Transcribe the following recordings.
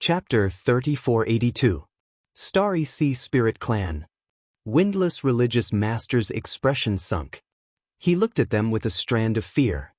Chapter 3482. Starry Sea Spirit Clan. Windless religious master's expression sunk. He looked at them with a strand of fear.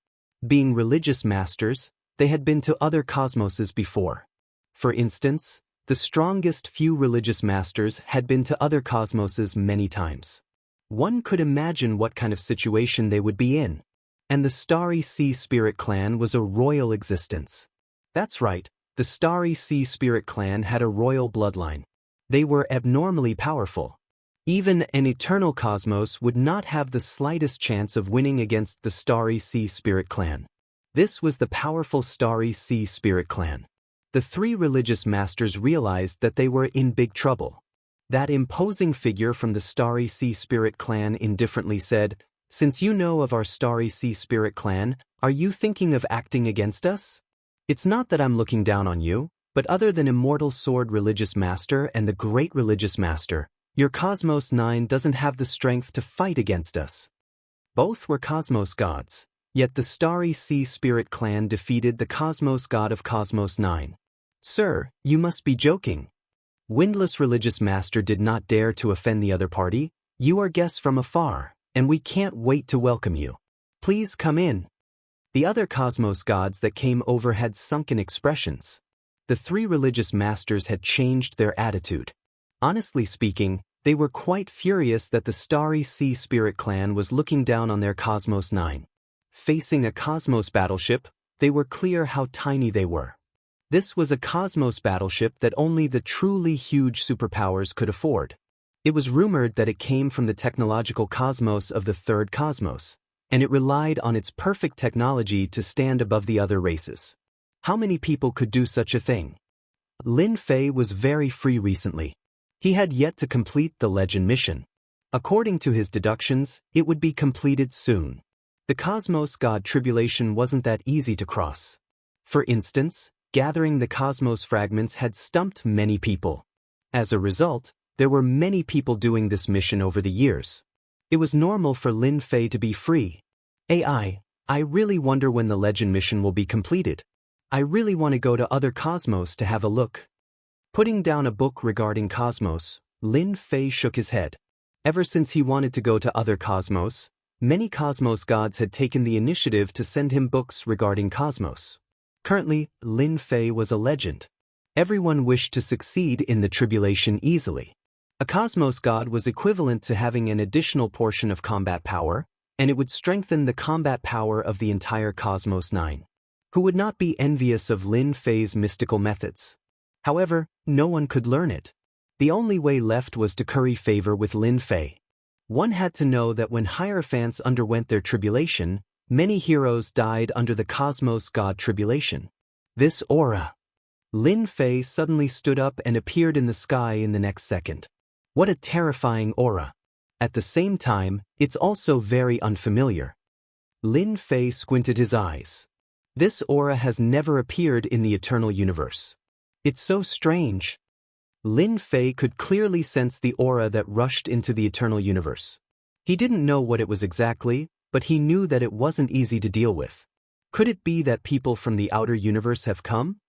Being religious masters, they had been to other cosmoses before. For instance, the strongest few religious masters had been to other cosmoses many times. One could imagine what kind of situation they would be in. And the Starry Sea Spirit Clan was a royal existence. That's right, the Starry Sea Spirit Clan had a royal bloodline. They were abnormally powerful. Even an eternal cosmos would not have the slightest chance of winning against the Starry Sea Spirit Clan. This was the powerful Starry Sea Spirit Clan. The three religious masters realized that they were in big trouble. That imposing figure from the Starry Sea Spirit Clan indifferently said, "Since you know of our Starry Sea Spirit Clan, are you thinking of acting against us? It's not that I'm looking down on you, but other than Immortal Sword Religious Master and the Great Religious Master, your Cosmos 9 doesn't have the strength to fight against us." Both were Cosmos gods, yet the Starry Sea Spirit Clan defeated the Cosmos god of Cosmos 9. "Sir, you must be joking." Windless Religious Master did not dare to offend the other party. "You are guests from afar, and we can't wait to welcome you. Please come in." The other Cosmos gods that came over had sunken expressions. The three religious masters had changed their attitude. Honestly speaking, they were quite furious that the Starry Sea Spirit Clan was looking down on their Cosmos 9. Facing a Cosmos battleship, they were clear how tiny they were. This was a Cosmos battleship that only the truly huge superpowers could afford. It was rumored that it came from the technological cosmos of the third cosmos, and it relied on its perfect technology to stand above the other races. How many people could do such a thing? Lin Fei was very free recently. He had yet to complete the legend mission. According to his deductions, it would be completed soon. The Cosmos God tribulation wasn't that easy to cross. For instance, gathering the Cosmos fragments had stumped many people. As a result, there were many people doing this mission over the years. It was normal for Lin Fei to be free. I really wonder when the legend mission will be completed. I really want to go to other cosmos to have a look. Putting down a book regarding cosmos, Lin Fei shook his head. Ever since he wanted to go to other cosmos, many cosmos gods had taken the initiative to send him books regarding cosmos. Currently, Lin Fei was a legend. Everyone wished to succeed in the tribulation easily. A Cosmos god was equivalent to having an additional portion of combat power, and it would strengthen the combat power of the entire Cosmos 9. Who would not be envious of Lin Fei's mystical methods? However, no one could learn it. The only way left was to curry favor with Lin Fei. One had to know that when Hierophants underwent their tribulation, many heroes died under the Cosmos god tribulation. This aura. Lin Fei suddenly stood up and appeared in the sky in the next second. What a terrifying aura. At the same time, it's also very unfamiliar. Lin Fei squinted his eyes. This aura has never appeared in the eternal universe. It's so strange. Lin Fei could clearly sense the aura that rushed into the eternal universe. He didn't know what it was exactly, but he knew that it wasn't easy to deal with. Could it be that people from the outer universe have come?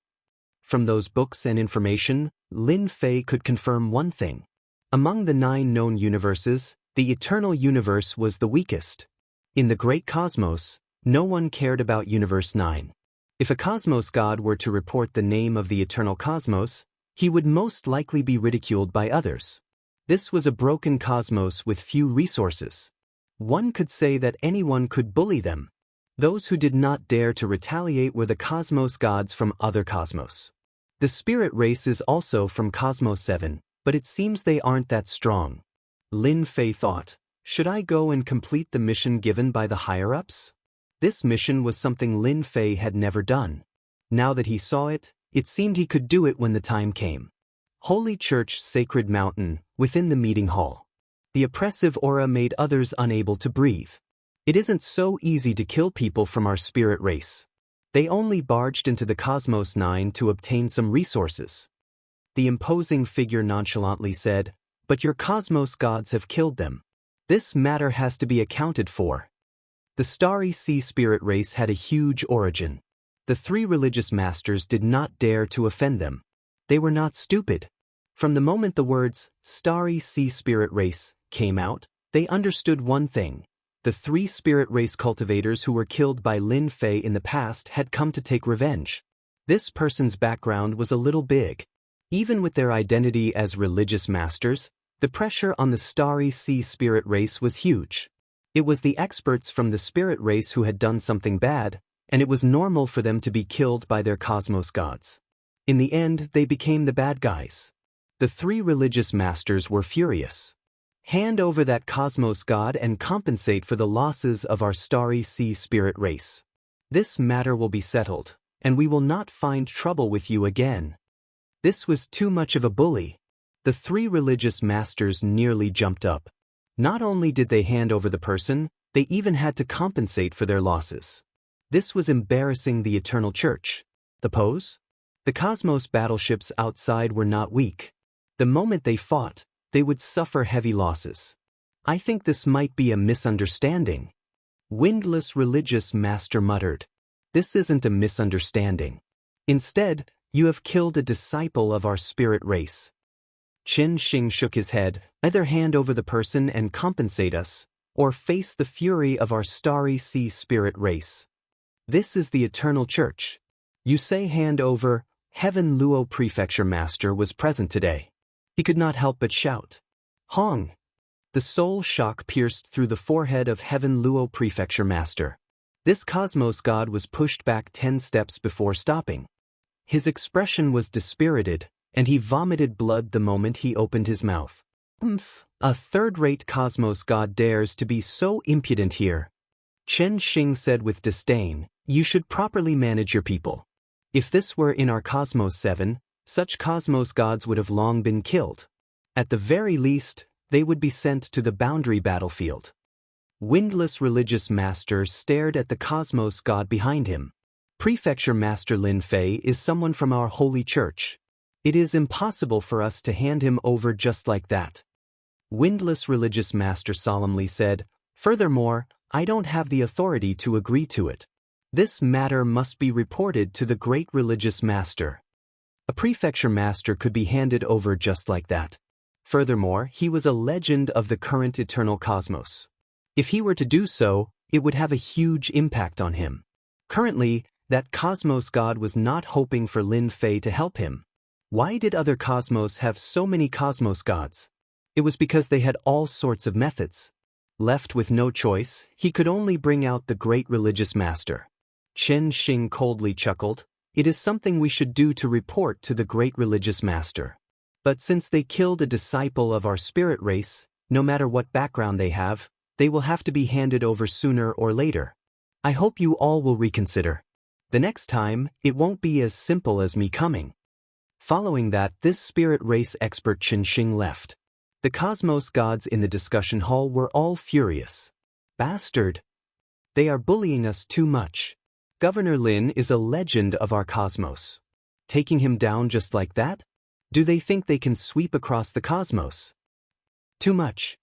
From those books and information, Lin Fei could confirm one thing. Among the 9 known universes, the eternal universe was the weakest. In the great cosmos, no one cared about Universe 9. If a cosmos god were to report the name of the eternal cosmos, he would most likely be ridiculed by others. This was a broken cosmos with few resources. One could say that anyone could bully them. Those who did not dare to retaliate were the cosmos gods from other cosmos. The spirit race is also from Cosmos 7, but it seems they aren't that strong. Lin Fei thought, should I go and complete the mission given by the higher-ups? This mission was something Lin Fei had never done. Now that he saw it, it seemed he could do it when the time came. Holy Church Sacred Mountain, within the meeting hall. The oppressive aura made others unable to breathe. It isn't so easy to kill people from our spirit race. They only barged into the Cosmos 9 to obtain some resources. The imposing figure nonchalantly said, "But your Cosmos gods have killed them. This matter has to be accounted for." The Starry Sea Spirit race had a huge origin. The three religious masters did not dare to offend them. They were not stupid. From the moment the words, Starry Sea Spirit Race, came out, they understood one thing. The 3 spirit race cultivators who were killed by Lin Fei in the past had come to take revenge. This person's background was a little big. Even with their identity as religious masters, the pressure on the Starry Sea Spirit Race was huge. It was the experts from the spirit race who had done something bad, and it was normal for them to be killed by their cosmos gods. In the end, they became the bad guys. The 3 religious masters were furious. Hand over that cosmos god and compensate for the losses of our Starry Sea Spirit Race. This matter will be settled, and we will not find trouble with you again. This was too much of a bully. The 3 religious masters nearly jumped up. Not only did they hand over the person, they even had to compensate for their losses. This was embarrassing the Eternal Church. The pose? The cosmos battleships outside were not weak. The moment they fought, they would suffer heavy losses. I think this might be a misunderstanding. Windless religious master muttered. This isn't a misunderstanding. Instead, you have killed a disciple of our spirit race. Chen Xing shook his head. Either hand over the person and compensate us, or face the fury of our Starry Sea Spirit Race. This is the Eternal Church. You say hand over. Heaven Luo Prefecture Master was present today. He could not help but shout. Hong! The soul shock pierced through the forehead of Heaven Luo Prefecture Master. This cosmos god was pushed back 10 steps before stopping. His expression was dispirited, and he vomited blood the moment he opened his mouth. A third-rate cosmos god dares to be so impudent here. Chen Xing said with disdain, you should properly manage your people. If this were in our Cosmos 7, such cosmos gods would have long been killed. At the very least, they would be sent to the boundary battlefield. Windless religious master stared at the cosmos god behind him. Prefecture Master Lin Fei is someone from our holy church. It is impossible for us to hand him over just like that. Windless religious master solemnly said, furthermore, I don't have the authority to agree to it. This matter must be reported to the great religious master. A prefecture master could be handed over just like that. Furthermore, he was a legend of the current eternal cosmos. If he were to do so, it would have a huge impact on him. Currently, that cosmos god was not hoping for Lin Fei to help him. Why did other cosmos have so many cosmos gods? It was because they had all sorts of methods. Left with no choice, he could only bring out the great religious master. Chen Xing coldly chuckled. It is something we should do to report to the great religious master. But since they killed a disciple of our spirit race, no matter what background they will have to be handed over sooner or later. I hope you all will reconsider. The next time, it won't be as simple as me coming. Following that, this spirit race expert Chen Xing left. The cosmos gods in the discussion hall were all furious. Bastard! They are bullying us too much. Governor Lin is a legend of our cosmos. Taking him down just like that? Do they think they can sweep across the cosmos? Too much.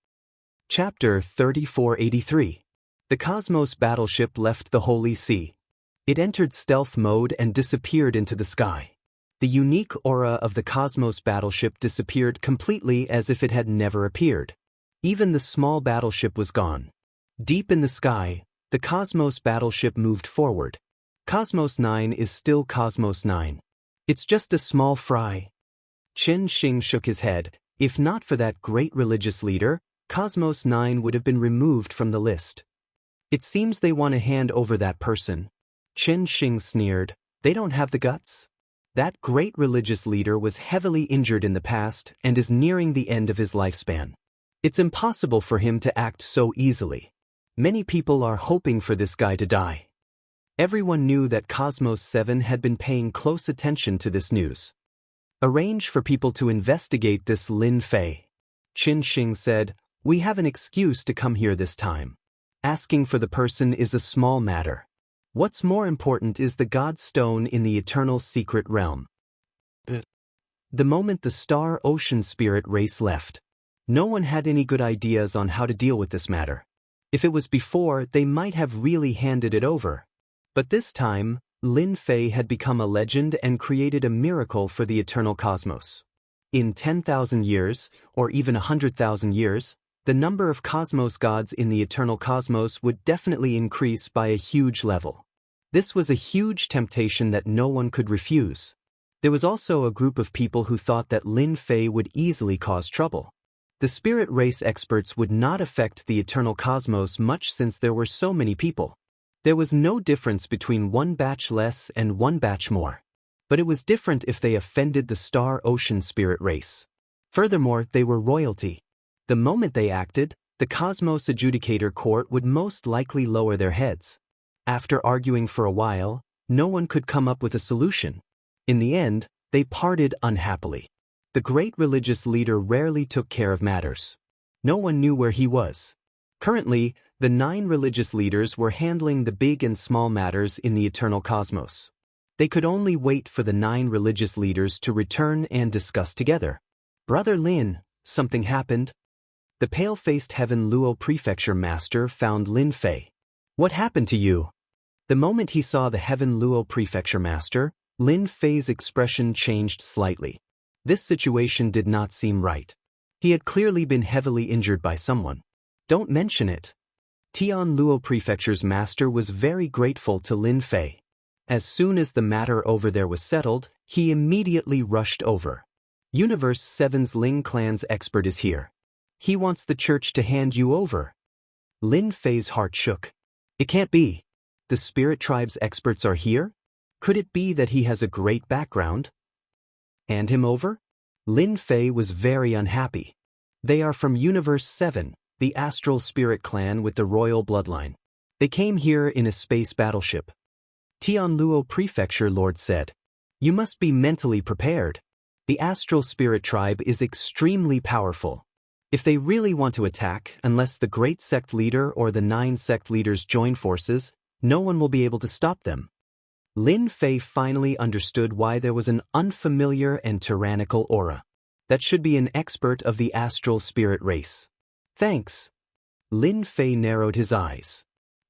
Chapter 3483. The cosmos battleship left the Holy Sea. It entered stealth mode and disappeared into the sky. The unique aura of the cosmos battleship disappeared completely as if it had never appeared. Even the small battleship was gone. Deep in the sky, the cosmos battleship moved forward. Cosmos 9 is still Cosmos 9. It's just a small fry. Chen Xing shook his head. If not for that great religious leader, Cosmos 9 would have been removed from the list. It seems they want to hand over that person. Chen Xing sneered. They don't have the guts? That great religious leader was heavily injured in the past and is nearing the end of his lifespan. It's impossible for him to act so easily. Many people are hoping for this guy to die. Everyone knew that Cosmos 7 had been paying close attention to this news. Arrange for people to investigate this Lin Fei. Chen Xing said, we have an excuse to come here this time. Asking for the person is a small matter. What's more important is the God Stone in the eternal secret realm. The moment the Star Ocean Spirit race left, no one had any good ideas on how to deal with this matter. If it was before, they might have really handed it over. But this time, Lin Fei had become a legend and created a miracle for the eternal cosmos. In 10,000 years, or even 100,000 years, the number of cosmos gods in the eternal cosmos would definitely increase by a huge level. This was a huge temptation that no one could refuse. There was also a group of people who thought that Lin Fei would easily cause trouble. The spirit race experts would not affect the eternal cosmos much since there were so many people. There was no difference between one batch less and one batch more. But it was different if they offended the Star Ocean spirit race. Furthermore, they were royalty. The moment they acted, the Cosmos Adjudicator Court would most likely lower their heads. After arguing for a while, no one could come up with a solution. In the end, they parted unhappily. The great religious leader rarely took care of matters. No one knew where he was. Currently, the 9 religious leaders were handling the big and small matters in the eternal cosmos. They could only wait for the 9 religious leaders to return and discuss together. Brother Lin, something happened. The pale-faced Heaven Luo Prefecture Master found Lin Fei. What happened to you? The moment he saw the Heaven Luo Prefecture Master, Lin Fei's expression changed slightly. This situation did not seem right. He had clearly been heavily injured by someone. Don't mention it. Tian Luo Prefecture's master was very grateful to Lin Fei. As soon as the matter over there was settled, he immediately rushed over. Universe 7's Ling clan's expert is here. He wants the church to hand you over. Lin Fei's heart shook. It can't be. The spirit tribe's experts are here? Could it be that he has a great background? Hand him over? Lin Fei was very unhappy. They are from Universe 7, the astral spirit clan with the royal bloodline. They came here in a space battleship. Tianluo Prefecture Lord said, "You must be mentally prepared. The astral spirit tribe is extremely powerful. If they really want to attack, unless the great sect leader or the 9 sect leaders join forces, no one will be able to stop them." Lin Fei finally understood why there was an unfamiliar and tyrannical aura. That should be an expert of the astral spirit race. Thanks. Lin Fei narrowed his eyes.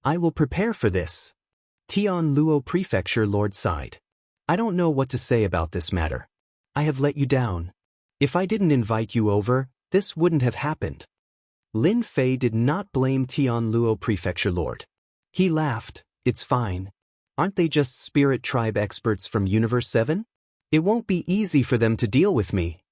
I will prepare for this. Tian Luo Prefecture Lord sighed. I don't know what to say about this matter. I have let you down. If I didn't invite you over, this wouldn't have happened. Lin Fei did not blame Tian Luo Prefecture Lord. He laughed. It's fine. Aren't they just spirit tribe experts from Universe 7? It won't be easy for them to deal with me.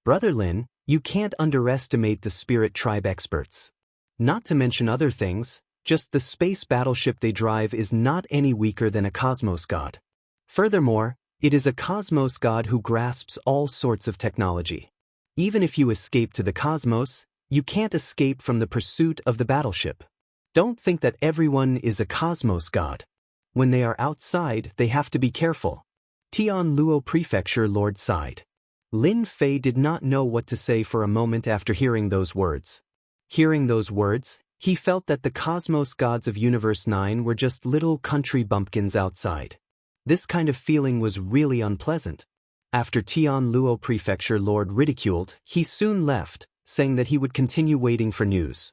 Brother Lin, you can't underestimate the spirit tribe experts. Not to mention other things, just the space battleship they drive is not any weaker than a cosmos god. Furthermore, it is a cosmos god who grasps all sorts of technology. Even if you escape to the cosmos, you can't escape from the pursuit of the battleship. Don't think that everyone is a cosmos god. When they are outside, they have to be careful. Tian Luo Prefecture Lord sighed. Lin Fei did not know what to say for a moment after hearing those words. Hearing those words, he felt that the cosmos gods of Universe 9 were just little country bumpkins outside. This kind of feeling was really unpleasant. After Tian Luo Prefecture Lord ridiculed, he soon left, saying that he would continue waiting for news.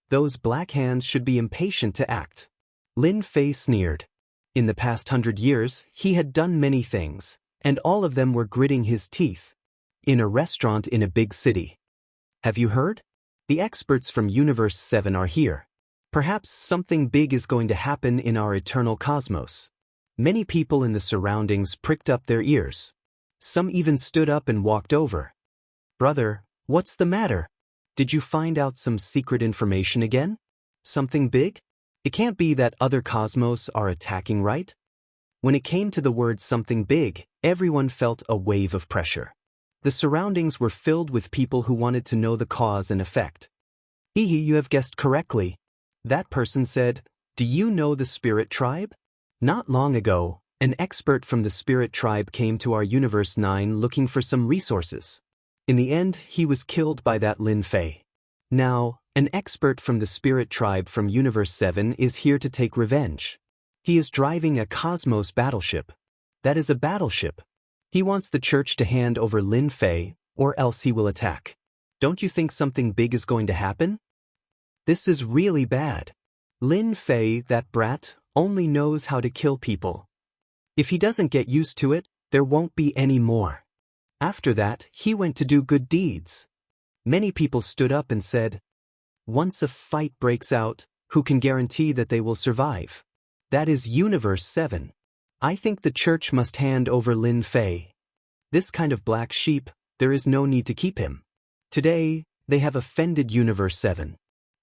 Those black hands should be impatient to act. Lin Fei sneered. In the past 100 years, he had done many things, and all of them were gritting his teeth. In a restaurant in a big city. Have you heard? The experts from Universe 7 are here. Perhaps something big is going to happen in our eternal cosmos. Many people in the surroundings pricked up their ears. Some even stood up and walked over. Brother, what's the matter? Did you find out some secret information again? Something big? It can't be that other cosmos are attacking, right? When it came to the word something big, everyone felt a wave of pressure. The surroundings were filled with people who wanted to know the cause and effect. You have guessed correctly. That person said, do you know the spirit tribe? Not long ago, an expert from the spirit tribe came to our Universe 9 looking for some resources. In the end, he was killed by that Lin Fei. Now, an expert from the spirit tribe from Universe 7 is here to take revenge. He is driving a cosmos battleship. That is a battleship. He wants the church to hand over Lin Fei, or else he will attack. Don't you think something big is going to happen? This is really bad. Lin Fei, that brat, only knows how to kill people. If he doesn't get used to it, there won't be any more. After that, he went to do good deeds. Many people stood up and said, once a fight breaks out, who can guarantee that they will survive? That is Universe 7. I think the church must hand over Lin Fei. This kind of black sheep, there is no need to keep him. Today, they have offended Universe 7.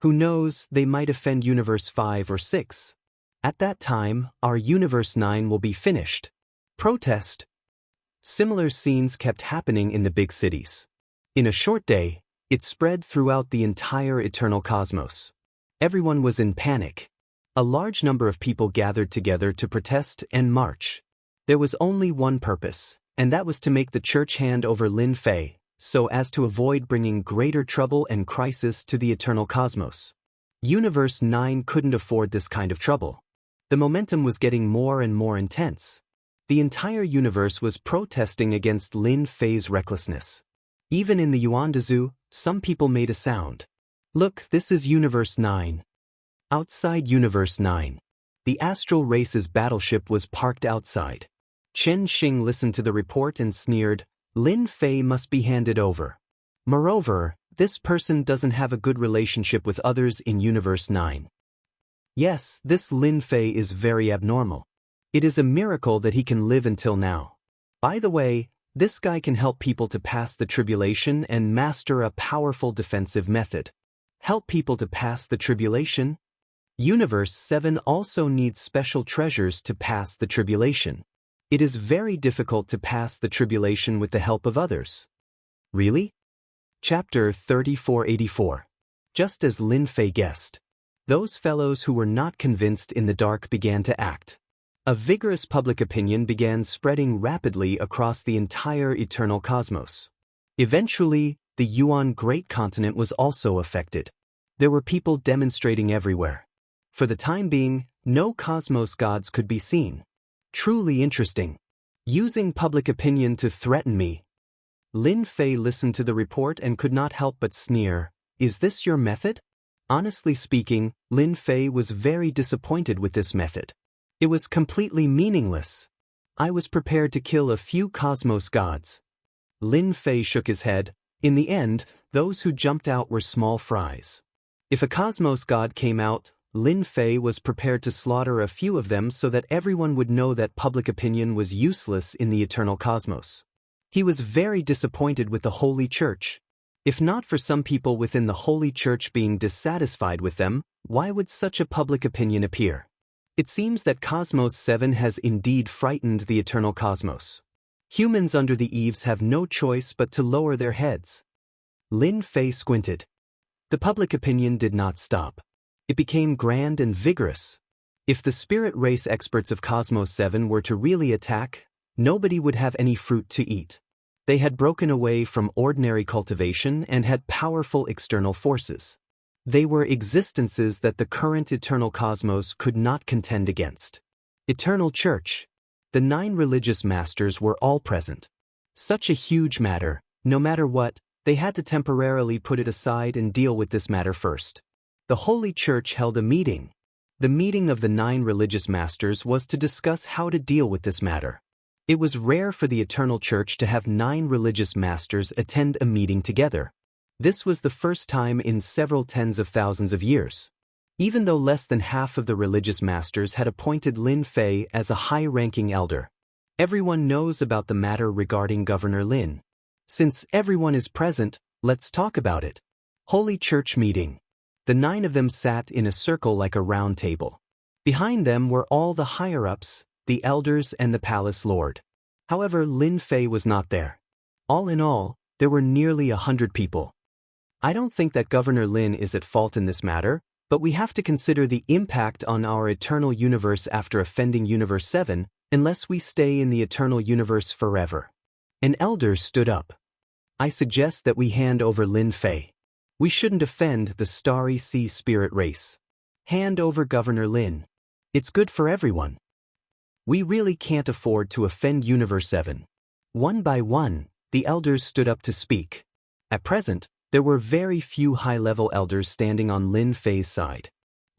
Who knows, they might offend Universe 5 or 6. At that time, our Universe 9 will be finished. Protest. Similar scenes kept happening in the big cities. In a short day, it spread throughout the entire eternal cosmos. Everyone was in panic. A large number of people gathered together to protest and march. There was only one purpose, and that was to make the church hand over Lin Fei, so as to avoid bringing greater trouble and crisis to the eternal cosmos. Universe 9 couldn't afford this kind of trouble. The momentum was getting more and more intense. The entire universe was protesting against Lin Fei's recklessness. Even in the Yuandazu, some people made a sound. Look, this is Universe 9. Outside Universe 9. The astral race's battleship was parked outside. Chen Xing listened to the report and sneered, Lin Fei must be handed over. Moreover, this person doesn't have a good relationship with others in Universe 9. Yes, this Lin Fei is very abnormal. It is a miracle that he can live until now. By the way, this guy can help people to pass the tribulation and master a powerful defensive method. Help people to pass the tribulation? Universe 7 also needs special treasures to pass the tribulation. It is very difficult to pass the tribulation with the help of others. Really? Chapter 3484. Just as Lin Fei guessed. Those fellows who were not convinced in the dark began to act. A vigorous public opinion began spreading rapidly across the entire eternal cosmos. Eventually, the Yuan Great Continent was also affected. There were people demonstrating everywhere. For the time being, no cosmos gods could be seen. Truly interesting. Using public opinion to threaten me. Lin Fei listened to the report and could not help but sneer. Is this your method? Honestly speaking, Lin Fei was very disappointed with this method. It was completely meaningless. I was prepared to kill a few cosmos gods. Lin Fei shook his head. In the end, those who jumped out were small fries. If a cosmos god came out, Lin Fei was prepared to slaughter a few of them so that everyone would know that public opinion was useless in the eternal cosmos. He was very disappointed with the Holy Church. If not for some people within the Holy Church being dissatisfied with them, why would such a public opinion appear? It seems that Cosmos 7 has indeed frightened the eternal cosmos. Humans under the eaves have no choice but to lower their heads. Lin Fei squinted. The public opinion did not stop. It became grand and vigorous. If the spirit race experts of Cosmos 7 were to really attack, nobody would have any fruit to eat. They had broken away from ordinary cultivation and had powerful external forces. They were existences that the current eternal cosmos could not contend against. Eternal Church. The 9 religious masters were all present. Such a huge matter, no matter what, they had to temporarily put it aside and deal with this matter first. The Holy Church held a meeting. The meeting of the 9 religious masters was to discuss how to deal with this matter. It was rare for the Eternal Church to have 9 religious masters attend a meeting together. This was the first time in several tens of thousands of years. Even though less than half of the religious masters had appointed Lin Fei as a high-ranking elder, everyone knows about the matter regarding Governor Lin. Since everyone is present, let's talk about it. Holy Church meeting. The 9 of them sat in a circle like a round table. Behind them were all the higher-ups, the elders and the palace lord. However, Lin Fei was not there. All in all, there were nearly 100 people. I don't think that Governor Lin is at fault in this matter, but we have to consider the impact on our eternal universe after offending Universe 7, unless we stay in the eternal universe forever. An elder stood up. I suggest that we hand over Lin Fei. We shouldn't offend the Starry Sea Spirit race. Hand over Governor Lin. It's good for everyone. We really can't afford to offend Universe 7. One by one, the elders stood up to speak. At present, there were very few high-level elders standing on Lin Fei's side.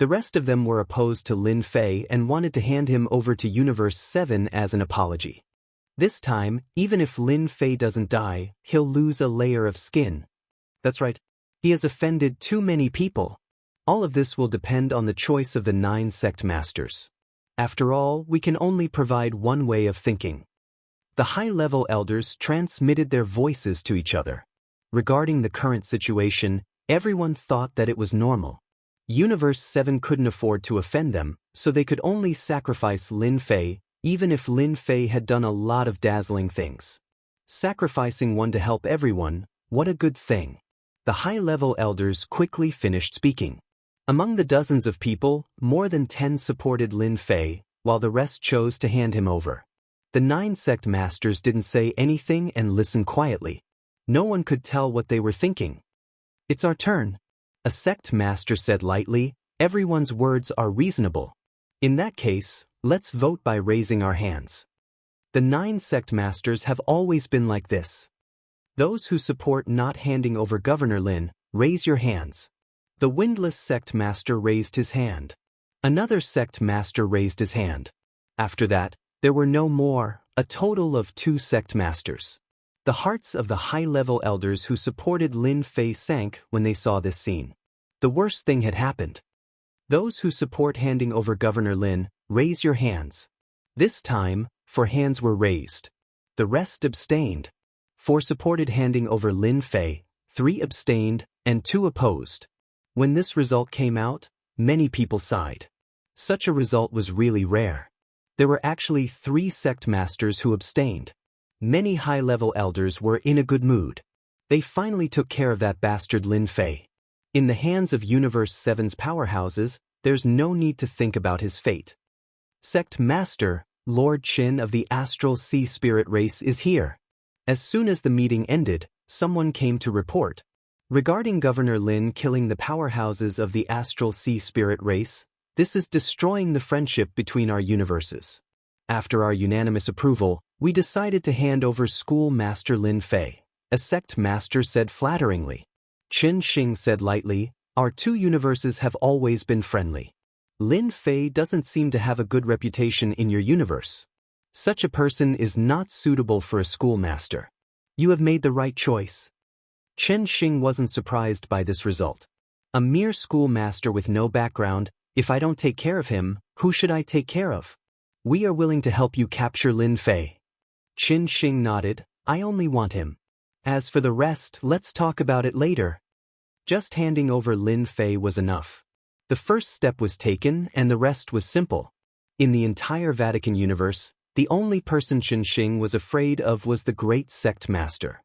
The rest of them were opposed to Lin Fei and wanted to hand him over to Universe 7 as an apology. This time, even if Lin Fei doesn't die, he'll lose a layer of skin. That's right. He has offended too many people. All of this will depend on the choice of the 9 sect masters. After all, we can only provide one way of thinking. The high-level elders transmitted their voices to each other. Regarding the current situation, everyone thought that it was normal. Universe 7 couldn't afford to offend them, so they could only sacrifice Lin Fei, even if Lin Fei had done a lot of dazzling things. Sacrificing one to help everyone, what a good thing. The high-level elders quickly finished speaking. Among the dozens of people, more than 10 supported Lin Fei, while the rest chose to hand him over. The 9 sect masters didn't say anything and listened quietly. No one could tell what they were thinking. It's our turn. A sect master said lightly, everyone's words are reasonable. In that case, let's vote by raising our hands. The 9 sect masters have always been like this. Those who support not handing over Governor Lin, raise your hands. The windless sect master raised his hand. Another sect master raised his hand. After that, there were no more, a total of 2 sect masters. The hearts of the high-level elders who supported Lin Fei sank when they saw this scene. The worst thing had happened. Those who support handing over Governor Lin, raise your hands. This time, 4 hands were raised. The rest abstained. 4 supported handing over Lin Fei, 3 abstained, and 2 opposed. When this result came out, many people sighed. Such a result was really rare. There were actually 3 sect masters who abstained. Many high-level elders were in a good mood. They finally took care of that bastard Lin Fei. In the hands of Universe 7's powerhouses, there's no need to think about his fate. Sect Master, Lord Qin of the Astral Sea Spirit race is here. As soon as the meeting ended, someone came to report. Regarding Governor Lin killing the powerhouses of the Astral Sea Spirit race, this is destroying the friendship between our universes. After our unanimous approval, we decided to hand over School Master Lin Fei, a sect master said flatteringly. Qin Xing said lightly, our 2 universes have always been friendly. Lin Fei doesn't seem to have a good reputation in your universe. Such a person is not suitable for a schoolmaster. You have made the right choice. Qin Xing wasn't surprised by this result. A mere schoolmaster with no background, if I don't take care of him, who should I take care of? We are willing to help you capture Lin Fei. Qin Xing nodded, I only want him. As for the rest, let's talk about it later. Just handing over Lin Fei was enough. The first step was taken and the rest was simple. In the entire Vatican universe, the only person Qin Xing was afraid of was the Great Sect Master.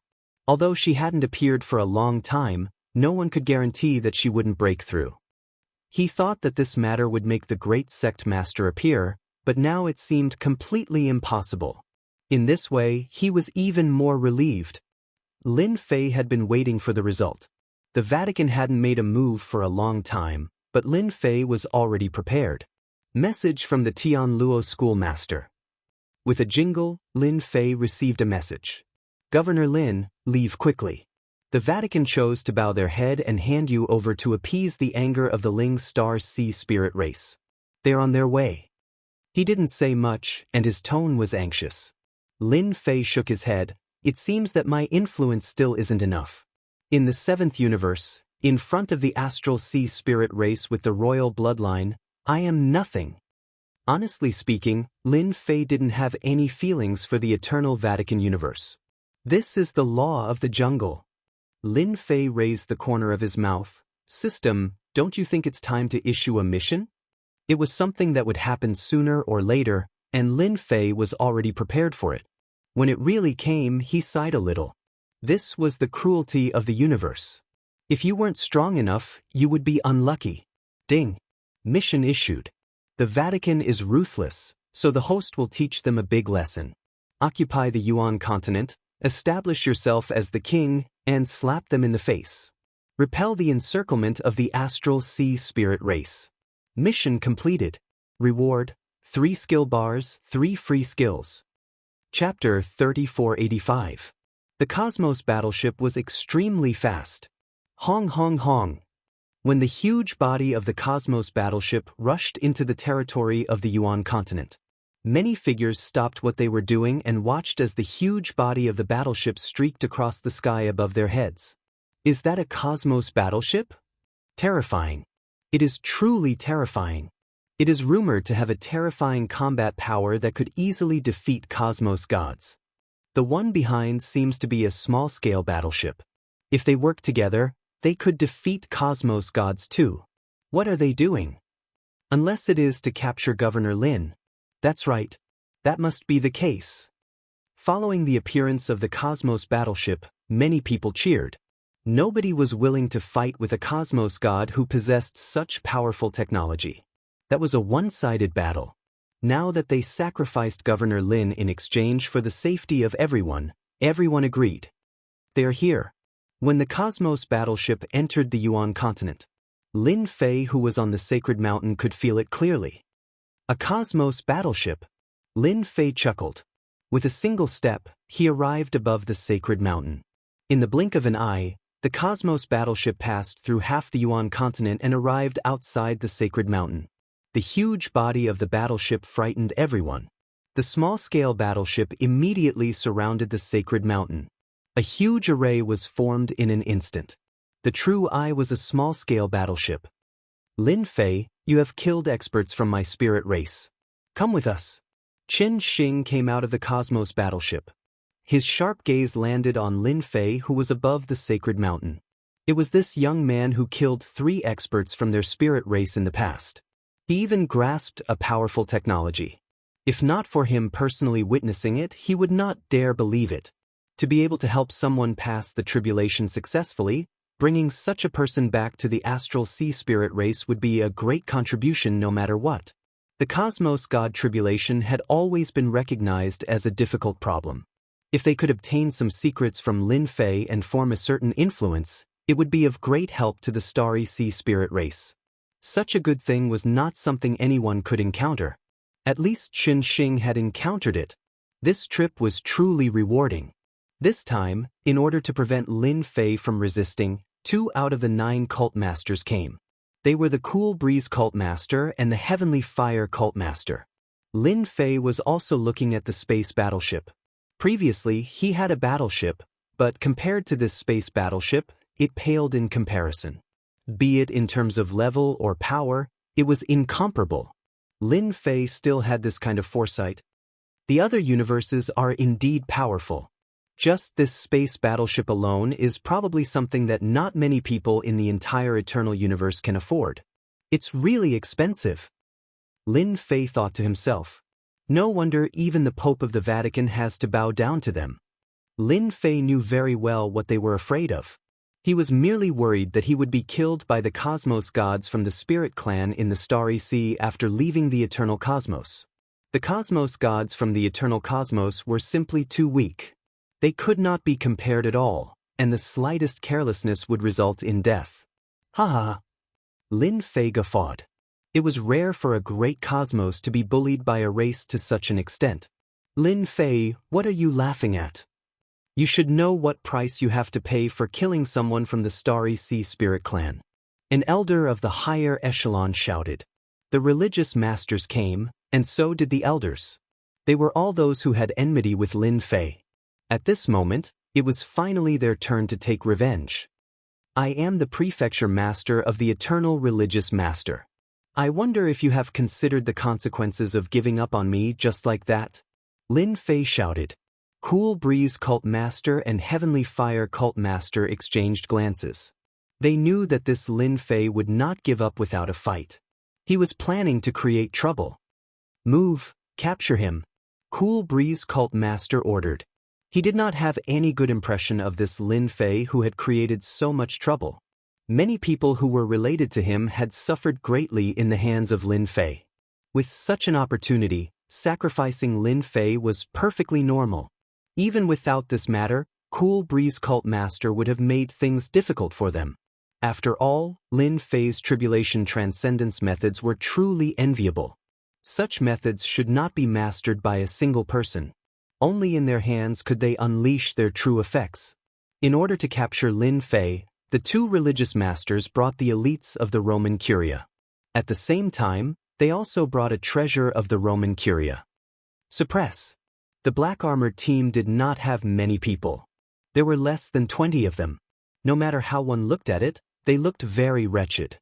Although she hadn't appeared for a long time, no one could guarantee that she wouldn't break through. He thought that this matter would make the Great Sect Master appear, but now it seemed completely impossible. In this way, he was even more relieved. Lin Fei had been waiting for the result. The Vatican hadn't made a move for a long time, but Lin Fei was already prepared. Message from the Tianluo schoolmaster. With a jingle, Lin Fei received a message. Governor Lin, leave quickly. The Vatican chose to bow their head and hand you over to appease the anger of the Ling Star Sea Spirit race. They're on their way. He didn't say much, and his tone was anxious. Lin Fei shook his head. It seems that my influence still isn't enough. In the 7th universe, in front of the Astral Sea Spirit race with the royal bloodline, I am nothing. Honestly speaking, Lin Fei didn't have any feelings for the eternal Vatican universe. This is the law of the jungle. Lin Fei raised the corner of his mouth. System, don't you think it's time to issue a mission? It was something that would happen sooner or later, and Lin Fei was already prepared for it. When it really came, he sighed a little. This was the cruelty of the universe. If you weren't strong enough, you would be unlucky. Ding. Mission issued. The Vatican is ruthless, so the host will teach them a big lesson. Occupy the Yuan continent, establish yourself as the king, and slap them in the face. Repel the encirclement of the Astral Sea Spirit race. Mission completed. Reward, 3 skill bars, 3 free skills. Chapter 3485. The Cosmos battleship was extremely fast. Hong hong hong. when the huge body of the Cosmos battleship rushed into the territory of the Yuan continent. Many figures stopped what they were doing and watched as the huge body of the battleship streaked across the sky above their heads. Is that a Cosmos battleship? Terrifying. It is truly terrifying. It is rumored to have a terrifying combat power that could easily defeat Cosmos gods. The one behind seems to be a small-scale battleship. If they work together, they could defeat Cosmos gods too. What are they doing? Unless it is to capture Governor Lin. That's right. That must be the case. Following the appearance of the Cosmos battleship, many people cheered. Nobody was willing to fight with a Cosmos god who possessed such powerful technology. That was a one-sided battle. Now that they sacrificed Governor Lin in exchange for the safety of everyone agreed. They are here. When the Cosmos battleship entered the Yuan continent, Lin Fei, who was on the sacred mountain, could feel it clearly. A Cosmos battleship? Lin Fei chuckled. With a single step, he arrived above the sacred mountain. In the blink of an eye, the Cosmos battleship passed through half the Yuan continent and arrived outside the sacred mountain. The huge body of the battleship frightened everyone. The small-scale battleship immediately surrounded the sacred mountain. A huge array was formed in an instant. The True Eye was a small-scale battleship. Lin Fei, you have killed experts from my spirit race. Come with us. Qin Xing came out of the Cosmos battleship. His sharp gaze landed on Lin Fei, who was above the sacred mountain. It was this young man who killed 3 experts from their spirit race in the past. He even grasped a powerful technology. If not for him personally witnessing it, he would not dare believe it. To be able to help someone pass the tribulation successfully, bringing such a person back to the astral sea spirit race would be a great contribution no matter what. The Cosmos God tribulation had always been recognized as a difficult problem. If they could obtain some secrets from Lin Fei and form a certain influence, it would be of great help to the starry sea spirit race. Such a good thing was not something anyone could encounter. At least Qin Xing had encountered it. This trip was truly rewarding. This time, in order to prevent Lin Fei from resisting, 2 out of the 9 cult masters came. They were the Cool Breeze cult master and the Heavenly Fire cult master. Lin Fei was also looking at the space battleship. Previously, he had a battleship, but compared to this space battleship, it paled in comparison. Be it in terms of level or power, it was incomparable. Lin Fei still had this kind of foresight. The other universes are indeed powerful. Just this space battleship alone is probably something that not many people in the entire eternal universe can afford. It's really expensive. Lin Fei thought to himself. No wonder even the Pope of the Vatican has to bow down to them. Lin Fei knew very well what they were afraid of. He was merely worried that he would be killed by the Cosmos gods from the Spirit Clan in the Starry Sea after leaving the eternal cosmos. The Cosmos gods from the eternal cosmos were simply too weak. They could not be compared at all, and the slightest carelessness would result in death. Ha ha! Lin Fei guffawed. It was rare for a great cosmos to be bullied by a race to such an extent. Lin Fei, what are you laughing at? You should know what price you have to pay for killing someone from the Starry Sea Spirit Clan. An elder of the higher echelon shouted. The religious masters came, and so did the elders. They were all those who had enmity with Lin Fei. At this moment, it was finally their turn to take revenge. I am the prefecture master of the eternal religious master. I wonder if you have considered the consequences of giving up on me just like that? Lin Fei shouted. Cool Breeze cult master and Heavenly Fire cult master exchanged glances. They knew that this Lin Fei would not give up without a fight. He was planning to create trouble. Move, capture him. Cool Breeze cult master ordered. He did not have any good impression of this Lin Fei who had created so much trouble. Many people who were related to him had suffered greatly in the hands of Lin Fei. With such an opportunity, sacrificing Lin Fei was perfectly normal. Even without this matter, Cool Breeze cult master would have made things difficult for them. After all, Lin Fei's tribulation transcendence methods were truly enviable. Such methods should not be mastered by a single person. Only in their hands could they unleash their true effects. In order to capture Lin Fei, The two religious masters brought the elites of the Roman Curia. At the same time, they also brought a treasure of the Roman Curia. Suppress. The black-armored team did not have many people. There were less than 20 of them. No matter how one looked at it, they looked very wretched.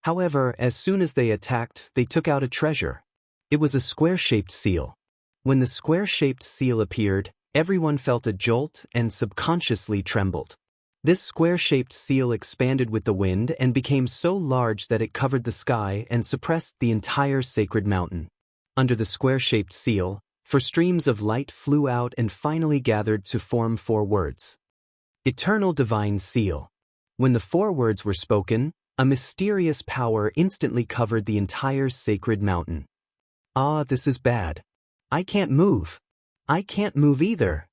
However, as soon as they attacked, they took out a treasure. It was a square-shaped seal. When the square-shaped seal appeared, everyone felt a jolt and subconsciously trembled. This square-shaped seal expanded with the wind and became so large that it covered the sky and suppressed the entire sacred mountain. Under the square-shaped seal, four streams of light flew out and finally gathered to form 4 words. Eternal Divine Seal. When the 4 words were spoken, a mysterious power instantly covered the entire sacred mountain. Ah, this is bad. I can't move. I can't move either.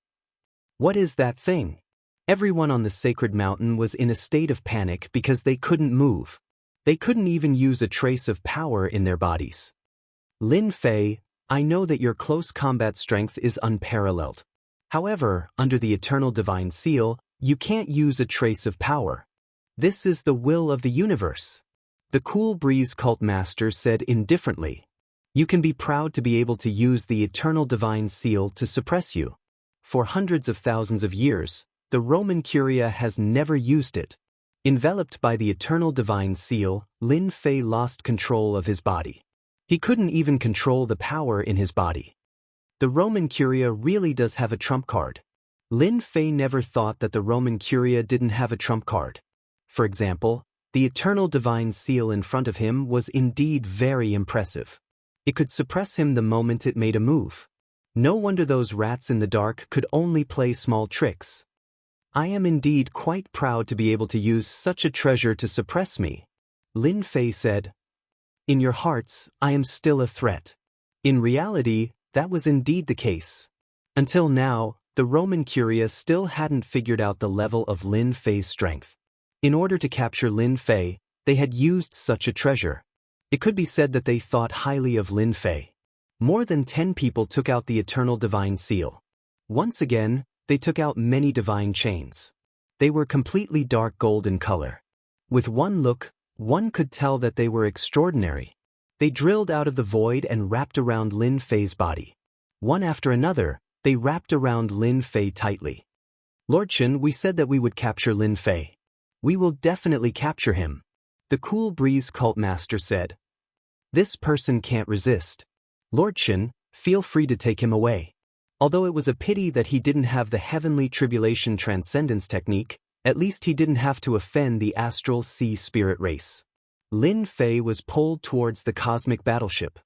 What is that thing? Everyone on the sacred mountain was in a state of panic because they couldn't move. They couldn't even use a trace of power in their bodies. Lin Fei, I know that your close combat strength is unparalleled. However, under the Eternal Divine Seal, you can't use a trace of power. This is the will of the universe. The Cool Breeze cult master said indifferently. You can be proud to be able to use the Eternal Divine Seal to suppress you. For hundreds of thousands of years, the Roman Curia has never used it. Enveloped by the Eternal Divine Seal, Lin Fei lost control of his body. He couldn't even control the power in his body. The Roman Curia really does have a trump card. Lin Fei never thought that the Roman Curia didn't have a trump card. For example, the Eternal Divine Seal in front of him was indeed very impressive. It could suppress him the moment it made a move. No wonder those rats in the dark could only play small tricks. I am indeed quite proud to be able to use such a treasure to suppress me. Lin Fei said. In your hearts, I am still a threat. In reality, that was indeed the case. Until now, the Roman Curia still hadn't figured out the level of Lin Fei's strength. In order to capture Lin Fei, they had used such a treasure. It could be said that they thought highly of Lin Fei. More than 10 people took out the Eternal Divine Seal. Once again, they took out many divine chains. They were completely dark gold in color. With one look, one could tell that they were extraordinary. They drilled out of the void and wrapped around Lin Fei's body. One after another, they wrapped around Lin Fei tightly. Lord Chen, we said that we would capture Lin Fei. We will definitely capture him. The Cool Breeze cult master said. This person can't resist. Lord Chen, feel free to take him away. Although it was a pity that he didn't have the Heavenly Tribulation Transcendence technique, at least he didn't have to offend the Astral Sea Spirit race. Lin Fei was pulled towards the cosmic battleship.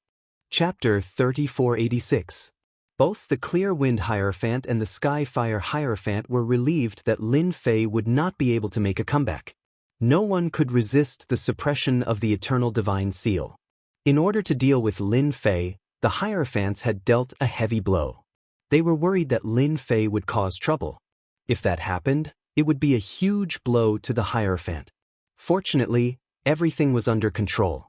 Chapter 3486. Both the Clear Wind Hierophant and the Sky Fire Hierophant were relieved that Lin Fei would not be able to make a comeback. No one could resist the suppression of the Eternal Divine Seal. In order to deal with Lin Fei, the Hierophants had dealt a heavy blow. They were worried that Lin Fei would cause trouble. If that happened, it would be a huge blow to the Hierophant. Fortunately, everything was under control.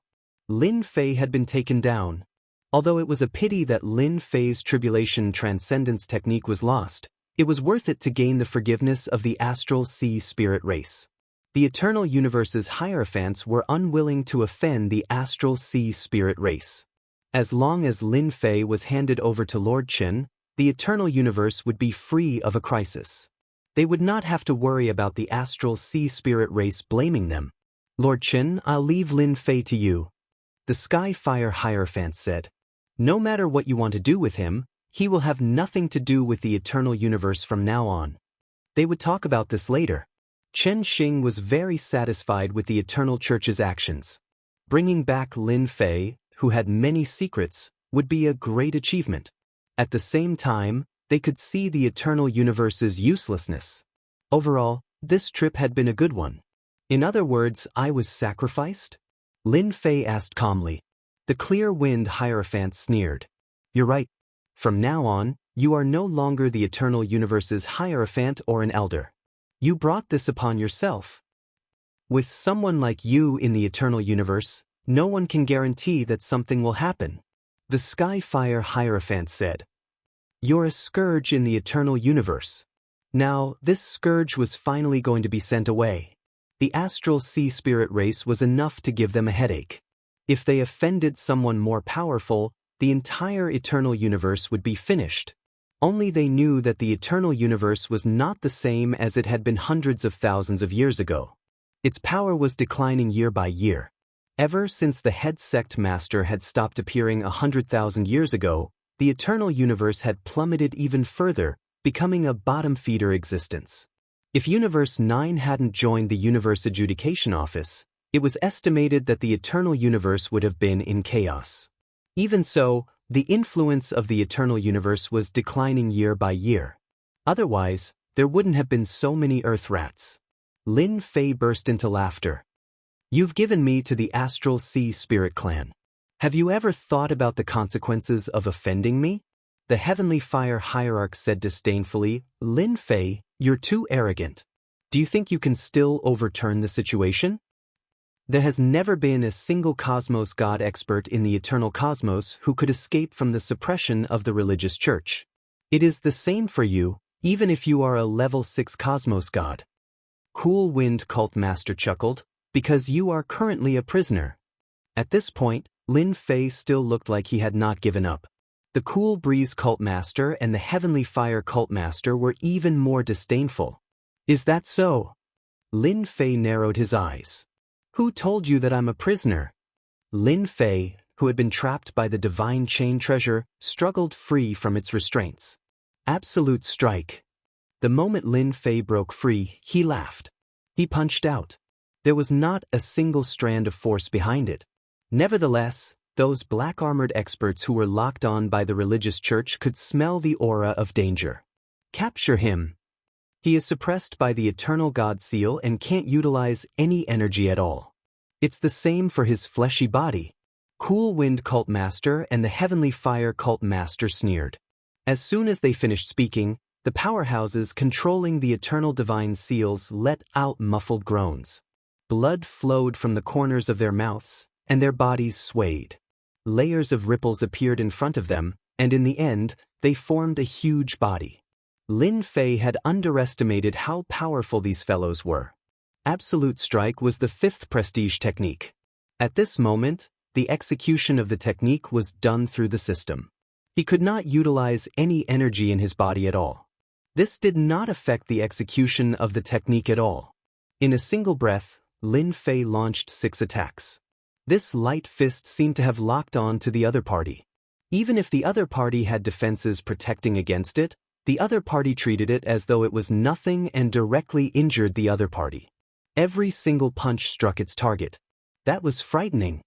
Lin Fei had been taken down. Although it was a pity that Lin Fei's Tribulation Transcendence technique was lost, it was worth it to gain the forgiveness of the Astral Sea Spirit race. The Eternal Universe's Hierophants were unwilling to offend the Astral Sea Spirit race. As long as Lin Fei was handed over to Lord Chen, the Eternal Universe would be free of a crisis. They would not have to worry about the Astral Sea Spirit race blaming them. Lord Chen, I'll leave Lin Fei to you. The Sky Fire Hierophant said. No matter what you want to do with him, he will have nothing to do with the Eternal Universe from now on. They would talk about this later. Chen Xing was very satisfied with the Eternal Church's actions. Bringing back Lin Fei, who had many secrets, would be a great achievement. At the same time, they could see the Eternal Universe's uselessness. Overall, this trip had been a good one. In other words, I was sacrificed? Lin Fei asked calmly. The Clear Wind Hierophant sneered. You're right. From now on, you are no longer the Eternal Universe's Hierophant or an elder. You brought this upon yourself. With someone like you in the Eternal Universe, no one can guarantee that something will happen. The Sky Fire Hierophant said. You're a scourge in the Eternal Universe. Now, this scourge was finally going to be sent away. The astral sea spirit race was enough to give them a headache. If they offended someone more powerful, the entire eternal universe would be finished. Only they knew that the eternal universe was not the same as it had been hundreds of thousands of years ago. Its power was declining year by year. Ever since the head sect master had stopped appearing 100,000 years ago, the eternal universe had plummeted even further, becoming a bottom-feeder existence. If Universe 9 hadn't joined the Universe Adjudication Office, it was estimated that the eternal universe would have been in chaos. Even so, the influence of the eternal universe was declining year by year. Otherwise, there wouldn't have been so many Earth rats. Lin Fei burst into laughter. You've given me to the Astral Sea Spirit Clan. Have you ever thought about the consequences of offending me? The Heavenly Fire Hierarch said disdainfully, Lin Fei, you're too arrogant. Do you think you can still overturn the situation? There has never been a single cosmos god expert in the eternal cosmos who could escape from the suppression of the religious church. It is the same for you, even if you are a level 6 cosmos god. Cool Wind Cult Master chuckled, because you are currently a prisoner. At this point, Lin Fei still looked like he had not given up. The Cool Breeze Cult Master and the Heavenly Fire Cult Master were even more disdainful. Is that so? Lin Fei narrowed his eyes. Who told you that I'm a prisoner? Lin Fei, who had been trapped by the divine chain treasure, struggled free from its restraints. Absolute strike. The moment Lin Fei broke free, he laughed. He punched out. There was not a single strand of force behind it. Nevertheless, those black-armored experts who were locked on by the religious church could smell the aura of danger. Capture him. He is suppressed by the eternal God seal and can't utilize any energy at all. It's the same for his fleshy body. Cool Wind Cult Master and the Heavenly Fire Cult Master sneered. As soon as they finished speaking, the powerhouses controlling the eternal divine seals let out muffled groans. Blood flowed from the corners of their mouths, and their bodies swayed. Layers of ripples appeared in front of them, and in the end, they formed a huge body. Lin Fei had underestimated how powerful these fellows were. Absolute Strike was the 5th prestige technique. At this moment, the execution of the technique was done through the system. He could not utilize any energy in his body at all. This did not affect the execution of the technique at all. In a single breath, Lin Fei launched 6 attacks. This light fist seemed to have locked on to the other party. Even if the other party had defenses protecting against it, the other party treated it as though it was nothing and directly injured the other party. Every single punch struck its target. That was frightening.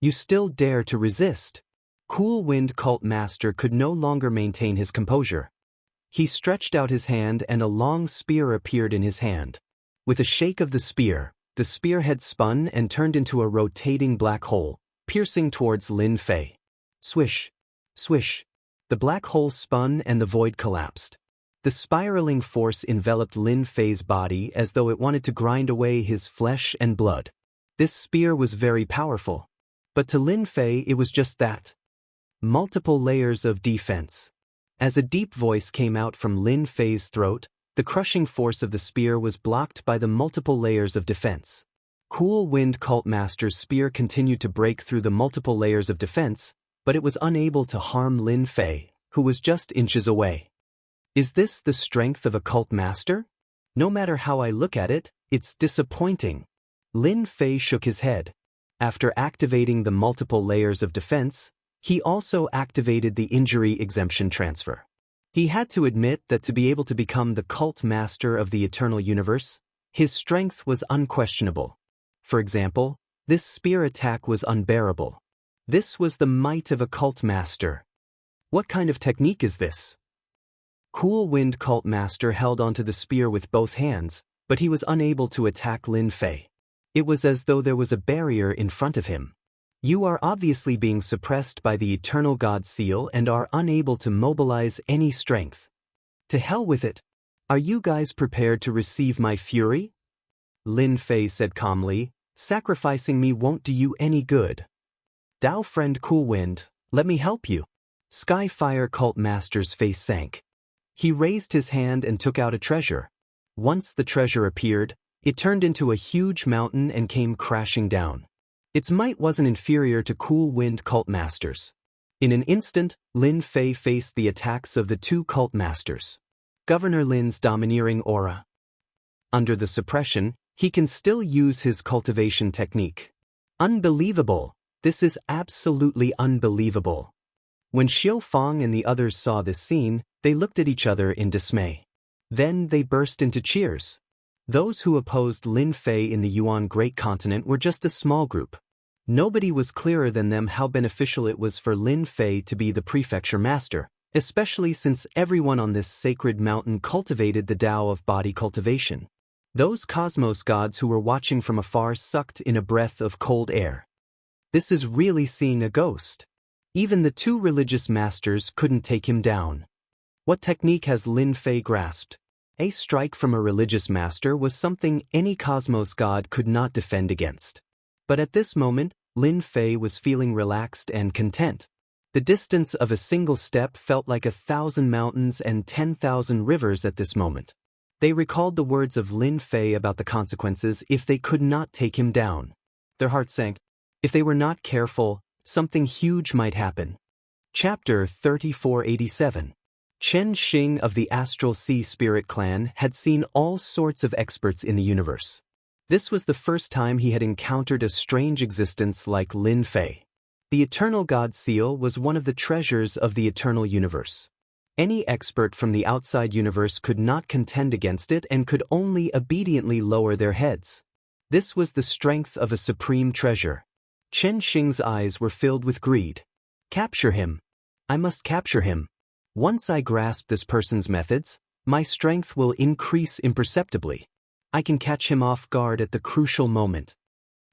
You still dare to resist? Cool Wind Cult Master could no longer maintain his composure. He stretched out his hand and a long spear appeared in his hand. With a shake of the spearhead spun and turned into a rotating black hole, piercing towards Lin Fei. Swish, swish. The black hole spun and the void collapsed. The spiraling force enveloped Lin Fei's body as though it wanted to grind away his flesh and blood. This spear was very powerful. But to Lin Fei it was just that. Multiple layers of defense. As a deep voice came out from Lin Fei's throat, the crushing force of the spear was blocked by the multiple layers of defense. Cool Wind Cult Master's spear continued to break through the multiple layers of defense, but it was unable to harm Lin Fei, who was just inches away. Is this the strength of a cult master? No matter how I look at it, it's disappointing. Lin Fei shook his head. After activating the multiple layers of defense, he also activated the injury exemption transfer. He had to admit that to be able to become the cult master of the eternal universe, his strength was unquestionable. For example, this spear attack was unbearable. This was the might of a cult master. What kind of technique is this? Cool Wind Cult Master held onto the spear with both hands, but he was unable to attack Lin Fei. It was as though there was a barrier in front of him. You are obviously being suppressed by the eternal God seal and are unable to mobilize any strength. To hell with it. Are you guys prepared to receive my fury? Lin Fei said calmly, sacrificing me won't do you any good. Dao friend Cool Wind, let me help you. Skyfire Cult Master's face sank. He raised his hand and took out a treasure. Once the treasure appeared, It turned into a huge mountain and came crashing down. Its might wasn't inferior to Cool Wind cult masters. In an instant, Lin Fei faced the attacks of the two cult masters. Governor Lin's domineering aura. Under the suppression, he can still use his cultivation technique. Unbelievable! This is absolutely unbelievable. When Xiao Fang and the others saw this scene, they looked at each other in dismay. Then they burst into cheers. Those who opposed Lin Fei in the Yuan Great Continent were just a small group. Nobody was clearer than them how beneficial it was for Lin Fei to be the prefecture master, especially since everyone on this sacred mountain cultivated the Tao of body cultivation. Those cosmos gods who were watching from afar sucked in a breath of cold air. This is really seeing a ghost. Even the two religious masters couldn't take him down. What technique has Lin Fei grasped? A strike from a religious master was something any cosmos god could not defend against. But at this moment, Lin Fei was feeling relaxed and content. The distance of a single step felt like 1,000 mountains and 10,000 rivers at this moment. They recalled the words of Lin Fei about the consequences if they could not take him down. Their hearts sank. If they were not careful, something huge might happen. Chapter 3487. Chen Xing of the Astral Sea Spirit Clan had seen all sorts of experts in the universe. This was the first time he had encountered a strange existence like Lin Fei. The Eternal God Seal was one of the treasures of the eternal universe. Any expert from the outside universe could not contend against it and could only obediently lower their heads. This was the strength of a supreme treasure. Chen Xing's eyes were filled with greed. Capture him. I must capture him. Once I grasp this person's methods, my strength will increase imperceptibly. I can catch him off guard at the crucial moment.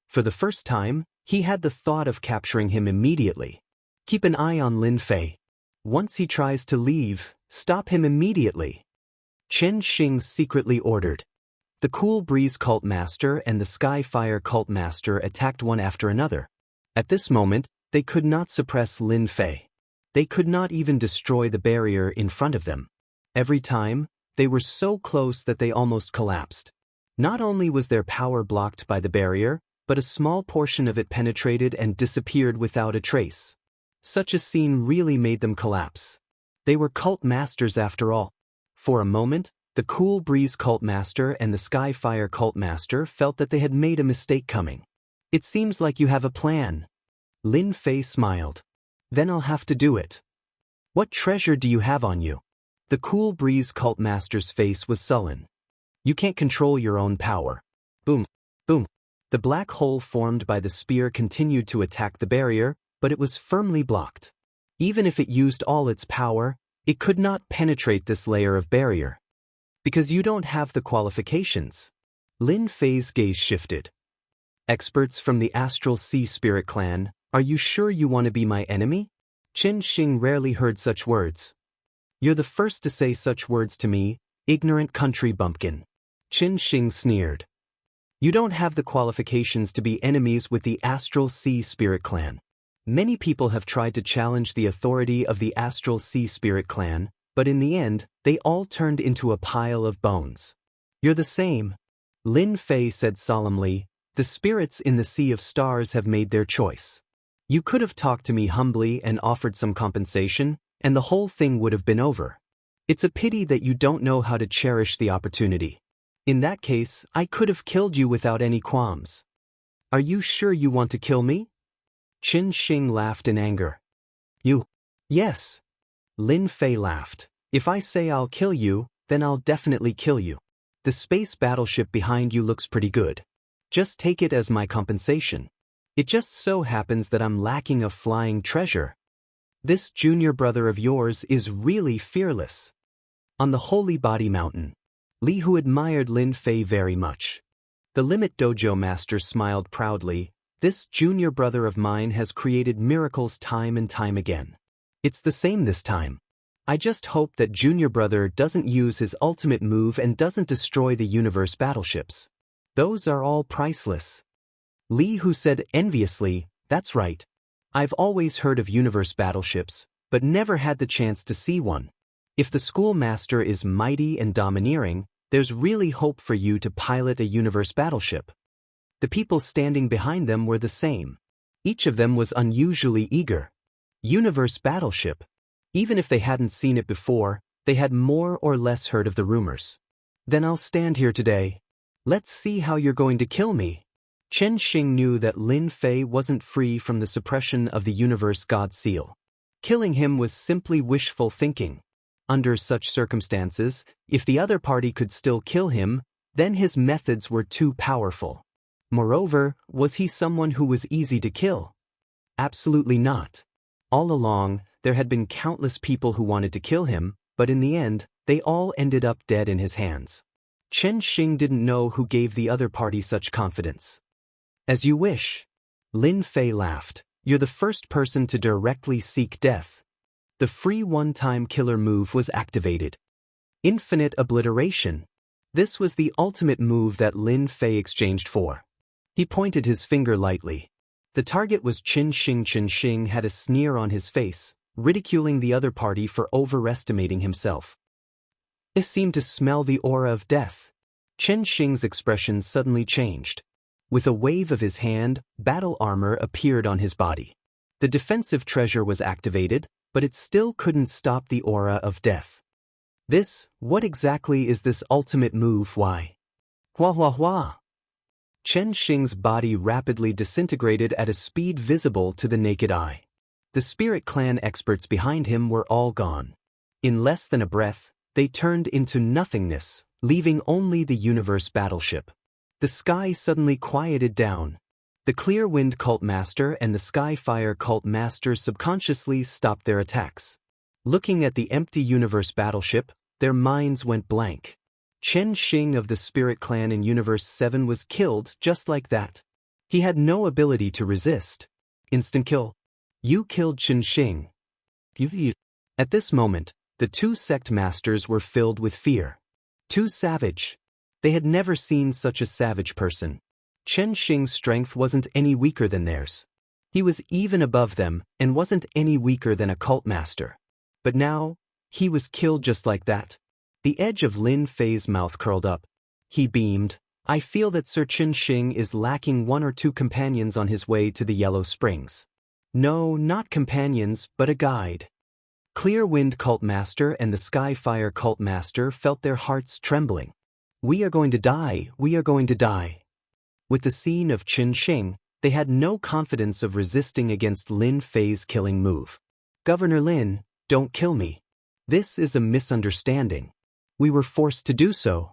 For the first time, he had the thought of capturing him immediately. Keep an eye on Lin Fei. Once he tries to leave, stop him immediately. Chen Xing secretly ordered. The Cool Breeze Cult Master and the Sky Fire Cult Master attacked one after another. At this moment, they could not suppress Lin Fei. They could not even destroy the barrier in front of them. Every time, they were so close that they almost collapsed. Not only was their power blocked by the barrier, but a small portion of it penetrated and disappeared without a trace. Such a scene really made them collapse. They were cult masters after all. For a moment, the Cool Breeze Cult Master and the Sky Fire Cult Master felt that they had made a mistake coming. It seems like you have a plan. Lin Fei smiled. Then I'll have to do it. What treasure do you have on you? The Cool Breeze Cult Master's face was sullen. You can't control your own power. Boom, boom. The black hole formed by the spear continued to attack the barrier, but it was firmly blocked. Even if it used all its power, it could not penetrate this layer of barrier. Because you don't have the qualifications. Lin Fei's gaze shifted. Experts from the Astral Sea Spirit Clan, are you sure you want to be my enemy? Chen Xing rarely heard such words. You're the first to say such words to me, ignorant country bumpkin. Chen Xing sneered. You don't have the qualifications to be enemies with the Astral Sea Spirit Clan. Many people have tried to challenge the authority of the Astral Sea Spirit Clan, but in the end, they all turned into a pile of bones. You're the same. Lin Fei said solemnly, the spirits in the Sea of Stars have made their choice. You could have talked to me humbly and offered some compensation, and the whole thing would have been over. It's a pity that you don't know how to cherish the opportunity. In that case, I could have killed you without any qualms. Are you sure you want to kill me? Chen Xing laughed in anger. You? Yes. Lin Fei laughed. If I say I'll kill you, then I'll definitely kill you. The space battleship behind you looks pretty good. Just take it as my compensation. It just so happens that I'm lacking a flying treasure. This junior brother of yours is really fearless. On the Holy Body Mountain, Li Hu admired Lin Fei very much. The Limit Dojo master smiled proudly. This junior brother of mine has created miracles time and time again. It's the same this time. I just hope that junior brother doesn't use his ultimate move and doesn't destroy the universe battleships. Those are all priceless. Li Hu said enviously, that's right. I've always heard of universe battleships, but never had the chance to see one. If the schoolmaster is mighty and domineering, There's really hope for you to pilot a universe battleship. The people standing behind them were the same. Each of them was unusually eager. Universe battleship. Even if they hadn't seen it before, they had more or less heard of the rumors. Then I'll stand here today. Let's see how you're going to kill me. Chen Xing knew that Lin Fei wasn't free from the suppression of the universe god seal. Killing him was simply wishful thinking. Under such circumstances, if the other party could still kill him, then his methods were too powerful. Moreover, was he someone who was easy to kill? Absolutely not. All along, there had been countless people who wanted to kill him, but in the end, they all ended up dead in his hands. Chen Xing didn't know who gave the other party such confidence. As you wish. Lin Fei laughed. You're the first person to directly seek death. The free one-time killer move was activated. Infinite obliteration. This was the ultimate move that Lin Fei exchanged for. He pointed his finger lightly. The target was Qin Xing. Qin Xing had a sneer on his face, ridiculing the other party for overestimating himself. He seemed to smell the aura of death. Qin Xing's expression suddenly changed. With a wave of his hand, battle armor appeared on his body. The defensive treasure was activated, but it still couldn't stop the aura of death. What exactly is this ultimate move? Why? Hua hua hua. Chen Xing's body rapidly disintegrated at a speed visible to the naked eye. The Spirit Clan experts behind him were all gone. In less than a breath, they turned into nothingness, leaving only the universe battleship. The sky suddenly quieted down. The Clear Wind Cult Master and the Skyfire Cult Master subconsciously stopped their attacks. Looking at the empty universe battleship, their minds went blank. Chen Xing of the Spirit Clan in Universe 7 was killed just like that. He had no ability to resist. Instant kill. You killed Chen Xing. At this moment, the two sect masters were filled with fear. Too savage. They had never seen such a savage person. Chen Xing's strength wasn't any weaker than theirs. He was even above them and wasn't any weaker than a cult master. But now, he was killed just like that. The edge of Lin Fei's mouth curled up. He beamed. I feel that Sir Chen Xing is lacking one or two companions on his way to the Yellow Springs. No, not companions, but a guide. Clear Wind Cult Master and the Skyfire Cult Master felt their hearts trembling. We are going to die, we are going to die. With the scene of Chen Xing, they had no confidence of resisting against Lin Fei's killing move. Governor Lin, don't kill me. This is a misunderstanding. We were forced to do so.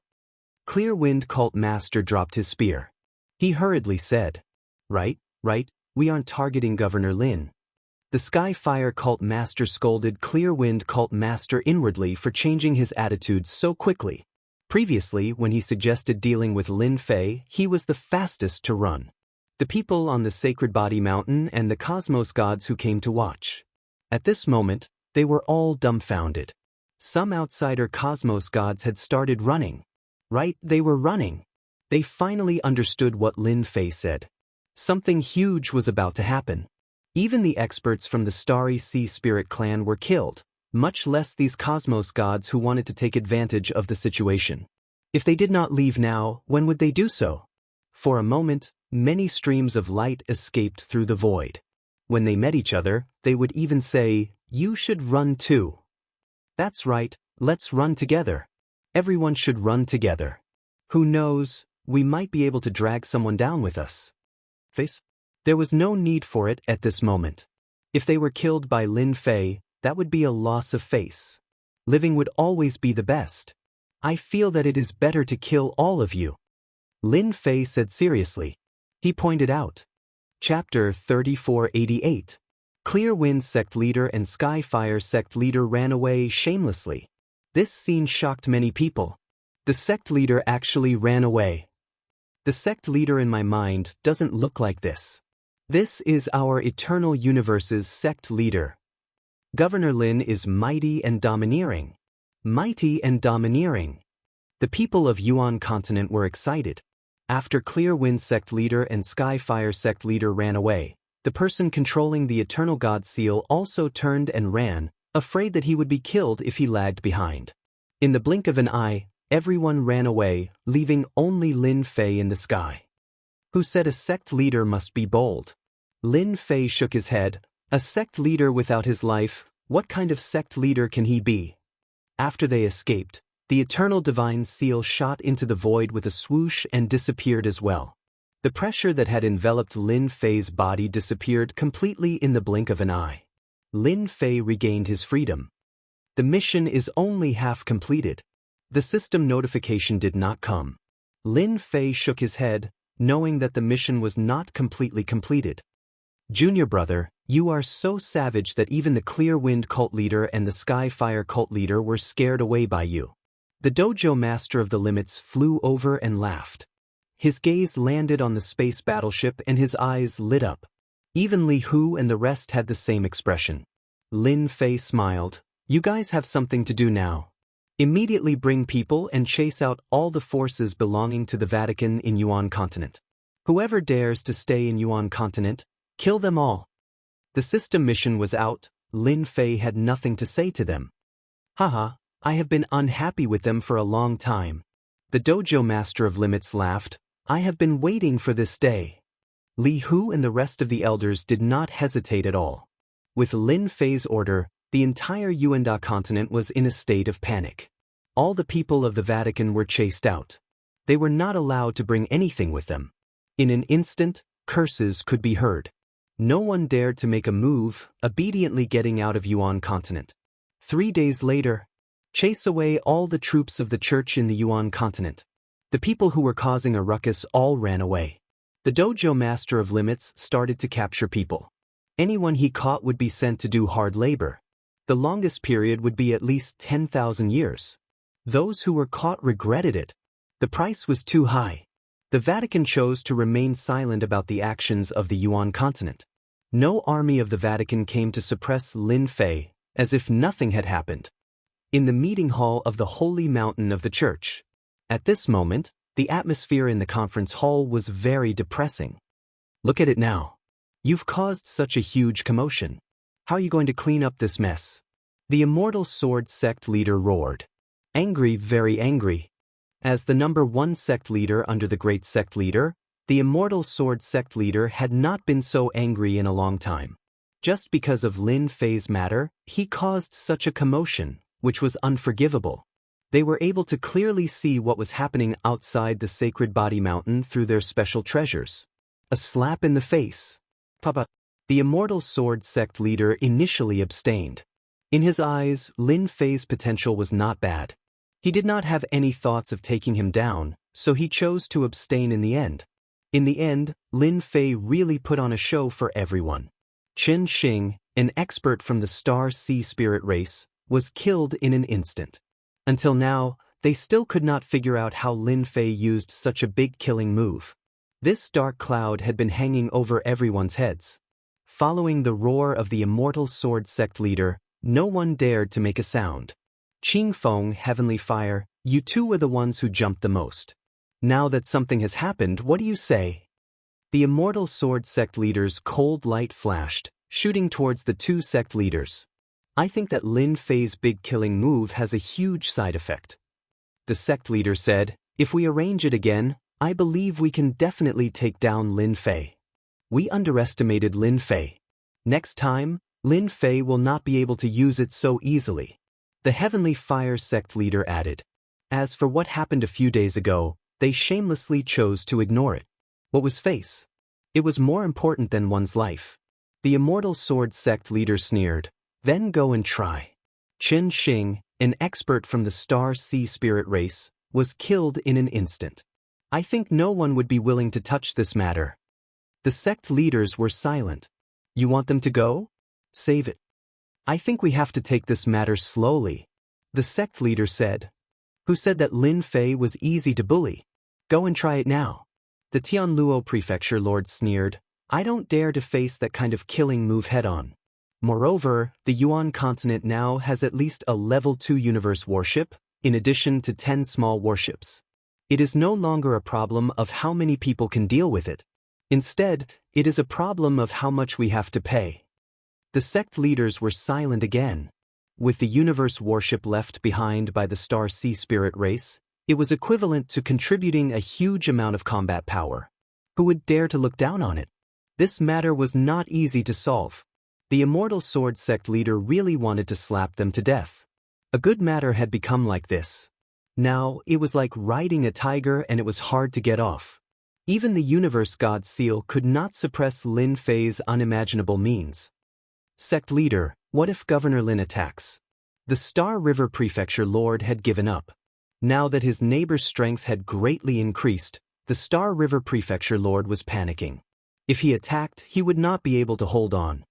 Clear Wind Cult Master dropped his spear. He hurriedly said, Right, we aren't targeting Governor Lin. The Skyfire Cult Master scolded Clear Wind Cult Master inwardly for changing his attitude so quickly. Previously, when he suggested dealing with Lin Fei, he was the fastest to run. The people on the Sacred Body Mountain and the Cosmos gods who came to watch. At this moment, they were all dumbfounded. Some outsider Cosmos gods had started running. Right, they were running. They finally understood what Lin Fei said. Something huge was about to happen. Even the experts from the Starry Sea Spirit Clan were killed, much less these Cosmos gods who wanted to take advantage of the situation. If they did not leave now, when would they do so? For a moment, many streams of light escaped through the void. When they met each other, they would even say, You should run too. That's right, let's run together. Everyone should run together. Who knows, we might be able to drag someone down with us. There was no need for it at this moment. If they were killed by Lin Fei, that would be a loss of face. Living would always be the best. I feel that it is better to kill all of you. Lin Fei said seriously. He pointed out. Chapter 3488. Clear Wind Sect Leader and Skyfire Sect Leader ran away shamelessly. This scene shocked many people. The sect leader actually ran away. The sect leader in my mind doesn't look like this. This is our Eternal Universe's sect leader. Governor Lin is mighty and domineering. Mighty and domineering. The people of Yuan continent were excited. After Clear Wind Sect Leader and Skyfire Sect Leader ran away, the person controlling the Eternal God Seal also turned and ran, afraid that he would be killed if he lagged behind. In the blink of an eye, Everyone ran away, leaving only Lin Fei in the sky. Who said a sect leader must be bold? Lin Fei shook his head. A sect leader without his life, what kind of sect leader can he be? After they escaped, the eternal divine seal shot into the void with a swoosh and disappeared as well. The pressure that had enveloped Lin Fei's body disappeared completely in the blink of an eye. Lin Fei regained his freedom. The mission is only half completed. The system notification did not come. Lin Fei shook his head, knowing that the mission was not completely completed. Junior brother, you are so savage that even the Clear Wind cult leader and the Skyfire cult leader were scared away by you. The dojo master of the limits flew over and laughed. His gaze landed on the space battleship and his eyes lit up. Even Li Hu and the rest had the same expression. Lin Fei smiled. You guys have something to do now. Immediately bring people and chase out all the forces belonging to the Vatican in Yuan continent. Whoever dares to stay in Yuan continent, kill them all. The system mission was out. Lin Fei had nothing to say to them. Haha, I have been unhappy with them for a long time. The dojo master of limits laughed. I have been waiting for this day. Li Hu and the rest of the elders did not hesitate at all. With Lin Fei's order, the entire Yuan continent was in a state of panic. All the people of the Vatican were chased out. They were not allowed to bring anything with them. In an instant, curses could be heard. No one dared to make a move, obediently getting out of Yuan continent. 3 days later, chase away all the troops of the church in the Yuan continent. The people who were causing a ruckus all ran away. The dojo master of limits started to capture people. Anyone he caught would be sent to do hard labor. The longest period would be at least 10,000 years. Those who were caught regretted it. The price was too high. The Vatican chose to remain silent about the actions of the Yuan continent. No army of the Vatican came to suppress Lin Fei, as if nothing had happened. In the meeting hall of the Holy Mountain of the church. At this moment, the atmosphere in the conference hall was very depressing. Look at it now. You've caused such a huge commotion. How are you going to clean up this mess? The Immortal Sword sect leader roared. Angry, very angry. As the #1 sect leader under the great sect leader, the Immortal Sword sect leader had not been so angry in a long time. Just because of Lin Fei's matter, he caused such a commotion, which was unforgivable. They were able to clearly see what was happening outside the Sacred Body Mountain through their special treasures. A slap in the face. Papa. The Immortal Sword sect leader initially abstained. In his eyes, Lin Fei's potential was not bad. He did not have any thoughts of taking him down, so he chose to abstain in the end. In the end, Lin Fei really put on a show for everyone. Qin Xing, an expert from the Star Sea Spirit race, was killed in an instant. Until now, they still could not figure out how Lin Fei used such a big killing move. This dark cloud had been hanging over everyone's heads. Following the roar of the Immortal Sword sect leader, no one dared to make a sound. Qing Feng, Heavenly Fire, you two were the ones who jumped the most. Now that something has happened, what do you say? The Immortal Sword sect leader's cold light flashed, shooting towards the two sect leaders. I think that Lin Fei's big killing move has a huge side effect. The sect leader said, if we arrange it again, I believe we can definitely take down Lin Fei. We underestimated Lin Fei. Next time, Lin Fei will not be able to use it so easily. The Heavenly Fire sect leader added. As for what happened a few days ago, they shamelessly chose to ignore it. What was face? It was more important than one's life. The Immortal Sword sect leader sneered. Then go and try. Qin Xing, an expert from the Star Sea Spirit race, was killed in an instant. I think no one would be willing to touch this matter. The sect leaders were silent. You want them to go? Save it. I think we have to take this matter slowly. The sect leader said. Who said that Lin Fei was easy to bully? Go and try it now. The Tianluo Prefecture Lord sneered. I don't dare to face that kind of killing move head-on. Moreover, the Yuan continent now has at least a level 2 universe warship, in addition to 10 small warships. It is no longer a problem of how many people can deal with it. Instead, it is a problem of how much we have to pay. The sect leaders were silent again. With the universe warship left behind by the Star Sea Spirit race, It was equivalent to contributing a huge amount of combat power. Who would dare to look down on it? This matter was not easy to solve. The Immortal Sword Sect leader really wanted to slap them to death. A good matter had become like this. Now, it was like riding a tiger and it was hard to get off. Even the Universe God Seal could not suppress Lin Fei's unimaginable means. Sect leader, what if Governor Lin attacks? The Star River Prefecture Lord had given up. Now that his neighbor's strength had greatly increased, the Star River Prefecture Lord was panicking. If he attacked, he would not be able to hold on.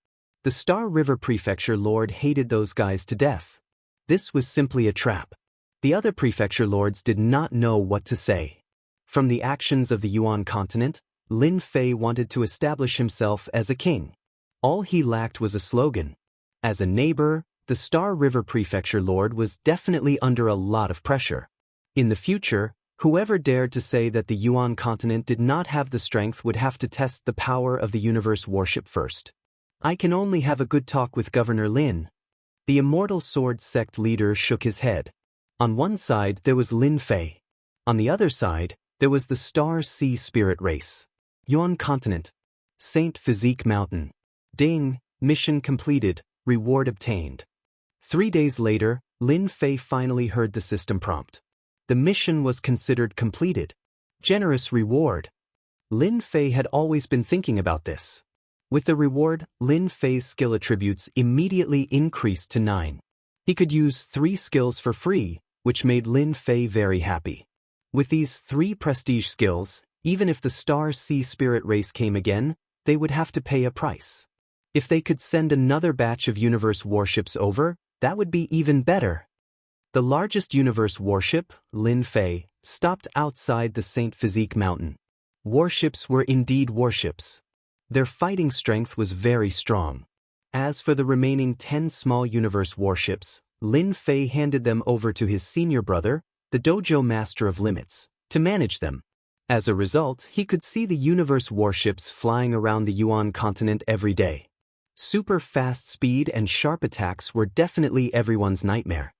The Star River Prefecture Lord hated those guys to death. This was simply a trap. The other prefecture lords did not know what to say. From the actions of the Yuan continent, Lin Fei wanted to establish himself as a king. All he lacked was a slogan. As a neighbor, the Star River Prefecture Lord was definitely under a lot of pressure. In the future, whoever dared to say that the Yuan continent did not have the strength would have to test the power of the universe worship first. I can only have a good talk with Governor Lin. The Immortal Sword Sect leader shook his head. On one side there was Lin Fei. On the other side, there was the Star Sea Spirit race. Yuan continent. Saint Physique Mountain. Ding, mission completed, reward obtained. 3 days later, Lin Fei finally heard the system prompt. The mission was considered completed. Generous reward. Lin Fei had always been thinking about this. With the reward, Lin Fei's skill attributes immediately increased to 9. He could use 3 skills for free, which made Lin Fei very happy. With these 3 prestige skills, even if the Star Sea Spirit race came again, they would have to pay a price. If they could send another batch of universe warships over, that would be even better. The largest universe warship, Lin Fei, stopped outside the Saint Physique Mountain. Warships were indeed warships. Their fighting strength was very strong. As for the remaining 10 small universe warships, Lin Fei handed them over to his senior brother, the Dojo Master of Limits, to manage them. As a result, he could see the universe warships flying around the Yuan continent every day. Super fast speed and sharp attacks were definitely everyone's nightmare.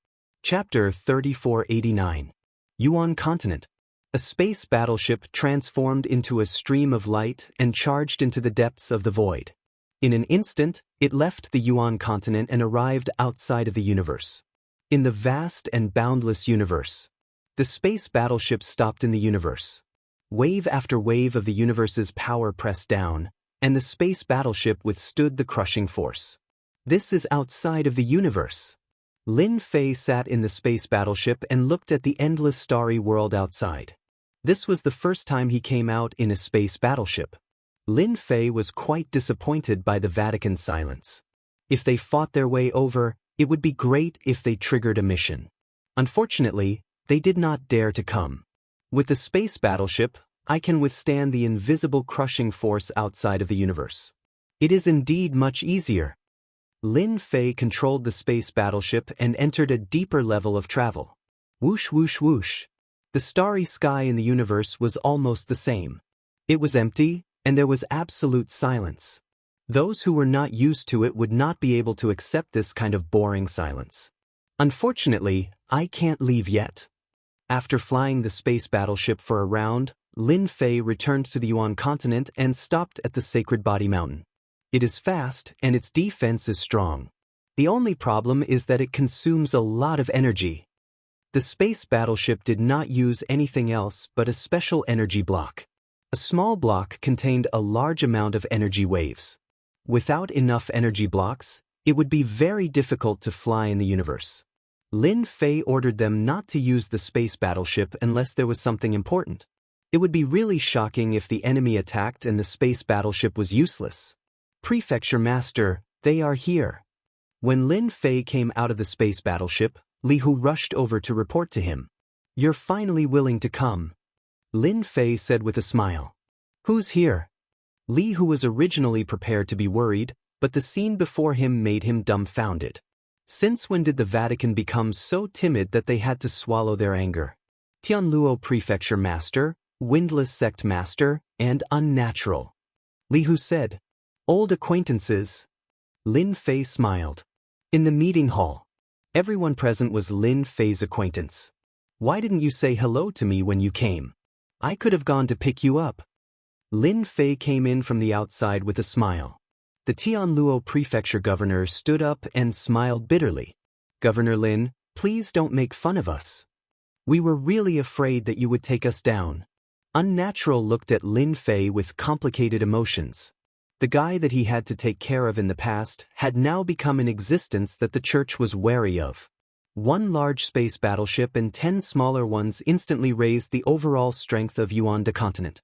Chapter 3489. Yuan Continent. A space battleship transformed into a stream of light and charged into the depths of the void. In an instant, it left the Yuan continent and arrived outside of the universe. In the vast and boundless universe, the space battleship stopped in the universe. Wave after wave of the universe's power pressed down, and the space battleship withstood the crushing force. This is outside of the universe. Lin Fei sat in the space battleship and looked at the endless starry world outside. This was the first time he came out in a space battleship. Lin Fei was quite disappointed by the Vatican's silence. If they fought their way over, it would be great if they triggered a mission. Unfortunately, they did not dare to come. With the space battleship, I can withstand the invisible crushing force outside of the universe. It is indeed much easier. Lin Fei controlled the space battleship and entered a deeper level of travel. Whoosh whoosh whoosh. The starry sky in the universe was almost the same. It was empty, and there was absolute silence. Those who were not used to it would not be able to accept this kind of boring silence. Unfortunately, I can't leave yet. After flying the space battleship for a round, Lin Fei returned to the Yuan continent and stopped at the Sacred Body Mountain. It is fast, and its defense is strong. The only problem is that it consumes a lot of energy. The space battleship did not use anything else but a special energy block. A small block contained a large amount of energy waves. Without enough energy blocks, it would be very difficult to fly in the universe. Lin Fei ordered them not to use the space battleship unless there was something important. It would be really shocking if the enemy attacked and the space battleship was useless. Prefecture Master, they are here. When Lin Fei came out of the space battleship, Li Hu rushed over to report to him. You're finally willing to come. Lin Fei said with a smile. Who's here? Li Hu was originally prepared to be worried, but the scene before him made him dumbfounded. Since when did the Vatican become so timid that they had to swallow their anger? Tianluo Prefecture Master, Windless Sect Master, and Unnatural. Li Hu said. Old acquaintances. Lin Fei smiled. In the meeting hall, everyone present was Lin Fei's acquaintance. Why didn't you say hello to me when you came? I could have gone to pick you up. Lin Fei came in from the outside with a smile. The Tianluo prefecture governor stood up and smiled bitterly. Governor Lin, please don't make fun of us. We were really afraid that you would take us down. Unnatural looked at Lin Fei with complicated emotions. The guy that he had to take care of in the past had now become an existence that the church was wary of. One large space battleship and 10 smaller ones instantly raised the overall strength of Yuan continent.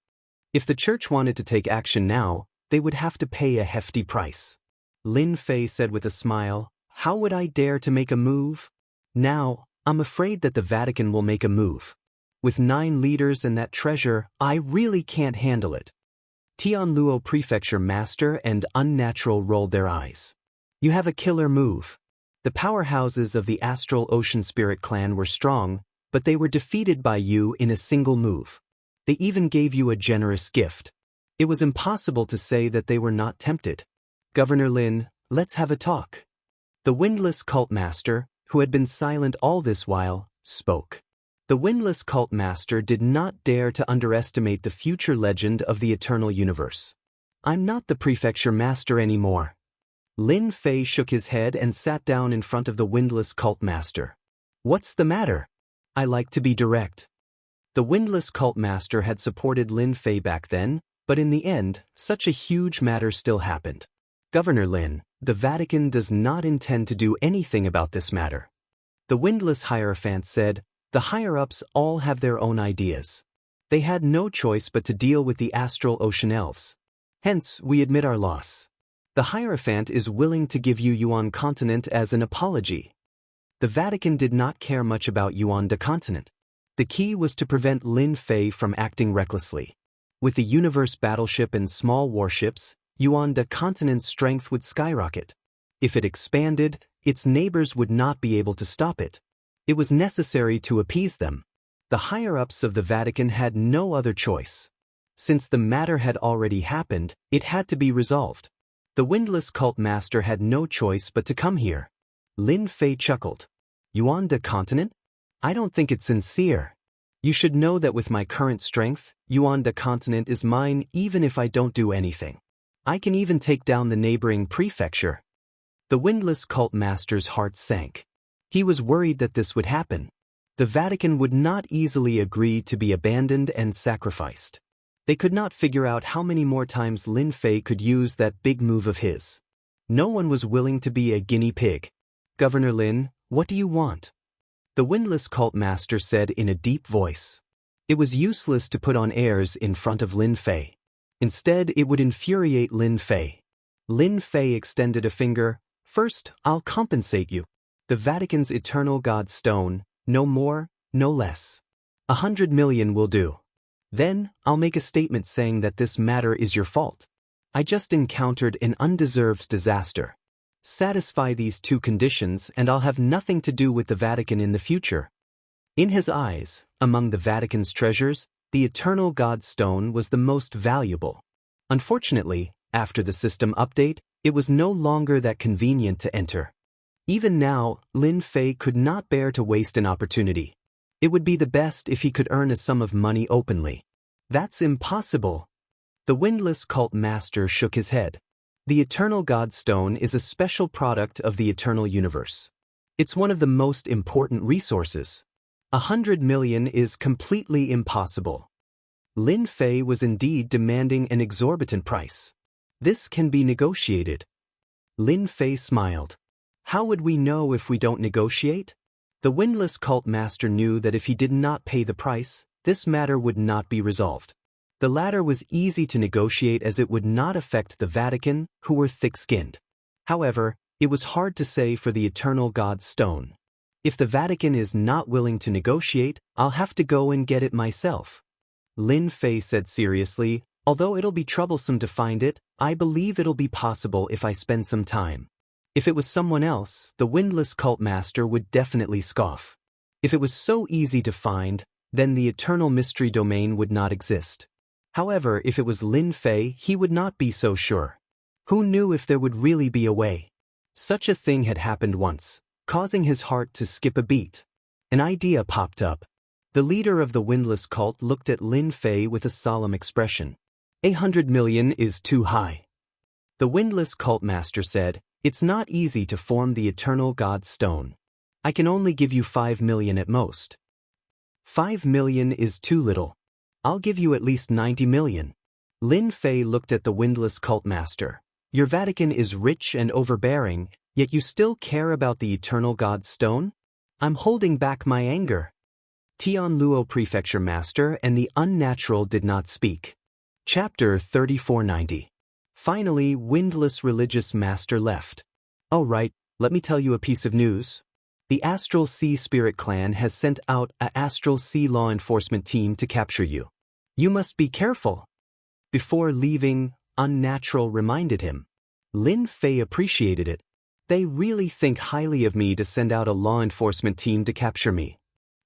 If the church wanted to take action now, they would have to pay a hefty price. Lin Fei said with a smile, how would I dare to make a move? Now, I'm afraid that the Vatican will make a move. With 9 leaders and that treasure, I really can't handle it. Tianluo prefecture master and Unnatural rolled their eyes. You have a killer move. The powerhouses of the Astral Ocean Spirit clan were strong, but they were defeated by you in a single move. They even gave you a generous gift. It was impossible to say that they were not tempted. Governor Lin, let's have a talk. The windless cult master, who had been silent all this while, spoke. The windless cult master did not dare to underestimate the future legend of the eternal universe. I'm not the prefecture master anymore. Lin Fei shook his head and sat down in front of the windless cult master. What's the matter? I like to be direct. The windless cult master had supported Lin Fei back then, but in the end, such a huge matter still happened. Governor Lin, the Vatican does not intend to do anything about this matter. The windless Hierophant said, the higher-ups all have their own ideas. They had no choice but to deal with the Astral Ocean Elves. Hence, we admit our loss. The Hierophant is willing to give you Yuan continent as an apology. The Vatican did not care much about Yuan continent. The key was to prevent Lin Fei from acting recklessly. With the universe battleship and small warships, Yuan continent's strength would skyrocket. If it expanded, its neighbors would not be able to stop it. It was necessary to appease them. The higher-ups of the Vatican had no other choice. Since the matter had already happened, it had to be resolved. The windless cult master had no choice but to come here. Lin Fei chuckled. Yuan continent? I don't think it's sincere. You should know that with my current strength, Yuan continent is mine even if I don't do anything. I can even take down the neighboring prefecture. The windless cult master's heart sank. He was worried that this would happen. The Vatican would not easily agree to be abandoned and sacrificed. They could not figure out how many more times Lin Fei could use that big move of his. No one was willing to be a guinea pig. Governor Lin, what do you want? The windless cult master said in a deep voice. It was useless to put on airs in front of Lin Fei. Instead, it would infuriate Lin Fei. Lin Fei extended a finger. First, I'll compensate you. The Vatican's eternal God stone, no more, no less. 100 million will do. Then, I'll make a statement saying that this matter is your fault. I just encountered an undeserved disaster. Satisfy these 2 conditions and I'll have nothing to do with the Vatican in the future. In his eyes, among the Vatican's treasures, the eternal God stone was the most valuable. Unfortunately, after the system update, it was no longer that convenient to enter. Even now, Lin Fei could not bear to waste an opportunity. It would be the best if he could earn a sum of money openly. That's impossible. The windless cult master shook his head. The Eternal God Stone is a special product of the eternal universe. It's one of the most important resources. 100 million is completely impossible. Lin Fei was indeed demanding an exorbitant price. This can be negotiated. Lin Fei smiled. How would we know if we don't negotiate? The windless cult master knew that if he did not pay the price, this matter would not be resolved. The latter was easy to negotiate as it would not affect the Vatican, who were thick-skinned. However, it was hard to say for the Eternal God Stone. If the Vatican is not willing to negotiate, I'll have to go and get it myself. Lin Fei said seriously, although it'll be troublesome to find it, I believe it'll be possible if I spend some time. If it was someone else, the windless cult master would definitely scoff. If it was so easy to find, then the eternal mystery domain would not exist. However, if it was Lin Fei, he would not be so sure. Who knew if there would really be a way? Such a thing had happened once, causing his heart to skip a beat. An idea popped up. The leader of the windless cult looked at Lin Fei with a solemn expression. 100 million is too high. The windless cult master said, "It's not easy to form the eternal God's stone. I can only give you 5 million at most." 5 million is too little. I'll give you at least 90 million. Lin Fei looked at the windless cult master. Your Vatican is rich and overbearing, yet you still care about the eternal God's stone? I'm holding back my anger. Tianluo Prefecture Master and the Unnatural did not speak. Chapter 3490. Finally, Windless Religious Master left. Oh right, let me tell you a piece of news. The Astral Sea Spirit Clan has sent out a Astral Sea law enforcement team to capture you. You must be careful. Before leaving, Unnatural reminded him. Lin Fei appreciated it. They really think highly of me to send out a law enforcement team to capture me.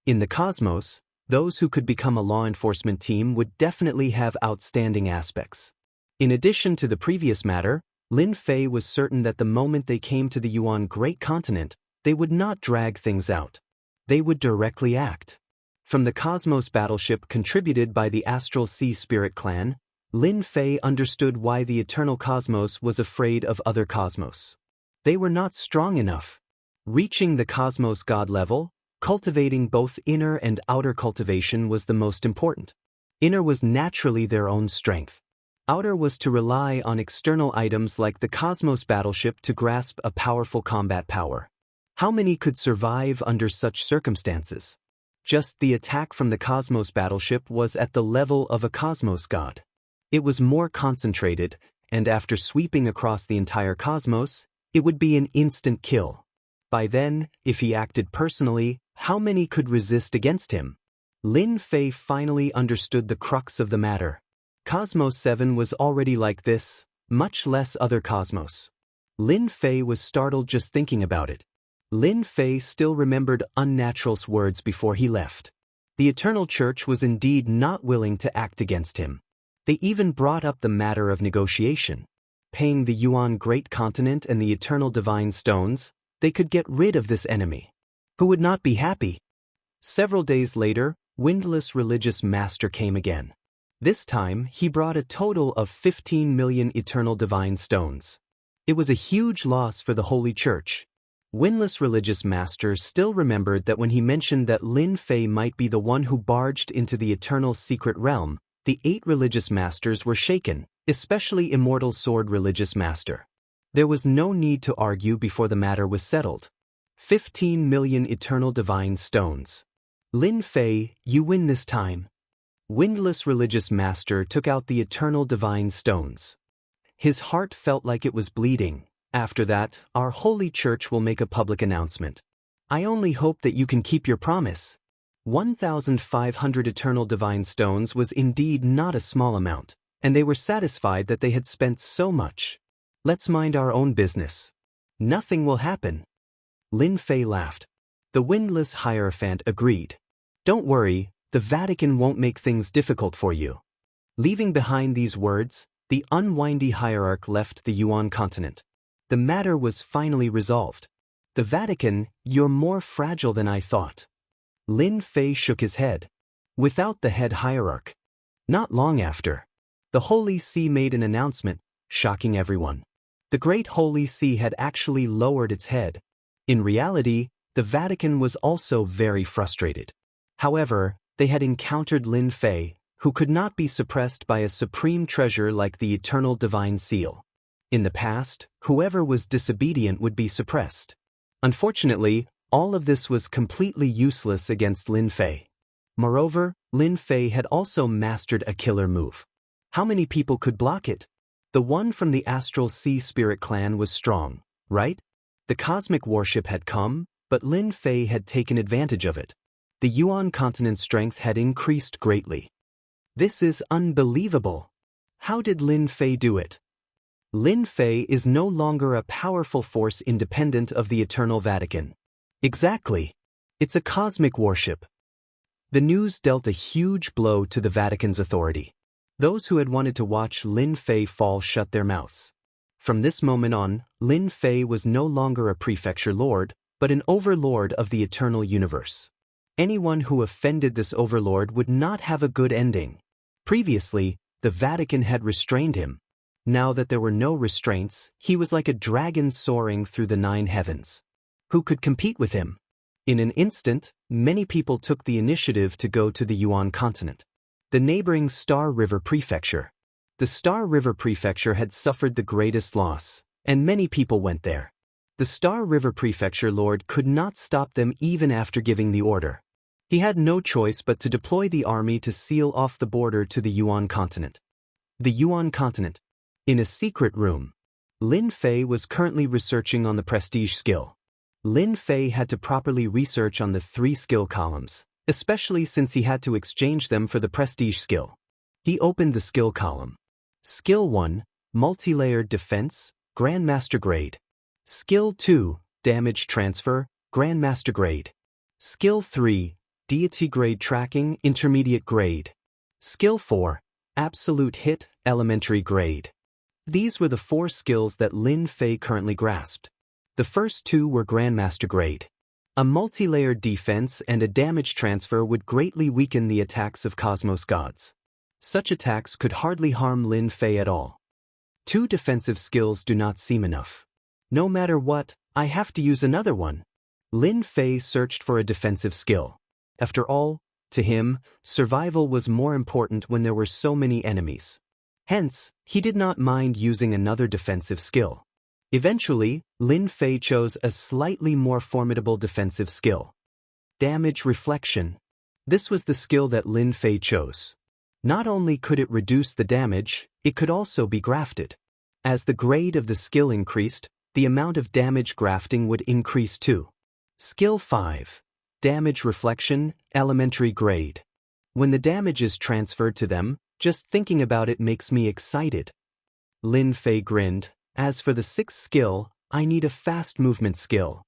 In the cosmos, those who could become a law enforcement team would definitely have outstanding aspects. In addition to the previous matter, Lin Fei was certain that the moment they came to the Yuan Great Continent, they would not drag things out. They would directly act. From the Cosmos battleship contributed by the Astral Sea Spirit Clan, Lin Fei understood why the Eternal Cosmos was afraid of other cosmos. They were not strong enough. Reaching the Cosmos God level, cultivating both inner and outer cultivation was the most important. Inner was naturally their own strength. Outer was to rely on external items like the Cosmos battleship to grasp a powerful combat power. How many could survive under such circumstances? Just the attack from the Cosmos battleship was at the level of a Cosmos God. It was more concentrated, and after sweeping across the entire cosmos, it would be an instant kill. By then, if he acted personally, how many could resist against him? Lin Fei finally understood the crux of the matter. Cosmos 7 was already like this, much less other cosmos. Lin Fei was startled just thinking about it. Lin Fei still remembered Unnatural's words before he left. The Eternal Church was indeed not willing to act against him. They even brought up the matter of negotiation. Paying the Yuan Great Continent and the Eternal Divine Stones, they could get rid of this enemy. Who would not be happy? Several days later, Windless Religious Master came again. This time, he brought a total of 15 million Eternal Divine Stones. It was a huge loss for the Holy Church. Windless Religious Master still remembered that when he mentioned that Lin Fei might be the one who barged into the Eternal Secret Realm, the 8 religious masters were shaken, especially Immortal Sword Religious Master. There was no need to argue before the matter was settled. 15 million Eternal Divine Stones. Lin Fei, you win this time. Windless Religious Master took out the Eternal Divine Stones. His heart felt like it was bleeding. After that, our Holy Church will make a public announcement. I only hope that you can keep your promise. 1,500 Eternal Divine Stones was indeed not a small amount, and they were satisfied that they had spent so much. Let's mind our own business. Nothing will happen. Lin Fei laughed. The Windless Hierophant agreed. Don't worry, the Vatican won't make things difficult for you. Leaving behind these words, the unwindy hierarch left the Yuan continent. The matter was finally resolved. The Vatican, you're more fragile than I thought. Lin Fei shook his head. Without the head hierarch. Not long after, the Holy See made an announcement, shocking everyone. The Great Holy See had actually lowered its head. In reality, the Vatican was also very frustrated. However, they had encountered Lin Fei, who could not be suppressed by a supreme treasure like the Eternal Divine Seal. In the past, whoever was disobedient would be suppressed. Unfortunately, all of this was completely useless against Lin Fei. Moreover, Lin Fei had also mastered a killer move. How many people could block it? The one from the Astral Sea Spirit Clan was strong, right? The cosmic warship had come, but Lin Fei had taken advantage of it. The Yuan continent's strength had increased greatly. This is unbelievable. How did Lin Fei do it? Lin Fei is no longer a powerful force independent of the Eternal Vatican. Exactly. It's a cosmic warship. The news dealt a huge blow to the Vatican's authority. Those who had wanted to watch Lin Fei fall shut their mouths. From this moment on, Lin Fei was no longer a prefecture lord, but an overlord of the eternal universe. Anyone who offended this overlord would not have a good ending. Previously, the Vatican had restrained him. Now that there were no restraints, he was like a dragon soaring through the 9 heavens. Who could compete with him? In an instant, many people took the initiative to go to the Yuan continent, the neighboring Star River Prefecture. The Star River Prefecture had suffered the greatest loss, and many people went there. The Star River Prefecture Lord could not stop them even after giving the order. He had no choice but to deploy the army to seal off the border to the Yuan continent. The Yuan continent. In a secret room, Lin Fei was currently researching on the prestige skill. Lin Fei had to properly research on the 3 skill columns, especially since he had to exchange them for the prestige skill. He opened the skill column. Skill 1, Multi-layered Defense, Grandmaster Grade. Skill 2, Damage Transfer, Grandmaster Grade. Skill 3, Deity Grade Tracking, Intermediate Grade. Skill 4, Absolute Hit, Elementary Grade. These were the 4 skills that Lin Fei currently grasped. The first 2 were Grandmaster Grade. A multi-layered defense and a damage transfer would greatly weaken the attacks of Cosmos gods. Such attacks could hardly harm Lin Fei at all. 2 defensive skills do not seem enough. No matter what, I have to use another one. Lin Fei searched for a defensive skill. After all, to him, survival was more important when there were so many enemies. Hence, he did not mind using another defensive skill. Eventually, Lin Fei chose a slightly more formidable defensive skill. Damage Reflection. This was the skill that Lin Fei chose. Not only could it reduce the damage, it could also be grafted. As the grade of the skill increased, the amount of damage grafting would increase too. Skill 5. Damage Reflection, Elementary Grade. When the damage is transferred to them, just thinking about it makes me excited. Lin Fei grinned. As for the 6th skill, I need a fast movement skill.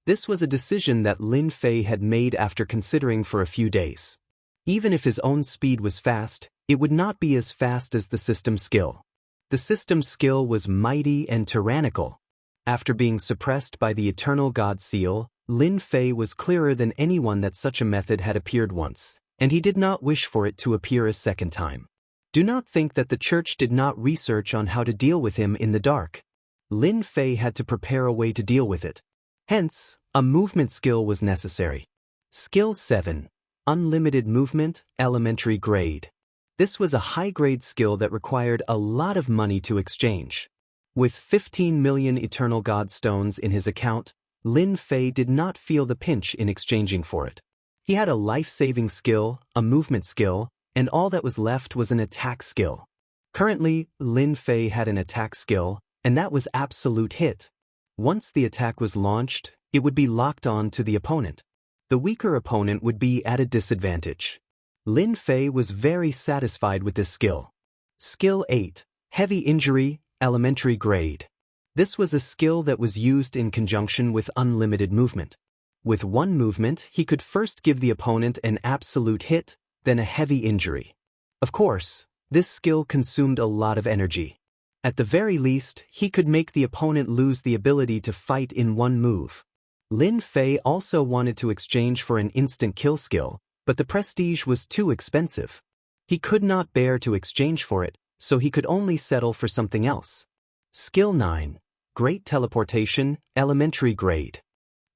This was a decision that Lin Fei had made after considering for a few days. Even if his own speed was fast, it would not be as fast as the system skill. The system skill was mighty and tyrannical. After being suppressed by the Eternal God Seal, Lin Fei was clearer than anyone that such a method had appeared once, and he did not wish for it to appear a second time. Do not think that the church did not research on how to deal with him in the dark. Lin Fei had to prepare a way to deal with it. Hence, a movement skill was necessary. Skill 7. Unlimited Movement, Elementary Grade. This was a high-grade skill that required a lot of money to exchange. With 15 million Eternal God Stones in his account, Lin Fei did not feel the pinch in exchanging for it. He had a life-saving skill, a movement skill, and all that was left was an attack skill. Currently, Lin Fei had an attack skill, and that was Absolute Hit. Once the attack was launched, it would be locked on to the opponent. The weaker opponent would be at a disadvantage. Lin Fei was very satisfied with this skill. Skill 8. Heavy Injury, Elementary Grade. This was a skill that was used in conjunction with unlimited movement. With one movement, he could first give the opponent an absolute hit, then a heavy injury. Of course, this skill consumed a lot of energy. At the very least, he could make the opponent lose the ability to fight in one move. Lin Fei also wanted to exchange for an instant kill skill, but the prestige was too expensive. He could not bear to exchange for it, so he could only settle for something else. Skill 9. Great Teleportation, Elementary Grade.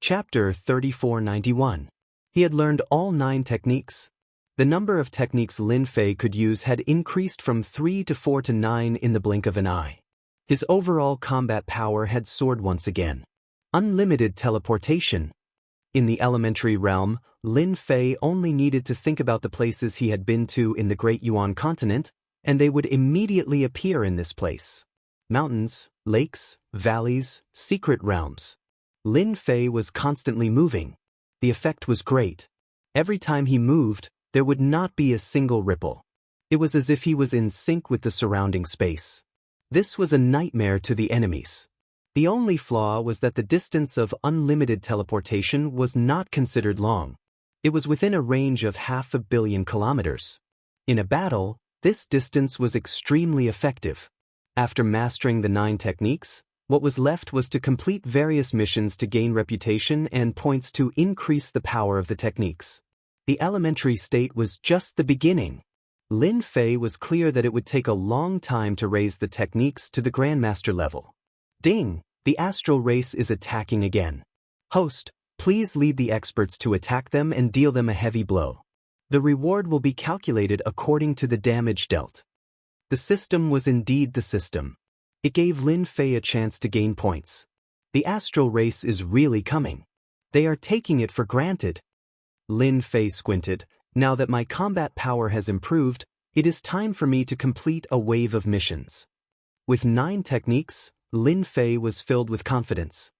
Chapter 3491. He had learned all 9 techniques. The number of techniques Lin Fei could use had increased from 3 to 4 to 9 in the blink of an eye. His overall combat power had soared once again. Unlimited teleportation. In the elementary realm, Lin Fei only needed to think about the places he had been to in the Great Yuan continent, and they would immediately appear in this place. Mountains, lakes, valleys, secret realms. Lin Fei was constantly moving. The effect was great. Every time he moved, there would not be a single ripple. It was as if he was in sync with the surrounding space. This was a nightmare to the enemies. The only flaw was that the distance of unlimited teleportation was not considered long. It was within a range of 500 million kilometers. In a battle, this distance was extremely effective. After mastering the 9 techniques, what was left was to complete various missions to gain reputation and points to increase the power of the techniques. The elementary state was just the beginning. Lin Fei was clear that it would take a long time to raise the techniques to the Grandmaster level. Ding! The astral race is attacking again. Host, please lead the experts to attack them and deal them a heavy blow. The reward will be calculated according to the damage dealt. The system was indeed the system. It gave Lin Fei a chance to gain points. The astral race is really coming. They are taking it for granted. Lin Fei squinted. Now that my combat power has improved, it is time for me to complete a wave of missions. With 9 techniques, Lin Fei was filled with confidence.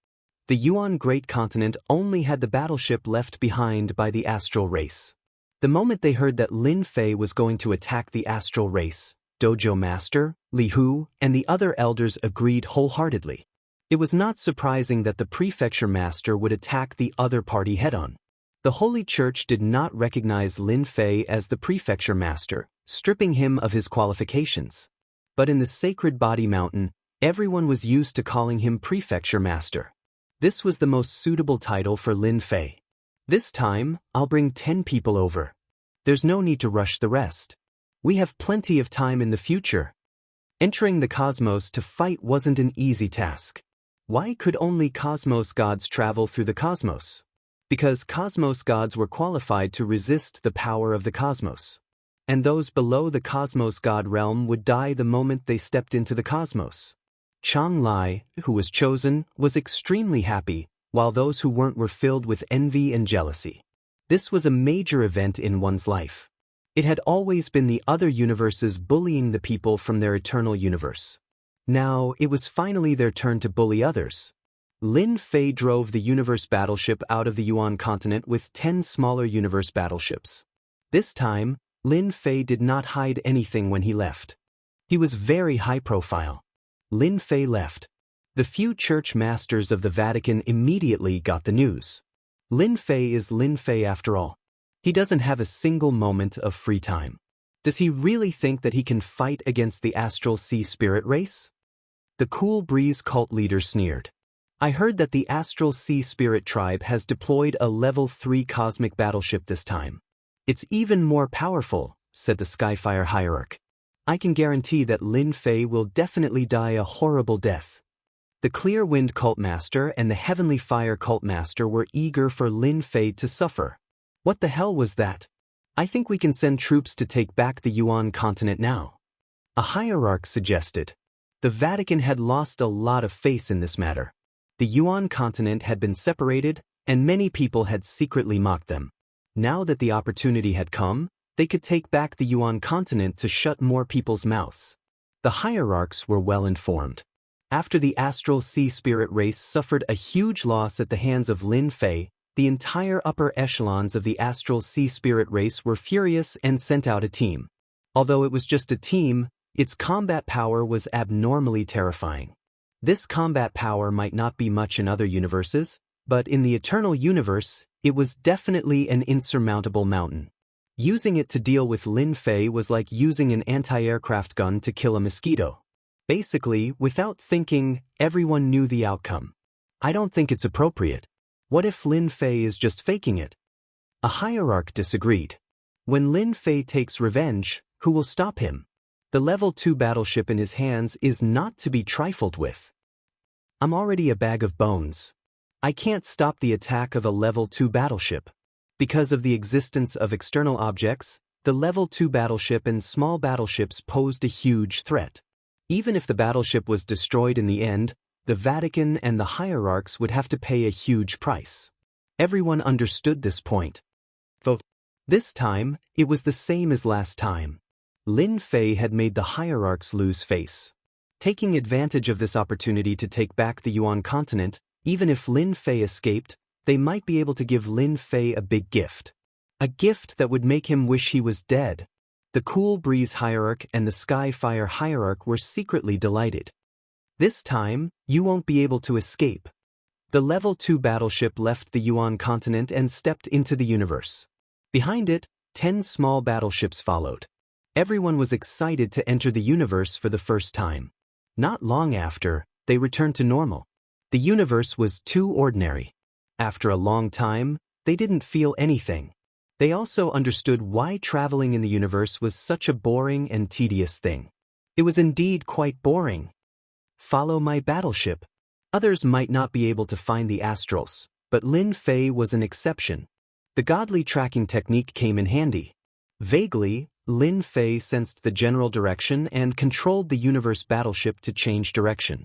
The Yuan Great Continent only had the battleship left behind by the astral race. The moment they heard that Lin Fei was going to attack the astral race, Dojo Master, Li Hu, and the other elders agreed wholeheartedly. It was not surprising that the Prefecture Master would attack the other party head-on. The Holy Church did not recognize Lin Fei as the Prefecture Master, stripping him of his qualifications. But in the Sacred Body Mountain, everyone was used to calling him Prefecture Master. This was the most suitable title for Lin Fei. This time, I'll bring 10 people over. There's no need to rush the rest. We have plenty of time in the future. Entering the cosmos to fight wasn't an easy task. Why could only cosmos gods travel through the cosmos? Because cosmos gods were qualified to resist the power of the cosmos. And those below the cosmos god realm would die the moment they stepped into the cosmos. Chang Lai, who was chosen, was extremely happy, while those who weren't were filled with envy and jealousy. This was a major event in one's life. It had always been the other universes bullying the people from their eternal universe. Now, it was finally their turn to bully others. Lin Fei drove the universe battleship out of the Yuan continent with 10 smaller universe battleships. This time, Lin Fei did not hide anything when he left. He was very high profile. Lin Fei left. The few church masters of the Vatican immediately got the news. Lin Fei is Lin Fei after all. He doesn't have a single moment of free time. Does he really think that he can fight against the Astral Sea Spirit race? The Cool Breeze cult leader sneered. I heard that the Astral Sea Spirit tribe has deployed a level 3 cosmic battleship this time. It's even more powerful, said the Skyfire hierarch. I can guarantee that Lin Fei will definitely die a horrible death. The Clear Wind Cult Master and the Heavenly Fire Cult Master were eager for Lin Fei to suffer. What the hell was that? I think we can send troops to take back the Yuan continent now. A hierarch suggested. The Vatican had lost a lot of face in this matter. The Yuan continent had been separated, and many people had secretly mocked them. Now that the opportunity had come, they could take back the Yuan continent to shut more people's mouths. The hierarchs were well informed. After the Astral Sea Spirit race suffered a huge loss at the hands of Lin Fei, the entire upper echelons of the Astral Sea Spirit race were furious and sent out a team. Although it was just a team, its combat power was abnormally terrifying. This combat power might not be much in other universes, but in the Eternal Universe, it was definitely an insurmountable mountain. Using it to deal with Lin Fei was like using an anti-aircraft gun to kill a mosquito. Basically, without thinking, everyone knew the outcome. I don't think it's appropriate. What if Lin Fei is just faking it? A hierarch disagreed. When Lin Fei takes revenge, who will stop him? The level 2 battleship in his hands is not to be trifled with. I'm already a bag of bones. I can't stop the attack of a level 2 battleship. Because of the existence of external objects, the level 2 battleship and small battleships posed a huge threat. Even if the battleship was destroyed in the end, the Vatican and the hierarchs would have to pay a huge price. Everyone understood this point. Though this time, it was the same as last time. Lin Fei had made the hierarchs lose face. Taking advantage of this opportunity to take back the Yuan continent, even if Lin Fei escaped, they might be able to give Lin Fei a big gift. A gift that would make him wish he was dead. The Cool Breeze hierarch and the Skyfire hierarch were secretly delighted. This time, you won't be able to escape. The level 2 battleship left the Yuan continent and stepped into the universe. Behind it, 10 small battleships followed. Everyone was excited to enter the universe for the first time. Not long after, they returned to normal. The universe was too ordinary. After a long time, they didn't feel anything. They also understood why traveling in the universe was such a boring and tedious thing. It was indeed quite boring. Follow my battleship. Others might not be able to find the astrals, but Lin Fei was an exception. The godly tracking technique came in handy. Vaguely, Lin Fei sensed the general direction and controlled the universe battleship to change direction.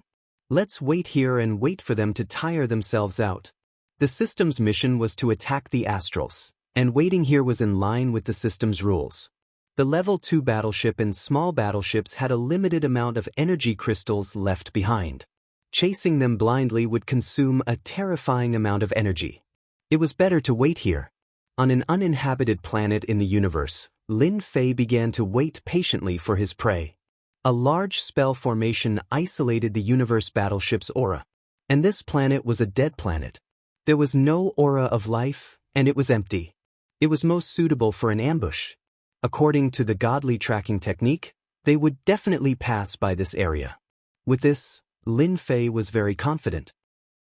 Let's wait here and wait for them to tire themselves out. The system's mission was to attack the astrals, and waiting here was in line with the system's rules. The Level 2 battleship and small battleships had a limited amount of energy crystals left behind. Chasing them blindly would consume a terrifying amount of energy. It was better to wait here. On an uninhabited planet in the universe, Lin Fei began to wait patiently for his prey. A large spell formation isolated the universe battleship's aura. And this planet was a dead planet. There was no aura of life, and it was empty. It was most suitable for an ambush. According to the godly tracking technique, they would definitely pass by this area. With this, Lin Fei was very confident.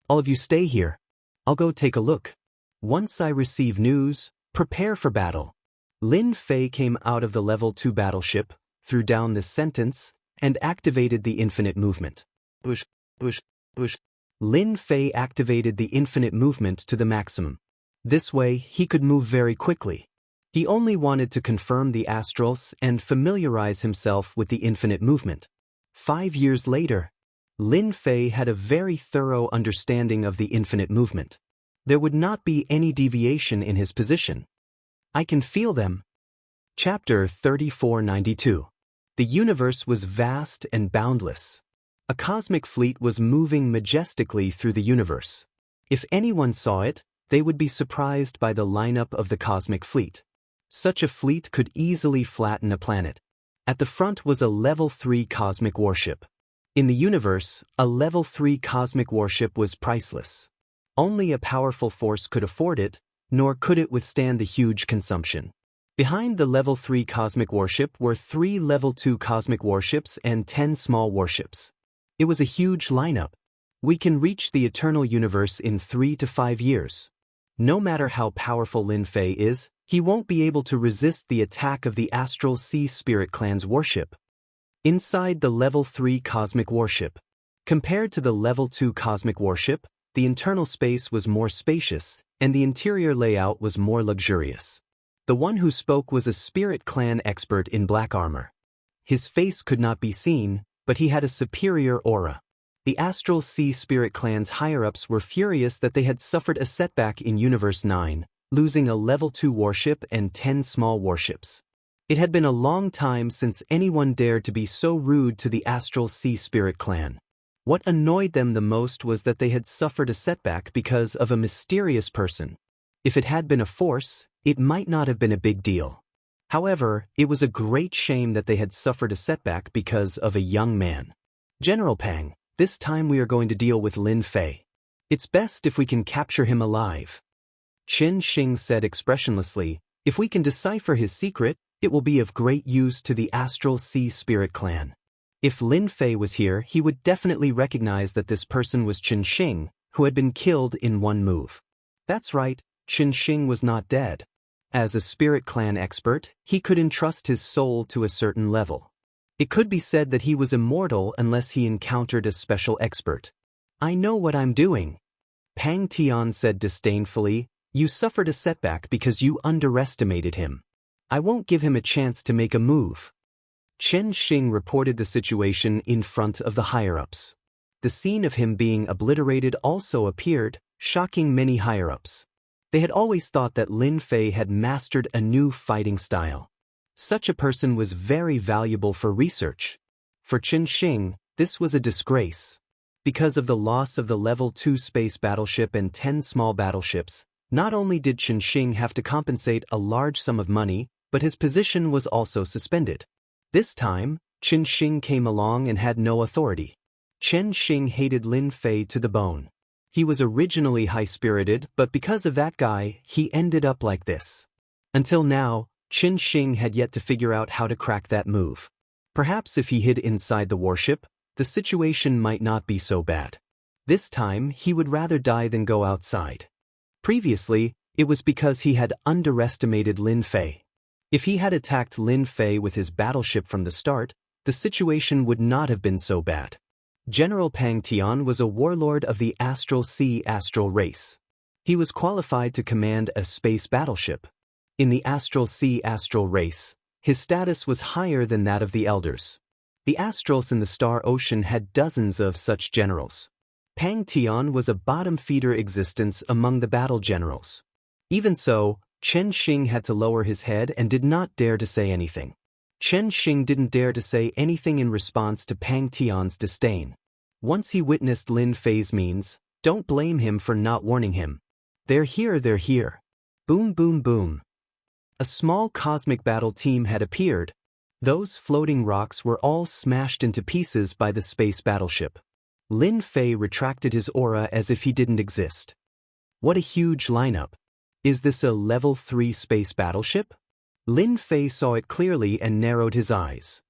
All of you stay here. I'll go take a look. Once I receive news, prepare for battle. Lin Fei came out of the Level 2 battleship, threw down this sentence, and activated the infinite movement. Push, push, push. Lin Fei activated the infinite movement to the maximum. This way, he could move very quickly. He only wanted to confirm the astrals and familiarize himself with the infinite movement. 5 years later, Lin Fei had a very thorough understanding of the infinite movement. There would not be any deviation in his position. I can feel them. Chapter 3492. The universe was vast and boundless. A cosmic fleet was moving majestically through the universe. If anyone saw it, they would be surprised by the lineup of the cosmic fleet. Such a fleet could easily flatten a planet. At the front was a Level 3 cosmic warship. In the universe, a Level 3 cosmic warship was priceless. Only a powerful force could afford it, nor could it withstand the huge consumption. Behind the Level 3 cosmic warship were 3 Level 2 cosmic warships and 10 small warships. It was a huge lineup. We can reach the eternal universe in 3 to 5 years. No matter how powerful Lin Fei is, he won't be able to resist the attack of the Astral Sea Spirit Clan's warship. Inside the Level 3 cosmic warship. Compared to the Level 2 cosmic warship, the internal space was more spacious, and the interior layout was more luxurious. The one who spoke was a Spirit Clan expert in black armor. His face could not be seen, but he had a superior aura. The Astral Sea Spirit Clan's higher-ups were furious that they had suffered a setback in Universe 9, losing a Level 2 warship and 10 small warships. It had been a long time since anyone dared to be so rude to the Astral Sea Spirit Clan. What annoyed them the most was that they had suffered a setback because of a mysterious person. If it had been a force, it might not have been a big deal. However, it was a great shame that they had suffered a setback because of a young man. General Pang, this time we are going to deal with Lin Fei. It's best if we can capture him alive. Qin Xing said expressionlessly, if we can decipher his secret, it will be of great use to the Astral Sea Spirit Clan. If Lin Fei was here, he would definitely recognize that this person was Qin Xing, who had been killed in one move. That's right, Qin Xing was not dead. As a Spirit Clan expert, he could entrust his soul to a certain level. It could be said that he was immortal unless he encountered a special expert. I know what I'm doing. Pang Tian said disdainfully, you suffered a setback because you underestimated him. I won't give him a chance to make a move. Qin Xing reported the situation in front of the higher-ups. The scene of him being obliterated also appeared, shocking many higher-ups. They had always thought that Lin Fei had mastered a new fighting style. Such a person was very valuable for research. For Qin Xing, this was a disgrace. Because of the loss of the Level 2 space battleship and 10 small battleships, not only did Qin Xing have to compensate a large sum of money, but his position was also suspended. This time, Qin Xing came along and had no authority. Qin Xing hated Lin Fei to the bone. He was originally high-spirited, but because of that guy, he ended up like this. Until now, Qin Xing had yet to figure out how to crack that move. Perhaps if he hid inside the warship, the situation might not be so bad. This time, he would rather die than go outside. Previously, It was because he had underestimated Lin Fei. If he had attacked Lin Fei with his battleship from the start, the situation would not have been so bad. General Pang Tian was a warlord of the Astral Sea Astral race. He was qualified to command a space battleship. In the Astral Sea Astral race, his status was higher than that of the elders. The Astrals in the Star Ocean had dozens of such generals. Pang Tian was a bottom-feeder existence among the battle generals. Even so, Chen Xing had to lower his head and did not dare to say anything. Chen Xing didn't dare to say anything in response to Pang Tian's disdain. Once he witnessed Lin Fei's means, don't blame him for not warning him. They're here, they're here. Boom, boom, boom. A small cosmic battle team had appeared. Those floating rocks were all smashed into pieces by the space battleship. Lin Fei retracted his aura as if he didn't exist. What a huge lineup. Is this a level 3 space battleship? Lin Fei saw it clearly and narrowed his eyes.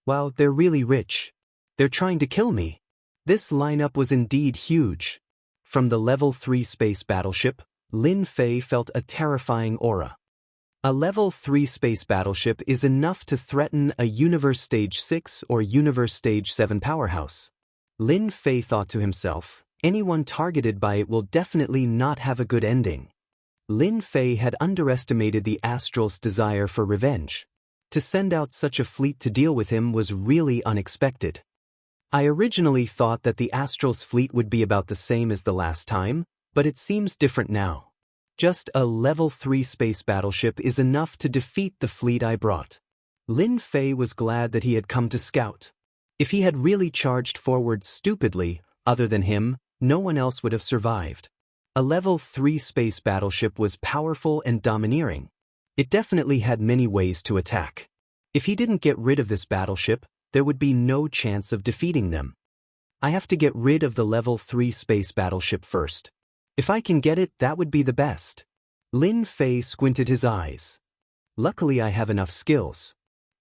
Wow, they're really rich. They're trying to kill me. This lineup was indeed huge. From the level 3 space battleship, Lin Fei felt a terrifying aura. A level 3 space battleship is enough to threaten a Universe Stage 6 or Universe Stage 7 powerhouse. Lin Fei thought to himself, anyone targeted by it will definitely not have a good ending. Lin Fei had underestimated the Astral's desire for revenge. To send out such a fleet to deal with him was really unexpected. I originally thought that the Astral's fleet would be about the same as the last time, but it seems different now. Just a level 3 space battleship is enough to defeat the fleet I brought. Lin Fei was glad that he had come to scout. If he had really charged forward stupidly, other than him, no one else would have survived. A level 3 space battleship was powerful and domineering. It definitely had many ways to attack. If he didn't get rid of this battleship, there would be no chance of defeating them. I have to get rid of the level 3 space battleship first. If I can get it, that would be the best. Lin Fei squinted his eyes. Luckily I have enough skills.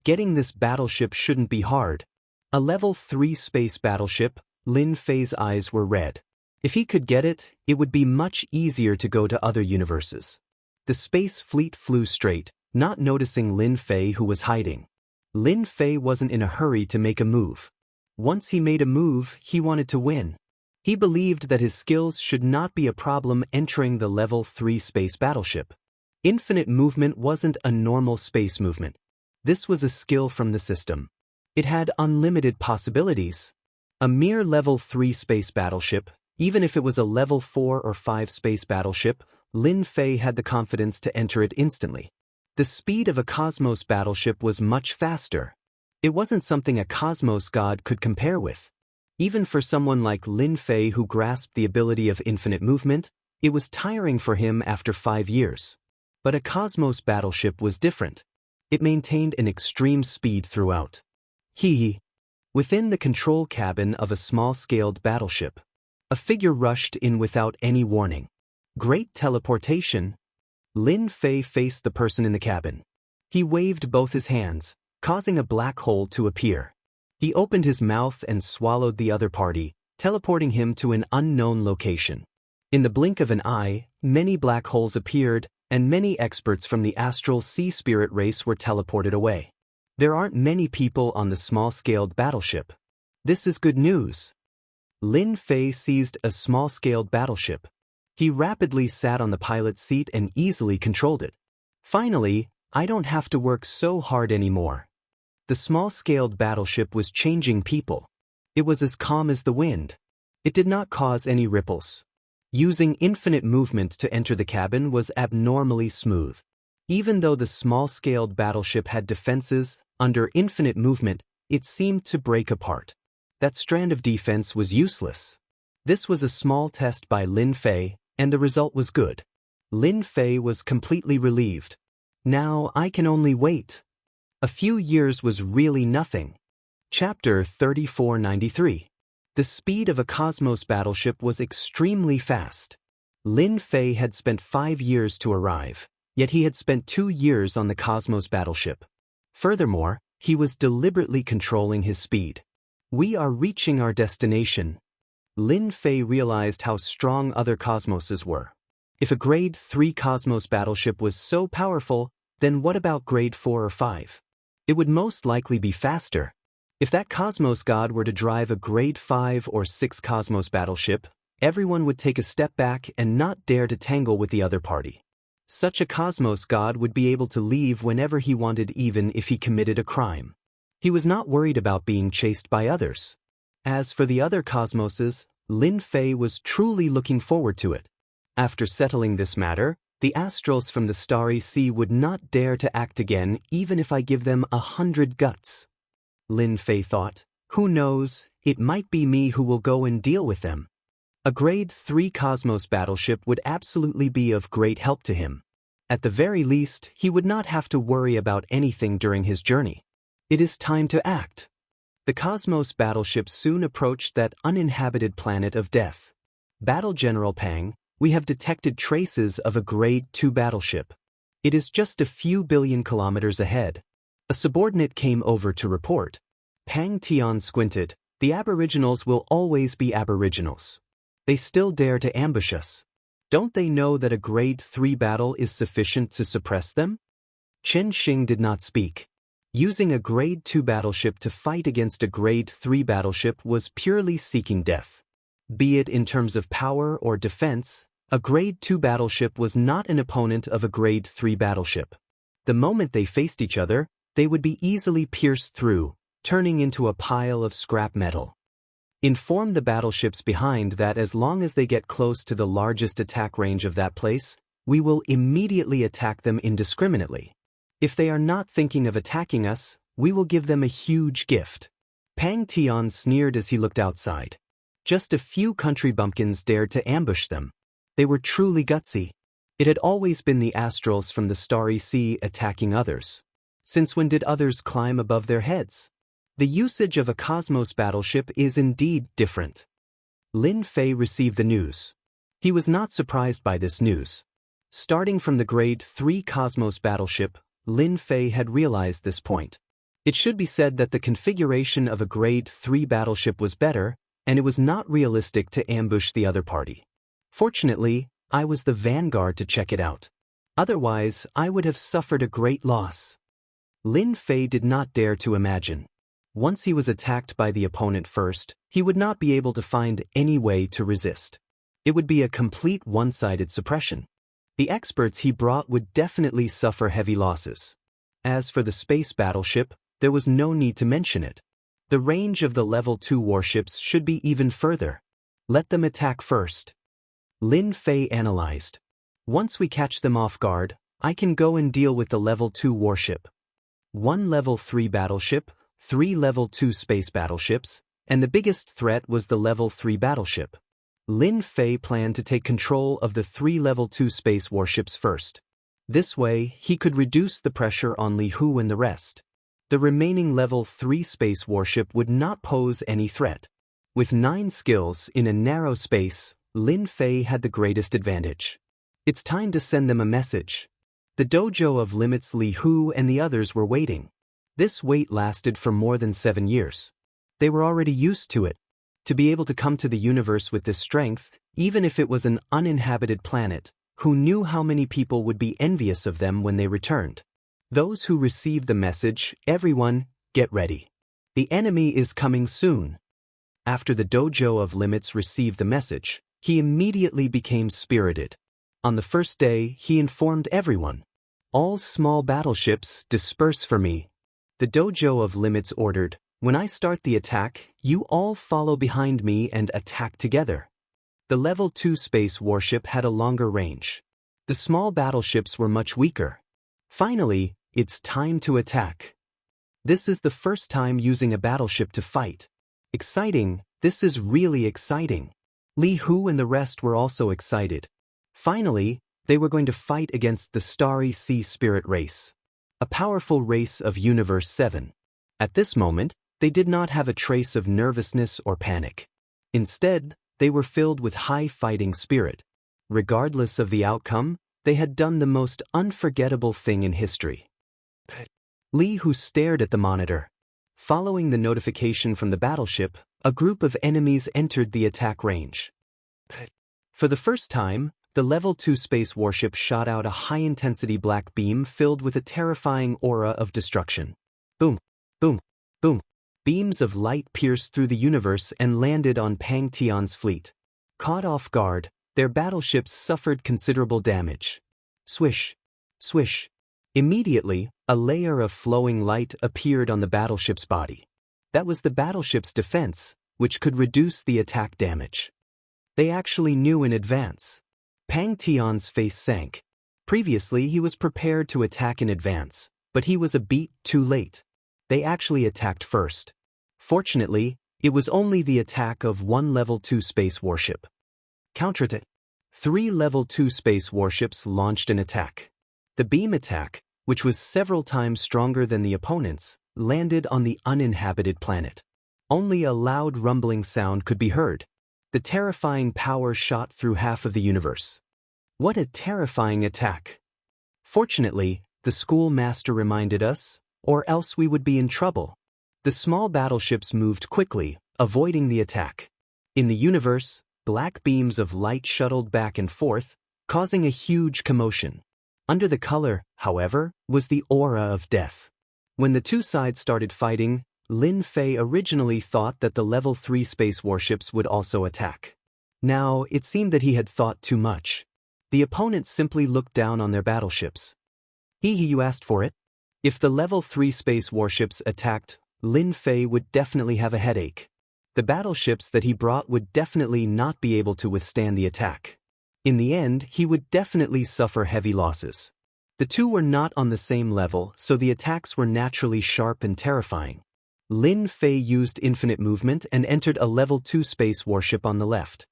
Getting this battleship shouldn't be hard. A level 3 space battleship, Lin Fei's eyes were red. If he could get it, it would be much easier to go to other universes. The space fleet flew straight, not noticing Lin Fei who was hiding. Lin Fei wasn't in a hurry to make a move. Once he made a move, he wanted to win. He believed that his skills should not be a problem entering the level 3 space battleship. Infinite movement wasn't a normal space movement. This was a skill from the system. It had unlimited possibilities. A mere level 3 space battleship, even if it was a level 4 or 5 space battleship, Lin Fei had the confidence to enter it instantly. The speed of a cosmos battleship was much faster. It wasn't something a cosmos god could compare with. Even for someone like Lin Fei who grasped the ability of infinite movement, it was tiring for him after 5 years. But a cosmos battleship was different. It maintained an extreme speed throughout. Within the control cabin of a small-scaled battleship, a figure rushed in without any warning. Great teleportation. Lin Fei faced the person in the cabin. He waved both his hands, causing a black hole to appear. He opened his mouth and swallowed the other party, teleporting him to an unknown location. In the blink of an eye, many black holes appeared, and many experts from the Astral Sea Spirit race were teleported away. There aren't many people on the small-scaled battleship. This is good news. Lin Fei seized a small-scaled battleship. He rapidly sat on the pilot's seat and easily controlled it. Finally, I don't have to work so hard anymore. The small-scaled battleship was changing people. It was as calm as the wind. It did not cause any ripples. Using infinite movement to enter the cabin was abnormally smooth. Even though the small-scaled battleship had defenses, under infinite movement, it seemed to break apart. That strand of defense was useless. This was a small test by Lin Fei, and the result was good. Lin Fei was completely relieved. Now I can only wait. A few years was really nothing. Chapter 3493. The speed of a cosmos battleship was extremely fast. Lin Fei had spent 5 years to arrive, yet he had spent 2 years on the cosmos battleship. Furthermore, he was deliberately controlling his speed. We are reaching our destination. Lin Fei realized how strong other cosmoses were. If a Grade 3 Cosmos battleship was so powerful, then what about Grade 4 or 5? It would most likely be faster. If that Cosmos god were to drive a Grade 5 or 6 Cosmos battleship, everyone would take a step back and not dare to tangle with the other party. Such a Cosmos god would be able to leave whenever he wanted, even if he committed a crime. He was not worried about being chased by others. As for the other Cosmoses, Lin Fei was truly looking forward to it. After settling this matter, the astrals from the Starry Sea would not dare to act again even if I give them 100 guts. Lin Fei thought, who knows, it might be me who will go and deal with them. A Grade 3 Cosmos battleship would absolutely be of great help to him. At the very least, he would not have to worry about anything during his journey. It is time to act. The Cosmos battleship soon approached that uninhabited planet of death. Battle General Pang, we have detected traces of a Grade 2 battleship. It is just a few billion kilometers ahead. A subordinate came over to report. Pang Tian squinted. The Aboriginals will always be Aboriginals. They still dare to ambush us. Don't they know that a Grade 3 battle is sufficient to suppress them? Chen Xing did not speak. Using a Grade 2 battleship to fight against a Grade 3 battleship was purely seeking death. Be it in terms of power or defense, a Grade 2 battleship was not an opponent of a Grade 3 battleship. The moment they faced each other, they would be easily pierced through, turning into a pile of scrap metal. Inform the battleships behind that as long as they get close to the largest attack range of that place, we will immediately attack them indiscriminately. If they are not thinking of attacking us, we will give them a huge gift. Pang Tian sneered as he looked outside. Just a few country bumpkins dared to ambush them. They were truly gutsy. It had always been the astrals from the Starry Sea attacking others. Since when did others climb above their heads? The usage of a Cosmos battleship is indeed different. Lin Fei received the news. He was not surprised by this news. Starting from the Grade 3 Cosmos battleship, Lin Fei had realized this point. It should be said that the configuration of a Grade 3 battleship was better, and it was not realistic to ambush the other party. Fortunately, I was the vanguard to check it out. Otherwise, I would have suffered a great loss. Lin Fei did not dare to imagine. Once he was attacked by the opponent first, he would not be able to find any way to resist. It would be a complete one-sided suppression. The experts he brought would definitely suffer heavy losses. As for the space battleship, there was no need to mention it. The range of the Level 2 warships should be even further. Let them attack first. Lin Fei analyzed. Once we catch them off guard, I can go and deal with the Level 2 warship. 1 Level 3 battleship, 3 Level 2 space battleships, and the biggest threat was the Level 3 battleship. Lin Fei planned to take control of the 3 Level 2 space warships first. This way, he could reduce the pressure on Li Hu and the rest. The remaining Level 3 space warship would not pose any threat. With 9 skills in a narrow space, Lin Fei had the greatest advantage. It's time to send them a message. The dojo of limits Li Hu and the others were waiting. This wait lasted for more than 7 years. They were already used to it. To be able to come to the universe with this strength, even if it was an uninhabited planet, who knew how many people would be envious of them when they returned? Those who received the message, everyone, get ready. The enemy is coming soon. After the dojo of limits received the message, he immediately became spirited. On the first day, he informed everyone. All small battleships, disperse for me. The dojo of limits ordered, when I start the attack, you all follow behind me and attack together. The Level 2 space warship had a longer range. The small battleships were much weaker. Finally, it's time to attack. This is the first time using a battleship to fight. Exciting, this is really exciting. Li Hu and the rest were also excited. Finally, they were going to fight against the Starry Sea Spirit race. A powerful race of Universe 7. At this moment, they did not have a trace of nervousness or panic. Instead, they were filled with high fighting spirit. Regardless of the outcome, they had done the most unforgettable thing in history. Li Hu stared at the monitor. Following the notification from the battleship, a group of enemies entered the attack range. For the first time, the Level 2 space warship shot out a high-intensity black beam filled with a terrifying aura of destruction. Boom, boom, boom. Beams of light pierced through the universe and landed on Pang Tian's fleet. Caught off guard, their battleships suffered considerable damage. Swish, swish. Immediately, a layer of flowing light appeared on the battleship's body. That was the battleship's defense, which could reduce the attack damage. They actually knew in advance. Pang Tian's face sank. Previously, he was prepared to attack in advance, but he was a beat too late. They actually attacked first. Fortunately, it was only the attack of one Level 2 space warship. Counterattack. 3 Level 2 space warships launched an attack. The beam attack, which was several times stronger than the opponent's, landed on the uninhabited planet. Only a loud rumbling sound could be heard. The terrifying power shot through half of the universe. What a terrifying attack! Fortunately, the schoolmaster reminded us, or else we would be in trouble. The small battleships moved quickly, avoiding the attack. In the universe, black beams of light shuttled back and forth, causing a huge commotion. Under the color, however, was the aura of death. When the two sides started fighting, Lin Fei originally thought that the Level 3 space warships would also attack. Now, it seemed that he had thought too much. The opponents simply looked down on their battleships. You asked for it? If the Level 3 space warships attacked, Lin Fei would definitely have a headache. The battleships that he brought would definitely not be able to withstand the attack. In the end, he would definitely suffer heavy losses. The two were not on the same level, so the attacks were naturally sharp and terrifying. Lin Fei used infinite movement and entered a Level 2 space warship on the left.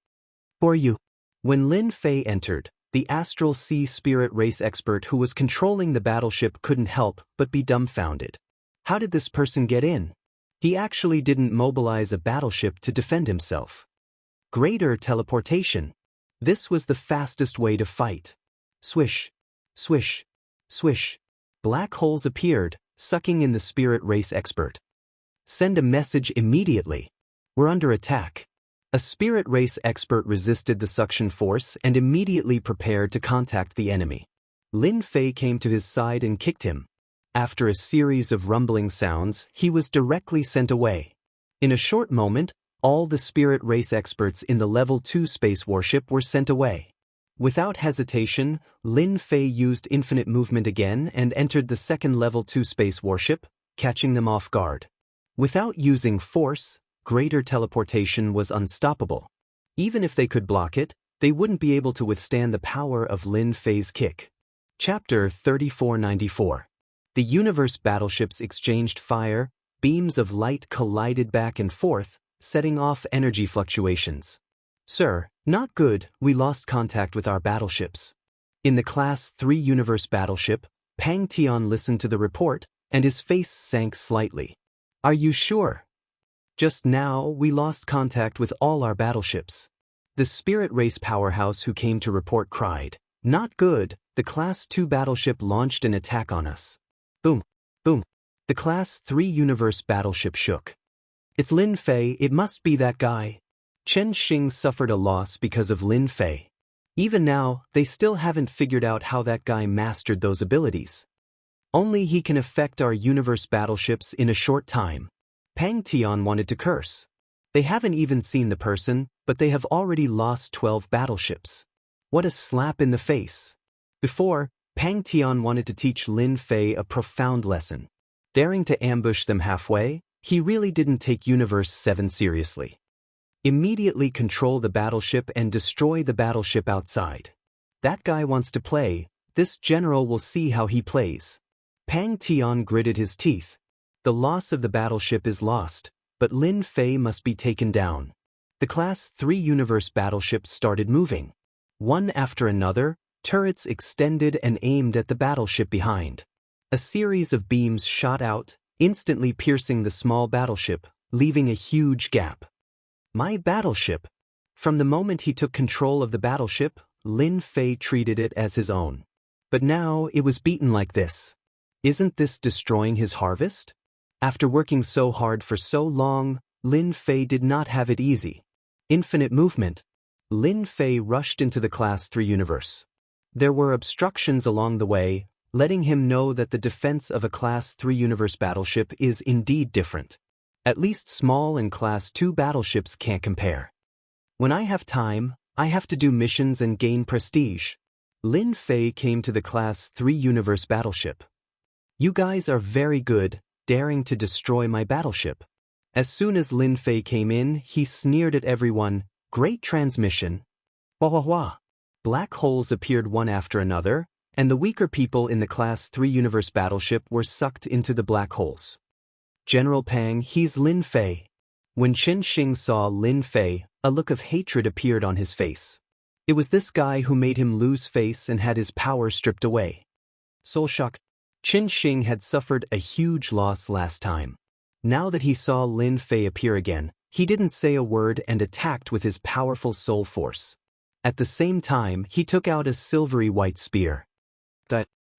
For you. When Lin Fei entered, the Astral Sea Spirit race expert who was controlling the battleship couldn't help but be dumbfounded. How did this person get in? He actually didn't mobilize a battleship to defend himself. Greater teleportation. This was the fastest way to fight. Swish, swish, swish. Black holes appeared, sucking in the spirit race expert. Send a message immediately. We're under attack. A spirit race expert resisted the suction force and immediately prepared to contact the enemy. Lin Fei came to his side and kicked him. After a series of rumbling sounds, he was directly sent away. In a short moment, all the spirit race experts in the Level 2 space warship were sent away. Without hesitation, Lin Fei used infinite movement again and entered the second Level 2 space warship, catching them off guard. Without using force, greater teleportation was unstoppable. Even if they could block it, they wouldn't be able to withstand the power of Lin Fei's kick. Chapter 3494. The universe battleships exchanged fire, beams of light collided back and forth, setting off energy fluctuations. Sir, not good, we lost contact with our battleships. In the Class 3 universe battleship, Pang Tian listened to the report, and his face sank slightly. Are you sure? Just now, we lost contact with all our battleships. The spirit race powerhouse who came to report cried, not good, the Class 2 battleship launched an attack on us. Boom, boom. The Class 3 universe battleship shook. It's Lin Fei, it must be that guy. Chen Xing suffered a loss because of Lin Fei. Even now, they still haven't figured out how that guy mastered those abilities. Only he can affect our universe battleships in a short time. Pang Tian wanted to curse. They haven't even seen the person, but they have already lost 12 battleships. What a slap in the face. Before, Pang Tian wanted to teach Lin Fei a profound lesson. Daring to ambush them halfway, he really didn't take Universe 7 seriously. Immediately control the battleship and destroy the battleship outside. That guy wants to play, this general will see how he plays. Pang Tian gritted his teeth. The loss of the battleship is lost, but Lin Fei must be taken down. The Class 3 universe battleships started moving. One after another, turrets extended and aimed at the battleship behind. A series of beams shot out, instantly piercing the small battleship, leaving a huge gap. My battleship! From the moment he took control of the battleship, Lin Fei treated it as his own. But now it was beaten like this. Isn't this destroying his harvest? After working so hard for so long, Lin Fei did not have it easy. Infinite movement. Lin Fei rushed into the Class 3 universe. There were obstructions along the way, letting him know that the defense of a Class 3 universe battleship is indeed different. At least small and Class 2 battleships can't compare. When I have time, I have to do missions and gain prestige. Lin Fei came to the Class 3 universe battleship. You guys are very good, daring to destroy my battleship. As soon as Lin Fei came in, he sneered at everyone. Great transmission. Wah wah wah. Black holes appeared one after another, and the weaker people in the Class 3 universe battleship were sucked into the black holes. General Pang, he's Lin Fei. When Chen Xing saw Lin Fei, a look of hatred appeared on his face. It was this guy who made him lose face and had his power stripped away. Soul shock. Chen Xing had suffered a huge loss last time. Now that he saw Lin Fei appear again, he didn't say a word and attacked with his powerful soul force. At the same time, he took out a silvery white spear.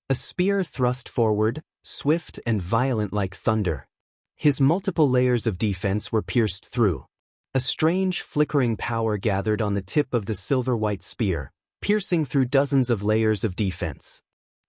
A spear thrust forward, swift and violent like thunder. His multiple layers of defense were pierced through. A strange flickering power gathered on the tip of the silver-white spear, piercing through dozens of layers of defense.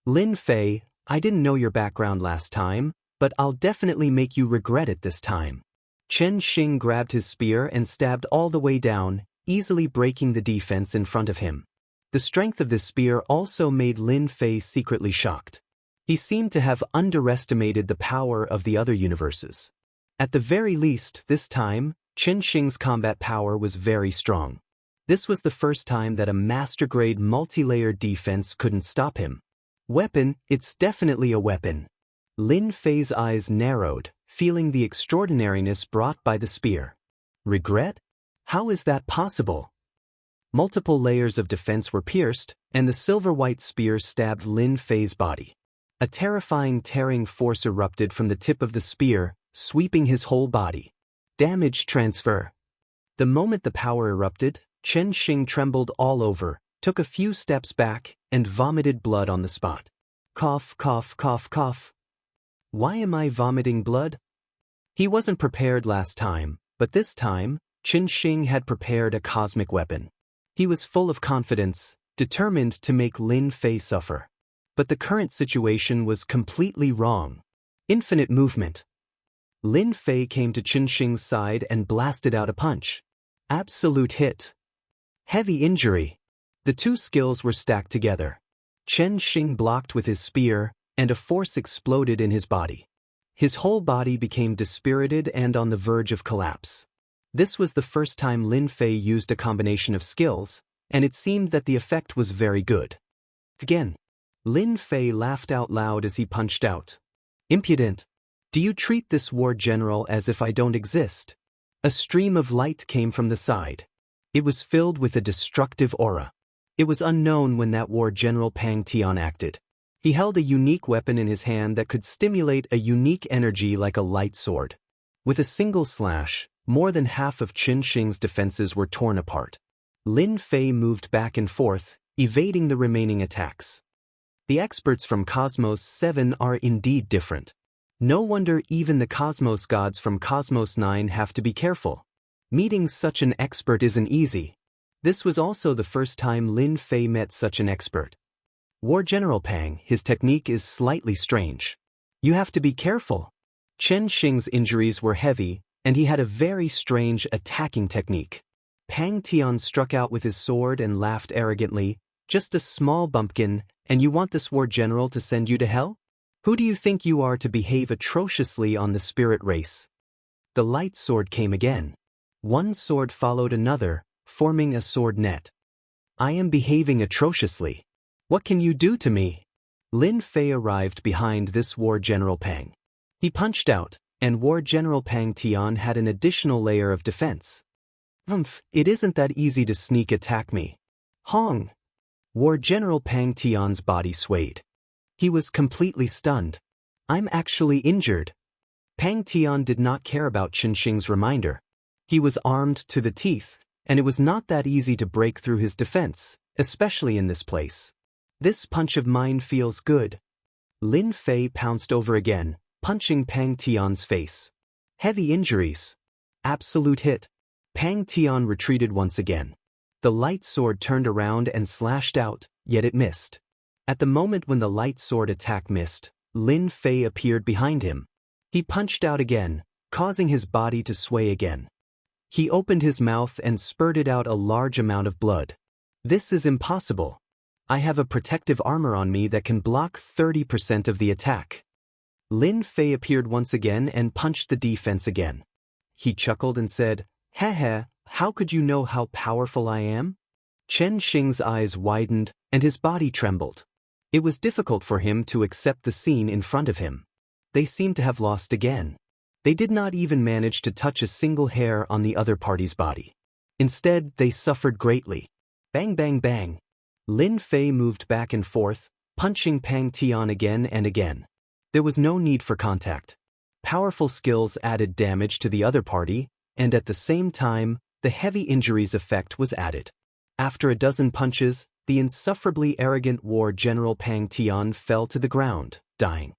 Lin Fei, I didn't know your background last time, but I'll definitely make you regret it this time. Chen Xing grabbed his spear and stabbed all the way down, easily breaking the defense in front of him. The strength of this spear also made Lin Fei secretly shocked. He seemed to have underestimated the power of the other universes. At the very least, this time, Chen Xing's combat power was very strong. This was the first time that a master-grade multi-layered defense couldn't stop him. Weapon, it's definitely a weapon. Lin Fei's eyes narrowed, feeling the extraordinariness brought by the spear. Regret? How is that possible? Multiple layers of defense were pierced, and the silver-white spear stabbed Lin Fei's body. A terrifying tearing force erupted from the tip of the spear, sweeping his whole body. Damage transfer. The moment the power erupted, Chen Xing trembled all over, took a few steps back, and vomited blood on the spot. Cough, cough, cough, cough. Why am I vomiting blood? He wasn't prepared last time, but this time, Chen Xing had prepared a cosmic weapon. He was full of confidence, determined to make Lin Fei suffer. But the current situation was completely wrong. Infinite movement. Lin Fei came to Chen Xing's side and blasted out a punch. Absolute hit. Heavy injury. The two skills were stacked together. Chen Xing blocked with his spear, and a force exploded in his body. His whole body became dispirited and on the verge of collapse. This was the first time Lin Fei used a combination of skills, and it seemed that the effect was very good. Again. Lin Fei laughed out loud as he punched out. Impudent. Do you treat this war general as if I don't exist? A stream of light came from the side. It was filled with a destructive aura. It was unknown when that war general Pang Tian acted. He held a unique weapon in his hand that could stimulate a unique energy like a light sword. With a single slash, more than half of Chen Xing's defenses were torn apart. Lin Fei moved back and forth, evading the remaining attacks. The experts from Cosmos 7 are indeed different. No wonder even the Cosmos gods from Cosmos 9 have to be careful. Meeting such an expert isn't easy. This was also the first time Lin Fei met such an expert. War General Pang, his technique is slightly strange. You have to be careful. Chen Xing's injuries were heavy, and he had a very strange attacking technique. Pang Tian struck out with his sword and laughed arrogantly. Just a small bumpkin, and you want this war general to send you to hell? Who do you think you are to behave atrociously on the spirit race? The light sword came again. One sword followed another, forming a sword net. I am behaving atrociously. What can you do to me? Lin Fei arrived behind this War General Pang. He punched out, and War General Pang Tian had an additional layer of defense. It isn't that easy to sneak attack me. Hong! War General Pang Tian's body swayed. He was completely stunned. I'm actually injured. Pang Tian did not care about Chen Xing's reminder. He was armed to the teeth, and it was not that easy to break through his defense, especially in this place. This punch of mine feels good. Lin Fei pounced over again, punching Pang Tian's face. Heavy injuries. Absolute hit. Pang Tian retreated once again. The light sword turned around and slashed out, yet it missed. At the moment when the light sword attack missed, Lin Fei appeared behind him. He punched out again, causing his body to sway again. He opened his mouth and spurted out a large amount of blood. This is impossible. I have a protective armor on me that can block 30% of the attack. Lin Fei appeared once again and punched the defense again. He chuckled and said, "Heh, how could you know how powerful I am?" Chen Xing's eyes widened and his body trembled. It was difficult for him to accept the scene in front of him. They seemed to have lost again. They did not even manage to touch a single hair on the other party's body. Instead, they suffered greatly. Bang bang bang. Lin Fei moved back and forth, punching Pang Tian again and again. There was no need for contact. Powerful skills added damage to the other party, and at the same time, the heavy injuries effect was added. After a dozen punches, the insufferably arrogant war general Pang Tian fell to the ground, dying.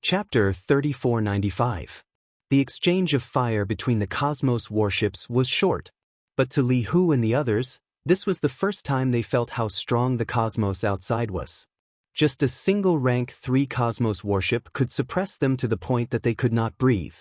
Chapter 3495. The exchange of fire between the Cosmos warships was short, but to Li Hu and the others, this was the first time they felt how strong the cosmos outside was. Just a single rank 3 Cosmos warship could suppress them to the point that they could not breathe.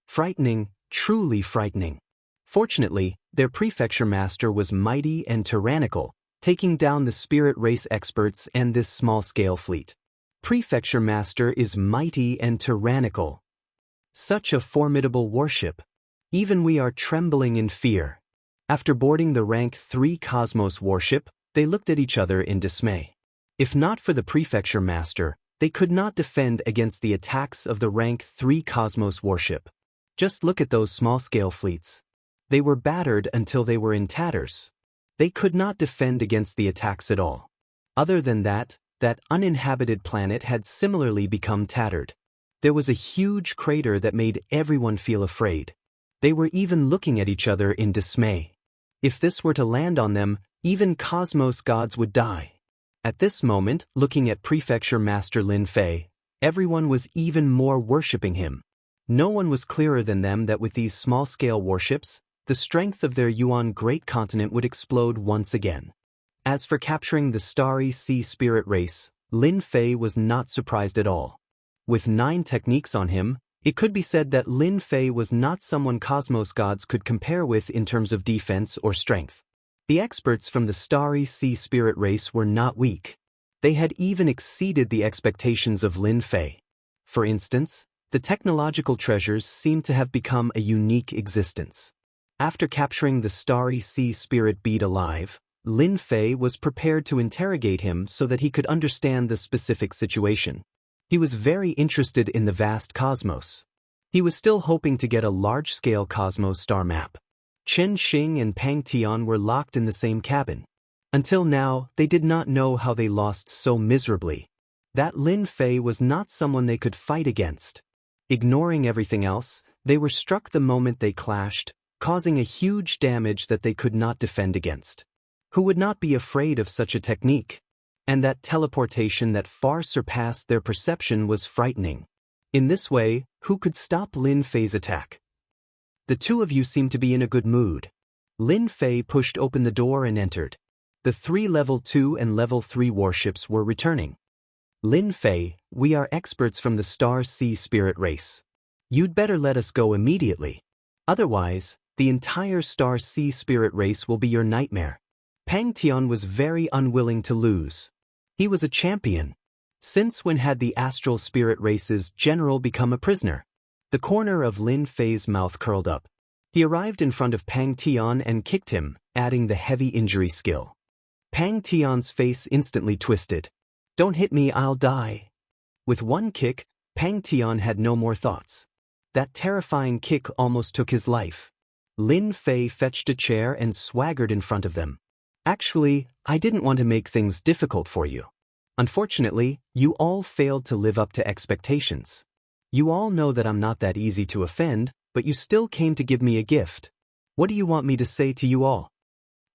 Frightening, truly frightening. Fortunately, their prefecture master was mighty and tyrannical, taking down the spirit race experts and this small-scale fleet. Prefecture master is mighty and tyrannical. Such a formidable warship. Even we are trembling in fear. After boarding the rank 3 Cosmos warship, they looked at each other in dismay. If not for the prefecture master, they could not defend against the attacks of the rank 3 Cosmos warship. Just look at those small-scale fleets. They were battered until they were in tatters. They could not defend against the attacks at all. Other than that, that uninhabited planet had similarly become tattered. There was a huge crater that made everyone feel afraid. They were even looking at each other in dismay. If this were to land on them, even Cosmos gods would die. At this moment, looking at Prefecture Master Lin Fei, everyone was even more worshipping him. No one was clearer than them that with these small-scale warships, the strength of their Yuan great continent would explode once again. As for capturing the starry sea spirit race, Lin Fei was not surprised at all. With 9 techniques on him, it could be said that Lin Fei was not someone Cosmos gods could compare with in terms of defense or strength. The experts from the starry sea spirit race were not weak. They had even exceeded the expectations of Lin Fei. For instance, the technological treasures seemed to have become a unique existence. After capturing the starry sea spirit bead alive, Lin Fei was prepared to interrogate him so that he could understand the specific situation. He was very interested in the vast cosmos. He was still hoping to get a large-scale cosmos star map. Chen Xing and Pang Tian were locked in the same cabin. Until now, they did not know how they lost so miserably. That Lin Fei was not someone they could fight against. Ignoring everything else, they were struck the moment they clashed, causing a huge damage that they could not defend against. Who would not be afraid of such a technique? And that teleportation that far surpassed their perception was frightening. In this way, who could stop Lin Fei's attack? The two of you seem to be in a good mood. Lin Fei pushed open the door and entered. The 3 level 2 and level 3 warships were returning. Lin Fei, we are experts from the Star Sea Spirit race. You'd better let us go immediately. Otherwise, the entire Star Sea Spirit race will be your nightmare. Pang Tian was very unwilling to lose. He was a champion. Since when had the Astral Spirit race's general become a prisoner? The corner of Lin Fei's mouth curled up. He arrived in front of Pang Tian and kicked him, adding the heavy injury skill. Pang Tian's face instantly twisted. Don't hit me, I'll die. With one kick, Pang Tian had no more thoughts. That terrifying kick almost took his life. Lin Fei fetched a chair and swaggered in front of them. Actually, I didn't want to make things difficult for you. Unfortunately, you all failed to live up to expectations. You all know that I'm not that easy to offend, but you still came to give me a gift. What do you want me to say to you all?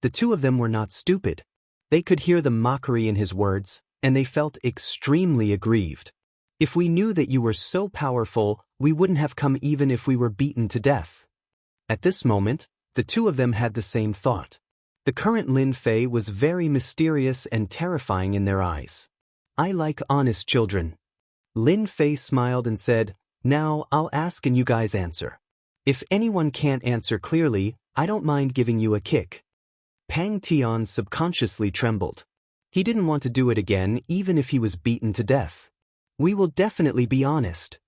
The two of them were not stupid. They could hear the mockery in his words, and they felt extremely aggrieved. If we knew that you were so powerful, we wouldn't have come even if we were beaten to death. At this moment, the two of them had the same thought. The current Lin Fei was very mysterious and terrifying in their eyes. I like honest children. Lin Fei smiled and said, "Now I'll ask and you guys answer. If anyone can't answer clearly, I don't mind giving you a kick." Pang Tian subconsciously trembled. He didn't want to do it again even if he was beaten to death. "We will definitely be honest."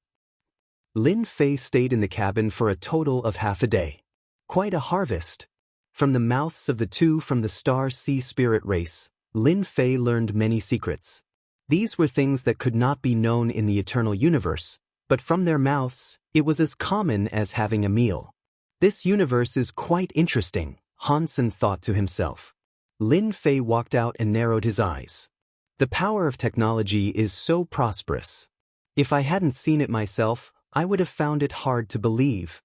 Lin Fei stayed in the cabin for a total of half a day. Quite a harvest. From the mouths of the two from the Star Sea Spirit race, Lin Fei learned many secrets. These were things that could not be known in the eternal universe, but from their mouths, it was as common as having a meal. This universe is quite interesting, Hansen thought to himself. Lin Fei walked out and narrowed his eyes. The power of technology is so prosperous. If I hadn't seen it myself, I would have found it hard to believe.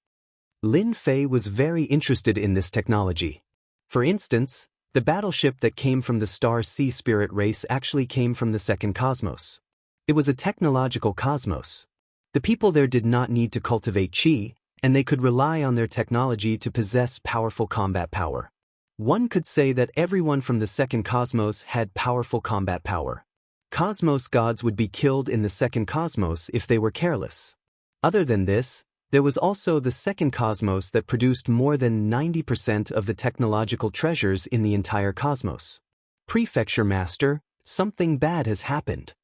Lin Fei was very interested in this technology. For instance, the battleship that came from the Star Sea Spirit race actually came from the second cosmos. It was a technological cosmos. The people there did not need to cultivate chi, and they could rely on their technology to possess powerful combat power. One could say that everyone from the second cosmos had powerful combat power. Cosmos gods would be killed in the second cosmos if they were careless. Other than this, there was also the second cosmos that produced more than 90% of the technological treasures in the entire cosmos. "Prefecture Master, something bad has happened."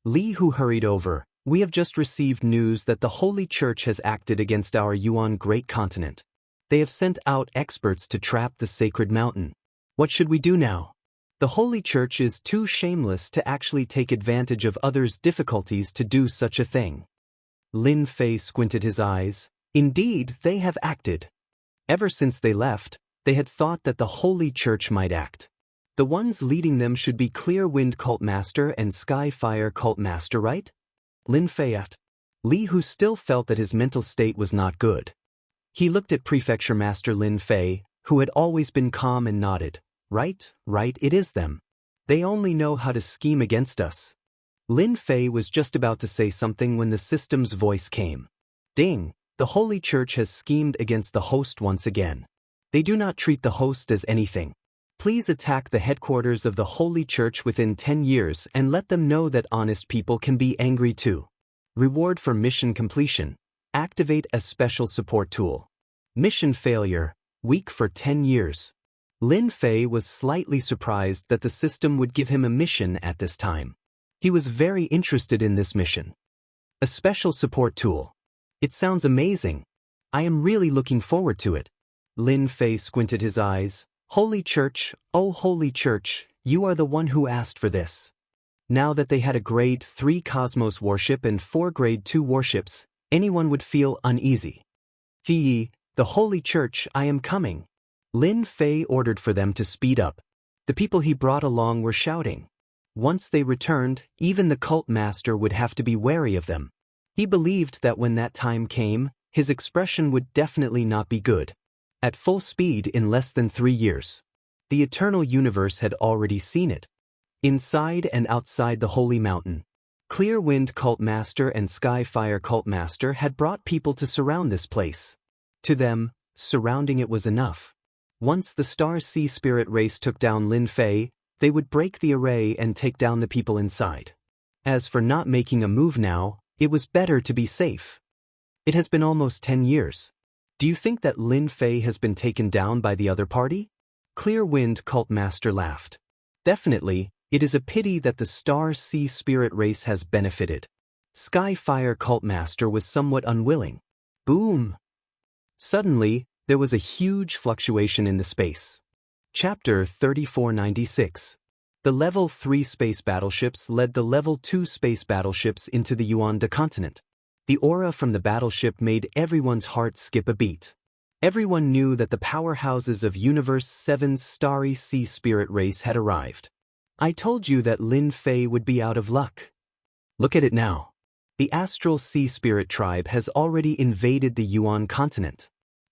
Li Hu hurried over. "We have just received news that the Holy Church has acted against our Yuan great continent. They have sent out experts to trap the sacred mountain. What should we do now? The Holy Church is too shameless to actually take advantage of others' difficulties to do such a thing." Lin Fei squinted his eyes. "Indeed, they have acted. Ever since they left, they had thought that the Holy Church might act. The ones leading them should be Clear Wind Cult Master and Sky Fire Cult Master, right?" Lin Fei asked. Li Hu still felt that his mental state was not good. He looked at Prefecture Master Lin Fei, who had always been calm, and nodded. Right, it is them. They only know how to scheme against us." Lin Fei was just about to say something when the system's voice came. "Ding, the Holy Church has schemed against the host once again. They do not treat the host as anything. Please attack the headquarters of the Holy Church within 10 years and let them know that honest people can be angry too. Reward for mission completion. Activate a special support tool. Mission failure, weak for 10 years. Lin Fei was slightly surprised that the system would give him a mission at this time. He was very interested in this mission. A special support tool. It sounds amazing. I am really looking forward to it. Lin Fei squinted his eyes. "Holy Church, oh Holy Church, you are the one who asked for this." Now that they had a Grade 3 Cosmos warship and 4 Grade 2 warships, anyone would feel uneasy. "Yi, the Holy Church, I am coming." Lin Fei ordered for them to speed up. The people he brought along were shouting. Once they returned, even the cult master would have to be wary of them. He believed that when that time came, his expression would definitely not be good. At full speed in less than 3 years. The eternal universe had already seen it. Inside and outside the holy mountain, Clear Wind Cult Master and Sky Fire Cult Master had brought people to surround this place. To them, surrounding it was enough. Once the Star Sea Spirit race took down Lin Fei, they would break the array and take down the people inside. As for not making a move now, it was better to be safe. It has been almost 10 years. Do you think that Lin Fei has been taken down by the other party? Clear Wind Cult Master laughed. Definitely, it is a pity that the Star Sea Spirit race has benefited. Sky Fire Cult Master was somewhat unwilling. Boom! Suddenly, there was a huge fluctuation in the space. Chapter 3496. The Level 3 space battleships led the Level 2 space battleships into the Yuan continent. The aura from the battleship made everyone's heart skip a beat. Everyone knew that the powerhouses of Universe 7's Starry Sea Spirit race had arrived. I told you that Lin Fei would be out of luck. Look at it now. The Astral Sea Spirit tribe has already invaded the Yuan continent.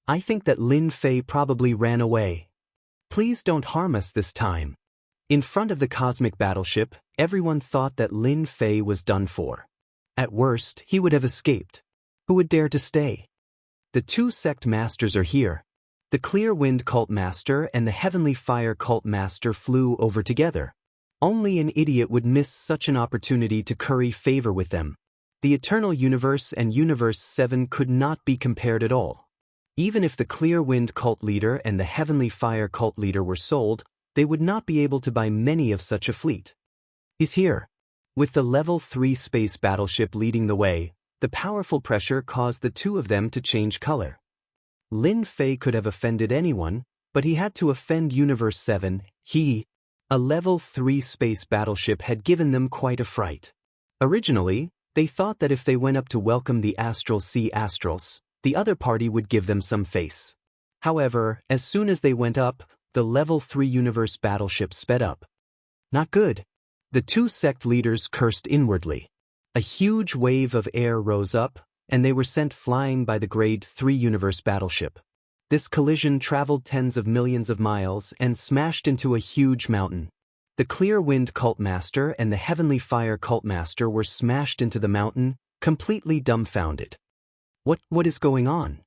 I think that Lin Fei probably ran away. Please don't harm us this time. In front of the cosmic battleship, everyone thought that Lin Fei was done for. At worst, he would have escaped. Who would dare to stay? The 2 sect masters are here. The Clear Wind Cult Master and the Heavenly Fire Cult Master flew over together. Only an idiot would miss such an opportunity to curry favor with them. The Eternal Universe and Universe 7 could not be compared at all. Even if the Clear Wind Cult Leader and the Heavenly Fire Cult Leader were sold, they would not be able to buy many of such a fleet. He's here. With the Level 3 space battleship leading the way, the powerful pressure caused the two of them to change color. Lin Fei could have offended anyone, but he had to offend Universe 7. A Level 3 space battleship had given them quite a fright. Originally, they thought that if they went up to welcome the Astral Sea Astrals, the other party would give them some face. However, as soon as they went up, the Level 3 universe battleship sped up. Not good. The two sect leaders cursed inwardly. A huge wave of air rose up, and they were sent flying by the Grade 3 universe battleship. This collision traveled tens of millions of miles and smashed into a huge mountain. The Clear Wind Cult Master and the Heavenly Fire Cult Master were smashed into the mountain, completely dumbfounded. What is going on?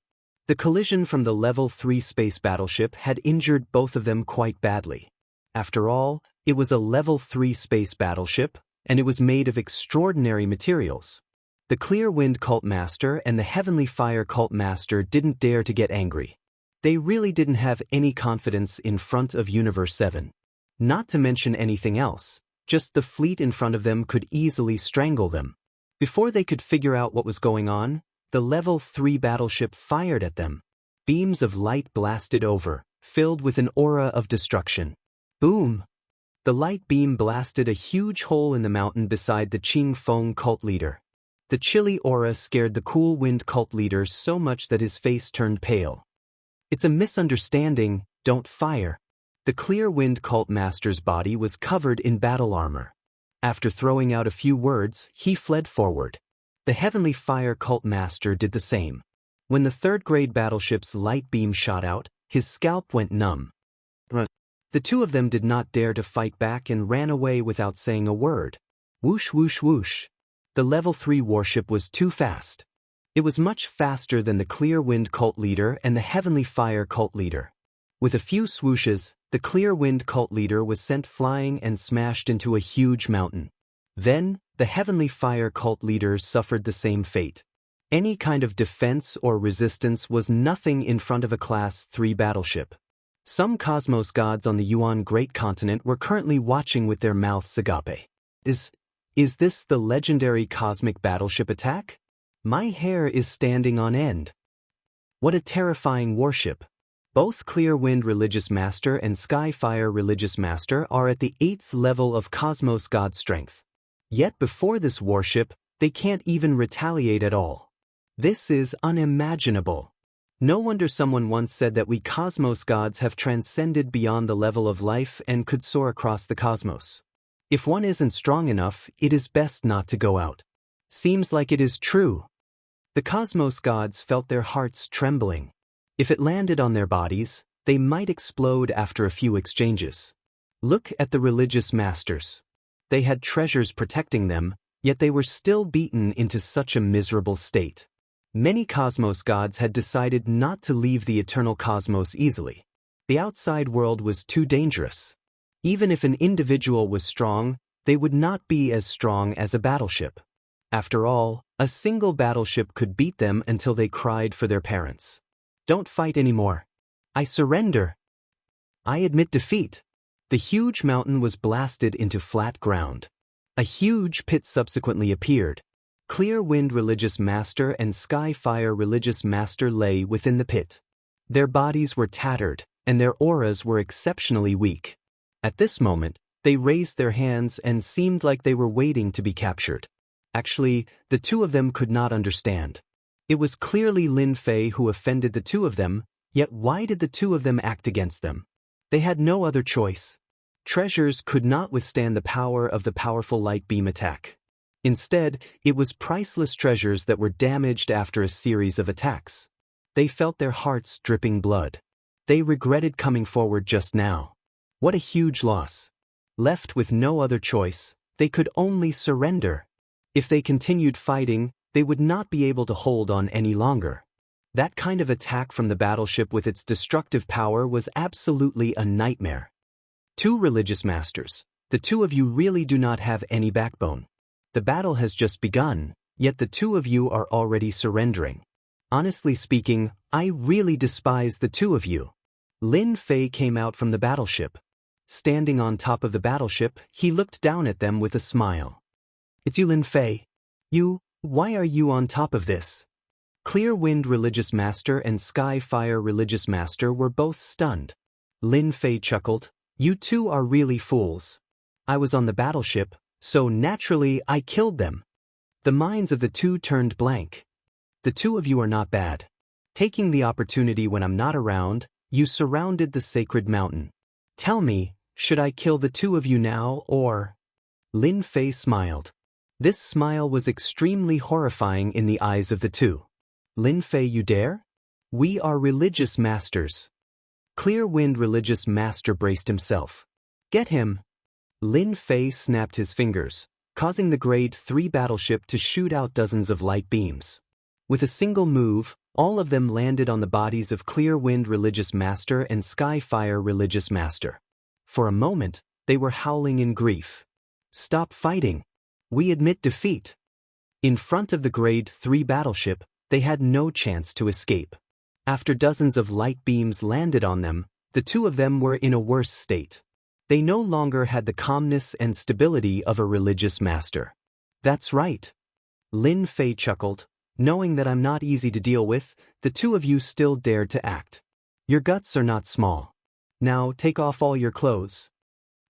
The collision from the Level 3 space battleship had injured both of them quite badly. After all, it was a Level 3 space battleship, and it was made of extraordinary materials. The Clear Wind Cult Master and the Heavenly Fire Cult Master didn't dare to get angry. They really didn't have any confidence in front of Universe 7. Not to mention anything else, just the fleet in front of them could easily strangle them. Before they could figure out what was going on, the Level 3 battleship fired at them. Beams of light blasted over, filled with an aura of destruction. Boom! The light beam blasted a huge hole in the mountain beside the Qing Feng cult leader. The chilly aura scared the Cool Wind cult leader so much that his face turned pale. It's a misunderstanding, don't fire. The Clear Wind Cult Master's body was covered in battle armor. After throwing out a few words, he fled forward. The Heavenly Fire Cult Master did the same. When the third-grade battleship's light beam shot out, his scalp went numb. The two of them did not dare to fight back and ran away without saying a word. Whoosh whoosh whoosh. The Level 3 warship was too fast. It was much faster than the Clear Wind Cult Leader and the Heavenly Fire Cult Leader. With a few swooshes, the Clear Wind Cult Leader was sent flying and smashed into a huge mountain. Then, the Heavenly Fire Cult Leader suffered the same fate. Any kind of defense or resistance was nothing in front of a Class 3 battleship. Some cosmos gods on the Yuan Great Continent were currently watching with their mouths agape. Is this the legendary cosmic battleship attack? My hair is standing on end. What a terrifying warship. Both Clear Wind Religious Master and Skyfire Religious Master are at the 8th level of Cosmos God strength. Yet before this warship, they can't even retaliate at all. This is unimaginable. No wonder someone once said that we Cosmos Gods have transcended beyond the level of life and could soar across the cosmos. If one isn't strong enough, it is best not to go out. Seems like it is true. The Cosmos Gods felt their hearts trembling. If it landed on their bodies, they might explode after a few exchanges. Look at the religious masters. They had treasures protecting them, yet they were still beaten into such a miserable state. Many cosmos gods had decided not to leave the eternal cosmos easily. The outside world was too dangerous. Even if an individual was strong, they would not be as strong as a battleship. After all, a single battleship could beat them until they cried for their parents. Don't fight anymore. I surrender. I admit defeat. The huge mountain was blasted into flat ground. A huge pit subsequently appeared. Clear Wind Religious Master and Skyfire Religious Master lay within the pit. Their bodies were tattered, and their auras were exceptionally weak. At this moment, they raised their hands and seemed like they were waiting to be captured. Actually, the two of them could not understand. It was clearly Lin Fei who offended the two of them, yet why did the two of them act against them? They had no other choice. Treasures could not withstand the power of the powerful light beam attack. Instead, it was priceless treasures that were damaged after a series of attacks. They felt their hearts dripping blood. They regretted coming forward just now. What a huge loss. Left with no other choice, they could only surrender. If they continued fighting, they would not be able to hold on any longer. That kind of attack from the battleship with its destructive power was absolutely a nightmare. Two religious masters. The two of you really do not have any backbone. The battle has just begun, yet the two of you are already surrendering. Honestly speaking, I really despise the two of you. Lin Fei came out from the battleship. Standing on top of the battleship, he looked down at them with a smile. It's you, Lin Fei. Why are you on top of this? Clear Wind Religious Master and Sky Fire Religious Master were both stunned. Lin Fei chuckled. You two are really fools. I was on the battleship, so naturally I killed them. The minds of the two turned blank. The two of you are not bad. Taking the opportunity when I'm not around, you surrounded the sacred mountain. Tell me, should I kill the two of you now or? Lin Fei smiled. This smile was extremely horrifying in the eyes of the two. Lin Fei, you dare? We are religious masters. Clear Wind Religious Master braced himself. Get him. Lin Fei snapped his fingers, causing the Grade 3 battleship to shoot out dozens of light beams. With a single move, all of them landed on the bodies of Clear Wind Religious Master and Sky Fire Religious Master. For a moment, they were howling in grief. Stop fighting. We admit defeat. In front of the Grade 3 battleship, they had no chance to escape. After dozens of light beams landed on them, the two of them were in a worse state. They no longer had the calmness and stability of a religious master. That's right. Lin Fei chuckled. Knowing that I'm not easy to deal with, the two of you still dared to act. Your guts are not small. Now take off all your clothes.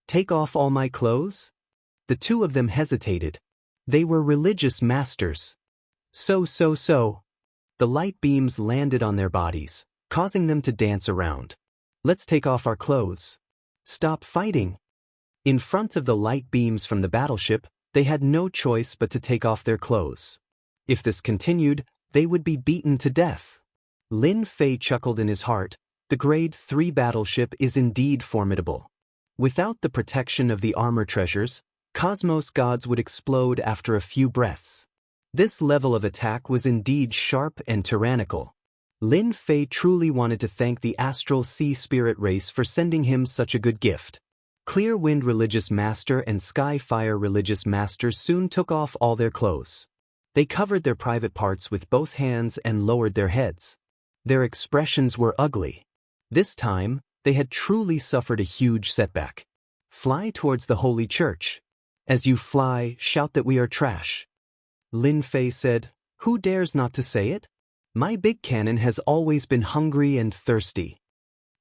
Take off all my clothes? The two of them hesitated. They were religious masters. So. The light beams landed on their bodies, causing them to dance around. Let's take off our clothes. Stop fighting. In front of the light beams from the battleship, they had no choice but to take off their clothes. If this continued, they would be beaten to death. Lin Fei chuckled in his heart. The Grade 3 battleship is indeed formidable. Without the protection of the armor treasures, cosmos gods would explode after a few breaths. This level of attack was indeed sharp and tyrannical. Lin Fei truly wanted to thank the Astral Sea Spirit race for sending him such a good gift. Clear Wind Religious Master and Sky Fire Religious Master soon took off all their clothes. They covered their private parts with both hands and lowered their heads. Their expressions were ugly. This time, they had truly suffered a huge setback. Fly towards the Holy Church. As you fly, shout that we are trash. Lin Fei said, Who dares not to say it? My big cannon has always been hungry and thirsty.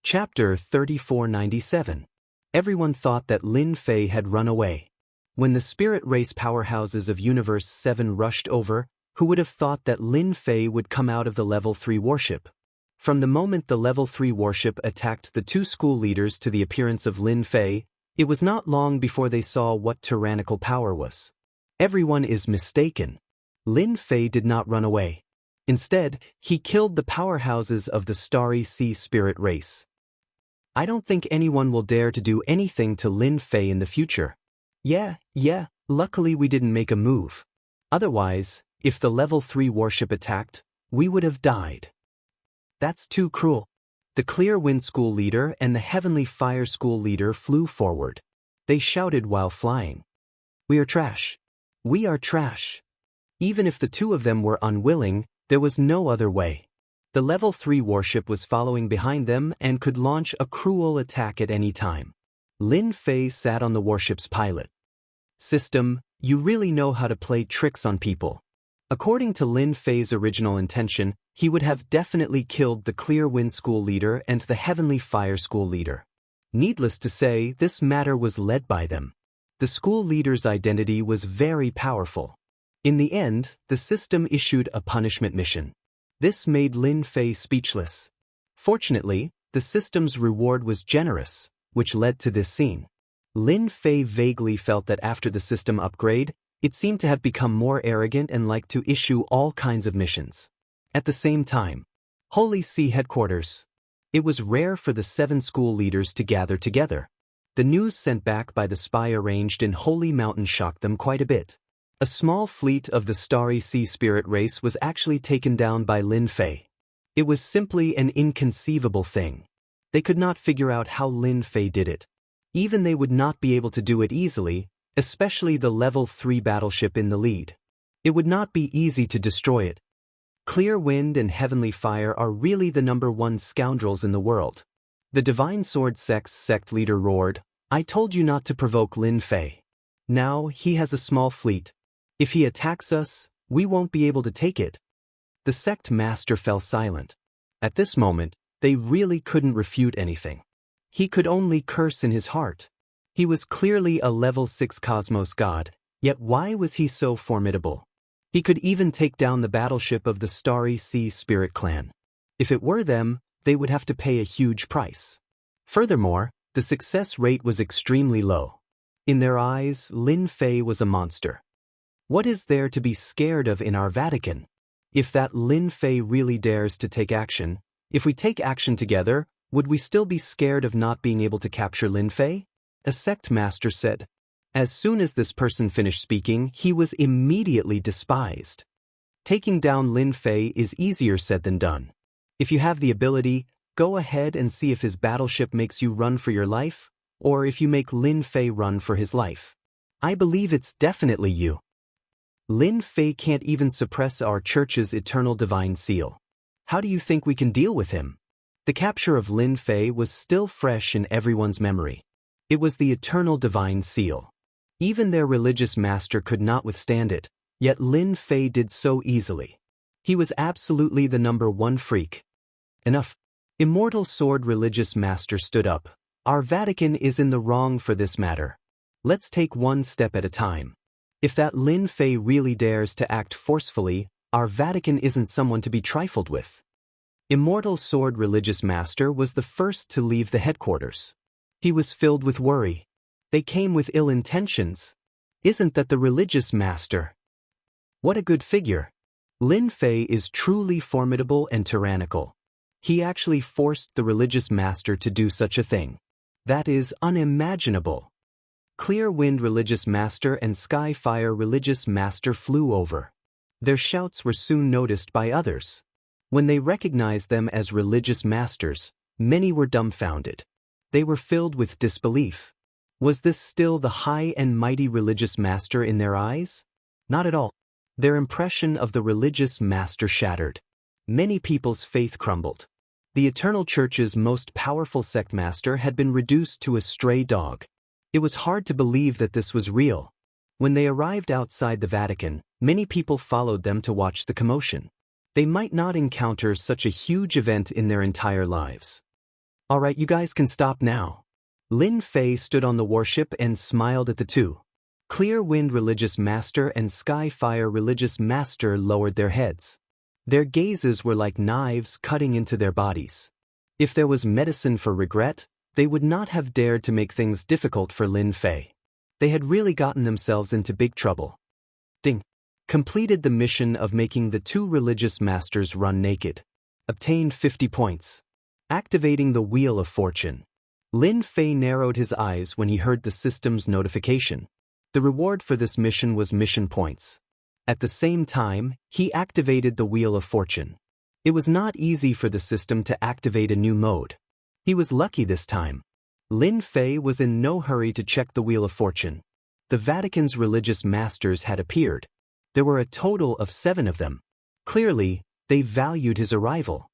Chapter 3497. Everyone thought that Lin Fei had run away. When the spirit race powerhouses of Universe 7 rushed over, who would have thought that Lin Fei would come out of the Level 3 warship? From the moment the Level 3 warship attacked the two school leaders to the appearance of Lin Fei, it was not long before they saw what tyrannical power was. Everyone is mistaken. Lin Fei did not run away. Instead, he killed the powerhouses of the Starry Sea Spirit race. I don't think anyone will dare to do anything to Lin Fei in the future. Yeah, luckily we didn't make a move. Otherwise, if the Level 3 warship attacked, we would have died. That's too cruel. The Clear Wind School leader and the Heavenly Fire School leader flew forward. They shouted while flying. We are trash. We are trash. Even if the two of them were unwilling, there was no other way. The Level 3 warship was following behind them and could launch a cruel attack at any time. Lin Fei sat on the warship's pilot. System, you really know how to play tricks on people. According to Lin Fei's original intention, he would have definitely killed the Clear Wind School leader and the Heavenly Fire School leader. Needless to say, this matter was led by them. The school leader's identity was very powerful. In the end, the system issued a punishment mission. This made Lin Fei speechless. Fortunately, the system's reward was generous, which led to this scene. Lin Fei vaguely felt that after the system upgrade, it seemed to have become more arrogant and liked to issue all kinds of missions. At the same time, Holy See headquarters. It was rare for the 7 school leaders to gather together. The news sent back by the spy arranged in Holy Mountain shocked them quite a bit. A small fleet of the Starry Sea Spirit race was actually taken down by Lin Fei. It was simply an inconceivable thing. They could not figure out how Lin Fei did it. Even they would not be able to do it easily, especially the level 3 battleship in the lead. It would not be easy to destroy it. Clear Wind and Heavenly Fire are really the #1 scoundrels in the world. The Divine Sword Sect's sect leader roared, "I told you not to provoke Lin Fei. Now he has a small fleet. If he attacks us, we won't be able to take it." The sect master fell silent. At this moment, they really couldn't refute anything. He could only curse in his heart. He was clearly a level 6 cosmos god, yet why was he so formidable? He could even take down the battleship of the Starry Sea Spirit clan. If it were them, they would have to pay a huge price. Furthermore, the success rate was extremely low. In their eyes, Lin Fei was a monster. What is there to be scared of in our Vatican? If that Lin Fei really dares to take action, if we take action together, would we still be scared of not being able to capture Lin Fei? A sect master said. As soon as this person finished speaking, he was immediately despised. Taking down Lin Fei is easier said than done. If you have the ability, go ahead and see if his battleship makes you run for your life, or if you make Lin Fei run for his life. I believe it's definitely you. Lin Fei can't even suppress our church's eternal divine seal. How do you think we can deal with him? The capture of Lin Fei was still fresh in everyone's memory. It was the eternal divine seal. Even their religious master could not withstand it, yet Lin Fei did so easily. He was absolutely the #1 freak. Enough. Immortal Sword religious master stood up. Our Vatican is in the wrong for this matter. Let's take one step at a time. If that Lin Fei really dares to act forcefully, our Vatican isn't someone to be trifled with. Immortal Sword religious master was the first to leave the headquarters. He was filled with worry. They came with ill intentions. Isn't that the religious master? What a good figure. Lin Fei is truly formidable and tyrannical. He actually forced the religious master to do such a thing. That is unimaginable. Clear Wind religious master and Skyfire religious master flew over. Their shouts were soon noticed by others. When they recognized them as religious masters, many were dumbfounded. They were filled with disbelief. Was this still the high and mighty religious master in their eyes? Not at all. Their impression of the religious master shattered. Many people's faith crumbled. The Eternal Church's most powerful sect master had been reduced to a stray dog. It was hard to believe that this was real. When they arrived outside the Vatican, many people followed them to watch the commotion. They might not encounter such a huge event in their entire lives. All right, you guys can stop now. Lin Fei stood on the warship and smiled at the two. Clear Wind religious master and Skyfire religious master lowered their heads. Their gazes were like knives cutting into their bodies. If there was medicine for regret, they would not have dared to make things difficult for Lin Fei. They had really gotten themselves into big trouble. Ding. Completed the mission of making the two religious masters run naked. Obtained 50 points. Activating the Wheel of Fortune. Lin Fei narrowed his eyes when he heard the system's notification. The reward for this mission was mission points. At the same time, he activated the Wheel of Fortune. It was not easy for the system to activate a new mode. He was lucky this time. Lin Fei was in no hurry to check the Wheel of Fortune. The Vatican's religious masters had appeared. There were a total of 7 of them. Clearly, they valued his arrival.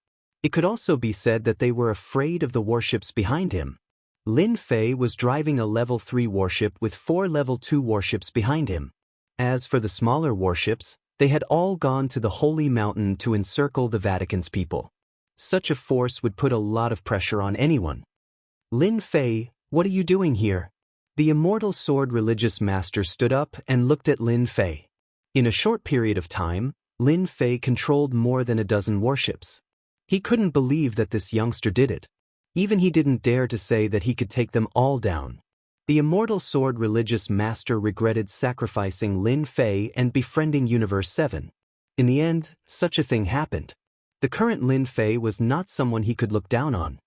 It could also be said that they were afraid of the warships behind him. Lin Fei was driving a level 3 warship with 4 level 2 warships behind him. As for the smaller warships, they had all gone to the Holy Mountain to encircle the Vatican's people. Such a force would put a lot of pressure on anyone. Lin Fei, what are you doing here? The Immortal Sword religious master stood up and looked at Lin Fei. In a short period of time, Lin Fei controlled more than a dozen warships. He couldn't believe that this youngster did it. Even he didn't dare to say that he could take them all down. The Immortal Sword religious master regretted sacrificing Lin Fei and befriending Universe 7. In the end, such a thing happened. The current Lin Fei was not someone he could look down on.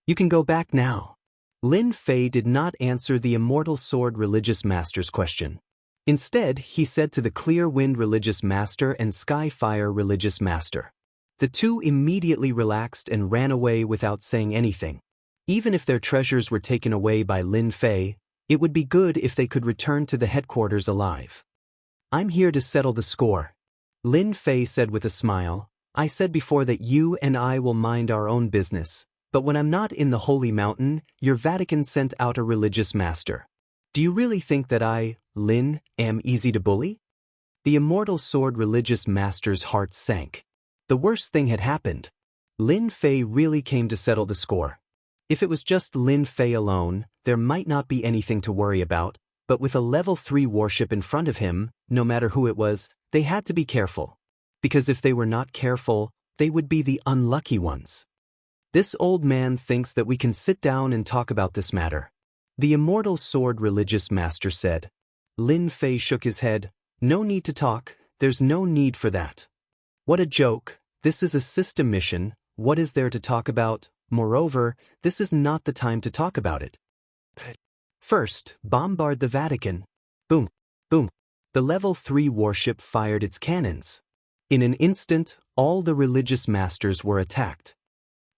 You can go back now. Lin Fei did not answer the Immortal Sword religious master's question. Instead, he said to the Clear Wind religious master and Skyfire religious master, The two immediately relaxed and ran away without saying anything. Even if their treasures were taken away by Lin Fei, it would be good if they could return to the headquarters alive. I'm here to settle the score. Lin Fei said with a smile. I said before that you and I will mind our own business, but when I'm not in the Holy Mountain, your Vatican sent out a religious master. Do you really think that I, Lin, am easy to bully? The Immortal Sword religious master's heart sank. The worst thing had happened. Lin Fei really came to settle the score. If it was just Lin Fei alone, there might not be anything to worry about, but with a level 3 warship in front of him, no matter who it was, they had to be careful. Because if they were not careful, they would be the unlucky ones. This old man thinks that we can sit down and talk about this matter. The Immortal Sword religious master said. Lin Fei shook his head. No need to talk, there's no need for that. What a joke, this is a system mission, what is there to talk about? Moreover, this is not the time to talk about it. First, bombard the Vatican. Boom, boom. The level 3 warship fired its cannons. In an instant, all the religious masters were attacked.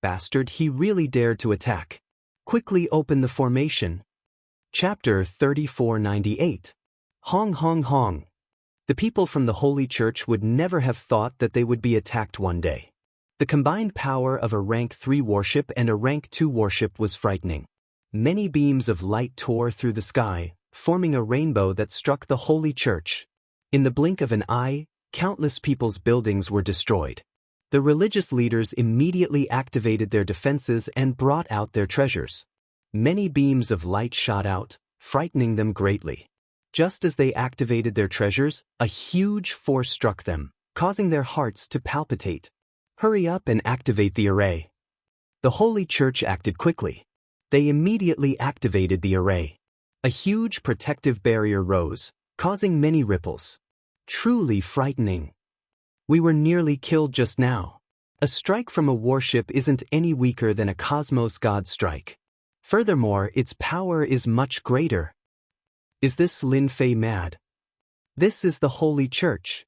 Bastard, he really dared to attack. Quickly open the formation. Chapter 3498. Hong Hong Hong. The people from the Holy Church would never have thought that they would be attacked one day. The combined power of a rank 3 warship and a rank 2 warship was frightening. Many beams of light tore through the sky, forming a rainbow that struck the Holy Church. In the blink of an eye, countless people's buildings were destroyed. The religious leaders immediately activated their defenses and brought out their treasures. Many beams of light shot out, frightening them greatly. Just as they activated their treasures, a huge force struck them, causing their hearts to palpitate. Hurry up and activate the array. The Holy Church acted quickly. They immediately activated the array. A huge protective barrier rose, causing many ripples. Truly frightening. We were nearly killed just now. A strike from a warship isn't any weaker than a cosmos god strike. Furthermore, its power is much greater. Is this Lin Fei mad? This is the Holy Church.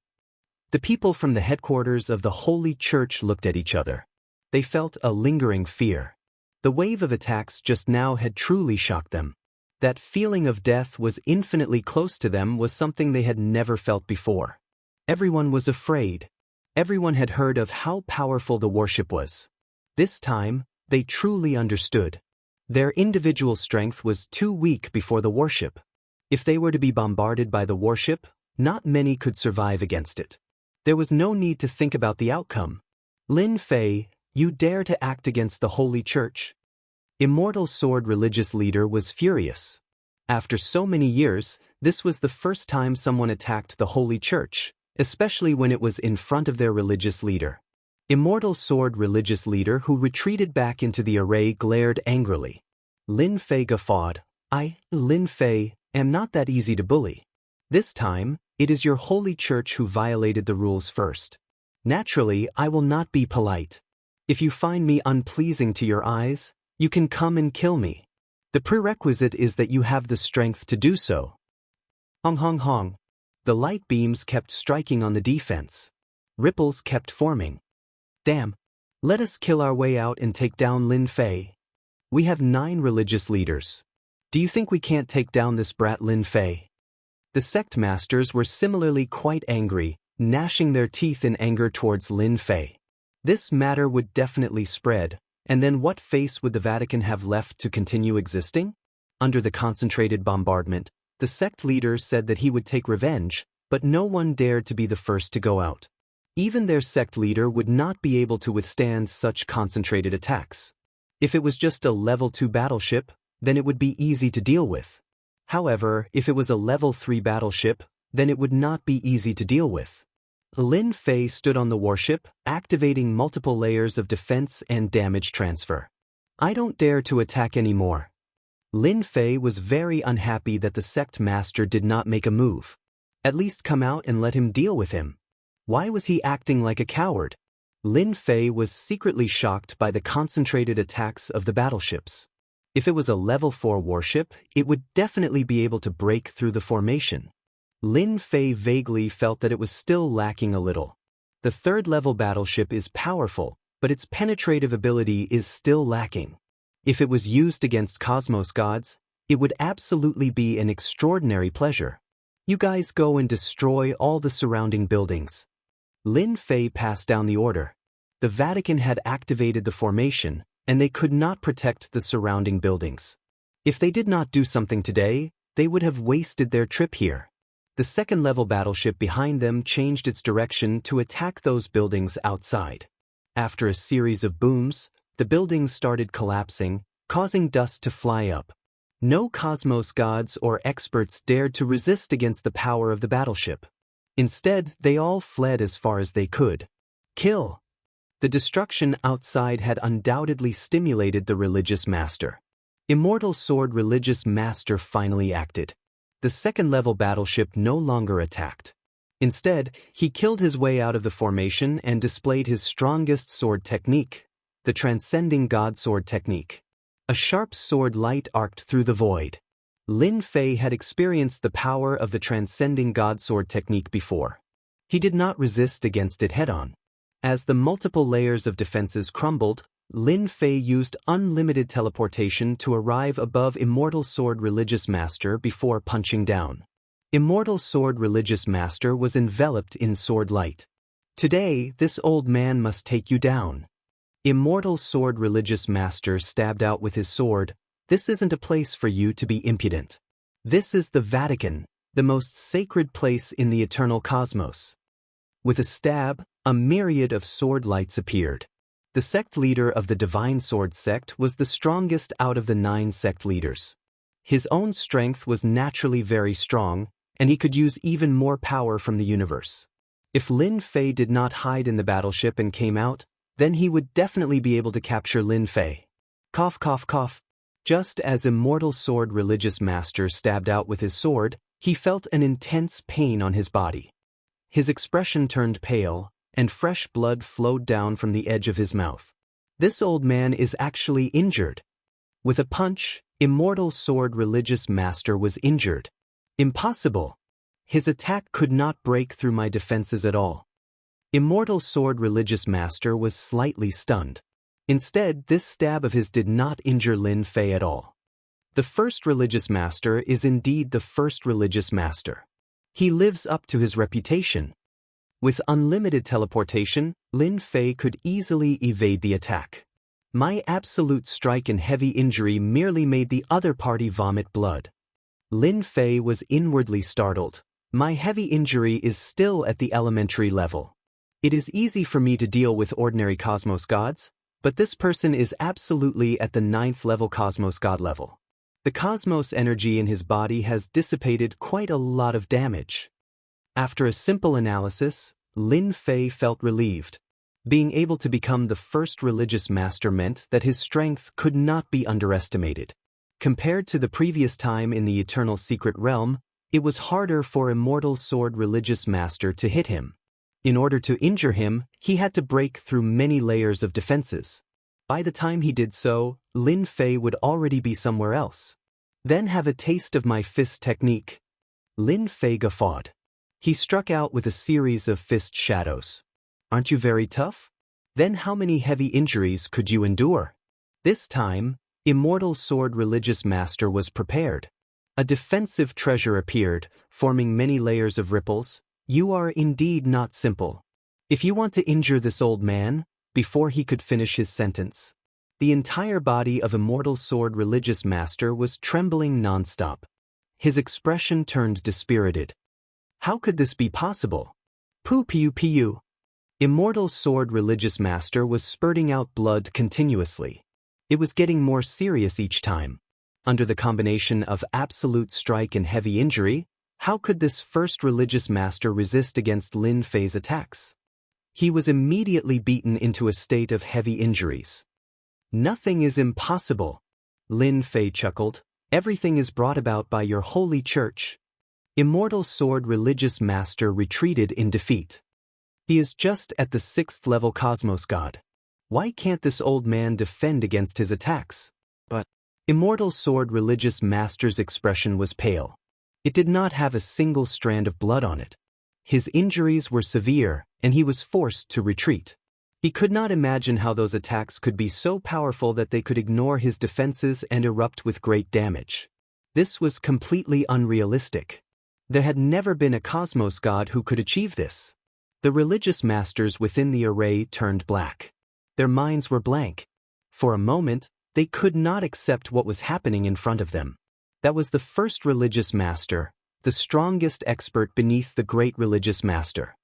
The people from the headquarters of the Holy Church looked at each other. They felt a lingering fear. The wave of attacks just now had truly shocked them. That feeling of death was infinitely close to them was something they had never felt before. Everyone was afraid. Everyone had heard of how powerful the warship was. This time, they truly understood. Their individual strength was too weak before the warship. If they were to be bombarded by the warship, not many could survive against it. There was no need to think about the outcome. Lin Fei, you dare to act against the Holy Church? Immortal Sword religious leader was furious. After so many years, this was the first time someone attacked the Holy Church, especially when it was in front of their religious leader. Immortal Sword religious leader who retreated back into the array glared angrily. Lin Fei guffawed. I, Lin Fei, am not that easy to bully. This time, it is your Holy Church who violated the rules first. Naturally, I will not be polite. If you find me unpleasing to your eyes, you can come and kill me. The prerequisite is that you have the strength to do so. Hong hong hong. The light beams kept striking on the defense. Ripples kept forming. Damn. Let us kill our way out and take down Lin Fei. We have 9 religious leaders. Do you think we can't take down this brat Lin Fei? The sect masters were similarly quite angry, gnashing their teeth in anger towards Lin Fei. This matter would definitely spread, and then what face would the Vatican have left to continue existing? Under the concentrated bombardment, the sect leader said that he would take revenge, but no one dared to be the first to go out. Even their sect leader would not be able to withstand such concentrated attacks. If it was just a level 2 battleship, then it would be easy to deal with. However, if it was a level 3 battleship, then it would not be easy to deal with. Lin Fei stood on the warship, activating multiple layers of defense and damage transfer. I don't dare to attack anymore. Lin Fei was very unhappy that the sect master did not make a move. At least come out and let him deal with him. Why was he acting like a coward? Lin Fei was secretly shocked by the concentrated attacks of the battleships. If it was a level 4 warship, it would definitely be able to break through the formation. Lin Fei vaguely felt that it was still lacking a little. The third-level battleship is powerful, but its penetrative ability is still lacking. If it was used against cosmos gods, it would absolutely be an extraordinary pleasure. You guys go and destroy all the surrounding buildings. Lin Fei passed down the order. The Vatican had activated the formation, and they could not protect the surrounding buildings. If they did not do something today, they would have wasted their trip here. The second-level battleship behind them changed its direction to attack those buildings outside. After a series of booms, the buildings started collapsing, causing dust to fly up. No cosmos gods or experts dared to resist against the power of the battleship. Instead, they all fled as far as they could. Kill! The destruction outside had undoubtedly stimulated the religious master. Immortal Sword Religious Master finally acted. The second-level battleship no longer attacked. Instead, he killed his way out of the formation and displayed his strongest sword technique, the Transcending God Sword technique. A sharp sword light arced through the void. Lin Fei had experienced the power of the Transcending God Sword technique before. He did not resist against it head-on. As the multiple layers of defenses crumbled, Lin Fei used unlimited teleportation to arrive above Immortal Sword Religious Master before punching down. Immortal Sword Religious Master was enveloped in sword light. Today, this old man must take you down. Immortal Sword Religious Master stabbed out with his sword. This isn't a place for you to be impudent. This is the Vatican, the most sacred place in the eternal cosmos. With a stab, a myriad of sword lights appeared. The sect leader of the Divine Sword sect was the strongest out of the 9 sect leaders. His own strength was naturally very strong, and he could use even more power from the universe. If Lin Fei did not hide in the battleship and came out, then he would definitely be able to capture Lin Fei. Cough, cough, cough. Just as Immortal Sword Religious Master stabbed out with his sword, he felt an intense pain on his body. His expression turned pale, and fresh blood flowed down from the edge of his mouth. This old man is actually injured. With a punch, Immortal Sword Religious Master was injured. Impossible. His attack could not break through my defenses at all. Immortal Sword Religious Master was slightly stunned. Instead, this stab of his did not injure Lin Fei at all. The first Religious Master is indeed the first Religious Master. He lives up to his reputation. With unlimited teleportation, Lin Fei could easily evade the attack. My absolute strike and heavy injury merely made the other party vomit blood. Lin Fei was inwardly startled. My heavy injury is still at the elementary level. It is easy for me to deal with ordinary cosmos gods, but this person is absolutely at the 9th level cosmos god level. The cosmos energy in his body has dissipated quite a lot of damage. After a simple analysis, Lin Fei felt relieved. Being able to become the first religious master meant that his strength could not be underestimated. Compared to the previous time in the Eternal Secret Realm, it was harder for Immortal Sword Religious Master to hit him. In order to injure him, he had to break through many layers of defenses. By the time he did so, Lin Fei would already be somewhere else. Then have a taste of my fist technique. Lin Fei guffawed. He struck out with a series of fist shadows. Aren't you very tough? Then how many heavy injuries could you endure? This time, Immortal Sword Religious Master was prepared. A defensive treasure appeared, forming many layers of ripples. You are indeed not simple. If you want to injure this old man, before he could finish his sentence, the entire body of Immortal Sword Religious Master was trembling non-stop. His expression turned dispirited. How could this be possible? Poo-pew-pew. Immortal Sword Religious Master was spurting out blood continuously. It was getting more serious each time. Under the combination of absolute strike and heavy injury, how could this first religious master resist against Lin Fei's attacks? He was immediately beaten into a state of heavy injuries. Nothing is impossible. Lin Fei chuckled. Everything is brought about by your holy church. Immortal Sword Religious Master retreated in defeat. He is just at the 6th level Cosmos God. Why can't this old man defend against his attacks? But Immortal Sword Religious Master's expression was pale. It did not have a single strand of blood on it. His injuries were severe, and he was forced to retreat. He could not imagine how those attacks could be so powerful that they could ignore his defenses and erupt with great damage. This was completely unrealistic. There had never been a cosmos god who could achieve this. The religious masters within the array turned black. Their minds were blank. For a moment, they could not accept what was happening in front of them. That was the first religious master, the strongest expert beneath the great religious master.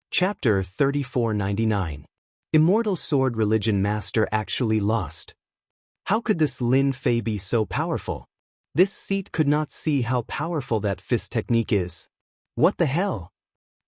Chapter 3499. Immortal Sword Religion Master actually lost. How could this Lin Fei be so powerful? This seat could not see how powerful that fist technique is. What the hell?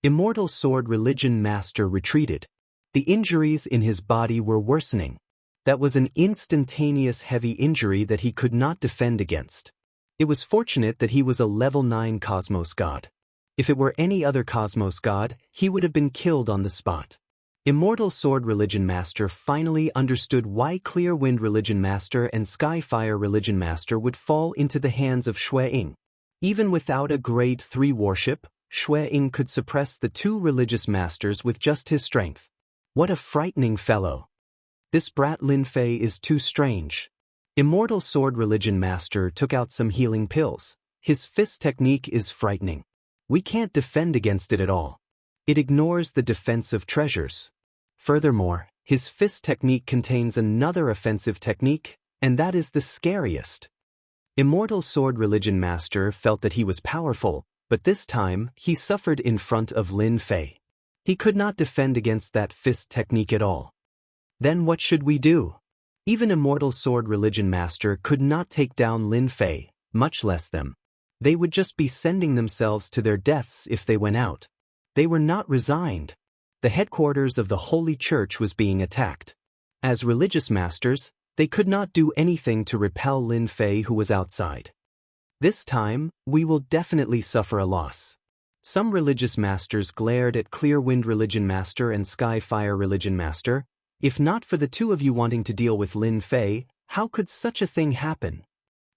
Immortal Sword Religion Master retreated. The injuries in his body were worsening. That was an instantaneous heavy injury that he could not defend against. It was fortunate that he was a level 9 Cosmos God. If it were any other Cosmos God, he would have been killed on the spot. Immortal Sword Religion Master finally understood why Clear Wind Religion Master and Skyfire Religion Master would fall into the hands of Xue Ying. Even without a Grade 3 warship, Xue Ying could suppress the two religious masters with just his strength. What a frightening fellow. This brat Lin Fei is too strange. Immortal Sword Religion Master took out some healing pills. His fist technique is frightening. We can't defend against it at all. It ignores the defensive treasures. Furthermore, his fist technique contains another offensive technique, and that is the scariest. Immortal Sword Religion Master felt that he was powerful, but this time he suffered in front of Lin Fei. He could not defend against that fist technique at all. Then what should we do? Even Immortal Sword Religion Master could not take down Lin Fei, much less them. They would just be sending themselves to their deaths if they went out. They were not resigned. The headquarters of the Holy Church was being attacked. As religious masters, they could not do anything to repel Lin Fei, who was outside. This time, we will definitely suffer a loss. Some religious masters glared at Clear Wind Religion Master and Skyfire Religion Master. If not for the two of you wanting to deal with Lin Fei, how could such a thing happen?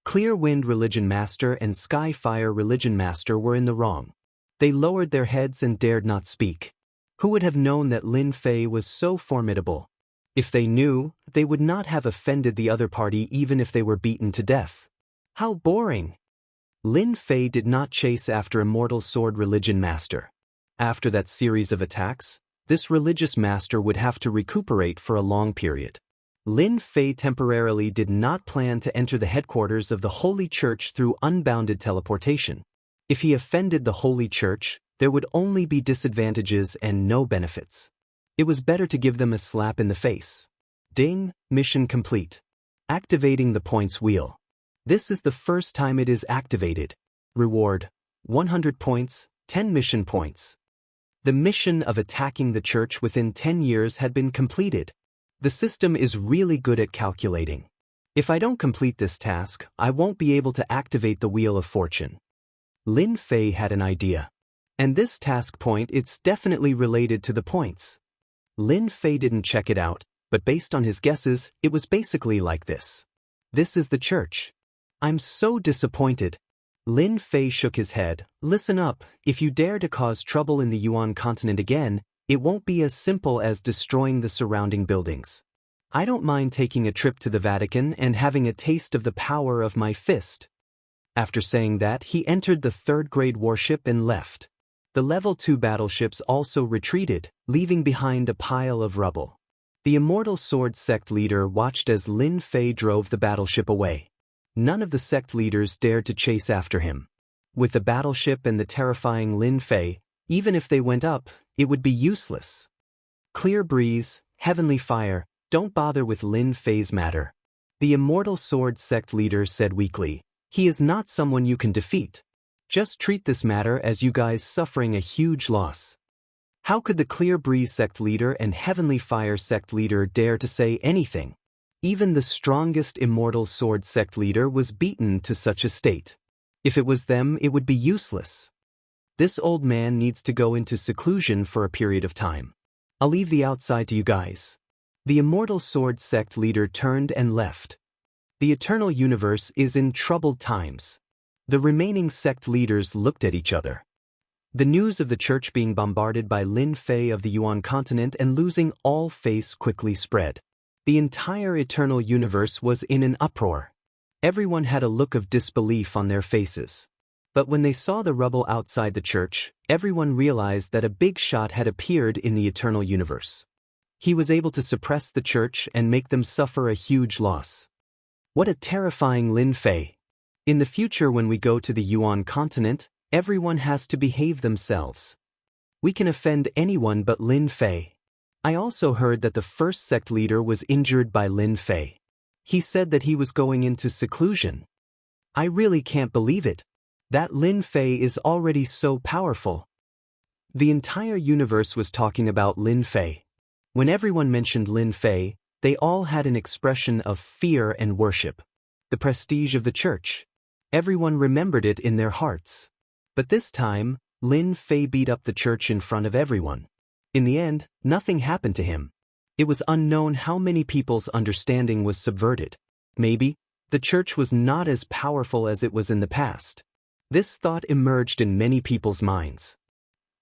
Clear Wind Religion Master and Skyfire Religion Master were in the wrong. They lowered their heads and dared not speak. Who would have known that Lin Fei was so formidable? If they knew, they would not have offended the other party even if they were beaten to death. How boring! Lin Fei did not chase after Immortal Sword Religion Master. After that series of attacks, this religious master would have to recuperate for a long period. Lin Fei temporarily did not plan to enter the headquarters of the Holy Church through unbounded teleportation. If he offended the Holy Church, there would only be disadvantages and no benefits. It was better to give them a slap in the face. Ding, mission complete. Activating the points wheel. This is the first time it is activated. Reward: 100 points, 10 mission points. The mission of attacking the church within 10 years had been completed. The system is really good at calculating. If I don't complete this task, I won't be able to activate the Wheel of Fortune. Lin Fei had an idea. And this task point, it's definitely related to the points. Lin Fei didn't check it out, but based on his guesses, it was basically like this. This is the church. I'm so disappointed. Lin Fei shook his head. Listen up, if you dare to cause trouble in the Yuan continent again, it won't be as simple as destroying the surrounding buildings. I don't mind taking a trip to the Vatican and having a taste of the power of my fist. After saying that, he entered the third-grade warship and left. The Level 2 battleships also retreated, leaving behind a pile of rubble. The Immortal Sword Sect leader watched as Lin Fei drove the battleship away. None of the sect leaders dared to chase after him. With the battleship and the terrifying Lin Fei, even if they went up, it would be useless. Clear breeze, heavenly fire, don't bother with Lin Fei's matter. The Immortal Sword Sect leader said weakly. He is not someone you can defeat. Just treat this matter as you guys suffering a huge loss. How could the Clear Breeze Sect leader and Heavenly Fire Sect leader dare to say anything? Even the strongest Immortal Sword Sect leader was beaten to such a state. If it was them, it would be useless. This old man needs to go into seclusion for a period of time. I'll leave the outside to you guys. The Immortal Sword Sect leader turned and left. The Eternal Universe is in troubled times. The remaining sect leaders looked at each other. The news of the church being bombarded by Lin Fei of the Yuan continent and losing all face quickly spread. The entire eternal universe was in an uproar. Everyone had a look of disbelief on their faces. But when they saw the rubble outside the church, everyone realized that a big shot had appeared in the eternal universe. He was able to suppress the church and make them suffer a huge loss. What a terrifying Lin Fei! In the future, when we go to the Yuan continent, everyone has to behave themselves. We can offend anyone but Lin Fei. I also heard that the first sect leader was injured by Lin Fei. He said that he was going into seclusion. I really can't believe it. That Lin Fei is already so powerful. The entire universe was talking about Lin Fei. When everyone mentioned Lin Fei, they all had an expression of fear and worship. The prestige of the church. Everyone remembered it in their hearts. But this time, Lin Fei beat up the church in front of everyone. In the end, nothing happened to him. It was unknown how many people's understanding was subverted. Maybe, the church was not as powerful as it was in the past. This thought emerged in many people's minds.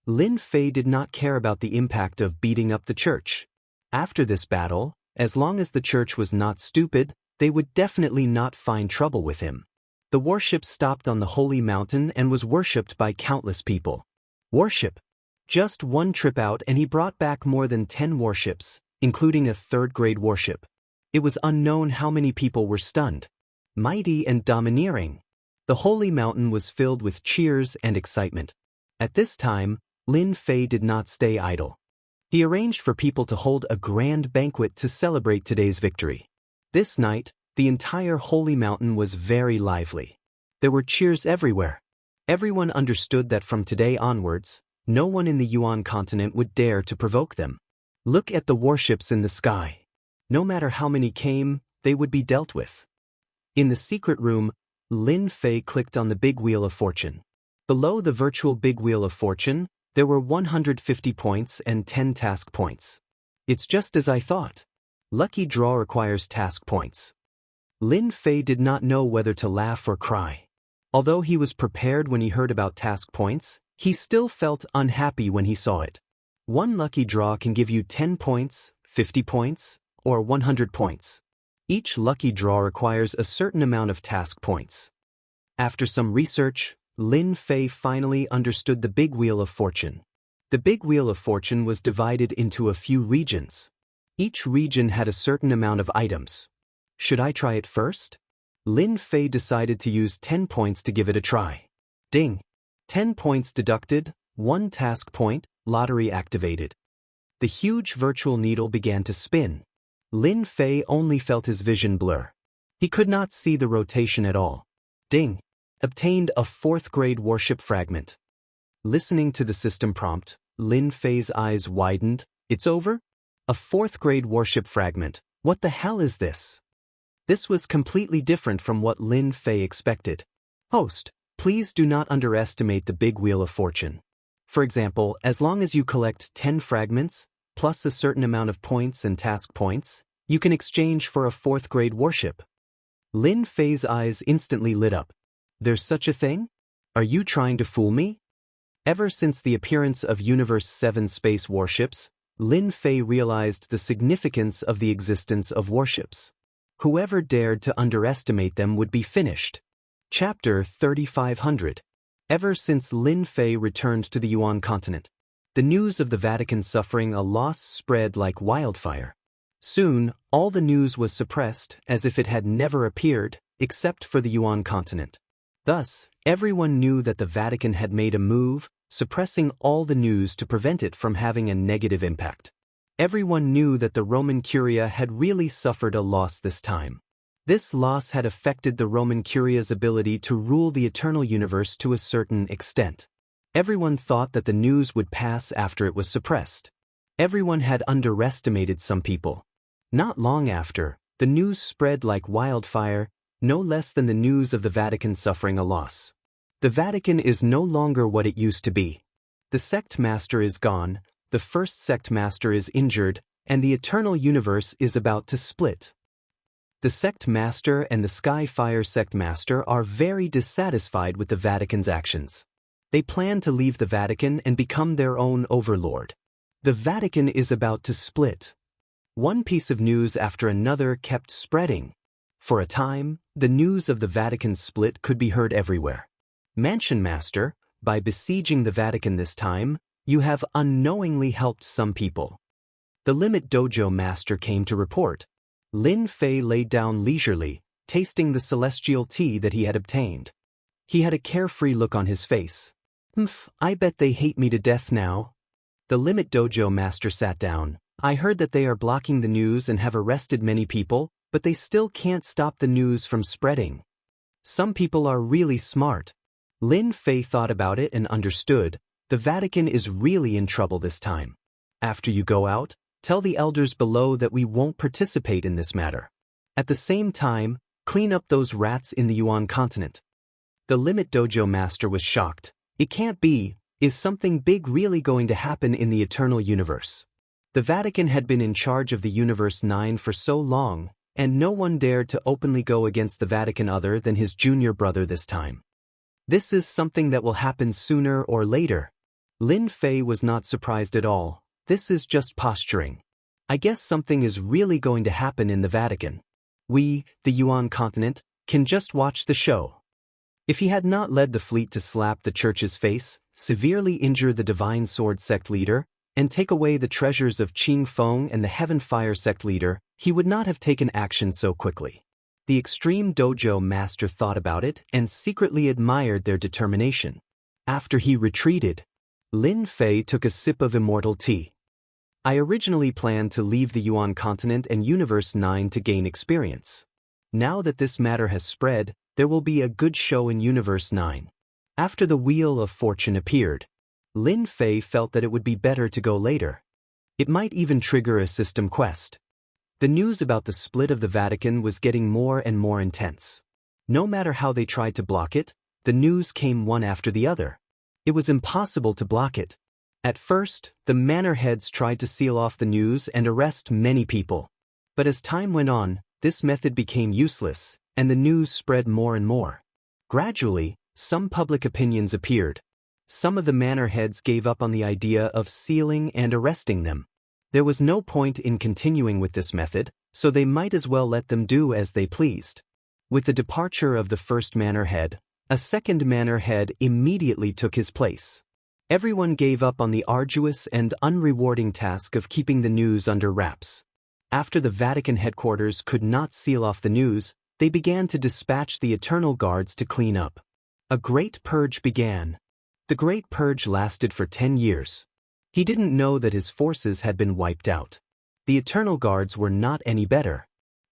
Lin Fei did not care about the impact of beating up the church. After this battle, as long as the church was not stupid, they would definitely not find trouble with him. The warship stopped on the holy mountain and was worshipped by countless people. Worship. Just one trip out and he brought back more than 10 warships, including a third-grade warship. It was unknown how many people were stunned. Mighty and domineering. The holy mountain was filled with cheers and excitement. At this time, Lin Fei did not stay idle. He arranged for people to hold a grand banquet to celebrate today's victory. This night, the entire holy mountain was very lively. There were cheers everywhere. Everyone understood that from today onwards, no one in the Yuan continent would dare to provoke them. Look at the warships in the sky. No matter how many came, they would be dealt with. In the secret room, Lin Fei clicked on the big wheel of fortune. Below the virtual big wheel of fortune, there were 150 points and 10 task points. It's just as I thought. Lucky draw requires task points. Lin Fei did not know whether to laugh or cry. Although he was prepared when he heard about task points, he still felt unhappy when he saw it. One lucky draw can give you 10 points, 50 points, or 100 points. Each lucky draw requires a certain amount of task points. After some research, Lin Fei finally understood the big wheel of fortune. The big wheel of fortune was divided into a few regions. Each region had a certain amount of items. Should I try it first? Lin Fei decided to use 10 points to give it a try. Ding! 10 points deducted, 1 task point, lottery activated. The huge virtual needle began to spin. Lin Fei only felt his vision blur. He could not see the rotation at all. Ding! Obtained a 4th-grade warship fragment. Listening to the system prompt, Lin Fei's eyes widened. It's over? A 4th-grade warship fragment. What the hell is this? This was completely different from what Lin Fei expected. Host, please do not underestimate the big wheel of fortune. For example, as long as you collect 10 fragments, plus a certain amount of points and task points, you can exchange for a 4th-grade warship. Lin Fei's eyes instantly lit up. There's such a thing? Are you trying to fool me? Ever since the appearance of Universe 7 space warships, Lin Fei realized the significance of the existence of warships. Whoever dared to underestimate them would be finished. Chapter 3500. Ever since Lin Fei returned to the Yuan continent, the news of the Vatican suffering a loss spread like wildfire. Soon, all the news was suppressed as if it had never appeared, except for the Yuan continent. Thus, everyone knew that the Vatican had made a move, suppressing all the news to prevent it from having a negative impact. Everyone knew that the Roman Curia had really suffered a loss this time. This loss had affected the Roman Curia's ability to rule the eternal universe to a certain extent. Everyone thought that the news would pass after it was suppressed. Everyone had underestimated some people. Not long after, the news spread like wildfire, no less than the news of the Vatican suffering a loss. The Vatican is no longer what it used to be. The sect master is gone, the first sect master is injured, and the eternal universe is about to split. The sect master and the Skyfire sect master are very dissatisfied with the Vatican's actions. They plan to leave the Vatican and become their own overlord. The Vatican is about to split. One piece of news after another kept spreading. For a time, the news of the Vatican's split could be heard everywhere. Mansion Master, by besieging the Vatican this time, you have unknowingly helped some people. The Limit Dojo Master came to report. Lin Fei lay down leisurely, tasting the celestial tea that he had obtained. He had a carefree look on his face. I bet they hate me to death now. The Limit Dojo Master sat down. I heard that they are blocking the news and have arrested many people, but they still can't stop the news from spreading. Some people are really smart. Lin Fei thought about it and understood. The Vatican is really in trouble this time. After you go out, tell the elders below that we won't participate in this matter. At the same time, clean up those rats in the Yuan continent. The Limit Dojo Master was shocked. It can't be. Is something big really going to happen in the eternal universe? The Vatican had been in charge of the Universe 9 for so long, and no one dared to openly go against the Vatican other than his junior brother this time. This is something that will happen sooner or later. Lin Fei was not surprised at all. This is just posturing. I guess something is really going to happen in the Vatican. We, the Yuan continent, can just watch the show. If he had not led the fleet to slap the church's face, severely injure the Divine Sword sect leader, and take away the treasures of Qing Feng and the Heaven Fire sect leader, he would not have taken action so quickly. The Extreme Dojo Master thought about it and secretly admired their determination. After he retreated, Lin Fei took a sip of Immortal tea. I originally planned to leave the Yuan continent and Universe 9 to gain experience. Now that this matter has spread, there will be a good show in Universe 9. After the Wheel of Fortune appeared, Lin Fei felt that it would be better to go later. It might even trigger a system quest. The news about the split of the Vatican was getting more and more intense. No matter how they tried to block it, the news came one after the other. It was impossible to block it. At first, the manor heads tried to seal off the news and arrest many people. But as time went on, this method became useless, and the news spread more and more. Gradually, some public opinions appeared. Some of the manor heads gave up on the idea of sealing and arresting them. There was no point in continuing with this method, so they might as well let them do as they pleased. With the departure of the first manor head, a second manor head immediately took his place. Everyone gave up on the arduous and unrewarding task of keeping the news under wraps. After the Vatican headquarters could not seal off the news, they began to dispatch the Eternal Guards to clean up. A great purge began. The Great Purge lasted for 10 years. He didn't know that his forces had been wiped out. The Eternal Guards were not any better.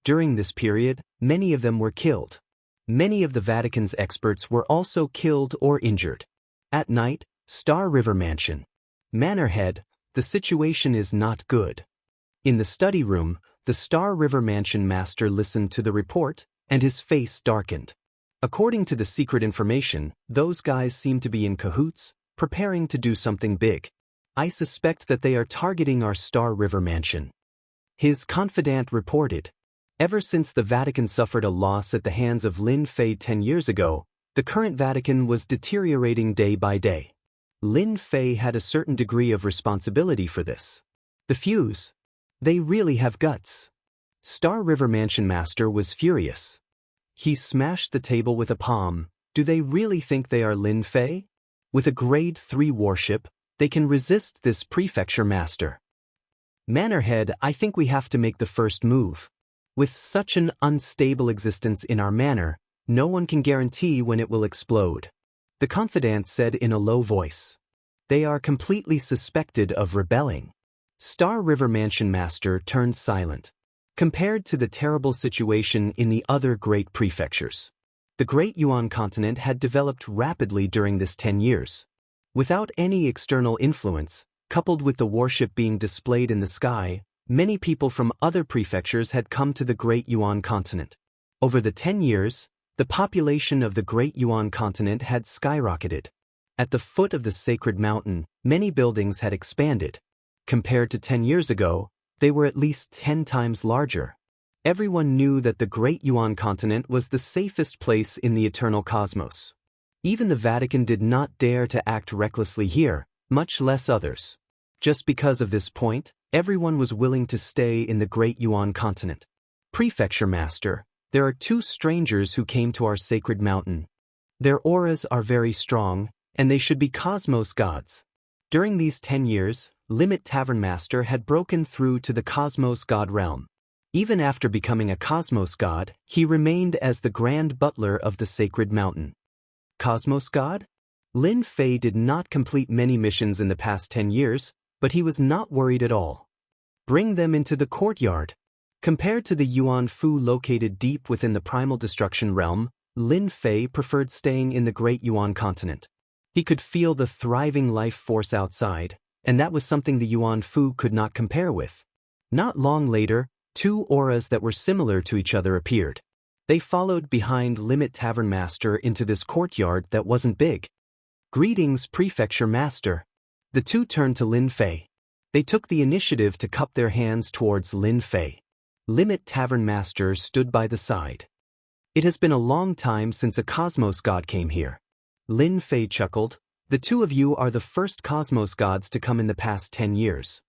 During this period, many of them were killed. Many of the Vatican's experts were also killed or injured. At night, Star River Mansion. Manor Head, the situation is not good. In the study room, the Star River Mansion Master listened to the report, and his face darkened. According to the secret information, those guys seem to be in cahoots, preparing to do something big. I suspect that they are targeting our Star River Mansion. His confidant reported. Ever since the Vatican suffered a loss at the hands of Lin Fei 10 years ago, the current Vatican was deteriorating day by day. Lin Fei had a certain degree of responsibility for this. The Fuse. They really have guts. Star River Mansion Master was furious. He smashed the table with a palm. Do they really think they are Lin Fei? With a Grade 3 warship, they can resist this prefecture master. Manor Head, I think we have to make the first move. With such an unstable existence in our manor, no one can guarantee when it will explode. The confidant said in a low voice. They are completely suspected of rebelling. Star River Mansion Master turned silent. Compared to the terrible situation in the other great prefectures, the Great Yuan continent had developed rapidly during this 10 years. Without any external influence, coupled with the warship being displayed in the sky, many people from other prefectures had come to the Great Yuan continent. Over the 10 years, the population of the Great Yuan continent had skyrocketed. At the foot of the sacred mountain, many buildings had expanded. Compared to 10 years ago, they were at least 10 times larger. Everyone knew that the Great Yuan continent was the safest place in the eternal cosmos. Even the Vatican did not dare to act recklessly here, much less others. Just because of this point, everyone was willing to stay in the Great Yuan continent. Prefecture Master, there are 2 strangers who came to our sacred mountain. Their auras are very strong, and they should be cosmos gods. During these 10 years, Limit Tavern Master had broken through to the cosmos god realm. Even after becoming a cosmos god, he remained as the grand butler of the sacred mountain. Cosmos god? Lin Fei did not complete many missions in the past 10 years, but he was not worried at all. Bring them into the courtyard. Compared to the Yuan Fu located deep within the primal destruction realm, Lin Fei preferred staying in the Great Yuan continent. He could feel the thriving life force outside, and that was something the Yuan Fu could not compare with. Not long later, 2 auras that were similar to each other appeared. They followed behind Limit Tavern Master into this courtyard that wasn't big. Greetings, Prefecture Master. The 2 turned to Lin Fei. They took the initiative to cup their hands towards Lin Fei. Limit Tavern Master stood by the side. It has been a long time since a cosmos god came here. Lin Fei chuckled. The 2 of you are the first cosmos gods to come in the past 10 years.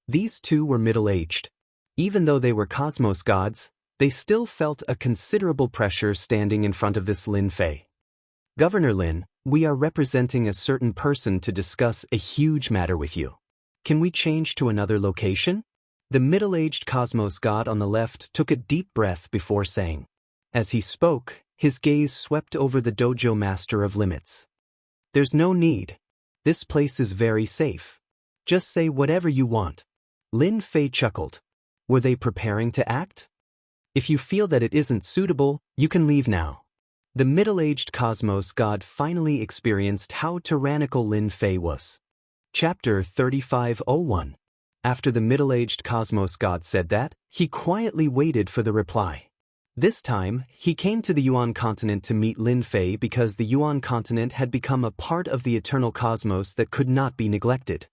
These 2 were middle-aged. Even though they were cosmos gods, they still felt a considerable pressure standing in front of this Lin Fei. Governor Lin, we are representing a certain person to discuss a huge matter with you. Can we change to another location? The middle-aged cosmos god on the left took a deep breath before saying. As he spoke, his gaze swept over the dojo master of limits. There's no need. This place is very safe. Just say whatever you want. Lin Fei chuckled. Were they preparing to act? If you feel that it isn't suitable, you can leave now. The middle-aged cosmos god finally experienced how tyrannical Lin Fei was. Chapter 3501. After the middle-aged cosmos god said that, he quietly waited for the reply. This time, he came to the Yuan continent to meet Lin Fei because the Yuan continent had become a part of the eternal cosmos that could not be neglected.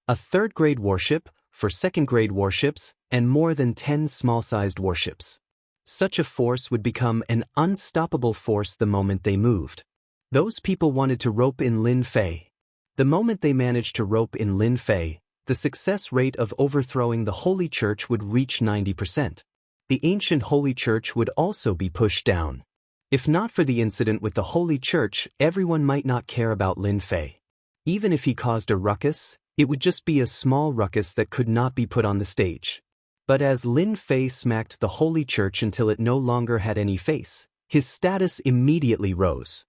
A 3rd-grade warship, for 2nd-grade warships, and more than 10 small-sized warships. Such a force would become an unstoppable force the moment they moved. Those people wanted to rope in Lin Fei. The moment they managed to rope in Lin Fei, the success rate of overthrowing the Holy Church would reach 90%. The ancient Holy Church would also be pushed down. If not for the incident with the Holy Church, everyone might not care about Lin Fei. Even if he caused a ruckus, it would just be a small ruckus that could not be put on the stage. But as Lin Fei smacked the Holy Church until it no longer had any face, his status immediately rose.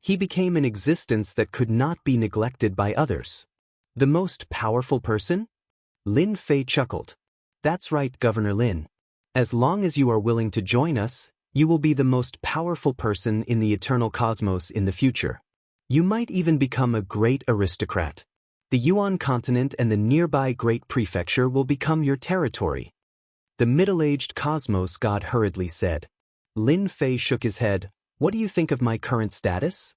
He became an existence that could not be neglected by others. The most powerful person? Lin Fei chuckled. That's right, Governor Lin. As long as you are willing to join us, you will be the most powerful person in the eternal cosmos in the future. You might even become a great aristocrat. The Yuan continent and the nearby Great Prefecture will become your territory. The middle-aged cosmos god hurriedly said. Lin Fei shook his head. What do you think of my current status?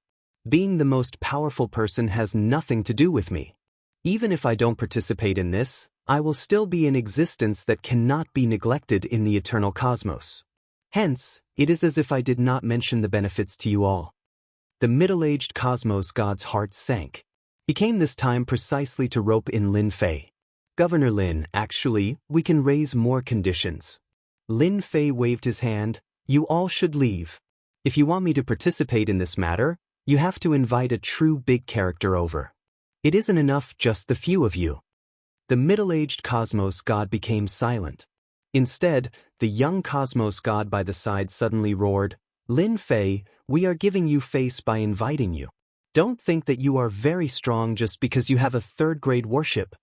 Being the most powerful person has nothing to do with me. Even if I don't participate in this, I will still be an existence that cannot be neglected in the eternal cosmos. Hence, it is as if I did not mention the benefits to you all. The middle-aged cosmos god's heart sank. He came this time precisely to rope in Lin Fei. Governor Lin, actually, we can raise more conditions. Lin Fei waved his hand. You all should leave. If you want me to participate in this matter, you have to invite a true big character over. It isn't enough just the few of you. The middle-aged cosmos god became silent. Instead, the young cosmos god by the side suddenly roared, Lin Fei, we are giving you face by inviting you. Don't think that you are very strong just because you have a 3rd-grade warship.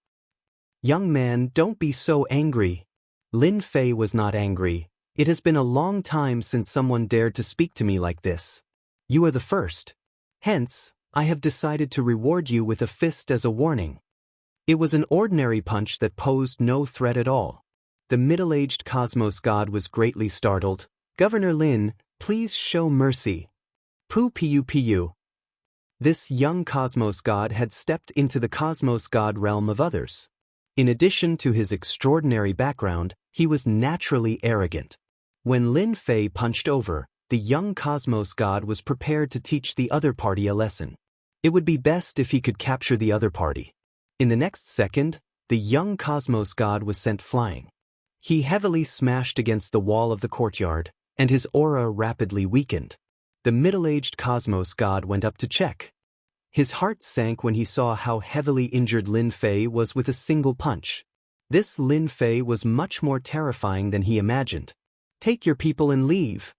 Young man, don't be so angry. Lin Fei was not angry. It has been a long time since someone dared to speak to me like this. You are the first. Hence, I have decided to reward you with a fist as a warning. It was an ordinary punch that posed no threat at all. The middle-aged cosmos god was greatly startled. Governor Lin, please show mercy. Pu. This young cosmos god had stepped into the cosmos god realm of others. In addition to his extraordinary background, he was naturally arrogant. When Lin Fei punched over, the young Cosmos God was prepared to teach the other party a lesson. It would be best if he could capture the other party. In the next second, the young Cosmos God was sent flying. He heavily smashed against the wall of the courtyard, and his aura rapidly weakened. The middle-aged Cosmos God went up to check. His heart sank when he saw how heavily injured Lin Fei was with a single punch. This Lin Fei was much more terrifying than he imagined. Take your people and leave.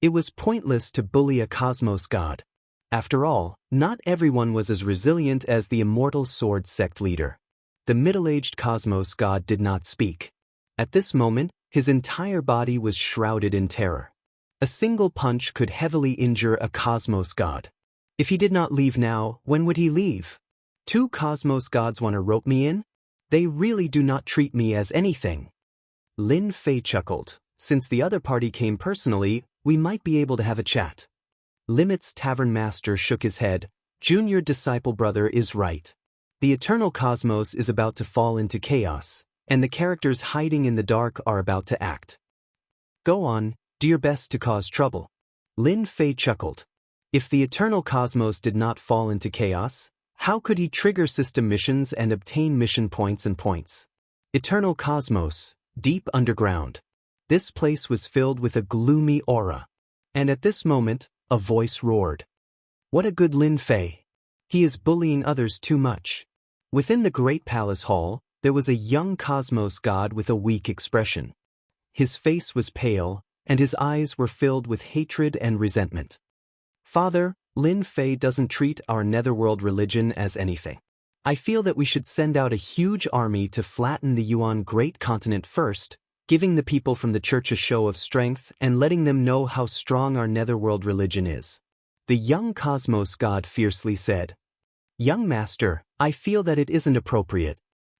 It was pointless to bully a Cosmos God. After all, not everyone was as resilient as the Immortal Sword sect leader. The middle-aged Cosmos God did not speak. At this moment, his entire body was shrouded in terror. A single punch could heavily injure a Cosmos God. If he did not leave now, when would he leave? 2 Cosmos Gods want to rope me in? They really do not treat me as anything. Lin Fei chuckled. Since the other party came personally, we might be able to have a chat. Limit's Tavern Master shook his head. Junior disciple brother is right. The eternal cosmos is about to fall into chaos, and the characters hiding in the dark are about to act. Go on, do your best to cause trouble. Lin Fei chuckled. If the eternal cosmos did not fall into chaos, how could he trigger system missions and obtain mission points and points? Eternal cosmos, deep underground. This place was filled with a gloomy aura. And at this moment, a voice roared. What a good Lin Fei! He is bullying others too much. Within the great palace hall, there was a young Cosmos God with a weak expression. His face was pale, and his eyes were filled with hatred and resentment. Father, Lin Fei doesn't treat our netherworld religion as anything. I feel that we should send out a huge army to flatten the Yuan Great Continent first, giving the people from the church a show of strength and letting them know how strong our netherworld religion is. The young Cosmos God fiercely said. Young master, I feel that it isn't appropriate.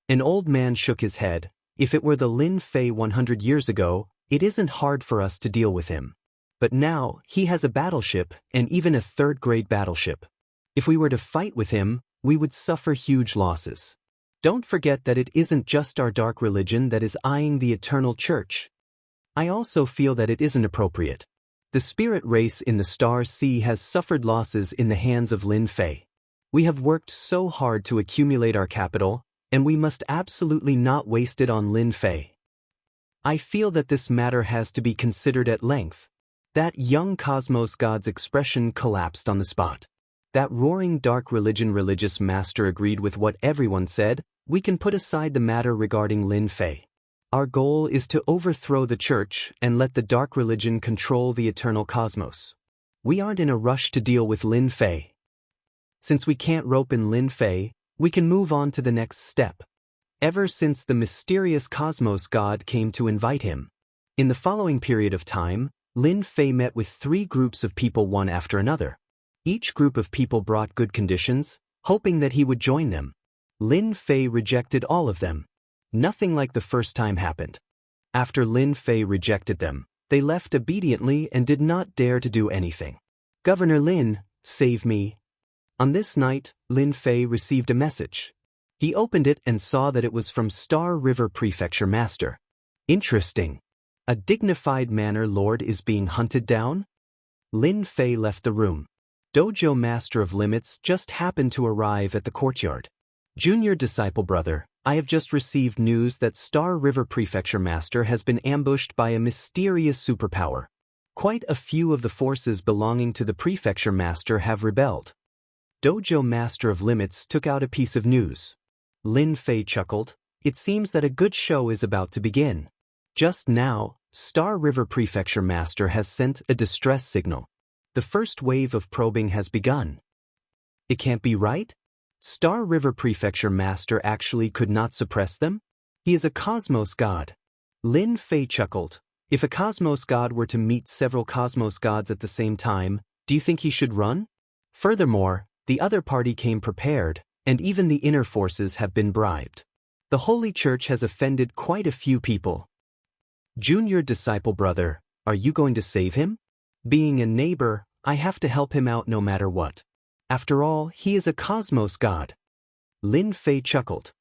An old man shook his head. If it were the Lin Fei 100 years ago, it isn't hard for us to deal with him. But now, he has a battleship, and even a third-grade battleship. If we were to fight with him, we would suffer huge losses. Don't forget that it isn't just our dark religion that is eyeing the eternal church. I also feel that it isn't appropriate. The spirit race in the Star Sea has suffered losses in the hands of Lin Fei. We have worked so hard to accumulate our capital, and we must absolutely not waste it on Lin Fei. I feel that this matter has to be considered at length. That young Cosmos God's expression collapsed on the spot. That roaring dark religious master agreed with what everyone said. We can put aside the matter regarding Lin Fei. Our goal is to overthrow the church and let the dark religion control the eternal cosmos. We aren't in a rush to deal with Lin Fei. Since we can't rope in Lin Fei, we can move on to the next step. Ever since the mysterious Cosmos God came to invite him. In the following period of time, Lin Fei met with 3 groups of people one after another. Each group of people brought good conditions, hoping that he would join them. Lin Fei rejected all of them. Nothing like the first time happened. After Lin Fei rejected them, they left obediently and did not dare to do anything. Governor Lin, save me. On this night, Lin Fei received a message. He opened it and saw that it was from Star River Prefecture Master. Interesting. A dignified manor lord is being hunted down? Lin Fei left the room. Dojo Master of Limits just happened to arrive at the courtyard. Junior disciple brother, I have just received news that Star River Prefecture Master has been ambushed by a mysterious superpower. Quite a few of the forces belonging to the Prefecture Master have rebelled. Dojo Master of Limits took out a piece of news. Lin Fei chuckled. It seems that a good show is about to begin. Just now, Star River Prefecture Master has sent a distress signal. The first wave of probing has begun. It can't be right? Star River Prefecture Master actually could not suppress them? He is a Cosmos God. Lin Fei chuckled. If a Cosmos God were to meet several Cosmos Gods at the same time, do you think he should run? Furthermore, the other party came prepared, and even the inner forces have been bribed. The Holy Church has offended quite a few people. Junior disciple brother, are you going to save him? Being a neighbor, I have to help him out no matter what. After all, he is a Cosmos God. Lin Fei chuckled.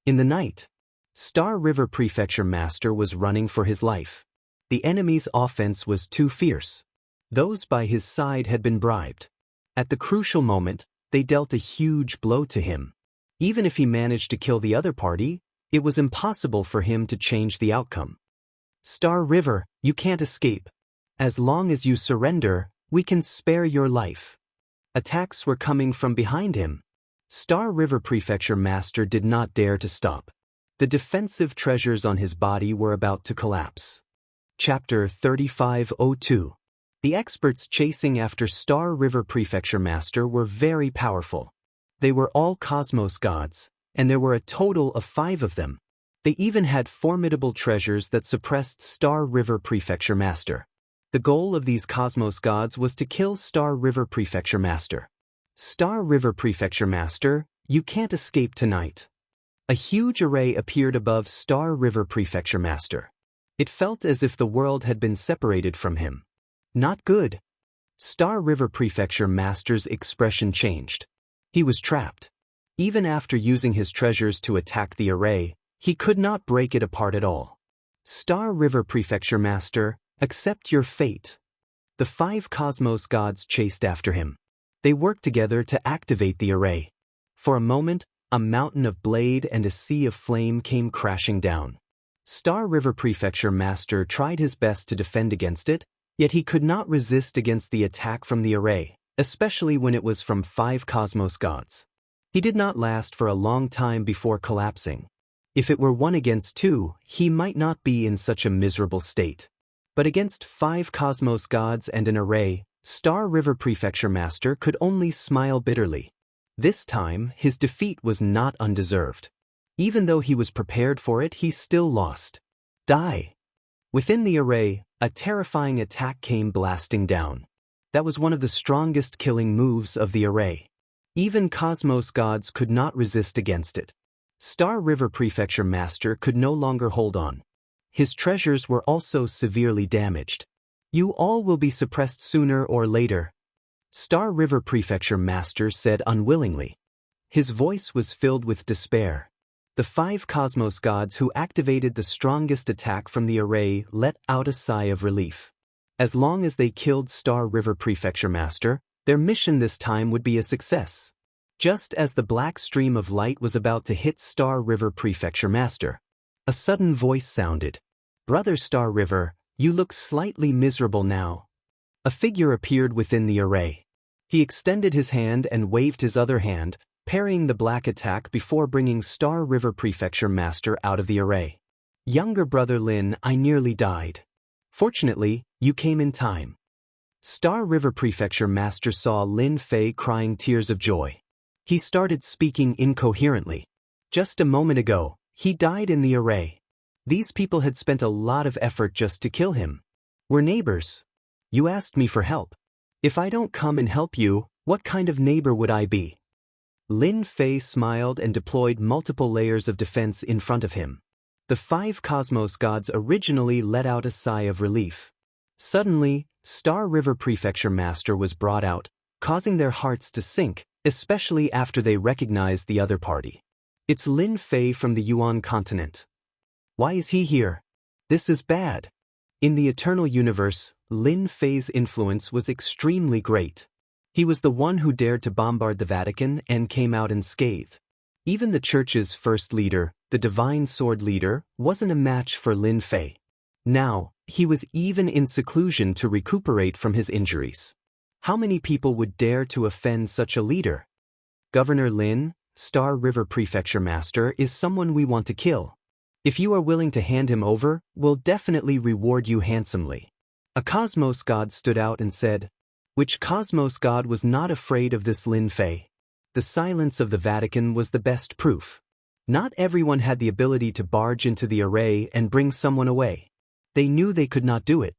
In the night, Star River Prefecture Master was running for his life. The enemy's offense was too fierce. Those by his side had been bribed. At the crucial moment, they dealt a huge blow to him. Even if he managed to kill the other party, it was impossible for him to change the outcome. Star River, you can't escape. As long as you surrender, we can spare your life. Attacks were coming from behind him. Star River Prefecture Master did not dare to stop. The defensive treasures on his body were about to collapse. Chapter 3502. The experts chasing after Star River Prefecture Master were very powerful. They were all cosmos gods, and there were a total of 5 of them. They even had formidable treasures that suppressed Star River Prefecture Master. The goal of these cosmos gods was to kill Star River Prefecture Master. Star River Prefecture Master, you can't escape tonight. A huge array appeared above Star River Prefecture Master. It felt as if the world had been separated from him. Not good. Star River Prefecture Master's expression changed. He was trapped. Even after using his treasures to attack the array, he could not break it apart at all. Star River Prefecture Master, accept your fate. The 5 cosmos gods chased after him. They worked together to activate the array. For a moment, a mountain of blade and a sea of flame came crashing down. Star River Prefecture Master tried his best to defend against it, yet he could not resist against the attack from the array, especially when it was from 5 cosmos gods. He did not last for a long time before collapsing. If it were 1 against 2, he might not be in such a miserable state. But against 5 cosmos gods and an array, Star River Prefecture Master could only smile bitterly. This time, his defeat was not undeserved. Even though he was prepared for it, he still lost. Die! Within the array, a terrifying attack came blasting down. That was one of the strongest killing moves of the array. Even cosmos gods could not resist against it. Star River Prefecture Master could no longer hold on. His treasures were also severely damaged. You all will be suppressed sooner or later, Star River Prefecture Master said unwillingly. His voice was filled with despair. The 5 cosmos gods who activated the strongest attack from the array let out a sigh of relief. As long as they killed Star River Prefecture Master, their mission this time would be a success. Just as the black stream of light was about to hit Star River Prefecture Master, a sudden voice sounded. Brother Star River, you look slightly miserable now. A figure appeared within the array. He extended his hand and waved his other hand, parrying the black attack before bringing Star River Prefecture Master out of the array. Younger brother Lin, I nearly died. Fortunately, you came in time. Star River Prefecture Master saw Lin Fei crying tears of joy. He started speaking incoherently. Just a moment ago, he died in the array. These people had spent a lot of effort just to kill him. We're neighbors. You asked me for help. If I don't come and help you, what kind of neighbor would I be? Lin Fei smiled and deployed multiple layers of defense in front of him. The 5 cosmos gods originally let out a sigh of relief. Suddenly, Star River Prefecture Master was brought out, causing their hearts to sink, especially after they recognized the other party. It's Lin Fei from the Yuan continent. Why is he here? This is bad. In the Eternal Universe, Lin Fei's influence was extremely great. He was the one who dared to bombard the Vatican and came out unscathed. Even the Church's first leader, the Divine Sword Leader, wasn't a match for Lin Fei. Now, he was even in seclusion to recuperate from his injuries. How many people would dare to offend such a leader? Governor Lin, Star River Prefecture Master, is someone we want to kill. If you are willing to hand him over, we'll definitely reward you handsomely. A cosmos god stood out and said, which cosmos god was not afraid of this Lin Fei? The silence of the Vatican was the best proof. Not everyone had the ability to barge into the array and bring someone away. They knew they could not do it.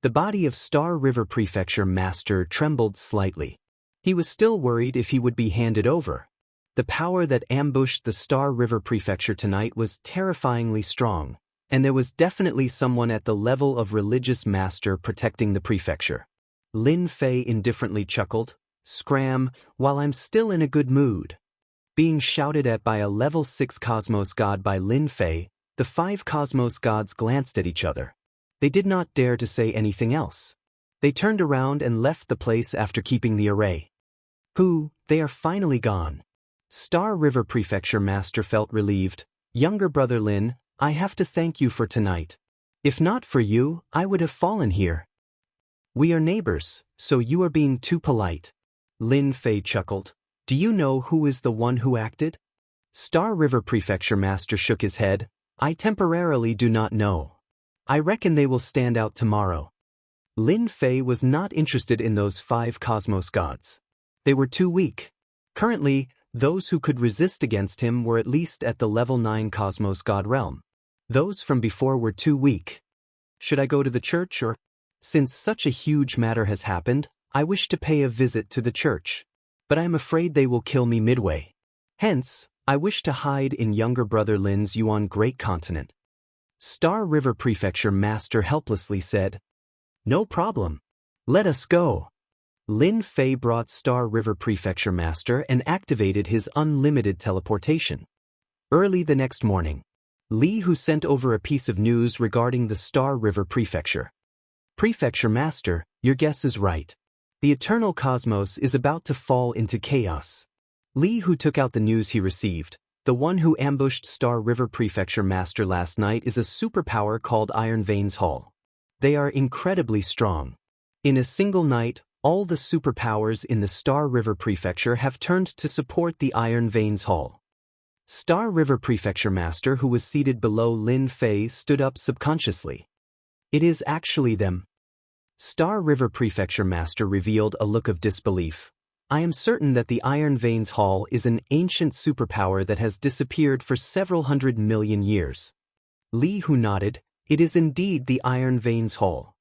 The body of Star River Prefecture Master trembled slightly. He was still worried if he would be handed over. The power that ambushed the Star River Prefecture tonight was terrifyingly strong, and there was definitely someone at the level of religious master protecting the prefecture. Lin Fei indifferently chuckled, "Scram, while I'm still in a good mood." Being shouted at by a level 6 cosmos god by Lin Fei, the 5 cosmos gods glanced at each other. They did not dare to say anything else. They turned around and left the place after keeping the array. They are finally gone. Star River Prefecture Master felt relieved. Younger brother Lin, I have to thank you for tonight. If not for you, I would have fallen here. We are neighbors, so you are being too polite. Lin Fei chuckled. Do you know who is the one who acted? Star River Prefecture Master shook his head. I temporarily do not know. I reckon they will stand out tomorrow. Lin Fei was not interested in those 5 cosmos gods. They were too weak. Currently, those who could resist against him were at least at the level 9 cosmos god realm. Those from before were too weak. Should I go to the church or? Since such a huge matter has happened, I wish to pay a visit to the church. But I am afraid they will kill me midway. Hence, I wish to hide in younger brother Lin's Yuan Great Continent. Star River Prefecture Master helplessly said. No problem. Let us go. Lin Fei brought Star River Prefecture Master and activated his unlimited teleportation. Early the next morning, Li Hu sent over a piece of news regarding the Star River Prefecture. Prefecture Master, your guess is right. The eternal cosmos is about to fall into chaos. Li Hu took out the news he received. The one who ambushed Star River Prefecture Master last night is a superpower called Iron Veins Hall. They are incredibly strong. In a single night, all the superpowers in the Star River Prefecture have turned to support the Iron Veins Hall. Star River Prefecture Master, who was seated below Lin Fei, stood up subconsciously. It is actually them. Star River Prefecture Master revealed a look of disbelief. I am certain that the Iron Veins Hall is an ancient superpower that has disappeared for several 100 million years. Li Hu nodded. It is indeed the Iron Veins Hall.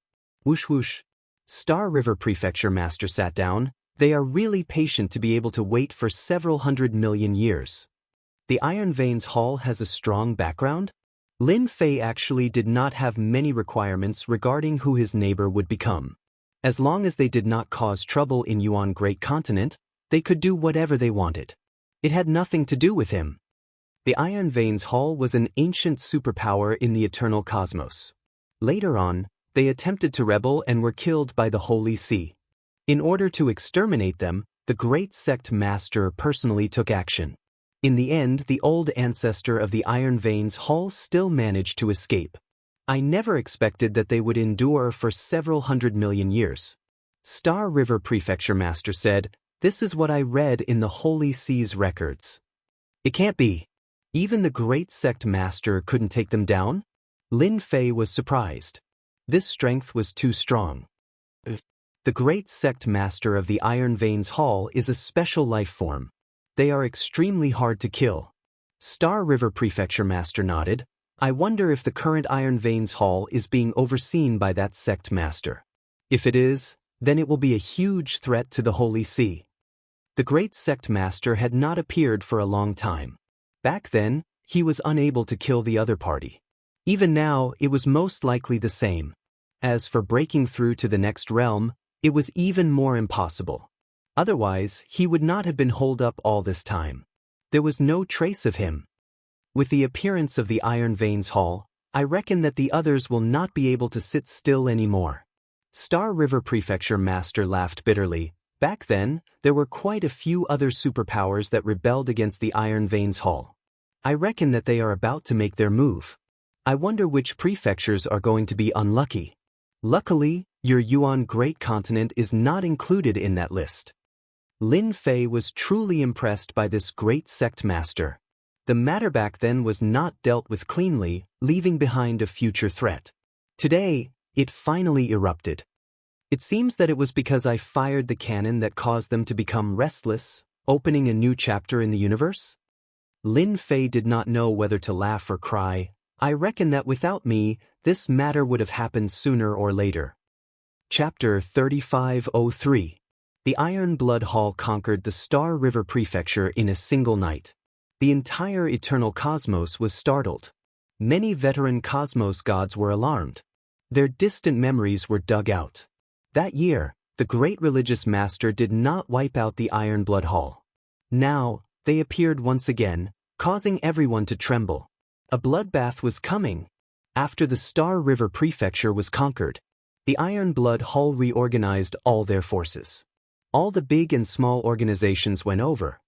Whoosh whoosh. Star River Prefecture Master sat down. They are really patient to be able to wait for several 100 million years. The Iron Veins Hall has a strong background? Lin Fei actually did not have many requirements regarding who his neighbor would become. As long as they did not cause trouble in Yuan Great Continent, they could do whatever they wanted. It had nothing to do with him. The Iron Veins Hall was an ancient superpower in the eternal cosmos. Later on, they attempted to rebel and were killed by the Holy See. In order to exterminate them, the Great Sect Master personally took action. In the end, the old ancestor of the Iron Veins Hall still managed to escape. I never expected that they would endure for several 100 million years. Star River Prefecture Master said, this is what I read in the Holy See's records. It can't be. Even the Great Sect Master couldn't take them down? Lin Fei was surprised. This strength was too strong. The Great Sect Master of the Iron Veins Hall is a special life form. They are extremely hard to kill. Star River Prefecture Master nodded. I wonder if the current Iron Veins Hall is being overseen by that sect master. If it is, then it will be a huge threat to the Holy See. The Great Sect Master had not appeared for a long time. Back then, he was unable to kill the other party. Even now, it was most likely the same. As for breaking through to the next realm, it was even more impossible. Otherwise, he would not have been holed up all this time. There was no trace of him. With the appearance of the Iron Veins Hall, I reckon that the others will not be able to sit still anymore. Star River Prefecture Master laughed bitterly. Back then, there were quite a few other superpowers that rebelled against the Iron Veins Hall. I reckon that they are about to make their move. I wonder which prefectures are going to be unlucky. Luckily, your Yuan Great Continent is not included in that list. Lin Fei was truly impressed by this great sect master. The matter back then was not dealt with cleanly, leaving behind a future threat. Today, it finally erupted. It seems that it was because I fired the cannon that caused them to become restless, opening a new chapter in the universe? Lin Fei did not know whether to laugh or cry. I reckon that without me, this matter would have happened sooner or later. Chapter 3503. The Iron Blood Hall conquered the Star River Prefecture in a single night. The entire eternal cosmos was startled. Many veteran cosmos gods were alarmed. Their distant memories were dug out. That year, the great religious master did not wipe out the Iron Blood Hall. Now, they appeared once again, causing everyone to tremble. A bloodbath was coming. After the Star River Prefecture was conquered, The Iron Blood Hall reorganized all their forces. All the big and small organizations went over.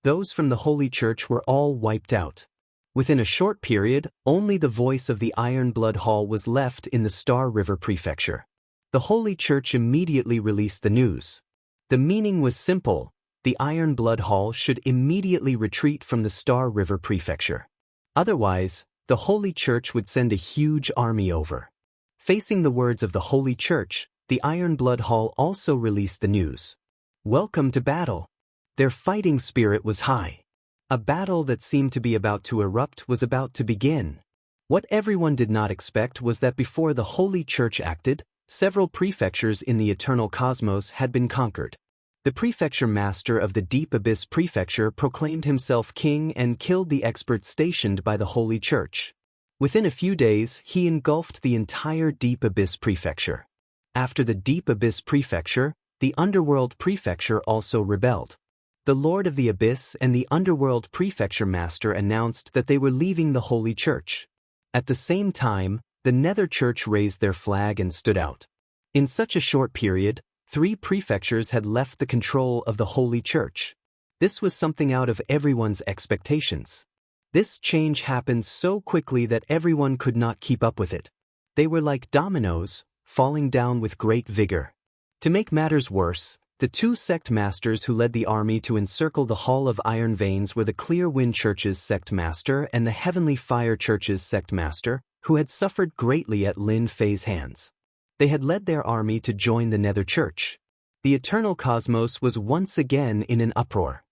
Those from the Holy Church were all wiped out. Within a short period, only the voice of the Iron Blood Hall was left in the Star River Prefecture. The Holy Church immediately released the news. The meaning was simple: the Iron Blood Hall should immediately retreat from the Star River Prefecture. Otherwise, the Holy Church would send a huge army over. Facing the words of the Holy Church, the Iron Blood Hall also released the news. Welcome to battle. Their fighting spirit was high. A battle that seemed to be about to erupt was about to begin. What everyone did not expect was that before the Holy Church acted, several prefectures in the eternal cosmos had been conquered. The prefecture master of the Deep Abyss Prefecture proclaimed himself king and killed the experts stationed by the Holy Church. Within a few days, he engulfed the entire Deep Abyss Prefecture. After the Deep Abyss Prefecture, the Underworld Prefecture also rebelled. The Lord of the Abyss and the Underworld Prefecture Master announced that they were leaving the Holy Church. At the same time, the Nether Church raised their flag and stood out. In such a short period, 3 prefectures had left the control of the Holy Church. This was something out of everyone's expectations. This change happened so quickly that everyone could not keep up with it. They were like dominoes, falling down with great vigor. To make matters worse, the 2 sect masters who led the army to encircle the Hall of Iron Veins were the Clear Wind Church's sect master and the Heavenly Fire Church's sect master, who had suffered greatly at Lin Fei's hands. They had led their army to join the Nether Church. The eternal cosmos was once again in an uproar.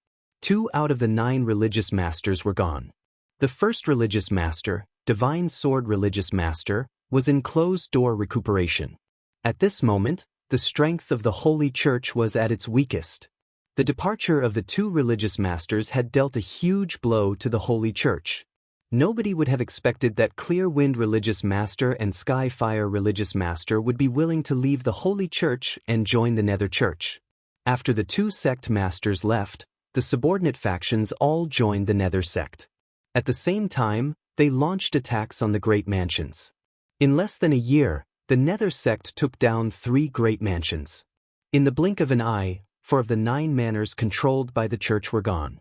2 out of the 9 religious masters were gone. The first religious master, Divine Sword Religious Master, was in closed-door recuperation. At this moment, the strength of the Holy Church was at its weakest. The departure of the 2 religious masters had dealt a huge blow to the Holy Church. Nobody would have expected that Clear Wind Religious Master and Skyfire Religious Master would be willing to leave the Holy Church and join the Nether Church. After the 2 sect masters left, the subordinate factions all joined the Nether sect. At the same time, they launched attacks on the great mansions. In less than a year, the Nether sect took down 3 great mansions. In the blink of an eye, 4 of the 9 manors controlled by the church were gone.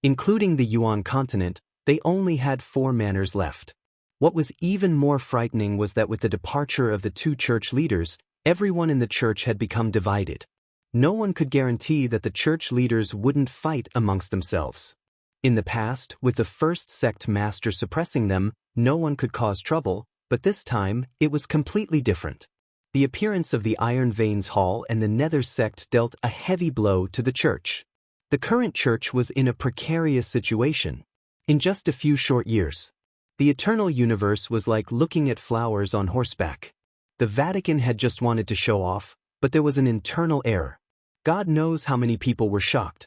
Including the Yuan continent, they only had 4 manors left. What was even more frightening was that with the departure of the 2 church leaders, everyone in the church had become divided. No one could guarantee that the church leaders wouldn't fight amongst themselves. In the past, with the first sect master suppressing them, no one could cause trouble, but this time, it was completely different. The appearance of the Iron Veins Hall and the Nether sect dealt a heavy blow to the church. The current church was in a precarious situation. In just a few short years, the eternal universe was like looking at flowers on horseback. The Vatican had just wanted to show off, but there was an internal error. God knows how many people were shocked.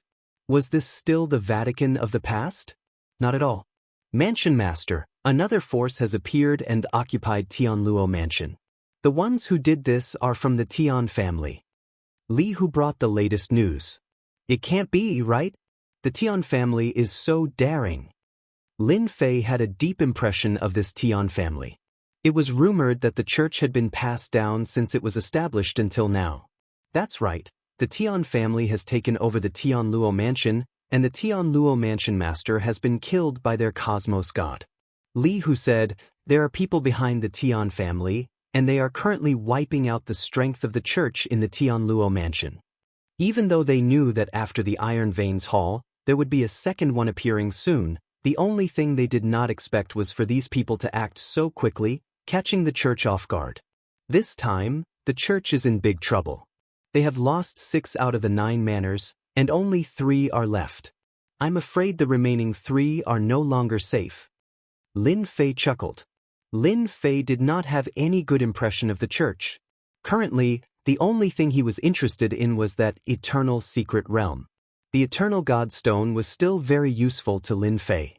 Was this still the Vatican of the past? Not at all. Mansion Master, another force has appeared and occupied Tianluo Mansion. The ones who did this are from the Tian family. Li who brought the latest news. It can't be, right? The Tian family is so daring. Lin Fei had a deep impression of this Tian family. It was rumored that the church had been passed down since it was established until now. That's right, the Tian family has taken over the Tianluo Mansion, and the Tianluo Mansion Master has been killed by their cosmos god. Li who said, there are people behind the Tian family, and they are currently wiping out the strength of the church in the Tianluo Mansion. Even though they knew that after the Iron Veins Hall, there would be a second one appearing soon, the only thing they did not expect was for these people to act so quickly, catching the church off guard. This time, the church is in big trouble. They have lost 6 out of the 9 manors, and only 3 are left. I'm afraid the remaining 3 are no longer safe. Lin Fei chuckled. Lin Fei did not have any good impression of the church. Currently, the only thing he was interested in was that eternal secret realm. The eternal Godstone was still very useful to Lin Fei.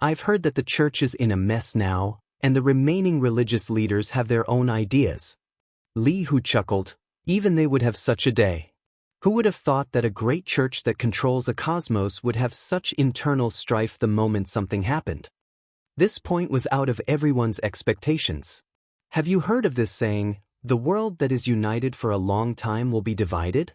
I've heard that the church is in a mess now, and the remaining religious leaders have their own ideas. Li Hu chuckled. Even they would have such a day. Who would have thought that a great church that controls a cosmos would have such internal strife the moment something happened? This point was out of everyone's expectations. Have you heard of this saying, The world that is united for a long time will be divided?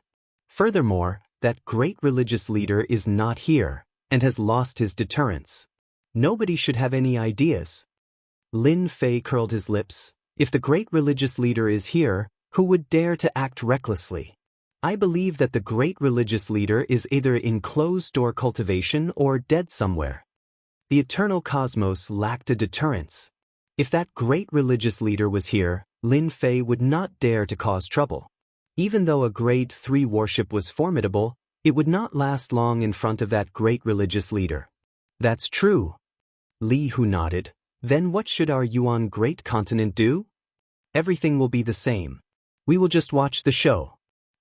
Furthermore, that great religious leader is not here and has lost his deterrence. Nobody should have any ideas. Lin Fei curled his lips. If the great religious leader is here, who would dare to act recklessly? I believe that the great religious leader is either in closed-door cultivation or dead somewhere. The eternal cosmos lacked a deterrence. If that great religious leader was here, Lin Fei would not dare to cause trouble. Even though a grade 3 warship was formidable, it would not last long in front of that great religious leader. That's true. Li Hu nodded. Then what should our Yuan great continent do? Everything will be the same. We will just watch the show.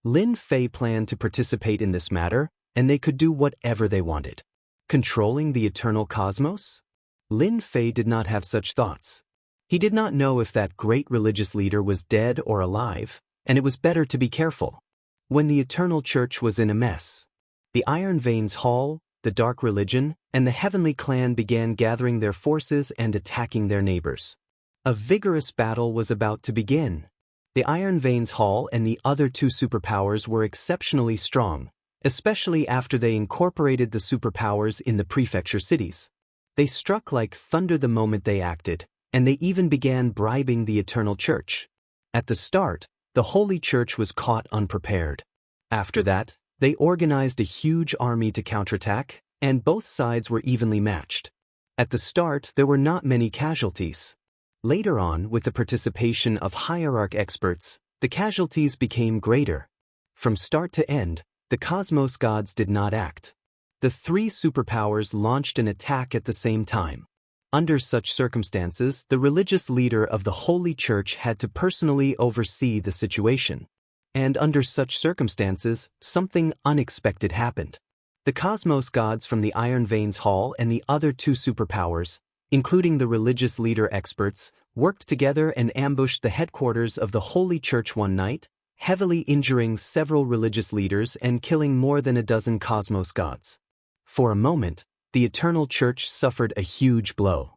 Lin Fei planned to participate in this matter, and they could do whatever they wanted. Controlling the eternal cosmos? Lin Fei did not have such thoughts. He did not know if that great religious leader was dead or alive, and it was better to be careful. When the Eternal Church was in a mess, the Iron Veins Hall, the Dark Religion, and the Heavenly Clan began gathering their forces and attacking their neighbors. A vigorous battle was about to begin. The Iron Veins Hall and the other two superpowers were exceptionally strong, especially after they incorporated the superpowers in the prefecture cities. They struck like thunder the moment they acted, and they even began bribing the Eternal Church. At the start, the Holy Church was caught unprepared. After that, they organized a huge army to counterattack, and both sides were evenly matched. At the start, there were not many casualties. Later on, with the participation of hierarch experts, the casualties became greater. From start to end, the cosmos gods did not act. The three superpowers launched an attack at the same time. Under such circumstances, the religious leader of the Holy Church had to personally oversee the situation. And under such circumstances, something unexpected happened. The cosmos gods from the Iron Veins Hall and the other two superpowers, including the religious leader experts, worked together and ambushed the headquarters of the Holy Church one night, heavily injuring several religious leaders and killing more than a dozen cosmos gods. For a moment, the Eternal Church suffered a huge blow.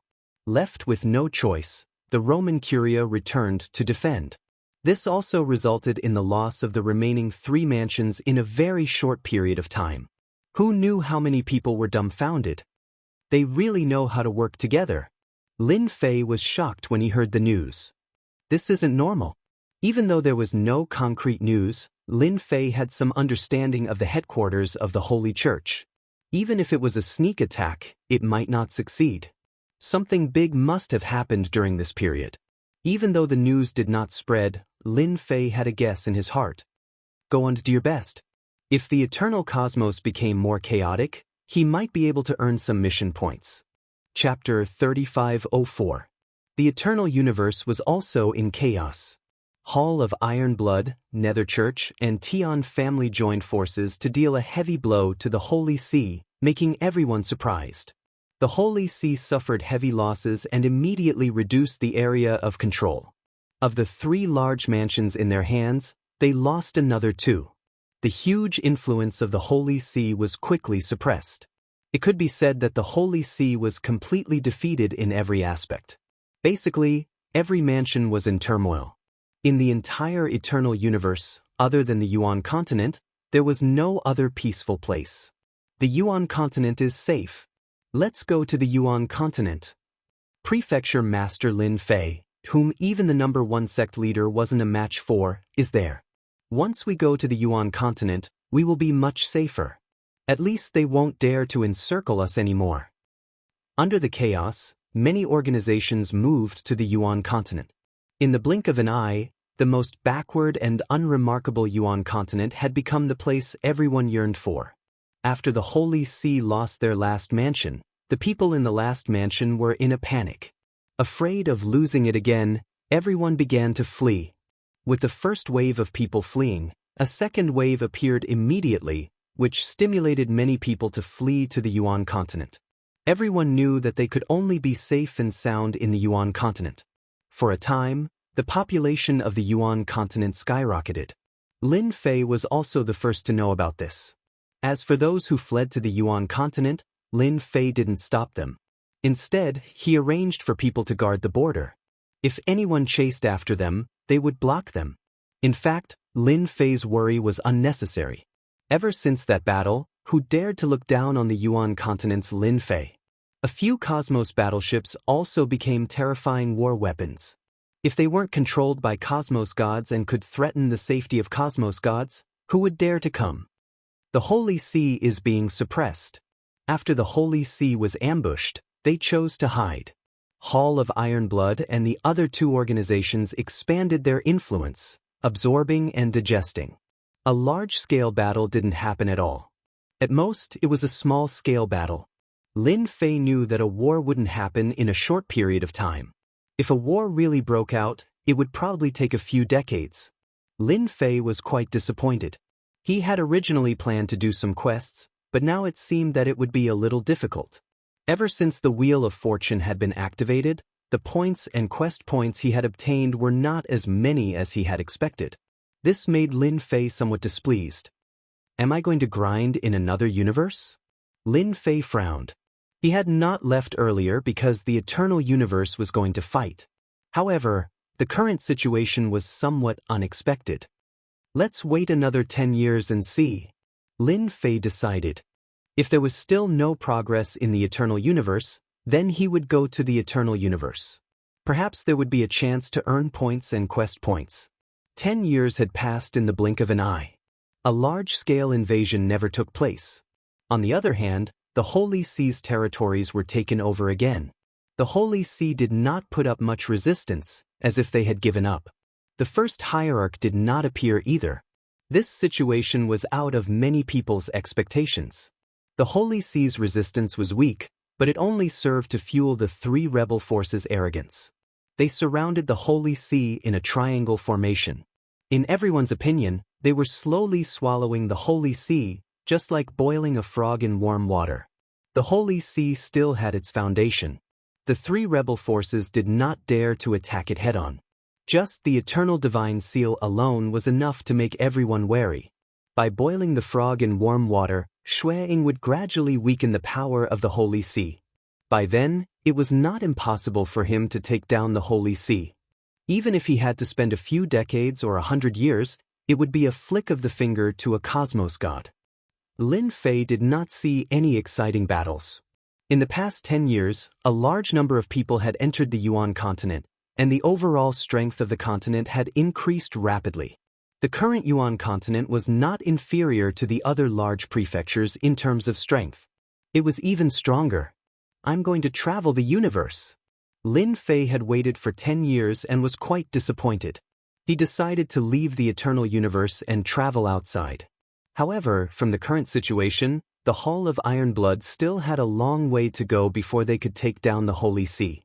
Left with no choice, the Roman Curia returned to defend. This also resulted in the loss of the remaining 3 mansions in a very short period of time. Who knew how many people were dumbfounded? They really know how to work together. Lin Fei was shocked when he heard the news. This isn't normal. Even though there was no concrete news, Lin Fei had some understanding of the headquarters of the Holy Church. Even if it was a sneak attack, it might not succeed. Something big must have happened during this period. Even though the news did not spread, Lin Fei had a guess in his heart. Go on to do your best. If the eternal cosmos became more chaotic, he might be able to earn some mission points. Chapter 3504. The eternal universe was also in chaos. Hall of Iron Blood, Nether Church, and Tian family joined forces to deal a heavy blow to the Holy See, making everyone surprised. The Holy See suffered heavy losses and immediately reduced the area of control. Of the 3 large mansions in their hands, they lost another 2. The huge influence of the Holy See was quickly suppressed. It could be said that the Holy See was completely defeated in every aspect. Basically, every mansion was in turmoil. In the entire eternal universe, other than the Yuan continent, there was no other peaceful place. The Yuan continent is safe. Let's go to the Yuan continent. Prefecture Master Lin Fei, whom even the number 1 sect leader wasn't a match for, is there. Once we go to the Yuan continent, we will be much safer. At least they won't dare to encircle us anymore. Under the chaos, many organizations moved to the Yuan continent. In the blink of an eye, the most backward and unremarkable Yuan continent had become the place everyone yearned for. After the Holy See lost their last mansion, the people in the last mansion were in a panic. Afraid of losing it again, everyone began to flee. With the first wave of people fleeing, a second wave appeared immediately, which stimulated many people to flee to the Yuan continent. Everyone knew that they could only be safe and sound in the Yuan continent. For a time, the population of the Yuan continent skyrocketed. Lin Fei was also the first to know about this. As for those who fled to the Yuan continent, Lin Fei didn't stop them. Instead, he arranged for people to guard the border. If anyone chased after them, they would block them. In fact, Lin Fei's worry was unnecessary. Ever since that battle, who dared to look down on the Yuan continent's Lin Fei? A few cosmos battleships also became terrifying war weapons. If they weren't controlled by cosmos gods and could threaten the safety of cosmos gods, who would dare to come? The Holy See is being suppressed. After the Holy See was ambushed, they chose to hide. Hall of Ironblood and the other two organizations expanded their influence, absorbing and digesting. A large-scale battle didn't happen at all. At most, it was a small-scale battle. Lin Fei knew that a war wouldn't happen in a short period of time. If a war really broke out, it would probably take a few decades. Lin Fei was quite disappointed. He had originally planned to do some quests, but now it seemed that it would be a little difficult. Ever since the Wheel of Fortune had been activated, the points and quest points he had obtained were not as many as he had expected. This made Lin Fei somewhat displeased. Am I going to grind in another universe? Lin Fei frowned. He had not left earlier because the Eternal Universe was going to fight. However, the current situation was somewhat unexpected. Let's wait another 10 years and see. Lin Fei decided. If there was still no progress in the Eternal Universe, then he would go to the Eternal Universe. Perhaps there would be a chance to earn points and quest points. 10 years had passed in the blink of an eye. A large-scale invasion never took place. On the other hand, the Holy See's territories were taken over again. The Holy See did not put up much resistance, as if they had given up. The first hierarch did not appear either. This situation was out of many people's expectations. The Holy See's resistance was weak, but it only served to fuel the three rebel forces' arrogance. They surrounded the Holy See in a triangle formation. In everyone's opinion, they were slowly swallowing the Holy See, just like boiling a frog in warm water. The Holy See still had its foundation. The three rebel forces did not dare to attack it head-on. Just the Eternal Divine Seal alone was enough to make everyone wary. By boiling the frog in warm water, Xueying would gradually weaken the power of the Holy See. By then, it was not impossible for him to take down the Holy See. Even if he had to spend a few decades or 100 years, it would be a flick of the finger to a cosmos god. Lin Fei did not see any exciting battles. In the past 10 years, a large number of people had entered the Yuan continent, and the overall strength of the continent had increased rapidly. The current Yuan continent was not inferior to the other large prefectures in terms of strength. It was even stronger. I'm going to travel the universe. Lin Fei had waited for 10 years and was quite disappointed. He decided to leave the Eternal Universe and travel outside. However, from the current situation, the Hall of Ironblood still had a long way to go before they could take down the Holy See.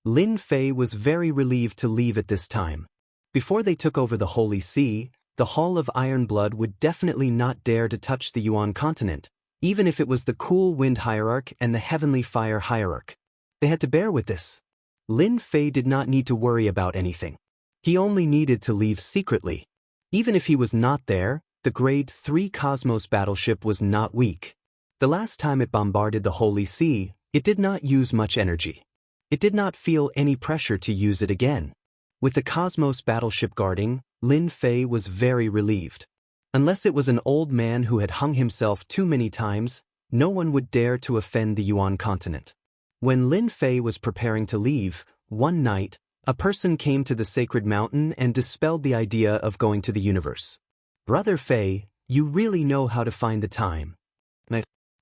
Lin Fei was very relieved to leave at this time. Before they took over the Holy See, the Hall of Ironblood would definitely not dare to touch the Yuan continent, even if it was the Cool Wind Hierarch and the Heavenly Fire Hierarch. They had to bear with this. Lin Fei did not need to worry about anything. He only needed to leave secretly. Even if he was not there, the Grade 3 Cosmos battleship was not weak. The last time it bombarded the Holy See, it did not use much energy. It did not feel any pressure to use it again. With the Cosmos battleship guarding, Lin Fei was very relieved. Unless it was an old man who had hung himself too many times, no one would dare to offend the Yuan continent. When Lin Fei was preparing to leave, one night, a person came to the sacred mountain and dispelled the idea of going to the universe. Brother Fei, you really know how to find the time.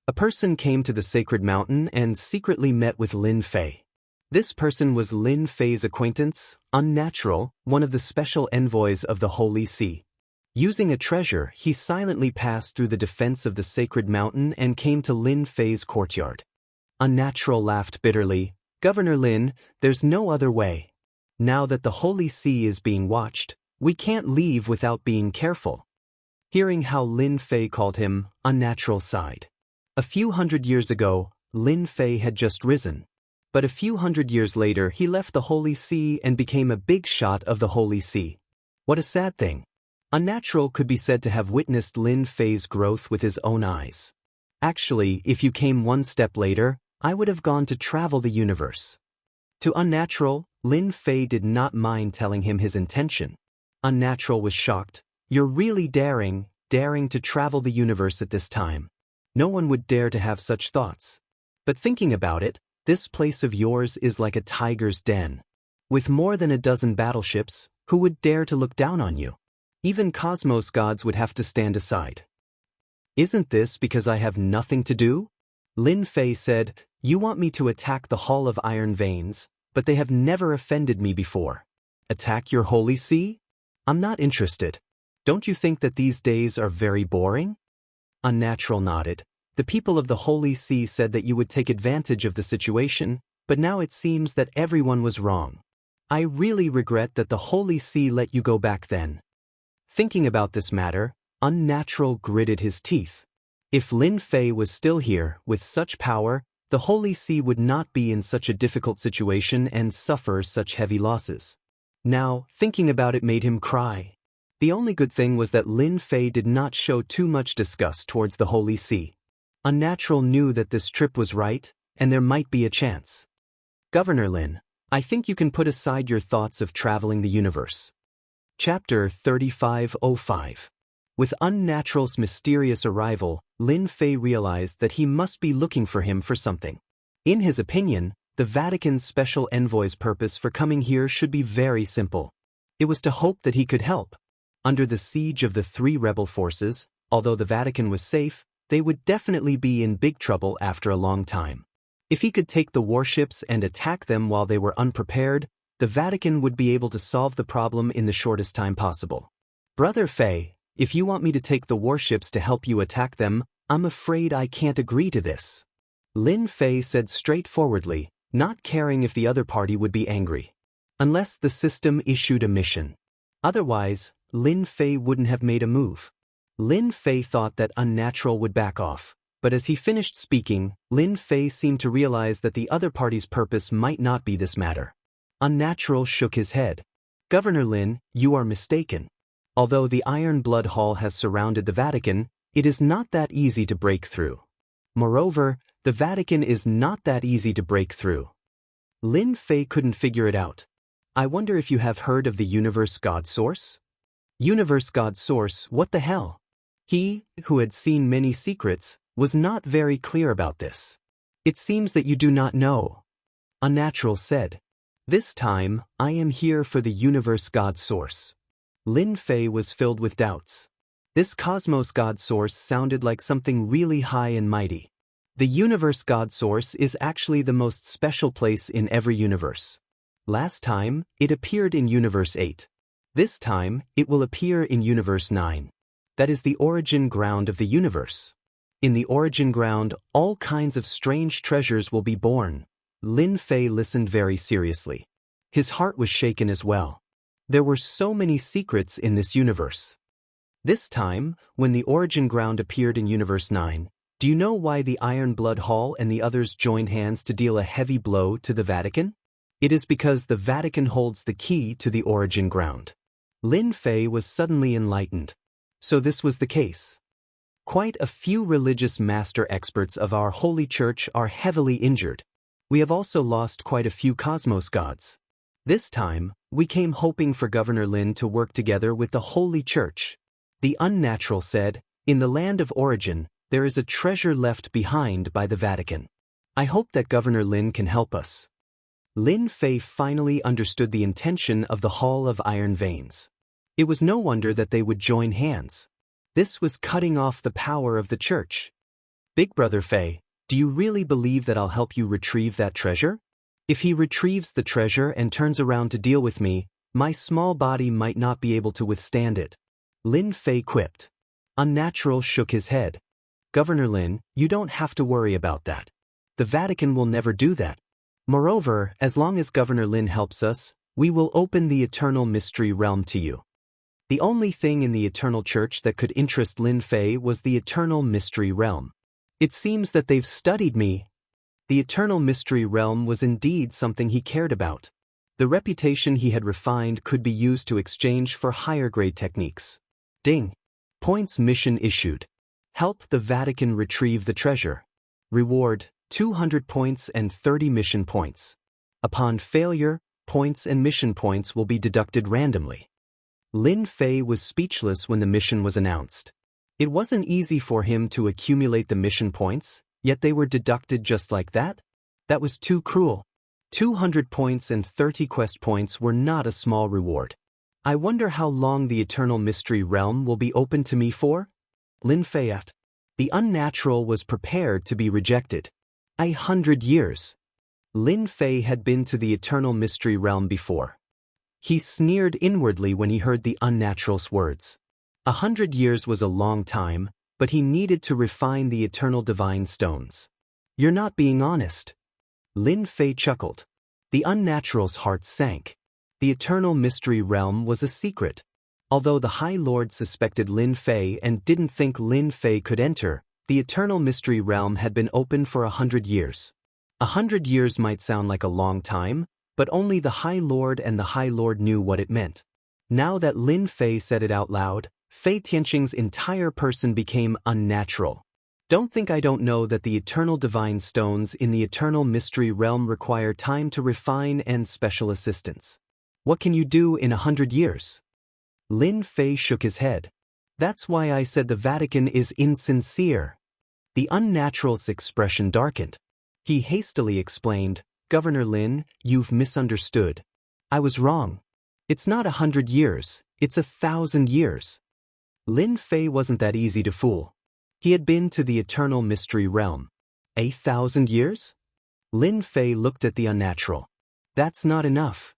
A person came to the sacred mountain and secretly met with Lin Fei. This person was Lin Fei's acquaintance, Unnatural, one of the special envoys of the Holy See. Using a treasure, he silently passed through the defense of the sacred mountain and came to Lin Fei's courtyard. Unnatural laughed bitterly. Governor Lin, there's no other way. Now that the Holy See is being watched, we can't leave without being careful. Hearing how Lin Fei called him, Unnatural sighed. A few hundred years ago, Lin Fei had just risen. But a few hundred years later he left the Holy See and became a big shot of the Holy See. What a sad thing. Unnatural could be said to have witnessed Lin Fei's growth with his own eyes. Actually, if you came one step later, I would have gone to travel the universe. To Unnatural, Lin Fei did not mind telling him his intention. Unnatural was shocked. You're really daring to travel the universe at this time. No one would dare to have such thoughts. But thinking about it, this place of yours is like a tiger's den. With more than a dozen battleships, who would dare to look down on you? Even cosmos gods would have to stand aside. Isn't this because I have nothing to do? Lin Fei said, you want me to attack the Hall of Iron Veins, but they have never offended me before. Attack your holy see? I'm not interested. Don't you think that these days are very boring? Unnatural nodded. The people of the Holy See said that you would take advantage of the situation, but now it seems that everyone was wrong. I really regret that the Holy See let you go back then. Thinking about this matter, Unnatural gritted his teeth. If Lin Fei was still here, with such power, the Holy See would not be in such a difficult situation and suffer such heavy losses. Now, thinking about it made him cry. The only good thing was that Lin Fei did not show too much disgust towards the Holy See. Unnatural knew that this trip was right, and there might be a chance. Governor Lin, I think you can put aside your thoughts of traveling the universe. Chapter 3505. With Unnatural's mysterious arrival, Lin Fei realized that he must be looking for him for something. In his opinion, the Vatican's special envoy's purpose for coming here should be very simple. It was to hope that he could help. Under the siege of the 3 rebel forces, although the Vatican was safe, they would definitely be in big trouble after a long time. If he could take the warships and attack them while they were unprepared, the Vatican would be able to solve the problem in the shortest time possible. Brother Fei, if you want me to take the warships to help you attack them, I'm afraid I can't agree to this. Lin Fei said straightforwardly, not caring if the other party would be angry. Unless the system issued a mission. Otherwise, Lin Fei wouldn't have made a move. Lin Fei thought that Unnatural would back off, but as he finished speaking, Lin Fei seemed to realize that the other party's purpose might not be this matter. Unnatural shook his head. Governor Lin, you are mistaken. Although the Iron Blood Hall has surrounded the Vatican, it is not that easy to break through. Moreover, the Vatican is not that easy to break through. Lin Fei couldn't figure it out. I wonder if you have heard of the Universe God Source? Universe God Source, what the hell? He, who had seen many secrets, was not very clear about this. It seems that you do not know. Unnatural said. This time, I am here for the Universe God Source. Lin Fei was filled with doubts. This Cosmos God Source sounded like something really high and mighty. The Universe God Source is actually the most special place in every universe. Last time, it appeared in Universe 8. This time, it will appear in Universe 9. That is the origin ground of the universe. In the origin ground, all kinds of strange treasures will be born. Lin Fei listened very seriously. His heart was shaken as well. There were so many secrets in this universe. This time, when the origin ground appeared in Universe 9, do you know why the Iron Blood Hall and the others joined hands to deal a heavy blow to the Vatican? It is because the Vatican holds the key to the origin ground. Lin Fei was suddenly enlightened. So this was the case. Quite a few religious master experts of our holy church are heavily injured. We have also lost quite a few cosmos gods. This time, we came hoping for Governor Lin to work together with the holy church. The Unnatural said, in the land of origin, there is a treasure left behind by the Vatican. I hope that Governor Lin can help us. Lin Fei finally understood the intention of the Hall of Iron Veins. It was no wonder that they would join hands. This was cutting off the power of the church. Big Brother Fei, do you really believe that I'll help you retrieve that treasure? If he retrieves the treasure and turns around to deal with me, my small body might not be able to withstand it. Lin Fei quipped. Unnatural shook his head. Governor Lin, you don't have to worry about that. The Vatican will never do that. Moreover, as long as Governor Lin helps us, we will open the eternal mystery realm to you. The only thing in the eternal church that could interest Lin Fei was the eternal mystery realm. It seems that they've studied me. The eternal mystery realm was indeed something he cared about. The reputation he had refined could be used to exchange for higher grade techniques. Ding. Points mission issued. Help the Vatican retrieve the treasure. Reward, 200 points and 30 mission points. Upon failure, points and mission points will be deducted randomly. Lin Fei was speechless when the mission was announced. It wasn't easy for him to accumulate the mission points, yet they were deducted just like that? That was too cruel. 200 points and 30 quest points were not a small reward. I wonder how long the Eternal Mystery Realm will be open to me for? Lin Fei asked. The unnatural was prepared to be rejected. 100 years. Lin Fei had been to the Eternal Mystery Realm before. He sneered inwardly when he heard the unnatural's words. 100 years was a long time, but he needed to refine the eternal divine stones. You're not being honest. Lin Fei chuckled. The unnatural's heart sank. The Eternal Mystery Realm was a secret. Although the High Lord suspected Lin Fei and didn't think Lin Fei could enter, the Eternal Mystery Realm had been open for 100 years. 100 years might sound like a long time, but only the High Lord and the High Lord knew what it meant. Now that Lin Fei said it out loud, Fei Tianqing's entire person became unnatural. Don't think I don't know that the eternal divine stones in the Eternal Mystery Realm require time to refine and special assistance. What can you do in 100 years? Lin Fei shook his head. That's why I said the Vatican is insincere. The unnatural's expression darkened. He hastily explained, Governor Lin, you've misunderstood. I was wrong. It's not 100 years, it's 1,000 years. Lin Fei wasn't that easy to fool. He had been to the Eternal Mystery Realm. 1,000 years? Lin Fei looked at the unnatural. That's not enough.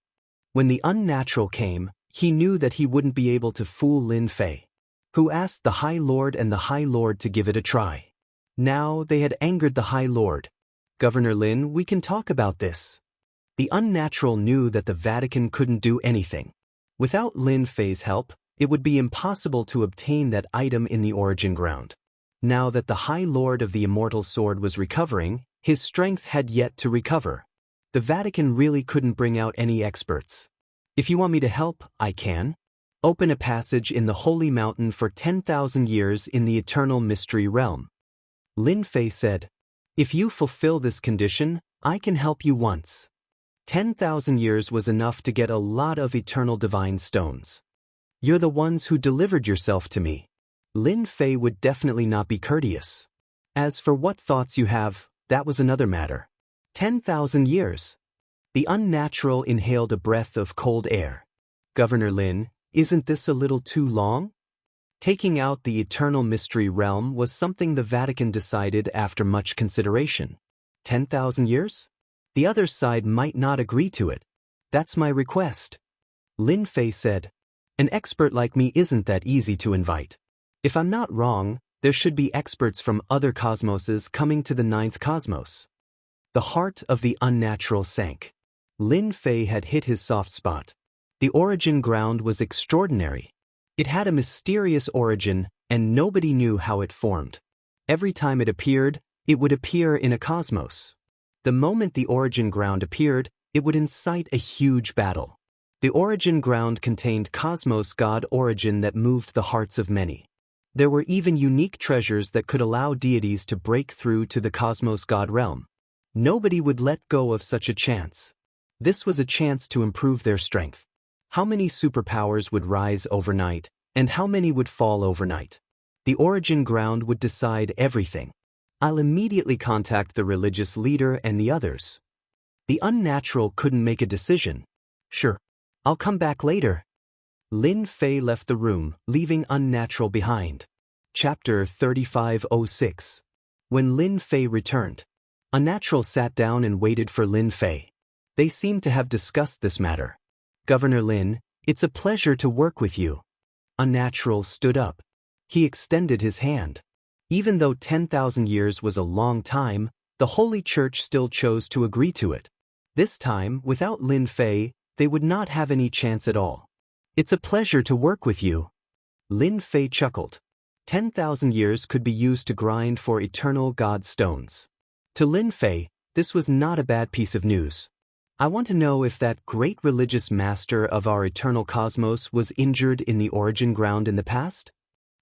When the unnatural came, he knew that he wouldn't be able to fool Lin Fei, who asked the High Lord and the High Lord to give it a try. Now they had angered the High Lord. Governor Lin, we can talk about this. The unnatural knew that the Vatican couldn't do anything. Without Lin Fei's help, it would be impossible to obtain that item in the origin ground. Now that the High Lord of the Immortal Sword was recovering, his strength had yet to recover. The Vatican really couldn't bring out any experts. If you want me to help, I can. Open a passage in the Holy Mountain for 10,000 years in the Eternal Mystery Realm. Lin Fei said, If you fulfill this condition, I can help you once. 10,000 years was enough to get a lot of eternal divine stones. You're the ones who delivered yourself to me. Lin Fei would definitely not be courteous. As for what thoughts you have, that was another matter. 10,000 years. The unnatural inhaled a breath of cold air. Governor Lin, isn't this a little too long? Taking out the Eternal Mystery Realm was something the Vatican decided after much consideration. 10,000 years? The other side might not agree to it. That's my request. Lin Fei said, An expert like me isn't that easy to invite. If I'm not wrong, there should be experts from other cosmoses coming to the 9th cosmos. The heart of the unnatural sank. Lin Fei had hit his soft spot. The origin ground was extraordinary. It had a mysterious origin, and nobody knew how it formed. Every time it appeared, it would appear in a cosmos. The moment the origin ground appeared, it would incite a huge battle. The origin ground contained cosmos god origin that moved the hearts of many. There were even unique treasures that could allow deities to break through to the cosmos god realm. Nobody would let go of such a chance. This was a chance to improve their strength. How many superpowers would rise overnight, and how many would fall overnight? The origin ground would decide everything. I'll immediately contact the religious leader and the others. The unnatural couldn't make a decision. Sure, I'll come back later. Lin Fei left the room, leaving unnatural behind. Chapter 3506. When Lin Fei returned, unnatural sat down and waited for Lin Fei. They seemed to have discussed this matter. Governor Lin, it's a pleasure to work with you. Unnatural stood up. He extended his hand. Even though 10,000 years was a long time, the Holy Church still chose to agree to it. This time, without Lin Fei, they would not have any chance at all. It's a pleasure to work with you. Lin Fei chuckled. 10,000 years could be used to grind for eternal god stones. To Lin Fei, this was not a bad piece of news. I want to know if that great religious master of our eternal cosmos was injured in the origin ground in the past?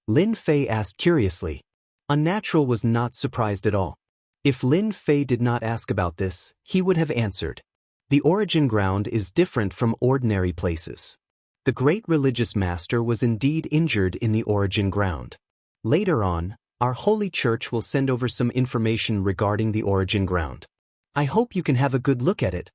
Lin Fei asked curiously. Unnatural was not surprised at all. If Lin Fei did not ask about this, he would have answered. The origin ground is different from ordinary places. The great religious master was indeed injured in the origin ground. Later on, our holy church will send over some information regarding the origin ground. I hope you can have a good look at it.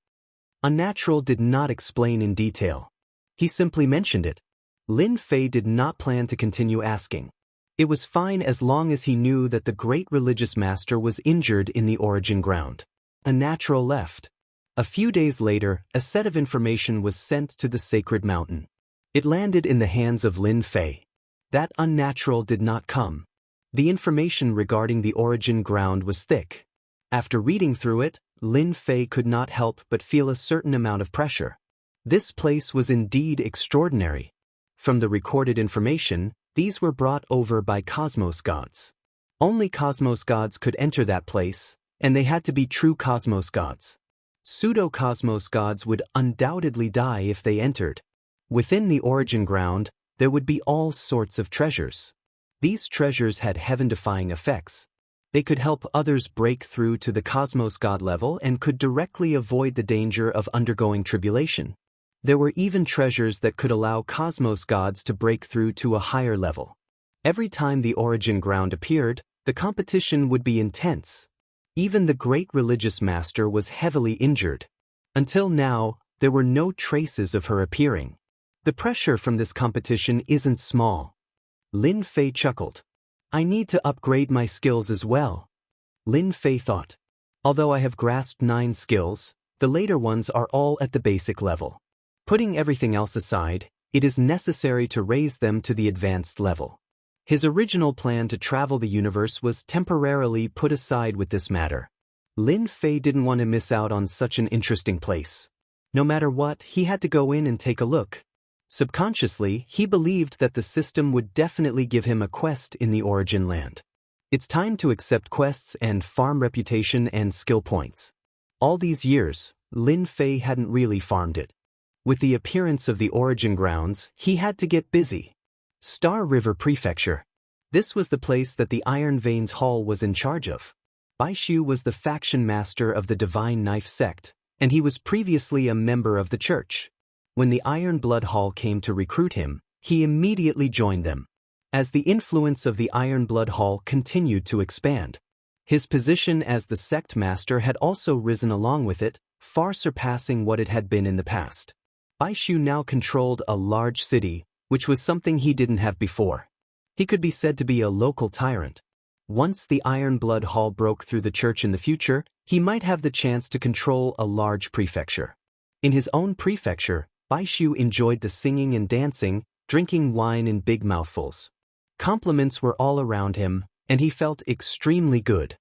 Unnatural did not explain in detail. He simply mentioned it. Lin Fei did not plan to continue asking. It was fine as long as he knew that the great religious master was injured in the origin ground. Unnatural left. A few days later, a set of information was sent to the sacred mountain. It landed in the hands of Lin Fei. That Unnatural did not come. The information regarding the origin ground was thick. After reading through it, Lin Fei could not help but feel a certain amount of pressure. This place was indeed extraordinary. From the recorded information, these were brought over by cosmos gods. Only cosmos gods could enter that place, and they had to be true cosmos gods. Pseudo-cosmos gods would undoubtedly die if they entered. Within the origin ground, there would be all sorts of treasures. These treasures had heaven-defying effects. They could help others break through to the cosmos god level and could directly avoid the danger of undergoing tribulation. There were even treasures that could allow cosmos gods to break through to a higher level. Every time the origin ground appeared, the competition would be intense. Even the great religious master was heavily injured. Until now, there were no traces of her appearing. The pressure from this competition isn't small. Lin Fei chuckled. I need to upgrade my skills as well. Lin Fei thought. Although I have grasped 9 skills, the later ones are all at the basic level. Putting everything else aside, it is necessary to raise them to the advanced level. His original plan to travel the universe was temporarily put aside with this matter. Lin Fei didn't want to miss out on such an interesting place. No matter what, he had to go in and take a look. Subconsciously, he believed that the system would definitely give him a quest in the origin land. It's time to accept quests and farm reputation and skill points. All these years, Lin Fei hadn't really farmed it. With the appearance of the origin grounds, he had to get busy. Star River Prefecture. This was the place that the Iron Veins Hall was in charge of. Baishu was the faction master of the Divine Knife sect, and he was previously a member of the church. When the Iron Blood Hall came to recruit him, he immediately joined them. As the influence of the Iron Blood Hall continued to expand, his position as the sect master had also risen along with it, far surpassing what it had been in the past. Baishu now controlled a large city, which was something he didn't have before. He could be said to be a local tyrant. Once the Iron Blood Hall broke through the church in the future, he might have the chance to control a large prefecture. In his own prefecture, Baishu enjoyed the singing and dancing, drinking wine in big mouthfuls. Compliments were all around him, and he felt extremely good.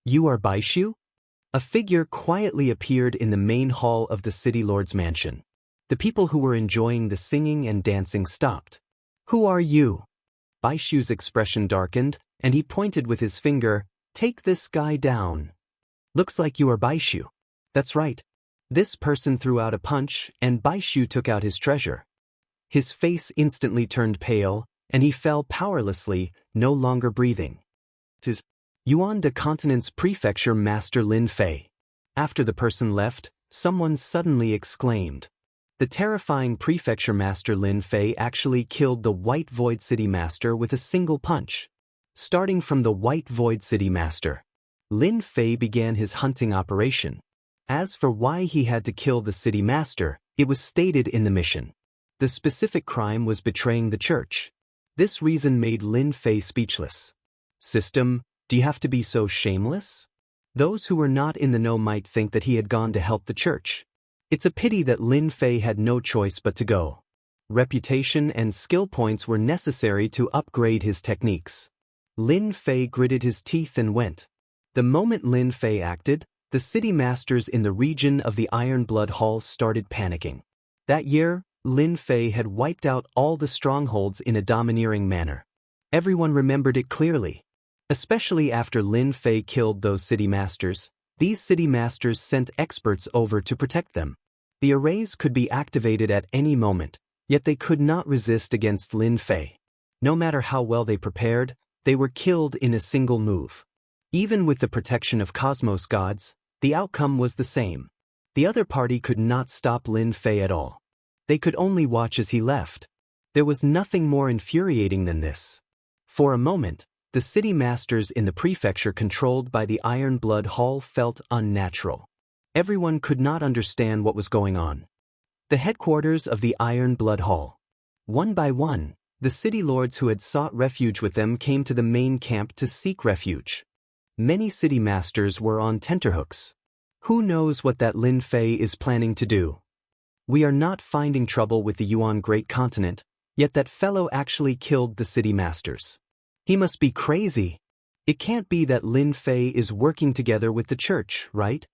You are Baishu? A figure quietly appeared in the main hall of the city lord's mansion. The people who were enjoying the singing and dancing stopped. Who are you? Baishu's expression darkened, and he pointed with his finger. Take this guy down. Looks like you are Baishu. That's right. This person threw out a punch, and Baishu took out his treasure. His face instantly turned pale, and he fell powerlessly, no longer breathing. "'Tis Yuan de Continent's Prefecture Master Lin Fei." After the person left, someone suddenly exclaimed. The terrifying Prefecture Master Lin Fei actually killed the White Void City Master with a single punch. Starting from the White Void City Master, Lin Fei began his hunting operation. As for why he had to kill the city master, it was stated in the mission. The specific crime was betraying the church. This reason made Lin Fei speechless. System, do you have to be so shameless? Those who were not in the know might think that he had gone to help the church. It's a pity that Lin Fei had no choice but to go. Reputation and skill points were necessary to upgrade his techniques. Lin Fei gritted his teeth and went. The moment Lin Fei acted, the city masters in the region of the Iron Blood Hall started panicking. That year, Lin Fei had wiped out all the strongholds in a domineering manner. Everyone remembered it clearly. Especially after Lin Fei killed those city masters, these city masters sent experts over to protect them. The arrays could be activated at any moment, yet they could not resist against Lin Fei. No matter how well they prepared, they were killed in a single move. Even with the protection of cosmos gods, the outcome was the same. The other party could not stop Lin Fei at all. They could only watch as he left. There was nothing more infuriating than this. For a moment, the city masters in the prefecture controlled by the Iron Blood Hall felt unnatural. Everyone could not understand what was going on. The headquarters of the Iron Blood Hall. One by one, the city lords who had sought refuge with them came to the main camp to seek refuge. Many city masters were on tenterhooks. Who knows what that Lin Fei is planning to do? We are not finding trouble with the Yuan Great Continent, yet that fellow actually killed the city masters. He must be crazy. It can't be that Lin Fei is working together with the church, right?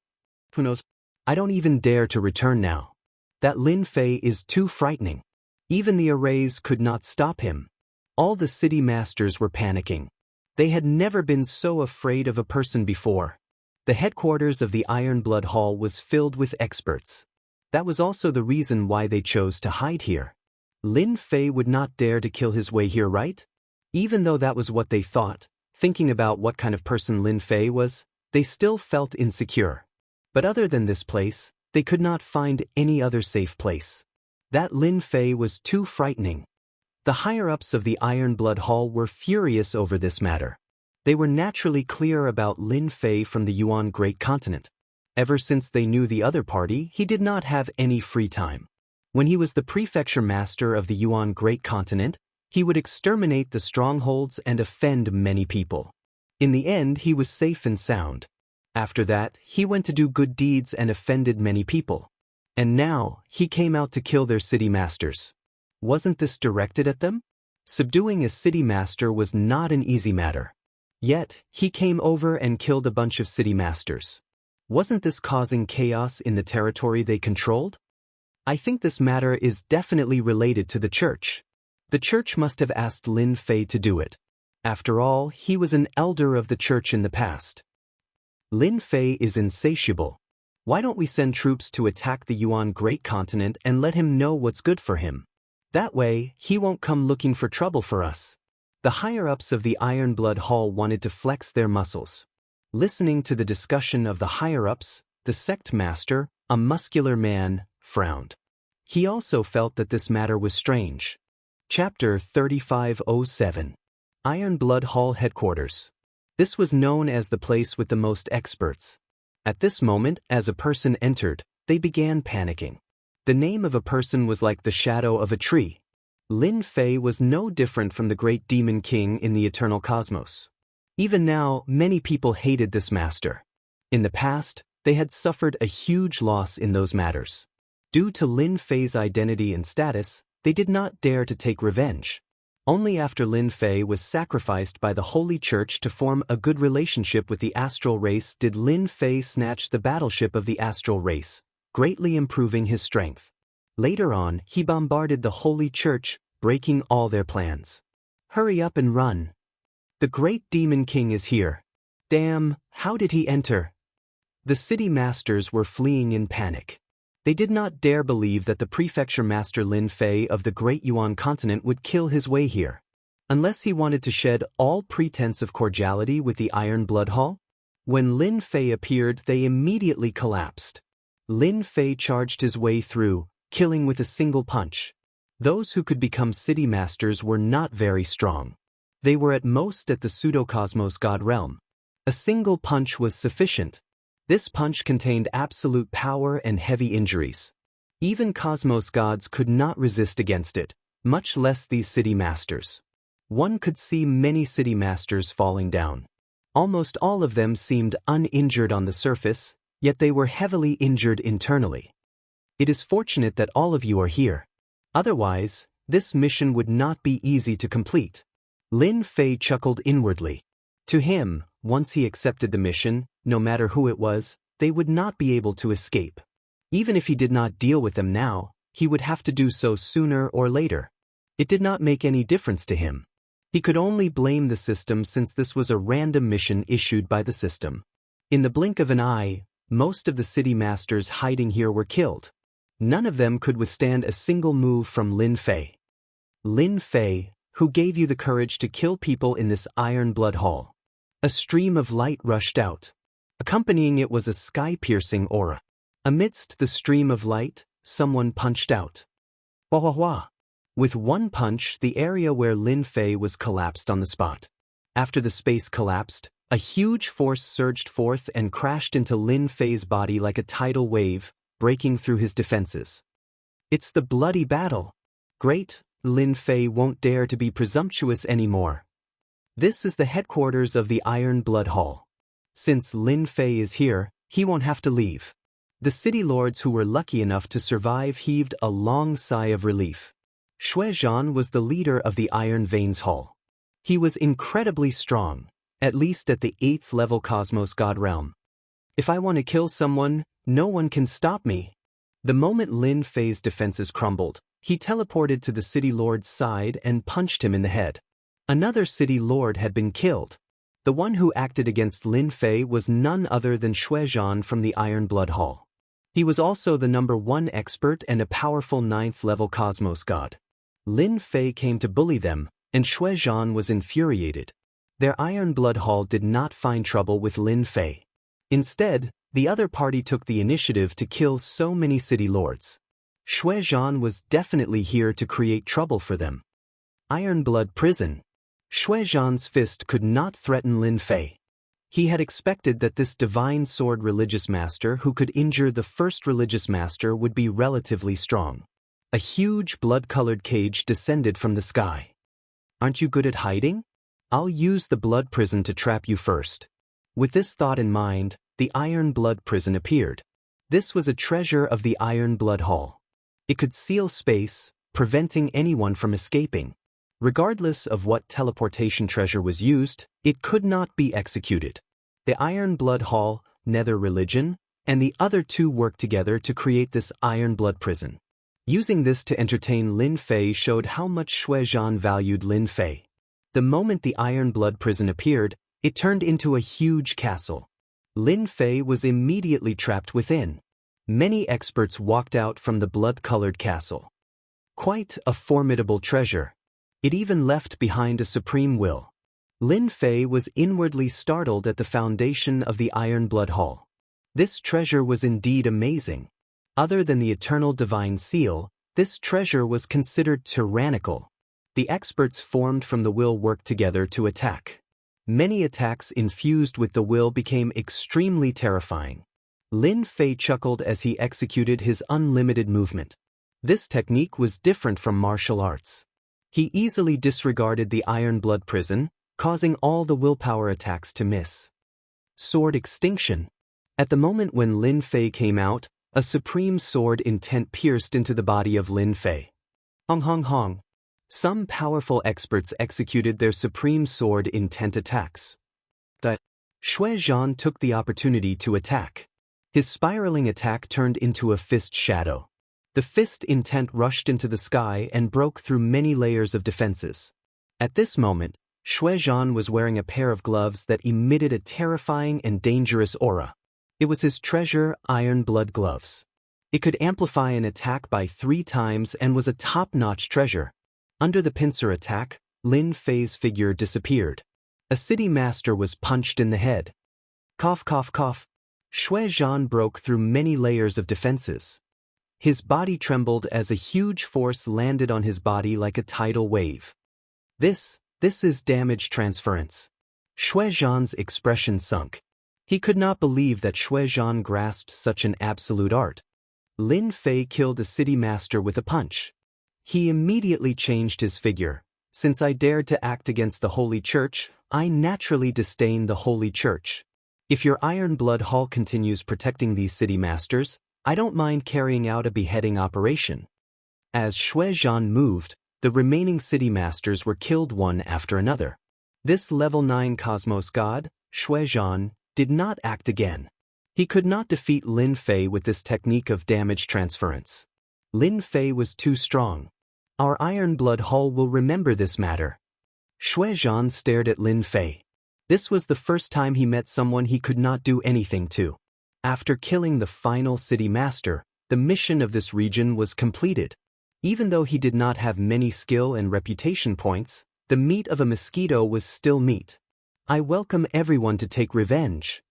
Who knows? I don't even dare to return now. That Lin Fei is too frightening. Even the arrays could not stop him. All the city masters were panicking. They had never been so afraid of a person before. The headquarters of the Iron Blood Hall was filled with experts. That was also the reason why they chose to hide here. Lin Fei would not dare to kill his way here, right? Even though that was what they thought, thinking about what kind of person Lin Fei was, they still felt insecure. But other than this place, they could not find any other safe place. That Lin Fei was too frightening. The higher-ups of the Iron Blood Hall were furious over this matter. They were naturally clear about Lin Fei from the Yuan Great Continent. Ever since they knew the other party, he did not have any free time. When he was the prefecture master of the Yuan Great Continent, he would exterminate the strongholds and offend many people. In the end, he was safe and sound. After that, he went to do good deeds and offended many people. And now, he came out to kill their city masters. Wasn't this directed at them? Subduing a city master was not an easy matter. Yet, he came over and killed a bunch of city masters. Wasn't this causing chaos in the territory they controlled? I think this matter is definitely related to the church. The church must have asked Lin Fei to do it. After all, he was an elder of the church in the past. Lin Fei is insatiable. Why don't we send troops to attack the Yuan Great Continent and let him know what's good for him? That way, he won't come looking for trouble for us. The higher-ups of the Iron Blood Hall wanted to flex their muscles. Listening to the discussion of the higher-ups, the sect master, a muscular man, frowned. He also felt that this matter was strange. Chapter 3507. Iron Blood Hall Headquarters. This was known as the place with the most experts. At this moment, as a person entered, they began panicking. The name of a person was like the shadow of a tree. Lin Fei was no different from the great demon king in the eternal cosmos. Even now, many people hated this master. In the past, they had suffered a huge loss in those matters. Due to Lin Fei's identity and status, they did not dare to take revenge. Only after Lin Fei was sacrificed by the Holy Church to form a good relationship with the astral race did Lin Fei snatch the battleship of the astral race, greatly improving his strength. Later on, he bombarded the Holy Church, breaking all their plans. Hurry up and run. The great demon king is here. Damn, how did he enter? The city masters were fleeing in panic. They did not dare believe that the prefecture master Lin Fei of the Great Yuan Continent would kill his way here. Unless he wanted to shed all pretense of cordiality with the Iron Blood Hall? When Lin Fei appeared, they immediately collapsed. Lin Fei charged his way through, killing with a single punch. Those who could become city masters were not very strong. They were at most at the pseudo-cosmos god realm. A single punch was sufficient. This punch contained absolute power and heavy injuries. Even cosmos gods could not resist against it, much less these city masters. One could see many city masters falling down. Almost all of them seemed uninjured on the surface, yet they were heavily injured internally. It is fortunate that all of you are here. Otherwise, this mission would not be easy to complete. Lin Fei chuckled inwardly. To him, once he accepted the mission, no matter who it was, they would not be able to escape. Even if he did not deal with them now, he would have to do so sooner or later. It did not make any difference to him. He could only blame the system since this was a random mission issued by the system. In the blink of an eye, most of the city masters hiding here were killed. None of them could withstand a single move from Lin Fei. Lin Fei, who gave you the courage to kill people in this Iron Blood Hall? A stream of light rushed out. Accompanying it was a sky-piercing aura. Amidst the stream of light, someone punched out. Wah wah wah. With one punch, the area where Lin Fei was collapsed on the spot. After the space collapsed, a huge force surged forth and crashed into Lin Fei's body like a tidal wave, breaking through his defenses. It's the bloody battle. Great, Lin Fei won't dare to be presumptuous anymore. This is the headquarters of the Iron Blood Hall. Since Lin Fei is here, he won't have to leave. The city lords who were lucky enough to survive heaved a long sigh of relief. Xuezhan was the leader of the Iron Veins Hall. He was incredibly strong, at least at the 8th level Cosmos God realm. If I want to kill someone, no one can stop me. The moment Lin Fei's defenses crumbled, he teleported to the city lord's side and punched him in the head. Another city lord had been killed. The one who acted against Lin Fei was none other than Xuezhan from the Iron Blood Hall. He was also the #1 expert and a powerful 9th level Cosmos God. Lin Fei came to bully them, and Xuezhan was infuriated. Their Iron Blood Hall did not find trouble with Lin Fei. Instead, the other party took the initiative to kill so many city lords. Xuezhan was definitely here to create trouble for them. Iron Blood Prison. Xuezhan's fist could not threaten Lin Fei. He had expected that this divine sword religious master who could injure the first religious master would be relatively strong. A huge blood-colored cage descended from the sky. Aren't you good at hiding? I'll use the blood prison to trap you first. With this thought in mind, the Iron Blood Prison appeared. This was a treasure of the Iron Blood Hall. It could seal space, preventing anyone from escaping. Regardless of what teleportation treasure was used, it could not be executed. The Iron Blood Hall, Nether Religion, and the other two worked together to create this Iron Blood Prison. Using this to entertain Lin Fei showed how much Xuezhan valued Lin Fei. The moment the Iron Blood Prison appeared, it turned into a huge castle. Lin Fei was immediately trapped within. Many experts walked out from the blood-colored castle. Quite a formidable treasure. It even left behind a supreme will. Lin Fei was inwardly startled at the foundation of the Iron Blood Hall. This treasure was indeed amazing. Other than the eternal divine seal, this treasure was considered tyrannical. The experts formed from the will worked together to attack. Many attacks infused with the will became extremely terrifying. Lin Fei chuckled as he executed his unlimited movement. This technique was different from martial arts. He easily disregarded the Iron Blood Prison, causing all the willpower attacks to miss. Sword Extinction. At the moment when Lin Fei came out, a supreme sword intent pierced into the body of Lin Fei. Hong hong hong. Some powerful experts executed their supreme sword intent attacks. Xuezhan took the opportunity to attack. His spiraling attack turned into a fist shadow. The fist intent rushed into the sky and broke through many layers of defenses. At this moment, Xuezhan was wearing a pair of gloves that emitted a terrifying and dangerous aura. It was his treasure, Iron Blood Gloves. It could amplify an attack by 3 times and was a top-notch treasure. Under the pincer attack, Lin Fei's figure disappeared. A city master was punched in the head. Cough cough cough. Xuezhan broke through many layers of defenses. His body trembled as a huge force landed on his body like a tidal wave. This is damage transference. Xuezhan's expression sunk. He could not believe that Xuezhan grasped such an absolute art. Lin Fei killed a city master with a punch. He immediately changed his figure. Since I dared to act against the Holy Church, I naturally disdain the Holy Church. If your Iron Blood Hall continues protecting these city masters, I don't mind carrying out a beheading operation. As Xuezhan moved, the remaining city masters were killed one after another. This level 9 Cosmos God, Xuezhan, did not act again. He could not defeat Lin Fei with this technique of damage transference. Lin Fei was too strong. Our Iron Blood Hall will remember this matter. Xuezhan stared at Lin Fei. This was the first time he met someone he could not do anything to. After killing the final city master, the mission of this region was completed. Even though he did not have many skill and reputation points, the meat of a mosquito was still meat. I welcome everyone to take revenge.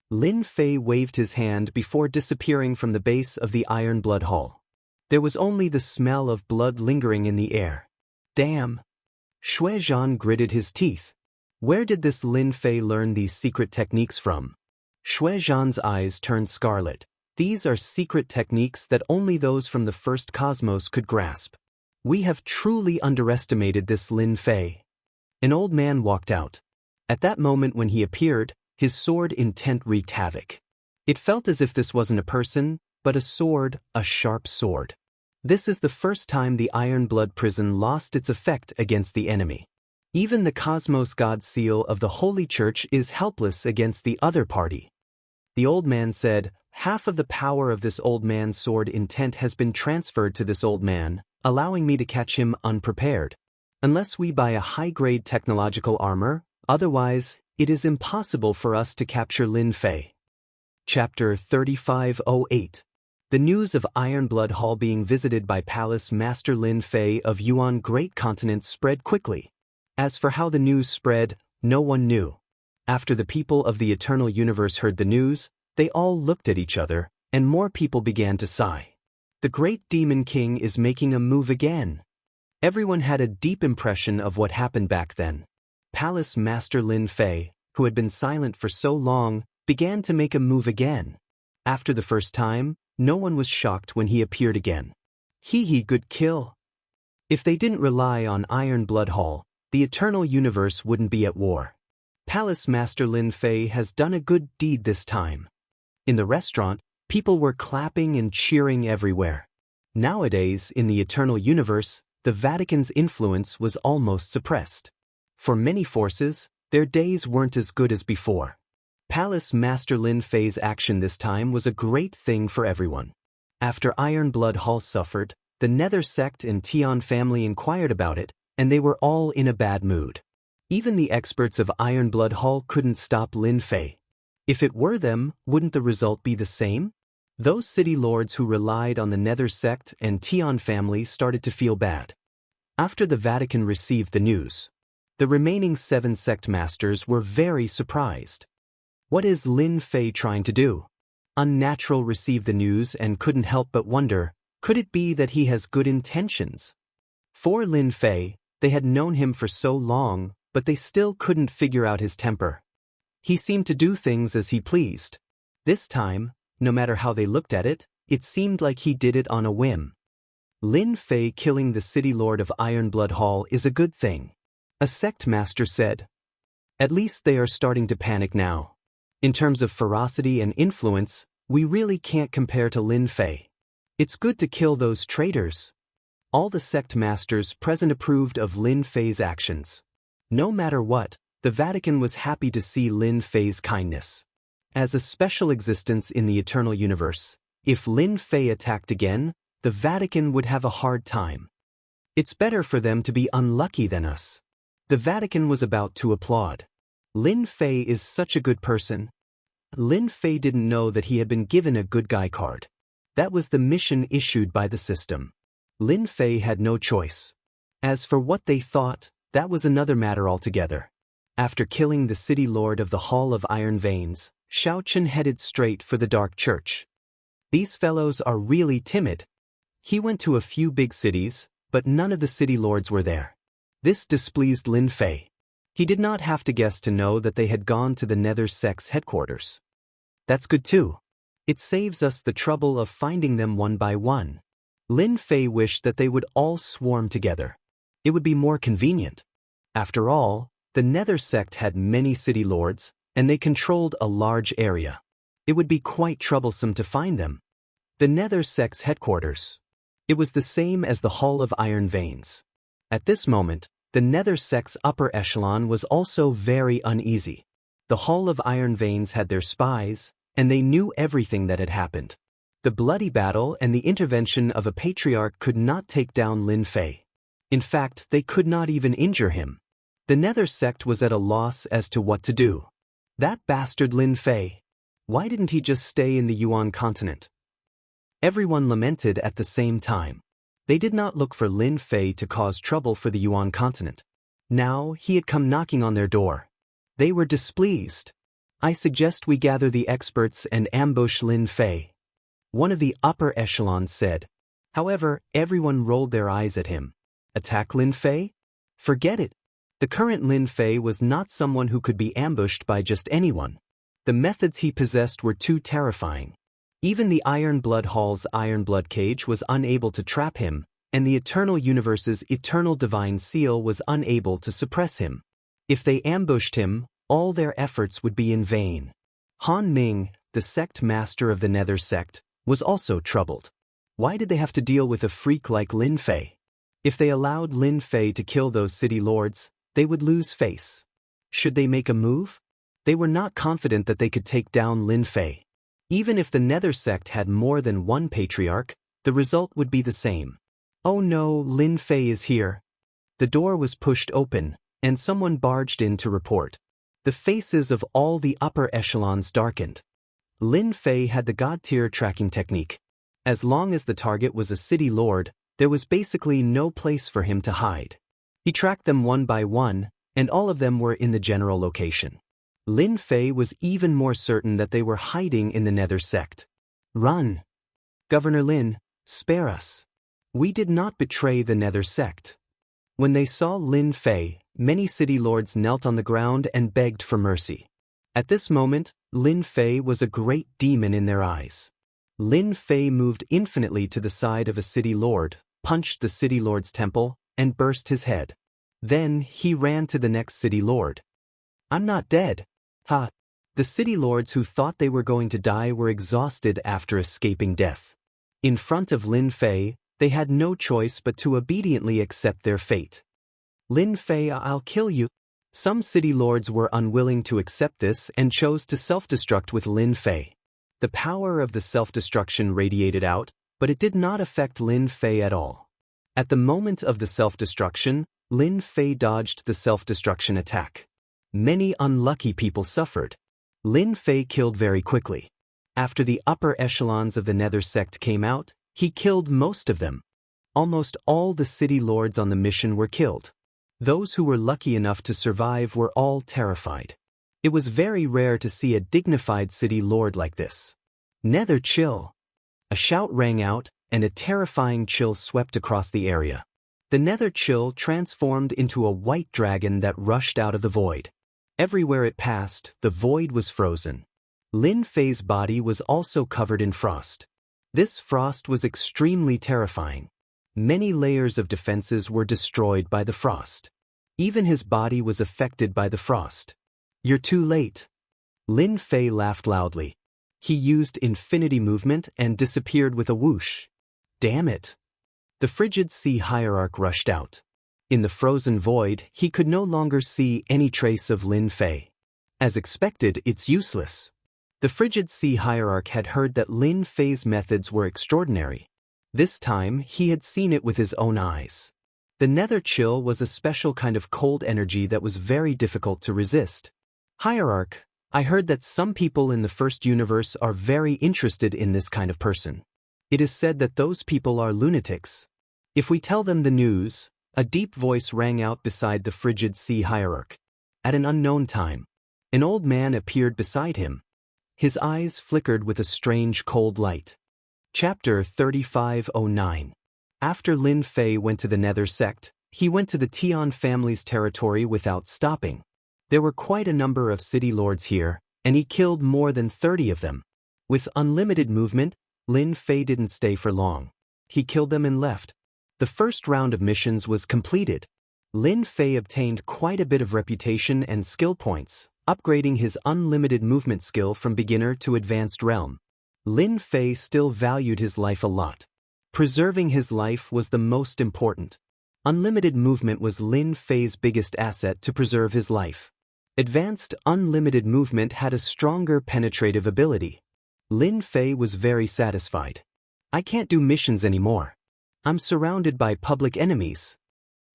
Lin Fei waved his hand before disappearing from the base of the Iron Blood Hall. There was only the smell of blood lingering in the air. Damn! Shui Zhan gritted his teeth. Where did this Lin Fei learn these secret techniques from? Shui Zhan's eyes turned scarlet. These are secret techniques that only those from the first cosmos could grasp. We have truly underestimated this Lin Fei. An old man walked out. At that moment when he appeared, his sword intent wreaked havoc. It felt as if this wasn't a person, but a sword, a sharp sword. This is the first time the Iron Blood Prison lost its effect against the enemy. Even the Cosmos God Seal of the Holy Church is helpless against the other party. The old man said, half of the power of this old man's sword intent has been transferred to this old man, allowing me to catch him unprepared. Unless we buy a high-grade technological armor, otherwise, it is impossible for us to capture Lin Fei. Chapter 3508. The news of Ironblood Hall being visited by Palace Master Lin Fei of Yuan Great Continent spread quickly. As for how the news spread, no one knew. After the people of the Eternal Universe heard the news, they all looked at each other, and more people began to sigh. The Great Demon King is making a move again. Everyone had a deep impression of what happened back then. Palace Master Lin Fei, who had been silent for so long, began to make a move again. After the first time, no one was shocked when he appeared again. He good kill. If they didn't rely on Iron Blood Hall, the Eternal Universe wouldn't be at war. Palace Master Lin Fei has done a good deed this time. In the restaurant, people were clapping and cheering everywhere. Nowadays, in the Eternal Universe, the Vatican's influence was almost suppressed. For many forces, their days weren't as good as before. Palace Master Lin Fei's action this time was a great thing for everyone. After Iron Blood Hall suffered, the Nether Sect and Tian family inquired about it, and they were all in a bad mood. Even the experts of Iron Blood Hall couldn't stop Lin Fei. If it were them, wouldn't the result be the same? Those city lords who relied on the Nether Sect and Tian family started to feel bad. After the Vatican received the news, the remaining 7 sect masters were very surprised. What is Lin Fei trying to do? Unnatural received the news and couldn't help but wonder, could it be that he has good intentions? For Lin Fei, they had known him for so long, but they still couldn't figure out his temper. He seemed to do things as he pleased. This time, no matter how they looked at it, it seemed like he did it on a whim. Lin Fei killing the city lord of Ironblood Hall is a good thing. A sect master said. At least they are starting to panic now. In terms of ferocity and influence, we really can't compare to Lin Fei. It's good to kill those traitors. All the sect masters present approved of Lin Fei's actions. No matter what, the Vatican was happy to see Lin Fei's kindness. As a special existence in the Eternal Universe, if Lin Fei attacked again, the Vatican would have a hard time. It's better for them to be unlucky than us. The Vatican was about to applaud. Lin Fei is such a good person. Lin Fei didn't know that he had been given a good guy card. That was the mission issued by the system. Lin Fei had no choice. As for what they thought, that was another matter altogether. After killing the city lord of the Hall of Iron Veins, Shaochen headed straight for the Dark Church. These fellows are really timid. He went to a few big cities, but none of the city lords were there. This displeased Lin Fei. He did not have to guess to know that they had gone to the Nether Sect's headquarters. That's good too. It saves us the trouble of finding them one by one. Lin Fei wished that they would all swarm together. It would be more convenient. After all, the Nether Sect had many city lords, and they controlled a large area. It would be quite troublesome to find them. The Nether Sect's headquarters. It was the same as the Hall of Iron Veins. At this moment, the Nether Sect's upper echelon was also very uneasy. The Hall of Iron Veins had their spies, and they knew everything that had happened. The bloody battle and the intervention of a patriarch could not take down Lin Fei. In fact, they could not even injure him. The Nether Sect was at a loss as to what to do. That bastard Lin Fei. Why didn't he just stay in the Yuan continent? Everyone lamented at the same time. They did not look for Lin Fei to cause trouble for the Yuan continent. Now he had come knocking on their door. They were displeased. I suggest we gather the experts and ambush Lin Fei. One of the upper echelons said. However, everyone rolled their eyes at him. Attack Lin Fei? Forget it. The current Lin Fei was not someone who could be ambushed by just anyone. The methods he possessed were too terrifying. Even the Iron Blood Hall's Iron Blood Cage was unable to trap him, and the Eternal Universe's Eternal Divine Seal was unable to suppress him. If they ambushed him, all their efforts would be in vain. Han Ming, the sect master of the Nether sect, was also troubled. Why did they have to deal with a freak like Lin Fei? If they allowed Lin Fei to kill those city lords, they would lose face. Should they make a move? They were not confident that they could take down Lin Fei. Even if the Nether sect had more than one patriarch, the result would be the same. Oh no, Lin Fei is here. The door was pushed open, and someone barged in to report. The faces of all the upper echelons darkened. Lin Fei had the God-tier tracking technique. As long as the target was a city lord, there was basically no place for him to hide. He tracked them one by one, and all of them were in the general location. Lin Fei was even more certain that they were hiding in the Nether sect. Run! Governor Lin, spare us. We did not betray the Nether sect. When they saw Lin Fei, many city lords knelt on the ground and begged for mercy. At this moment, Lin Fei was a great demon in their eyes. Lin Fei moved infinitely to the side of a city lord, punched the city lord's temple, and burst his head. Then he ran to the next city lord. I'm not dead. Ha! The city lords who thought they were going to die were exhausted after escaping death. In front of Lin Fei, they had no choice but to obediently accept their fate. Lin Fei, I'll kill you. Some city lords were unwilling to accept this and chose to self-destruct with Lin Fei. The power of the self-destruction radiated out, but it did not affect Lin Fei at all. At the moment of the self-destruction, Lin Fei dodged the self-destruction attack. Many unlucky people suffered. Lin Fei killed very quickly. After the upper echelons of the Nether sect came out, he killed most of them. Almost all the city lords on the mission were killed. Those who were lucky enough to survive were all terrified. It was very rare to see a dignified city lord like this. Nether chill! A shout rang out, and a terrifying chill swept across the area. The Nether chill transformed into a white dragon that rushed out of the void. Everywhere it passed, the void was frozen. Lin Fei's body was also covered in frost. This frost was extremely terrifying. Many layers of defenses were destroyed by the frost. Even his body was affected by the frost. You're too late. Lin Fei laughed loudly. He used infinity movement and disappeared with a whoosh. Damn it! The frigid sea hierarch rushed out. In the frozen void, he could no longer see any trace of Lin Fei. As expected, it's useless. The frigid sea hierarch had heard that Lin Fei's methods were extraordinary. This time, he had seen it with his own eyes. The Nether chill was a special kind of cold energy that was very difficult to resist. Hierarch, I heard that some people in the first universe are very interested in this kind of person. It is said that those people are lunatics. If we tell them the news, a deep voice rang out beside the frigid sea hierarch. At an unknown time, an old man appeared beside him. His eyes flickered with a strange cold light. Chapter 3509. After Lin Fei went to the Nether sect, he went to the Tian family's territory without stopping. There were quite a number of city lords here, and he killed more than 30 of them. With unlimited movement, Lin Fei didn't stay for long. He killed them and left. The first round of missions was completed. Lin Fei obtained quite a bit of reputation and skill points, upgrading his unlimited movement skill from beginner to advanced realm. Lin Fei still valued his life a lot. Preserving his life was the most important. Unlimited movement was Lin Fei's biggest asset to preserve his life. Advanced unlimited movement had a stronger penetrative ability. Lin Fei was very satisfied. I can't do missions anymore. I'm surrounded by public enemies.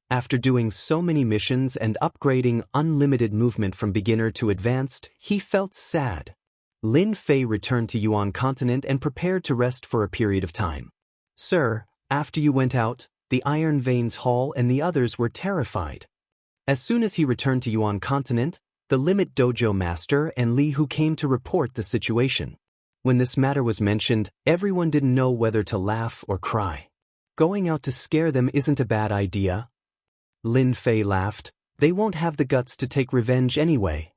After doing so many missions and upgrading unlimited movement from beginner to advanced, he felt sad. Lin Fei returned to Yuan continent and prepared to rest for a period of time. Sir, after you went out, the Iron Veins Hall and the others were terrified. As soon as he returned to Yuan continent, the Limit Dojo Master and Li Hu came to report the situation. When this matter was mentioned, everyone didn't know whether to laugh or cry. Going out to scare them isn't a bad idea. Lin Fei laughed. They won't have the guts to take revenge anyway.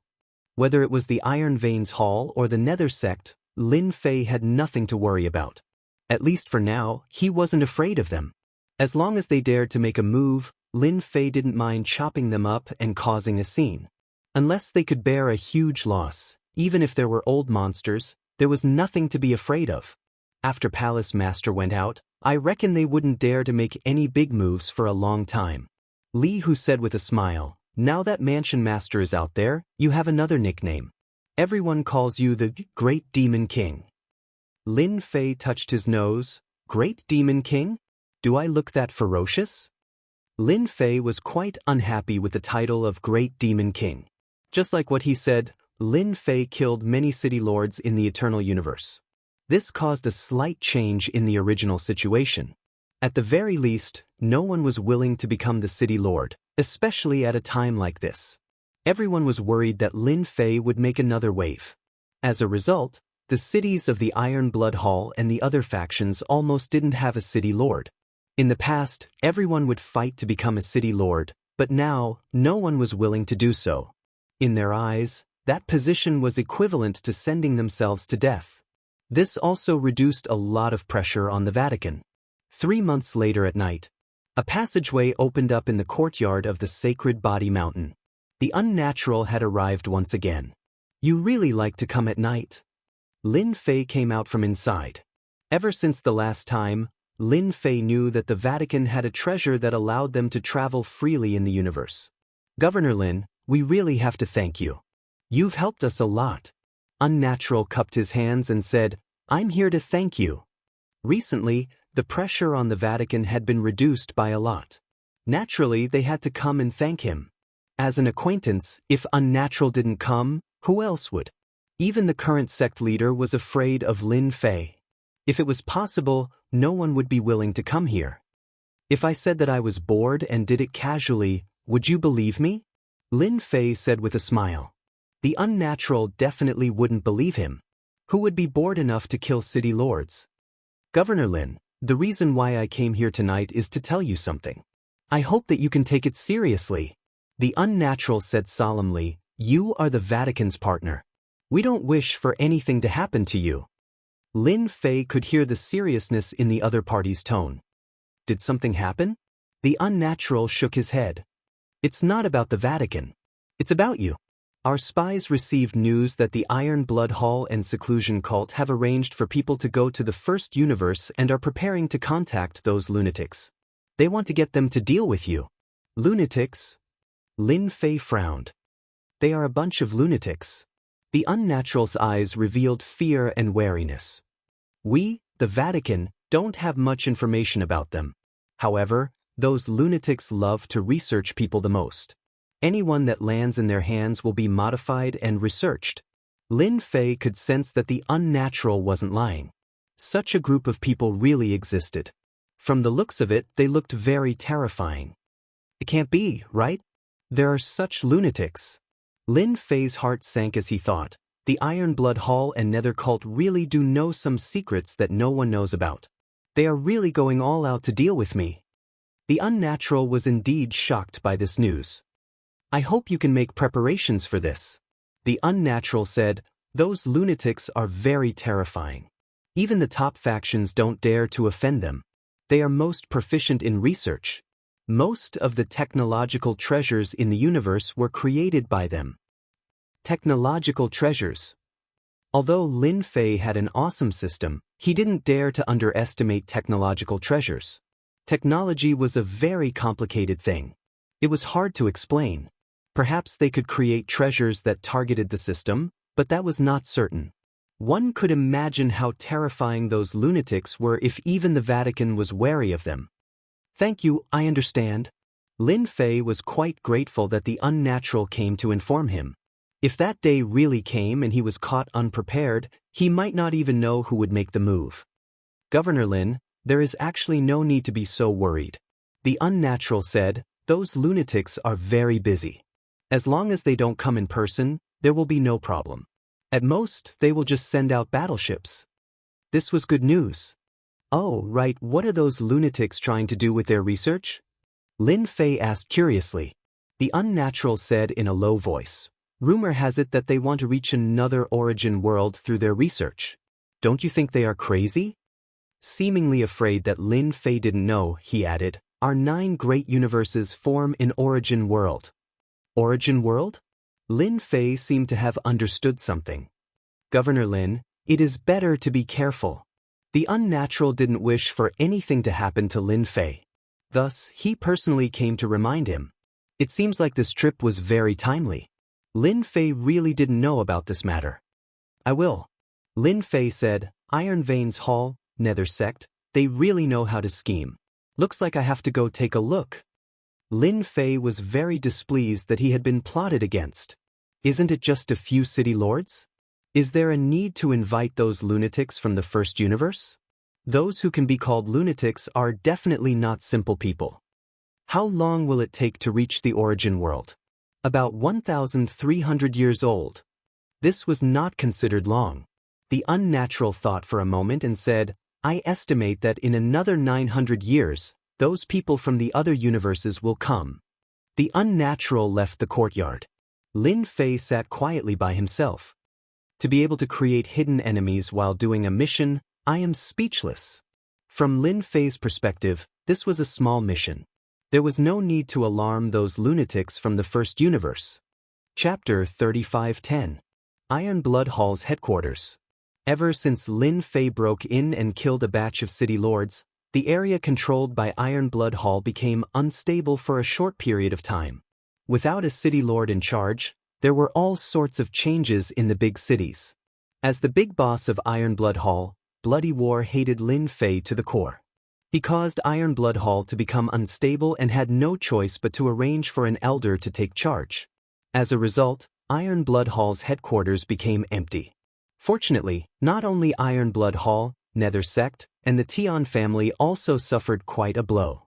Whether it was the Iron Veins Hall or the Nether Sect, Lin Fei had nothing to worry about. At least for now, he wasn't afraid of them. As long as they dared to make a move, Lin Fei didn't mind chopping them up and causing a scene. Unless they could bear a huge loss, even if there were old monsters, there was nothing to be afraid of. After Palace Master went out, I reckon they wouldn't dare to make any big moves for a long time. Li Hu said with a smile, now that Mansion Master is out there, you have another nickname. Everyone calls you the Great Demon King. Lin Fei touched his nose. Great Demon King? Do I look that ferocious? Lin Fei was quite unhappy with the title of Great Demon King. Just like what he said, Lin Fei killed many city lords in the Eternal Universe. This caused a slight change in the original situation. At the very least, no one was willing to become the city lord, especially at a time like this. Everyone was worried that Lin Fei would make another wave. As a result, the cities of the Iron Blood Hall and the other factions almost didn't have a city lord. In the past, everyone would fight to become a city lord, but now, no one was willing to do so. In their eyes, that position was equivalent to sending themselves to death. This also reduced a lot of pressure on the Vatican. 3 months later at night, a passageway opened up in the courtyard of the Sacred Body Mountain. The Unnatural had arrived once again. You really like to come at night? Lin Fei came out from inside. Ever since the last time, Lin Fei knew that the Vatican had a treasure that allowed them to travel freely in the universe. Governor Lin, we really have to thank you. You've helped us a lot. Unnatural cupped his hands and said, I'm here to thank you. Recently, the pressure on the Vatican had been reduced by a lot. Naturally, they had to come and thank him. As an acquaintance, if Unnatural didn't come, who else would? Even the current sect leader was afraid of Lin Fei. If it was possible, no one would be willing to come here. If I said that I was bored and did it casually, would you believe me? Lin Fei said with a smile. The Unnatural definitely wouldn't believe him. Who would be bored enough to kill city lords? Governor Lin, the reason why I came here tonight is to tell you something. I hope that you can take it seriously. The Unnatural said solemnly, you are the Vatican's partner. We don't wish for anything to happen to you. Lin Fei could hear the seriousness in the other party's tone. Did something happen? The Unnatural shook his head. It's not about the Vatican. It's about you. Our spies received news that the Iron Blood Hall and Seclusion Cult have arranged for people to go to the First Universe and are preparing to contact those lunatics. They want to get them to deal with you. Lunatics? Lin Fei frowned. They are a bunch of lunatics. The Unnatural's eyes revealed fear and wariness. We, the Vatican, don't have much information about them. However, those lunatics love to research people the most. Anyone that lands in their hands will be modified and researched. Lin Fei could sense that the Unnatural wasn't lying. Such a group of people really existed. From the looks of it, they looked very terrifying. It can't be, right? There are such lunatics. Lin Fei's heart sank as he thought, the Iron Blood Hall and Nether Cult really do know some secrets that no one knows about. They are really going all out to deal with me. The Unnatural was indeed shocked by this news. I hope you can make preparations for this. The Unnatural said, those lunatics are very terrifying. Even the top factions don't dare to offend them. They are most proficient in research. Most of the technological treasures in the universe were created by them. Technological treasures. Although Lin Fei had an awesome system, he didn't dare to underestimate technological treasures. Technology was a very complicated thing. It was hard to explain. Perhaps they could create treasures that targeted the system, but that was not certain. One could imagine how terrifying those lunatics were if even the Vatican was wary of them. Thank you, I understand. Lin Fei was quite grateful that the Unnatural came to inform him. If that day really came and he was caught unprepared, he might not even know who would make the move. Governor Lin, there is actually no need to be so worried. The Unnatural said, those lunatics are very busy. As long as they don't come in person, there will be no problem. At most, they will just send out battleships. This was good news. Oh, right, what are those lunatics trying to do with their research? Lin Fei asked curiously. The Unnatural said in a low voice. Rumor has it that they want to reach another origin world through their research. Don't you think they are crazy? Seemingly afraid that Lin Fei didn't know, he added, our 9 great universes form an origin world. Origin world? Lin Fei seemed to have understood something. Governor Lin, it is better to be careful. The Unnatural didn't wish for anything to happen to Lin Fei. Thus, he personally came to remind him. It seems like this trip was very timely. Lin Fei really didn't know about this matter. I will. Lin Fei said, Iron Veins Hall, Nether Sect, they really know how to scheme. Looks like I have to go take a look. Lin Fei was very displeased that he had been plotted against. Isn't it just a few city lords? Is there a need to invite those lunatics from the first universe? Those who can be called lunatics are definitely not simple people. How long will it take to reach the origin world? About 1,300 years old. This was not considered long. The Unnatural thought for a moment and said, I estimate that in another 900 years, those people from the other universes will come. The Unnatural left the courtyard. Lin Fei sat quietly by himself. To be able to create hidden enemies while doing a mission, I am speechless. From Lin Fei's perspective, this was a small mission. There was no need to alarm those lunatics from the first universe. Chapter 35:10. Iron Blood Hall's headquarters. Ever since Lin Fei broke in and killed a batch of city lords, the area controlled by Iron Blood Hall became unstable for a short period of time. Without a city lord in charge, there were all sorts of changes in the big cities. As the big boss of Iron Blood Hall, Bloody War hated Lin Fei to the core. He caused Iron Blood Hall to become unstable and had no choice but to arrange for an elder to take charge. As a result, Iron Blood Hall's headquarters became empty. Fortunately, not only Iron Blood Hall, Nether Sect, and the Tian family also suffered quite a blow.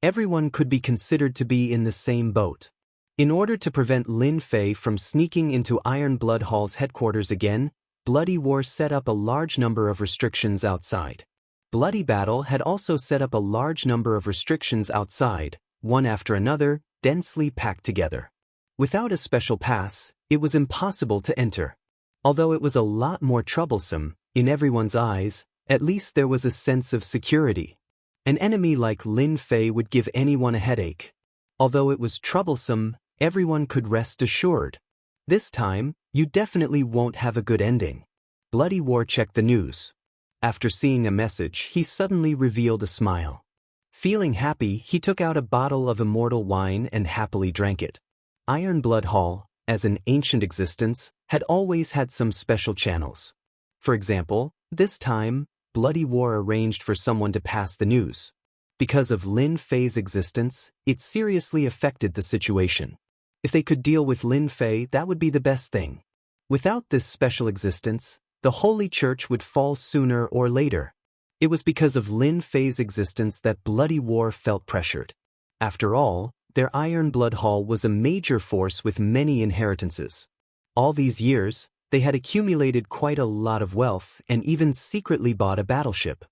Everyone could be considered to be in the same boat. In order to prevent Lin Fei from sneaking into Iron Blood Hall's headquarters again, Bloody War set up a large number of restrictions outside. Bloody Battle had also set up a large number of restrictions outside, one after another, densely packed together. Without a special pass, it was impossible to enter. Although it was a lot more troublesome, in everyone's eyes, at least there was a sense of security. An enemy like Lin Fei would give anyone a headache. Although it was troublesome, everyone could rest assured. This time, you definitely won't have a good ending. Bloody War checked the news. After seeing a message, he suddenly revealed a smile. Feeling happy, he took out a bottle of Immortal wine and happily drank it. Iron Blood Hall, as an ancient existence, had always had some special channels. For example, this time, Bloody War arranged for someone to pass the news. Because of Lin Fei's existence, it seriously affected the situation. If they could deal with Lin Fei, that would be the best thing. Without this special existence, the Holy Church would fall sooner or later. It was because of Lin Fei's existence that Bloody War felt pressured. After all, their Iron Blood Hall was a major force with many inheritances. All these years, they had accumulated quite a lot of wealth and even secretly bought a battleship.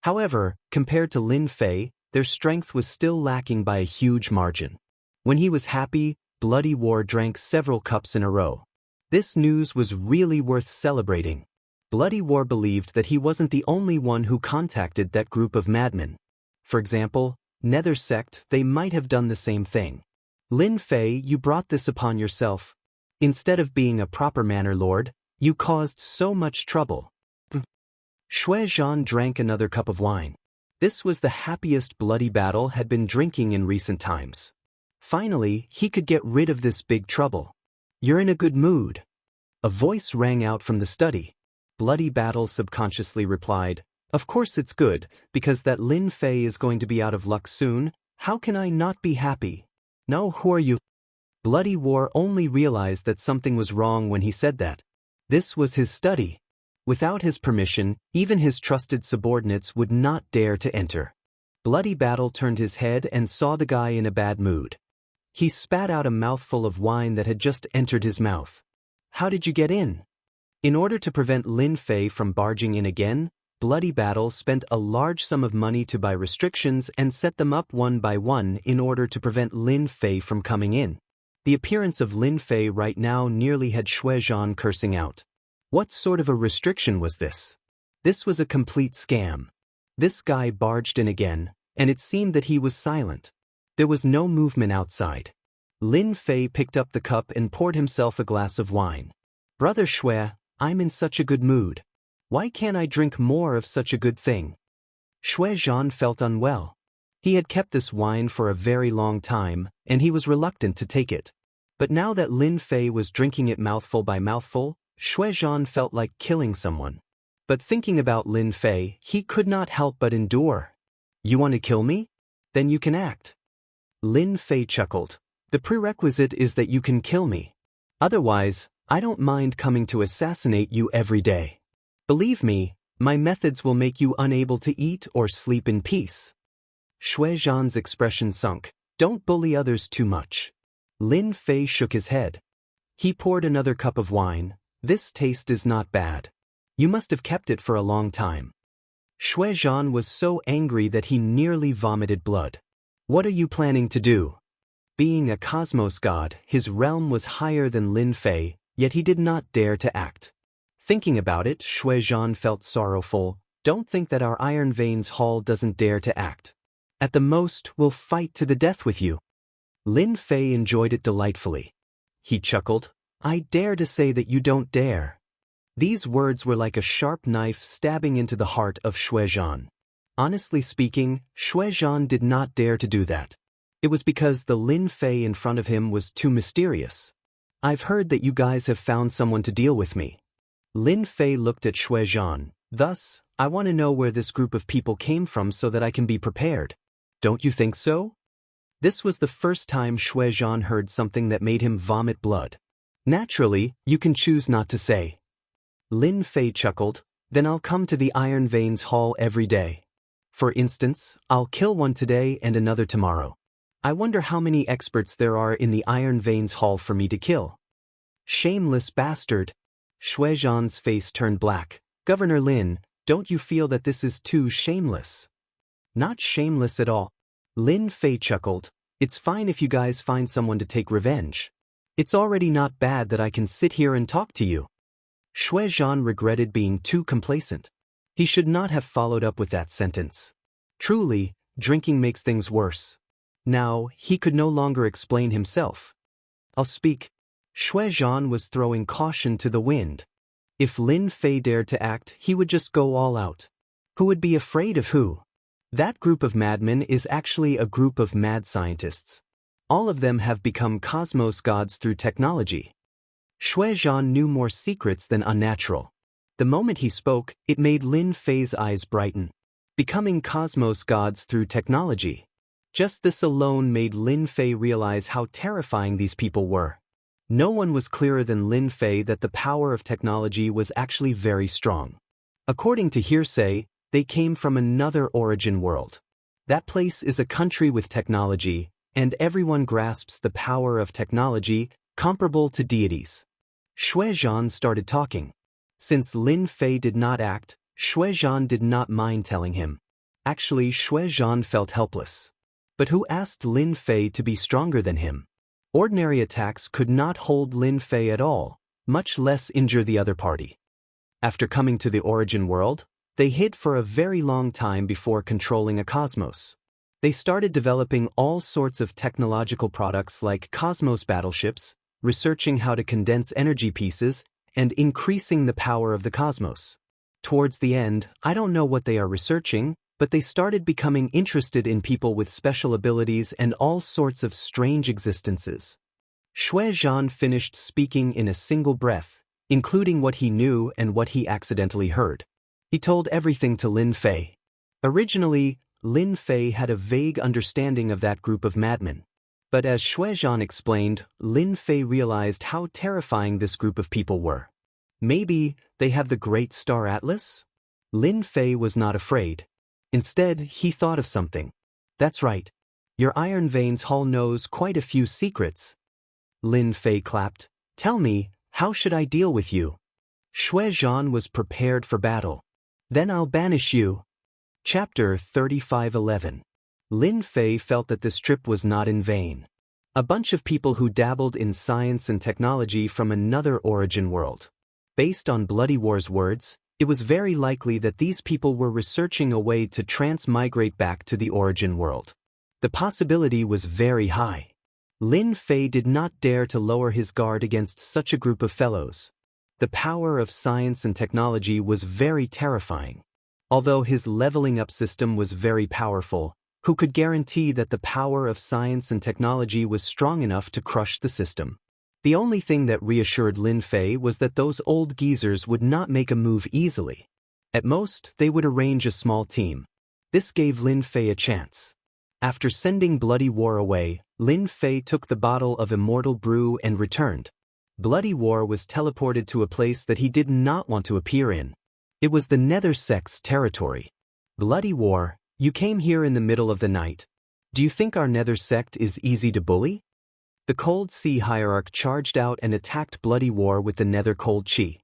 However, compared to Lin Fei, their strength was still lacking by a huge margin. When he was happy, Bloody War drank several cups in a row. This news was really worth celebrating. Bloody War believed that he wasn't the only one who contacted that group of madmen. For example, Nether Sect, they might have done the same thing. Lin Fei, you brought this upon yourself. Instead of being a proper manor lord, you caused so much trouble. Shui Zhan drank another cup of wine. This was the happiest Bloody Battle had been drinking in recent times. Finally, he could get rid of this big trouble. You're in a good mood. A voice rang out from the study. Bloody Battle subconsciously replied, Of course it's good, because that Lin Fei is going to be out of luck soon. How can I not be happy? No, who are you? Bloody War only realized that something was wrong when he said that. This was his study. Without his permission, even his trusted subordinates would not dare to enter. Bloody Battle turned his head and saw the guy in a bad mood. He spat out a mouthful of wine that had just entered his mouth. How did you get in? In order to prevent Lin Fei from barging in again, bloody battle spent a large sum of money to buy restrictions and set them up one by one in order to prevent Lin Fei from coming in. The appearance of Lin Fei right now nearly had Shuizhan cursing out. What sort of a restriction was this? This was a complete scam. This guy barged in again, and it seemed that he was silent. There was no movement outside. Lin Fei picked up the cup and poured himself a glass of wine. Brother Shui, I'm in such a good mood. Why can't I drink more of such a good thing? Shuizhan felt unwell. He had kept this wine for a very long time, and he was reluctant to take it. But now that Lin Fei was drinking it mouthful by mouthful, Shuizhan felt like killing someone. But thinking about Lin Fei, he could not help but endure. You want to kill me? Then you can act. Lin Fei chuckled. The prerequisite is that you can kill me. Otherwise, I don't mind coming to assassinate you every day. Believe me, my methods will make you unable to eat or sleep in peace. Shuizhan's expression sunk. Don't bully others too much. Lin Fei shook his head. He poured another cup of wine. This taste is not bad. You must have kept it for a long time. Shuizhan was so angry that he nearly vomited blood. What are you planning to do? Being a cosmos god, his realm was higher than Lin Fei, yet he did not dare to act. Thinking about it, Shuizhan felt sorrowful. Don't think that our Iron Veins Hall doesn't dare to act. At the most, we'll fight to the death with you. Lin Fei enjoyed it delightfully. He chuckled. I dare to say that you don't dare. These words were like a sharp knife stabbing into the heart of Shuizhan. Honestly speaking, Shuizhan did not dare to do that. It was because the Lin Fei in front of him was too mysterious. I've heard that you guys have found someone to deal with me. Lin Fei looked at Shuizhan. Thus, I want to know where this group of people came from so that I can be prepared. Don't you think so? This was the first time Shuizhan heard something that made him vomit blood. Naturally, you can choose not to say. Lin Fei chuckled. Then I'll come to the Iron Veins Hall every day. For instance, I'll kill one today and another tomorrow. I wonder how many experts there are in the Iron Veins Hall for me to kill. Shameless bastard. Shuizhan's face turned black. Governor Lin, don't you feel that this is too shameless? Not shameless at all. Lin Fei chuckled. It's fine if you guys find someone to take revenge. It's already not bad that I can sit here and talk to you. Shuizhan regretted being too complacent. He should not have followed up with that sentence. Truly, drinking makes things worse. Now, he could no longer explain himself. I'll speak. Shuizhan was throwing caution to the wind. If Lin Fei dared to act, he would just go all out. Who would be afraid of who? That group of madmen is actually a group of mad scientists. All of them have become cosmos gods through technology. Shuizhan knew more secrets than unnatural. The moment he spoke, it made Lin Fei's eyes brighten. Becoming cosmos gods through technology. Just this alone made Lin Fei realize how terrifying these people were. No one was clearer than Lin Fei that the power of technology was actually very strong. According to hearsay, they came from another origin world. That place is a country with technology, and everyone grasps the power of technology, comparable to deities. Shuizhan started talking. Since Lin Fei did not act, Shuizhan did not mind telling him. Actually, Shuizhan felt helpless. But who asked Lin Fei to be stronger than him? Ordinary attacks could not hold Lin Fei at all, much less injure the other party. After coming to the origin world, they hid for a very long time before controlling a cosmos. They started developing all sorts of technological products like cosmos battleships, researching how to condense energy pieces, and increasing the power of the cosmos. Towards the end, I don't know what they are researching, but they started becoming interested in people with special abilities and all sorts of strange existences. Shuizhan finished speaking in a single breath, including what he knew and what he accidentally heard. He told everything to Lin Fei. Originally, Lin Fei had a vague understanding of that group of madmen. But as Shuizhan explained, Lin Fei realized how terrifying this group of people were. Maybe they have the Great Star Atlas? Lin Fei was not afraid. Instead, he thought of something. That's right. Your Iron Veins Hall knows quite a few secrets. Lin Fei clapped. Tell me, how should I deal with you? Shuizhan was prepared for battle. Then I'll banish you. Chapter 35:11. Lin Fei felt that this trip was not in vain. A bunch of people who dabbled in science and technology from another origin world. Based on Bloody War's words, it was very likely that these people were researching a way to transmigrate back to the origin world. The possibility was very high. Lin Fei did not dare to lower his guard against such a group of fellows. The power of science and technology was very terrifying. Although his leveling up system was very powerful, who could guarantee that the power of science and technology was strong enough to crush the system? The only thing that reassured Lin Fei was that those old geezers would not make a move easily. At most, they would arrange a small team. This gave Lin Fei a chance. After sending Bloody War away, Lin Fei took the bottle of Immortal brew and returned. Bloody War was teleported to a place that he did not want to appear in. It was the Nether Sect's territory. Bloody War, you came here in the middle of the night. Do you think our Nether Sect is easy to bully? The Cold Sea Hierarch charged out and attacked Bloody War with the Nether Cold Chi.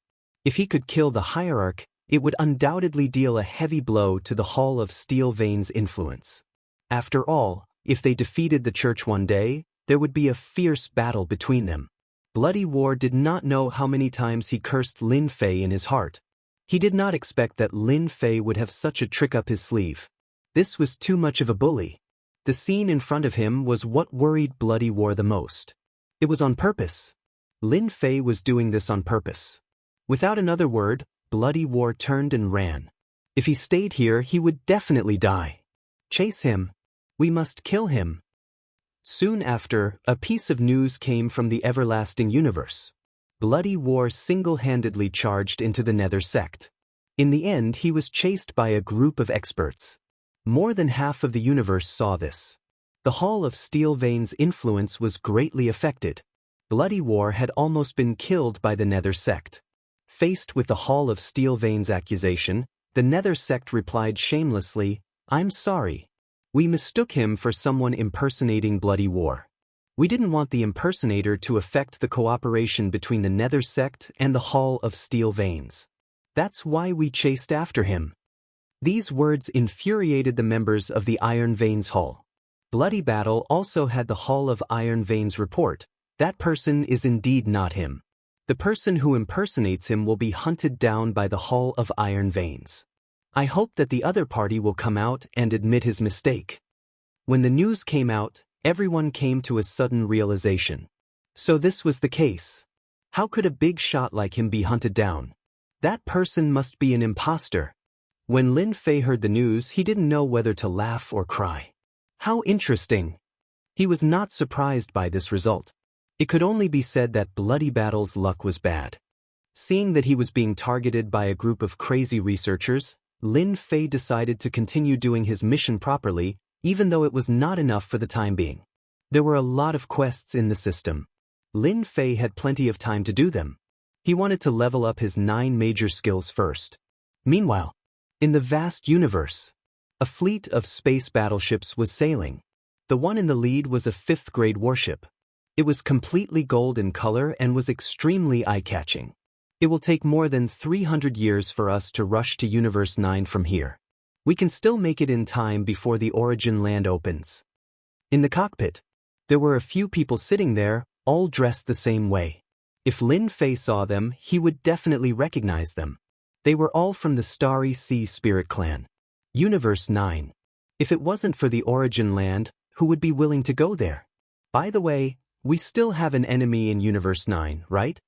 If he could kill the Hierarch, it would undoubtedly deal a heavy blow to the Hall of Steel Veins' influence. After all, if they defeated the Church one day, there would be a fierce battle between them. Bloody War did not know how many times he cursed Lin Fei in his heart. He did not expect that Lin Fei would have such a trick up his sleeve. This was too much of a bully. The scene in front of him was what worried Bloody War the most. It was on purpose. Lin Fei was doing this on purpose. Without another word, Bloody War turned and ran. If he stayed here, he would definitely die. Chase him. We must kill him. Soon after, a piece of news came from the everlasting universe. Bloody War single-handedly charged into the Nether Sect. In the end, he was chased by a group of experts. More than half of the universe saw this. The Hall of Steel Veins' influence was greatly affected. Bloody War had almost been killed by the Nether Sect. Faced with the Hall of Steel Veins' accusation, the Nether Sect replied shamelessly, "I'm sorry. We mistook him for someone impersonating Bloody War. We didn't want the impersonator to affect the cooperation between the Nether Sect and the Hall of Steel Veins. That's why we chased after him." These words infuriated the members of the Iron Veins Hall. Bloody Battle also had the Hall of Iron Veins report. That person is indeed not him. The person who impersonates him will be hunted down by the Hall of Iron Veins. I hope that the other party will come out and admit his mistake. When the news came out, everyone came to a sudden realization. So this was the case. How could a big shot like him be hunted down? That person must be an imposter. When Lin Fei heard the news, he didn't know whether to laugh or cry. How interesting! He was not surprised by this result. It could only be said that Bloody Battle's luck was bad. Seeing that he was being targeted by a group of crazy researchers, Lin Fei decided to continue doing his mission properly, even though it was not enough for the time being. There were a lot of quests in the system. Lin Fei had plenty of time to do them. He wanted to level up his 9 major skills first. Meanwhile, in the vast universe, a fleet of space battleships was sailing. The one in the lead was a 5th-grade warship. It was completely gold in color and was extremely eye-catching. It will take more than 300 years for us to rush to Universe 9 from here. We can still make it in time before the origin land opens. In the cockpit, there were a few people sitting there, all dressed the same way. If Lin Fei saw them, he would definitely recognize them. They were all from the Starry Sea Spirit Clan. Universe 9. If it wasn't for the origin land, who would be willing to go there? By the way, we still have an enemy in Universe 9, right?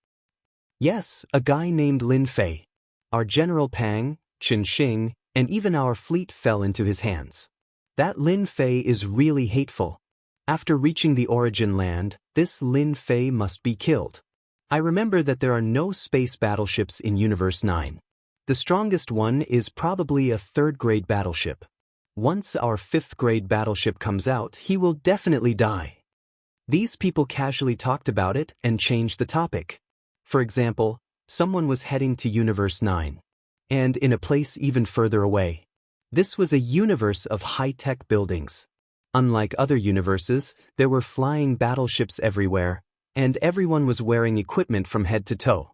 Yes, a guy named Lin Fei. Our General Pang, Chen Xing, and even our fleet fell into his hands. That Lin Fei is really hateful. After reaching the origin land, this Lin Fei must be killed. I remember that there are no space battleships in Universe 9. The strongest one is probably a 3rd-grade battleship. Once our 5th-grade battleship comes out, he will definitely die. These people casually talked about it and changed the topic. For example, someone was heading to Universe 9. And in a place even further away. This was a universe of high-tech buildings. Unlike other universes, there were flying battleships everywhere, and everyone was wearing equipment from head to toe.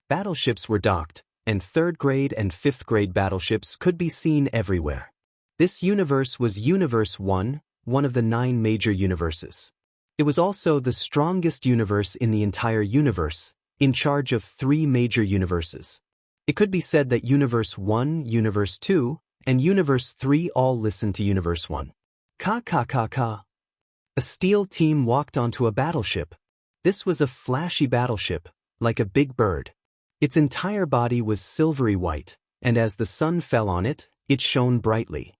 Battleships were docked, and 3rd grade and 5th grade battleships could be seen everywhere. This universe was Universe 1, one of the 9 major universes. It was also the strongest universe in the entire universe, in charge of 3 major universes. It could be said that Universe 1, Universe 2, and Universe 3 all listened to Universe 1. Ka. A steel team walked onto a battleship. This was a flashy battleship, like a big bird. Its entire body was silvery white, and as the sun fell on it, it shone brightly.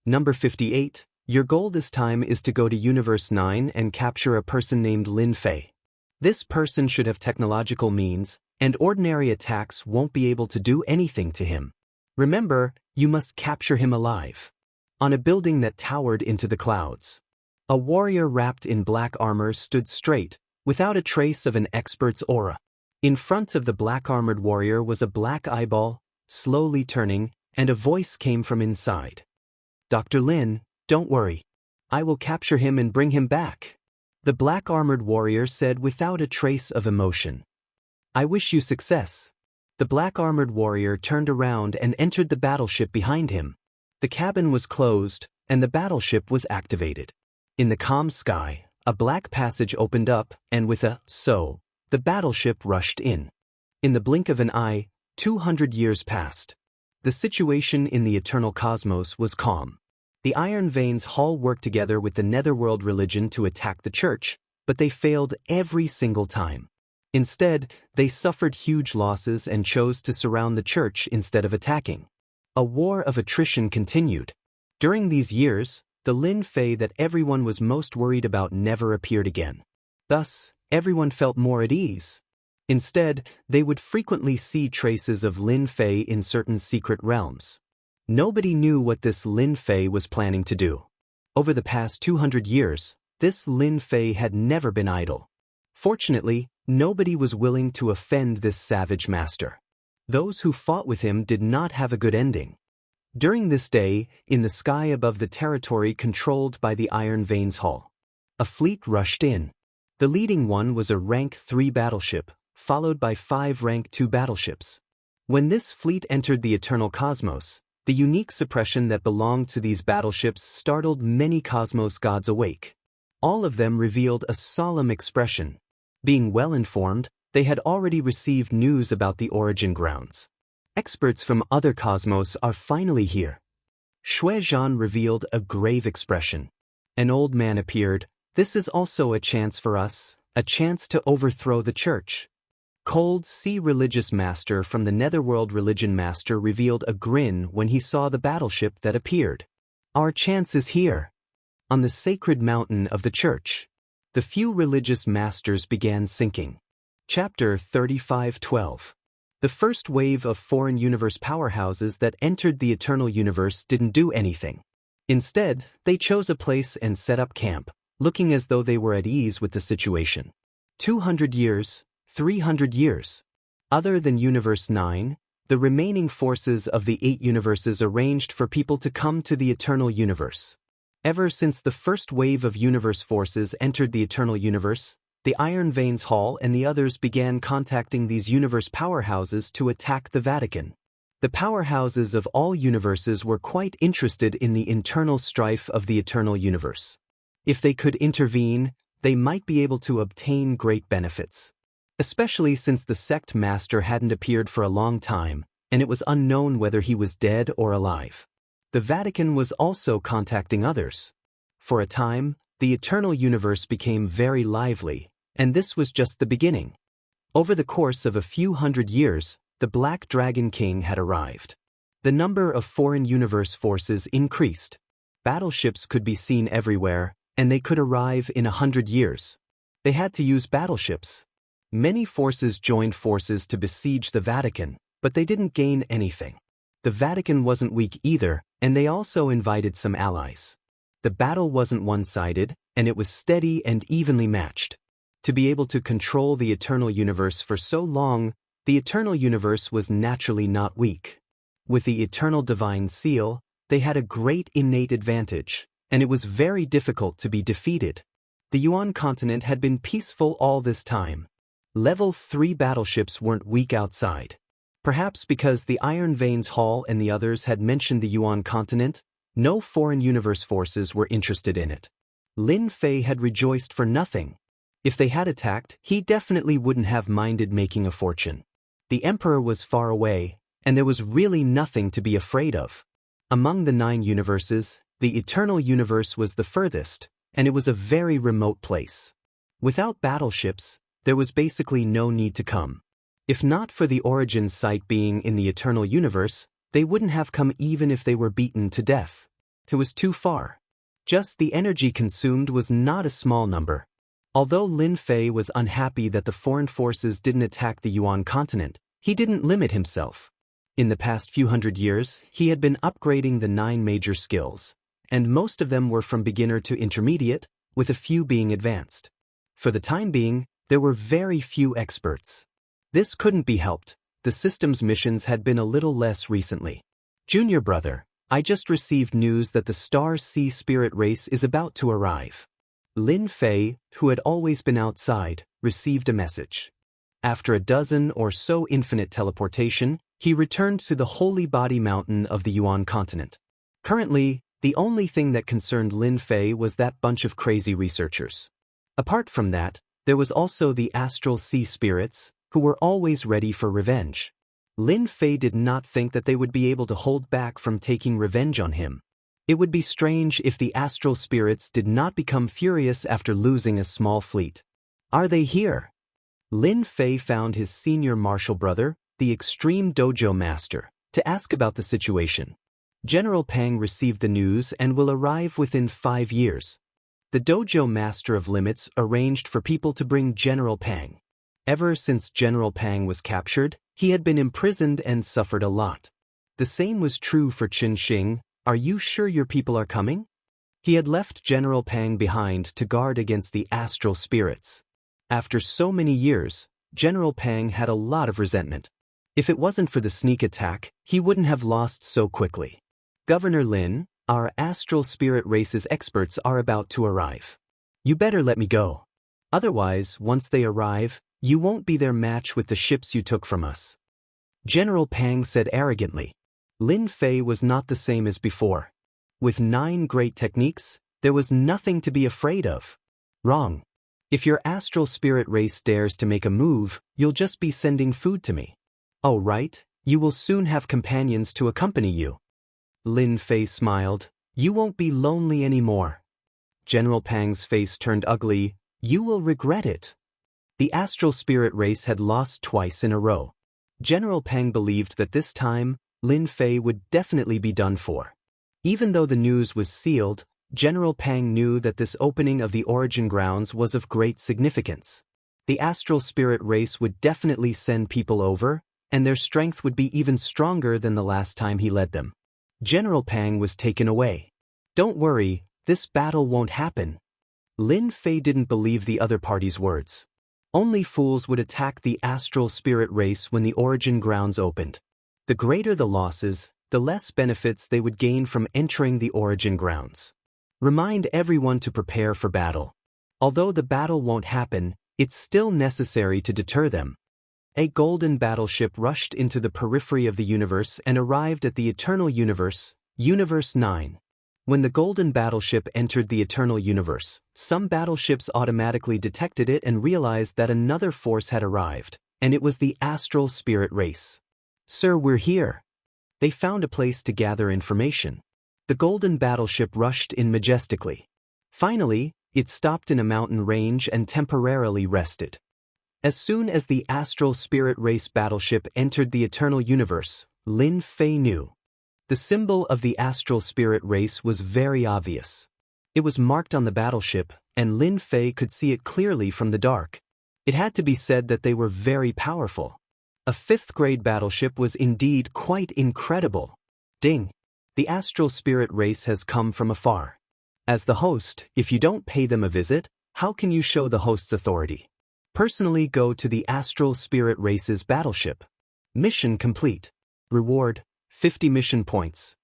Number 58, your goal this time is to go to Universe 9 and capture a person named Lin Fei. This person should have technological means, and ordinary attacks won't be able to do anything to him. Remember, you must capture him alive. On a building that towered into the clouds, a warrior wrapped in black armor stood straight, without a trace of an expert's aura. In front of the black-armored warrior was a black eyeball, slowly turning, and a voice came from inside. Dr. Lin, don't worry. I will capture him and bring him back. The black-armored warrior said without a trace of emotion. I wish you success. The black-armored warrior turned around and entered the battleship behind him. The cabin was closed, and the battleship was activated. In the calm sky, a black passage opened up, and with a "so," the battleship rushed in. In the blink of an eye, 200 years passed. The situation in the eternal cosmos was calm. The Iron Veins Hall worked together with the Netherworld religion to attack the church, but they failed every single time. Instead, they suffered huge losses and chose to surround the church instead of attacking. A war of attrition continued. During these years, the Lin Fei that everyone was most worried about never appeared again. Thus, everyone felt more at ease. Instead, they would frequently see traces of Lin Fei in certain secret realms. Nobody knew what this Lin Fei was planning to do. Over the past 200 years, this Lin Fei had never been idle. Fortunately, nobody was willing to offend this savage master. Those who fought with him did not have a good ending. During this day, in the sky above the territory controlled by the Iron Veins Hall, a fleet rushed in. The leading one was a Rank 3 battleship, followed by 5 Rank 2 battleships. When this fleet entered the eternal cosmos, the unique suppression that belonged to these battleships startled many cosmos gods awake. All of them revealed a solemn expression. Being well-informed, they had already received news about the origin grounds. Experts from other cosmos are finally here. Shui Zhan revealed a grave expression. An old man appeared. This is also a chance for us, a chance to overthrow the church. Cold Sea Religious Master from the Netherworld Religion Master revealed a grin when he saw the battleship that appeared. Our chance is here. On the sacred mountain of the church, the few religious masters began sinking. Chapter 35:12. The first wave of foreign universe powerhouses that entered the eternal universe didn't do anything. Instead, they chose a place and set up camp, looking as though they were at ease with the situation. 200 years, 300 years. Other than Universe 9, the remaining forces of the 8 universes arranged for people to come to the eternal universe. Ever since the first wave of universe forces entered the eternal universe, the Iron Veins Hall and the others began contacting these universe powerhouses to attack the Vatican. The powerhouses of all universes were quite interested in the internal strife of the eternal universe. If they could intervene, they might be able to obtain great benefits. Especially since the sect master hadn't appeared for a long time, and it was unknown whether he was dead or alive. The Vatican was also contacting others. For a time, the eternal universe became very lively, and this was just the beginning. Over the course of a few hundred years, the Black Dragon King had arrived. The number of foreign universe forces increased. Battleships could be seen everywhere, and they could arrive in 100 years. They had to use battleships. Many forces joined forces to besiege the Vatican, but they didn't gain anything. The Vatican wasn't weak either, and they also invited some allies. The battle wasn't one-sided, and it was steady and evenly matched. To be able to control the eternal universe for so long, the eternal universe was naturally not weak. With the eternal divine seal, they had a great innate advantage, and it was very difficult to be defeated. The Yuan continent had been peaceful all this time. Level 3 battleships weren't weak outside. Perhaps because the Iron Veins Hall and the others had mentioned the Yuan continent, no foreign universe forces were interested in it. Lin Fei had rejoiced for nothing. If they had attacked, he definitely wouldn't have minded making a fortune. The Emperor was far away, and there was really nothing to be afraid of. Among the 9 universes, the Eternal Universe was the furthest, and it was a very remote place. Without battleships, there was basically no need to come. If not for the origin site being in the Eternal Universe, they wouldn't have come even if they were beaten to death. It was too far. Just the energy consumed was not a small number. Although Lin Fei was unhappy that the foreign forces didn't attack the Yuan continent, he didn't limit himself. In the past few hundred years, he had been upgrading the 9 major skills, and most of them were from beginner to intermediate, with a few being advanced. For the time being, there were very few experts. This couldn't be helped. The system's missions had been a little less recently. Junior brother, I just received news that the Star Sea Spirit race is about to arrive. Lin Fei, who had always been outside, received a message. After a dozen or so infinite teleportation, he returned to the Holy Body Mountain of the Yuan continent. Currently, the only thing that concerned Lin Fei was that bunch of crazy researchers. Apart from that, there was also the Astral Sea Spirits, who were always ready for revenge. Lin Fei did not think that they would be able to hold back from taking revenge on him. It would be strange if the Astral Spirits did not become furious after losing a small fleet. Are they here? Lin Fei found his senior martial brother, the Extreme Dojo Master, to ask about the situation. General Pang received the news and will arrive within 5 years. The Dojo Master of Limits arranged for people to bring General Pang. Ever since General Pang was captured, he had been imprisoned and suffered a lot. The same was true for Qin Xing. Are you sure your people are coming? He had left General Pang behind to guard against the astral spirits. After so many years, General Pang had a lot of resentment. If it wasn't for the sneak attack, he wouldn't have lost so quickly. Governor Lin, our astral spirit race's experts are about to arrive. You better let me go. Otherwise, once they arrive, you won't be their match with the ships you took from us. General Pang said arrogantly. Lin Fei was not the same as before. With 9 great techniques, there was nothing to be afraid of. Wrong. If your astral spirit race dares to make a move, you'll just be sending food to me. Oh right, you will soon have companions to accompany you. Lin Fei smiled. You won't be lonely anymore. General Pang's face turned ugly. You will regret it. The astral spirit race had lost twice in a row. General Pang believed that this time, Lin Fei would definitely be done for. Even though the news was sealed, General Pang knew that this opening of the origin grounds was of great significance. The astral spirit race would definitely send people over, and their strength would be even stronger than the last time he led them. General Pang was taken away. Don't worry, this battle won't happen. Lin Fei didn't believe the other party's words. Only fools would attack the astral spirit race when the origin grounds opened. The greater the losses, the less benefits they would gain from entering the origin grounds. Remind everyone to prepare for battle. Although the battle won't happen, it's still necessary to deter them. A golden battleship rushed into the periphery of the universe and arrived at the Eternal Universe, Universe 9. When the golden battleship entered the Eternal Universe, some battleships automatically detected it and realized that another force had arrived, and it was the astral spirit race. Sir, we're here. They found a place to gather information. The golden battleship rushed in majestically. Finally, it stopped in a mountain range and temporarily rested. As soon as the astral spirit race battleship entered the Eternal Universe, Lin Fei knew. The symbol of the astral spirit race was very obvious. It was marked on the battleship, and Lin Fei could see it clearly from the dark. It had to be said that they were very powerful. A 5th-grade battleship was indeed quite incredible. Ding! The astral spirit race has come from afar. As the host, if you don't pay them a visit, how can you show the host's authority? Personally go to the astral spirit race's battleship. Mission complete. Reward, 50 mission points.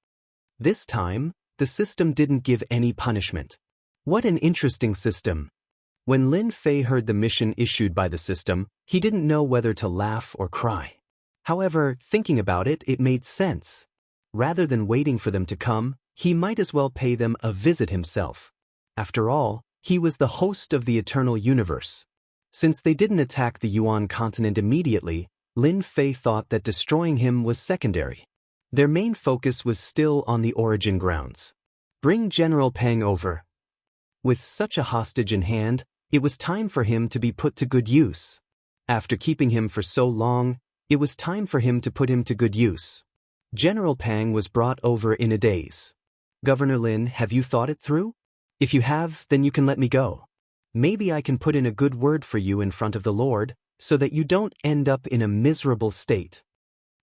This time, the system didn't give any punishment. What an interesting system. When Lin Fei heard the mission issued by the system, he didn't know whether to laugh or cry. However, thinking about it, it made sense. Rather than waiting for them to come, he might as well pay them a visit himself. After all, he was the host of the eternal universe. Since they didn't attack the Yuan continent immediately, Lin Fei thought that destroying him was secondary. Their main focus was still on the origin grounds. Bring General Pang over. With such a hostage in hand, it was time for him to be put to good use. After keeping him for so long, it was time for him to put him to good use. General Pang was brought over in a daze. Governor Lin, have you thought it through? If you have, then you can let me go. Maybe I can put in a good word for you in front of the Lord, so that you don't end up in a miserable state.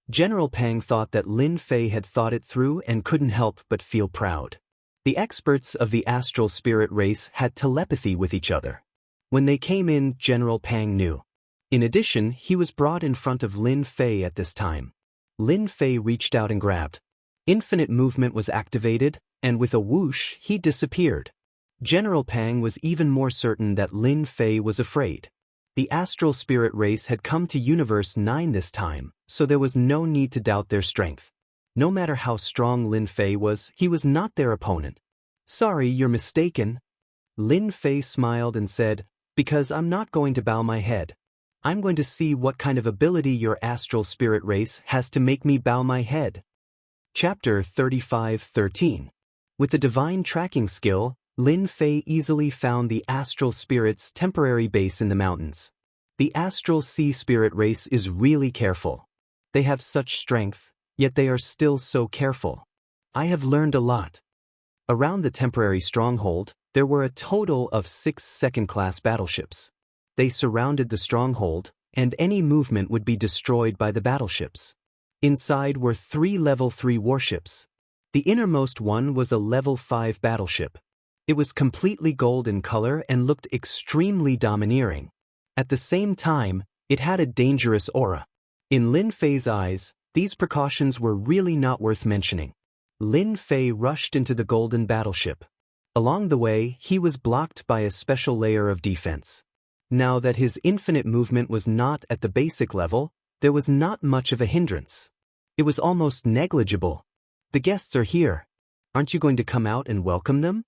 General Pang thought that Lin Fei had thought it through and couldn't help but feel proud. The experts of the astral spirit race had telepathy with each other. When they came in, General Pang knew. In addition, he was brought in front of Lin Fei at this time. Lin Fei reached out and grabbed. Infinite movement was activated, and with a whoosh, he disappeared. General Pang was even more certain that Lin Fei was afraid. The astral spirit race had come to Universe 9 this time, so there was no need to doubt their strength. No matter how strong Lin Fei was, he was not their opponent. Sorry, you're mistaken. Lin Fei smiled and said, because I'm not going to bow my head. I'm going to see what kind of ability your astral spirit race has to make me bow my head. Chapter 35:13. With the divine tracking skill, Lin Fei easily found the astral spirit's temporary base in the mountains. The astral sea spirit race is really careful. They have such strength, yet they are still so careful. I have learned a lot. Around the temporary stronghold, there were a total of 6 second-class battleships. They surrounded the stronghold, and any movement would be destroyed by the battleships. Inside were 3 level 3 warships. The innermost one was a level 5 battleship. It was completely gold in color and looked extremely domineering. At the same time, it had a dangerous aura. In Lin Fei's eyes, these precautions were really not worth mentioning. Lin Fei rushed into the golden battleship. Along the way, he was blocked by a special layer of defense. Now that his infinite movement was not at the basic level, there was not much of a hindrance. It was almost negligible. The guests are here. Aren't you going to come out and welcome them?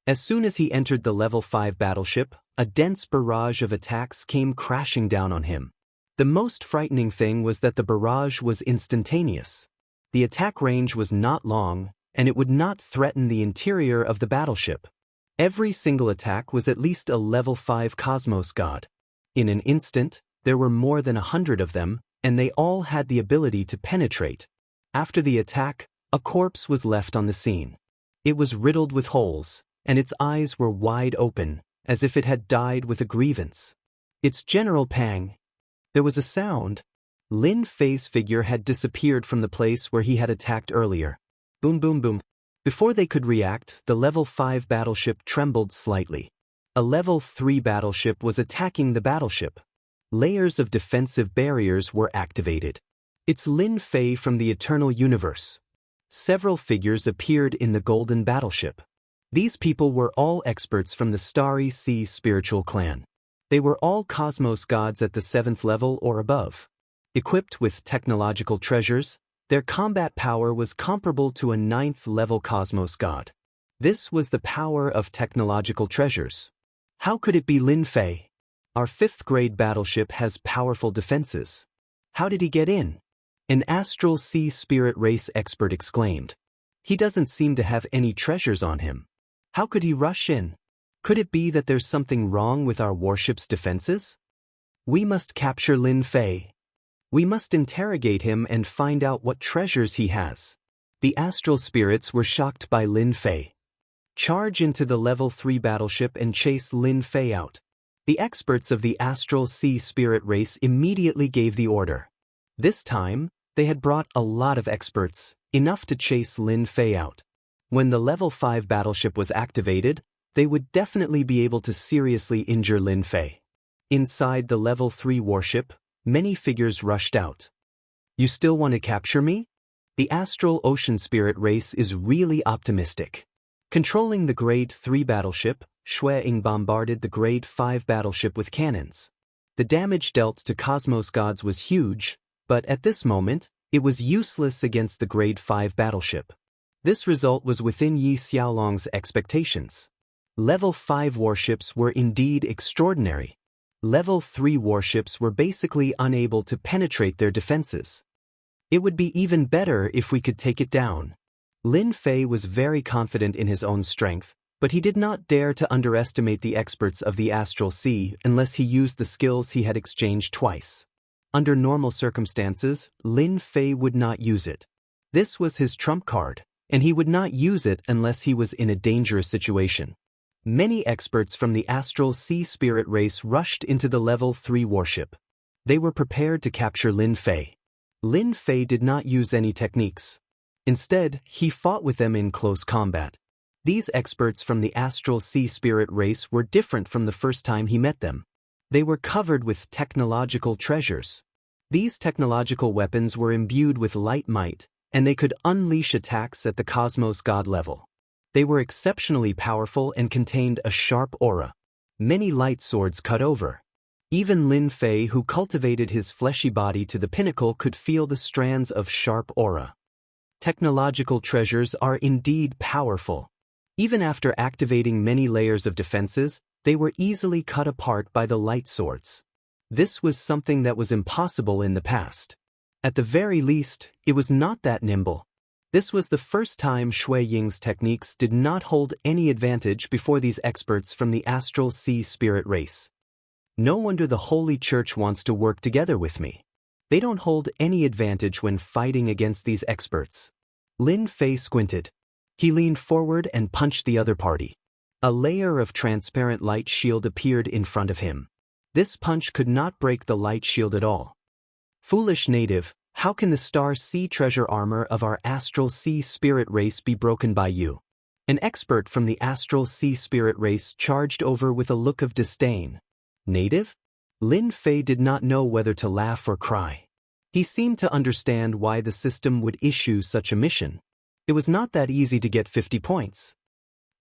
As soon as he entered the level 5 battleship, a dense barrage of attacks came crashing down on him. The most frightening thing was that the barrage was instantaneous. The attack range was not long, and it would not threaten the interior of the battleship. Every single attack was at least a level 5 cosmos god. In an instant, there were more than 100 of them, and they all had the ability to penetrate. After the attack, a corpse was left on the scene. It was riddled with holes, and its eyes were wide open, as if it had died with a grievance. It's General Pang. There was a sound. Lin Fei's figure had disappeared from the place where he had attacked earlier. Boom boom boom. Before they could react, the level 5 battleship trembled slightly. A level 3 battleship was attacking the battleship. Layers of defensive barriers were activated. It's Lin Fei from the Eternal Universe. Several figures appeared in the golden battleship. These people were all experts from the Starry Sea spiritual clan. They were all cosmos gods at the 7th level or above. Equipped with technological treasures, their combat power was comparable to a 9th level cosmos god. This was the power of technological treasures. How could it be Lin Fei? Our 5th grade battleship has powerful defenses. How did he get in? An astral sea spirit race expert exclaimed. He doesn't seem to have any treasures on him. How could he rush in? Could it be that there's something wrong with our warship's defenses? We must capture Lin Fei. We must interrogate him and find out what treasures he has. The astral spirits were shocked by Lin Fei. Charge into the level 3 battleship and chase Lin Fei out. The experts of the astral sea spirit race immediately gave the order. This time, they had brought a lot of experts, enough to chase Lin Fei out. When the level 5 battleship was activated, they would definitely be able to seriously injure Lin Fei. Inside the level 3 warship, many figures rushed out. You still want to capture me? The astral ocean spirit race is really optimistic. Controlling the grade 3 battleship, Shueying bombarded the grade 5 battleship with cannons. The damage dealt to cosmos gods was huge, But at this moment, it was useless against the Grade 5 battleship. This result was within Yi Xiaolong's expectations. Level 5 warships were indeed extraordinary. Level 3 warships were basically unable to penetrate their defenses. It would be even better if we could take it down. Lin Fei was very confident in his own strength, but he did not dare to underestimate the experts of the Astral Sea unless he used the skills he had exchanged twice. Under normal circumstances, Lin Fei would not use it. This was his trump card, and he would not use it unless he was in a dangerous situation. Many experts from the Astral Sea Spirit race rushed into the Level 3 warship. They were prepared to capture Lin Fei. Lin Fei did not use any techniques. Instead, he fought with them in close combat. These experts from the Astral Sea Spirit race were different from the first time he met them. They were covered with technological treasures. These technological weapons were imbued with light might, and they could unleash attacks at the Cosmos God level. They were exceptionally powerful and contained a sharp aura. Many light swords cut over. Even Lin Fei, who cultivated his fleshy body to the pinnacle, could feel the strands of sharp aura. Technological treasures are indeed powerful. Even after activating many layers of defenses, they were easily cut apart by the light swords. This was something that was impossible in the past. At the very least, it was not that nimble. This was the first time Shui Ying's techniques did not hold any advantage before these experts from the Astral Sea Spirit race. No wonder the Holy Church wants to work together with me. They don't hold any advantage when fighting against these experts. Lin Fei squinted. He leaned forward and punched the other party. A layer of transparent light shield appeared in front of him. This punch could not break the light shield at all. Foolish native, how can the Star Sea treasure armor of our Astral Sea Spirit race be broken by you? An expert from the Astral Sea Spirit race charged over with a look of disdain. Native? Lin Fei did not know whether to laugh or cry. He seemed to understand why the system would issue such a mission. It was not that easy to get 50 points.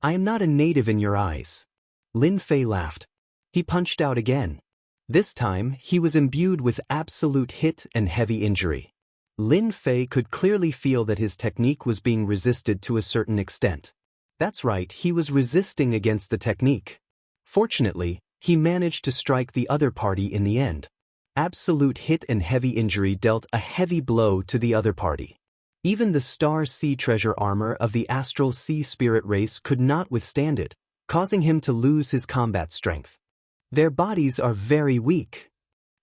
I am not a native in your eyes. Lin Fei laughed. He punched out again. This time, he was imbued with absolute hit and heavy injury. Lin Fei could clearly feel that his technique was being resisted to a certain extent. That's right, he was resisting against the technique. Fortunately, he managed to strike the other party in the end. Absolute hit and heavy injury dealt a heavy blow to the other party. Even the Star Sea treasure armor of the Astral Sea Spirit race could not withstand it, causing him to lose his combat strength. Their bodies are very weak.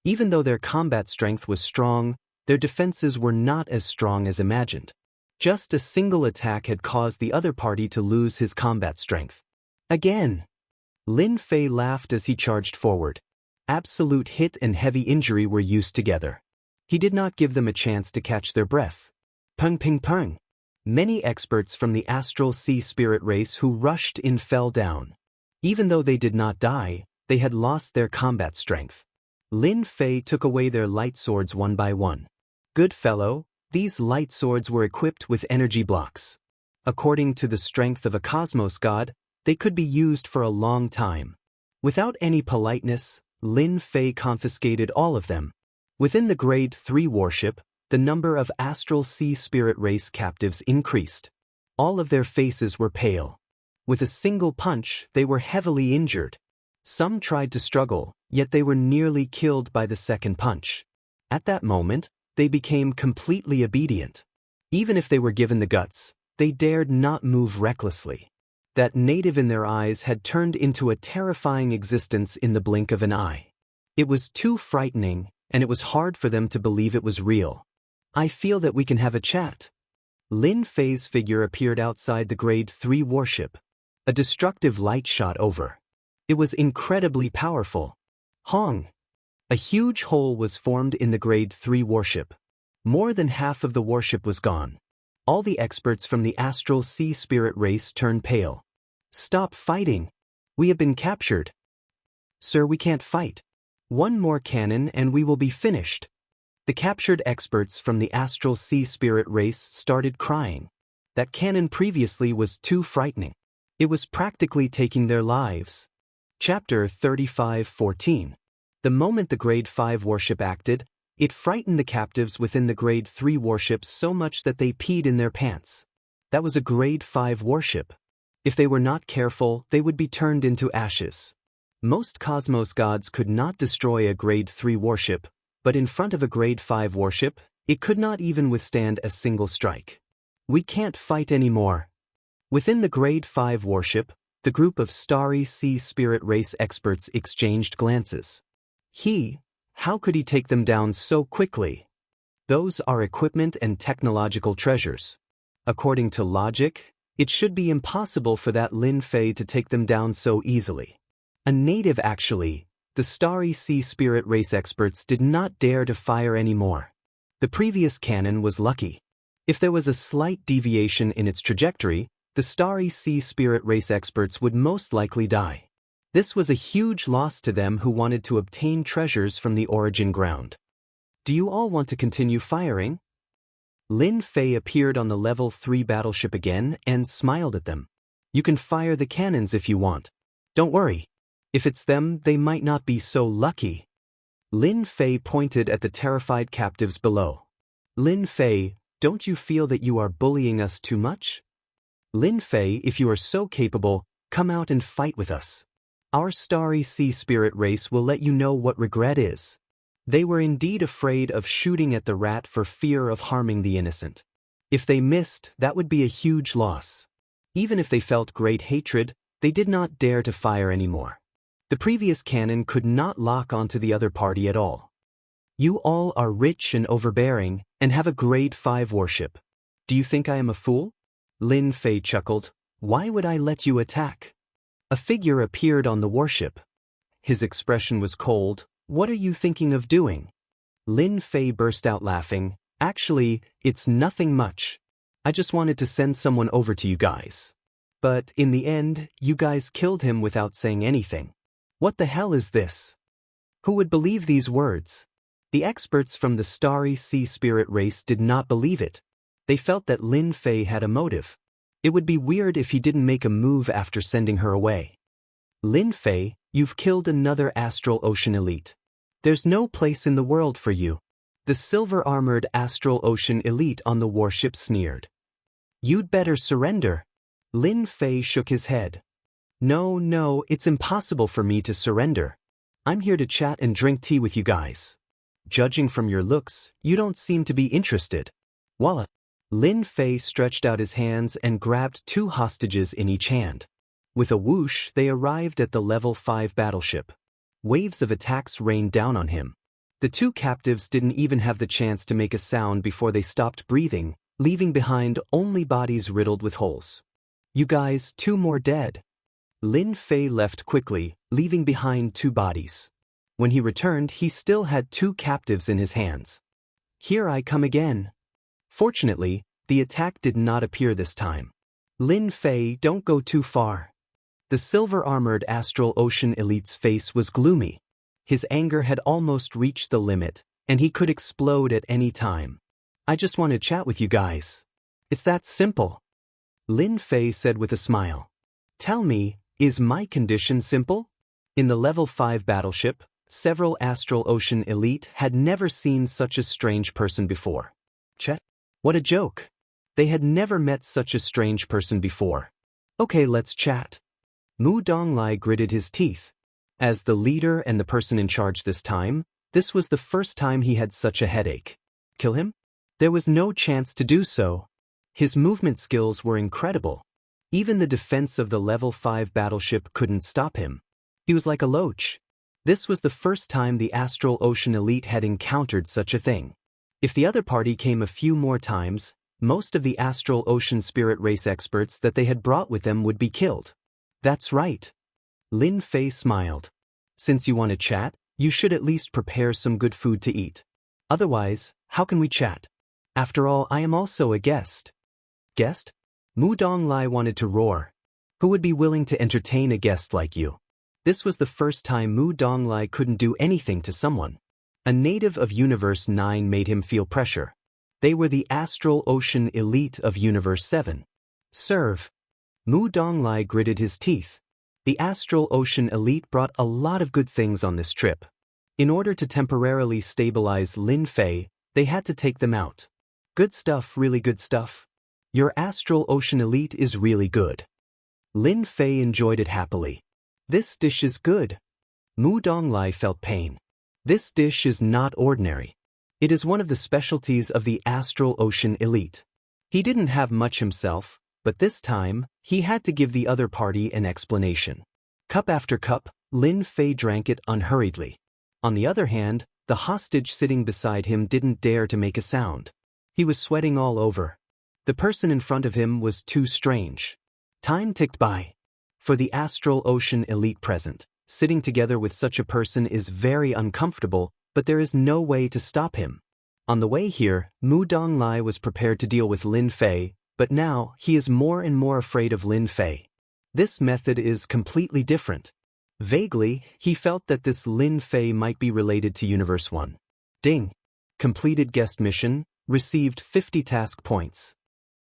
Even though their combat strength was strong, their defenses were not as strong as imagined. Just a single attack had caused the other party to lose his combat strength. Again! Lin Fei laughed as he charged forward. Absolute hit and heavy injury were used together. He did not give them a chance to catch their breath. Peng ping peng! Many experts from the Astral Sea Spirit race who rushed in fell down. Even though they did not die, they had lost their combat strength. Lin Fei took away their light swords one by one. Good fellow, these light swords were equipped with energy blocks. According to the strength of a cosmos god, they could be used for a long time. Without any politeness, Lin Fei confiscated all of them. Within the Grade 3 warship, the number of Astral Sea Spirit race captives increased. All of their faces were pale. With a single punch, they were heavily injured. Some tried to struggle, yet they were nearly killed by the second punch. At that moment, they became completely obedient. Even if they were given the guts, they dared not move recklessly. That native in their eyes had turned into a terrifying existence in the blink of an eye. It was too frightening, and it was hard for them to believe it was real. I feel that we can have a chat. Lin Fei's figure appeared outside the Grade 3 warship. A destructive light shot over. It was incredibly powerful. Hong! A huge hole was formed in the Grade 3 warship. More than half of the warship was gone. All the experts from the Astral Sea Spirit race turned pale. Stop fighting! We have been captured. Sir, we can't fight. One more cannon and we will be finished. The captured experts from the Astral Sea Spirit race started crying. That cannon previously was too frightening. It was practically taking their lives. Chapter 35:14. The moment the Grade 5 warship acted, It frightened the captives within the Grade 3 warships so much that they peed in their pants. That was a Grade 5 warship. If they were not careful, they would be turned into ashes. Most cosmos gods could not destroy a Grade 3 warship, but in front of a Grade 5 warship, it could not even withstand a single strike. We can't fight anymore. Within the Grade 5 warship, the group of starry sea spirit race experts exchanged glances. How could he take them down so quickly? Those are equipment and technological treasures. According to logic, it should be impossible for that Lin Fei to take them down so easily. A native actually, the starry sea spirit race experts did not dare to fire anymore. The previous cannon was lucky. If there was a slight deviation in its trajectory, the starry sea spirit race experts would most likely die. This was a huge loss to them who wanted to obtain treasures from the origin ground. Do you all want to continue firing? Lin Fei appeared on the level 3 battleship again and smiled at them. You can fire the cannons if you want. Don't worry. If it's them, they might not be so lucky. Lin Fei pointed at the terrified captives below. Lin Fei, don't you feel that you are bullying us too much? Lin Fei, if you are so capable, come out and fight with us. Our starry sea spirit race will let you know what regret is. They were indeed afraid of shooting at the rat for fear of harming the innocent. If they missed, that would be a huge loss. Even if they felt great hatred, they did not dare to fire anymore. The previous cannon could not lock onto the other party at all. You all are rich and overbearing, and have a Grade 5 warship. Do you think I am a fool? Lin Fei chuckled. Why would I let you attack? A figure appeared on the warship. His expression was cold. What are you thinking of doing? Lin Fei burst out laughing. Actually, it's nothing much. I just wanted to send someone over to you guys. But in the end, you guys killed him without saying anything. What the hell is this? Who would believe these words? The experts from the starry sea spirit race did not believe it. They felt that Lin Fei had a motive. It would be weird if he didn't make a move after sending her away. Lin Fei, you've killed another Astral Ocean Elite. There's no place in the world for you. The silver-armored Astral Ocean Elite on the warship sneered. You'd better surrender. Lin Fei shook his head. No, it's impossible for me to surrender. I'm here to chat and drink tea with you guys. Judging from your looks, you don't seem to be interested. Voila. Lin Fei stretched out his hands and grabbed 2 hostages in each hand. With a whoosh, they arrived at the level 5 battleship. Waves of attacks rained down on him. The 2 captives didn't even have the chance to make a sound before they stopped breathing, leaving behind only bodies riddled with holes. You guys, 2 more dead. Lin Fei left quickly, leaving behind 2 bodies. When he returned, he still had 2 captives in his hands. Here I come again. Fortunately, the attack did not appear this time. Lin Fei, don't go too far. The silver-armored Astral Ocean Elite's face was gloomy. His anger had almost reached the limit, and he could explode at any time. I just want to chat with you guys. It's that simple. Lin Fei said with a smile. Tell me, is my condition simple? In the level 5 battleship, several Astral Ocean Elite had never seen such a strange person before. Chet? What a joke. They had never met such a strange person before. Okay, let's chat. Mu Donglai gritted his teeth. As the leader and the person in charge this time, this was the first time he had such a headache. Kill him? There was no chance to do so. His movement skills were incredible. Even the defense of the level 5 battleship couldn't stop him. He was like a loach. This was the first time the Astral Ocean Elite had encountered such a thing. If the other party came a few more times, most of the Astral Ocean Spirit Race experts that they had brought with them would be killed. That's right. Lin Fei smiled. Since you want to chat, you should at least prepare some good food to eat. Otherwise, how can we chat? After all, I am also a guest. Guest? Mu Donglai wanted to roar. Who would be willing to entertain a guest like you? This was the first time Mu Donglai couldn't do anything to someone. A native of Universe 9 made him feel pressure. They were the Astral Ocean Elite of Universe 7. Serve. Mu Donglai gritted his teeth. The Astral Ocean Elite brought a lot of good things on this trip. In order to temporarily stabilize Lin Fei, they had to take them out. Good stuff, really good stuff. Your Astral Ocean Elite is really good. Lin Fei enjoyed it happily. This dish is good. Mu Donglai felt pain. This dish is not ordinary. It is one of the specialties of the Astral Ocean Elite. He didn't have much himself, but this time, he had to give the other party an explanation. Cup after cup, Lin Fei drank it unhurriedly. On the other hand, the hostage sitting beside him didn't dare to make a sound. He was sweating all over. The person in front of him was too strange. Time ticked by. For the Astral Ocean Elite present, sitting together with such a person is very uncomfortable, but there is no way to stop him. On the way here, Mu Donglai was prepared to deal with Lin Fei, but now he is more and more afraid of Lin Fei. This method is completely different. Vaguely, he felt that this Lin Fei might be related to Universe 1. Ding! Completed guest mission, received 50 task points.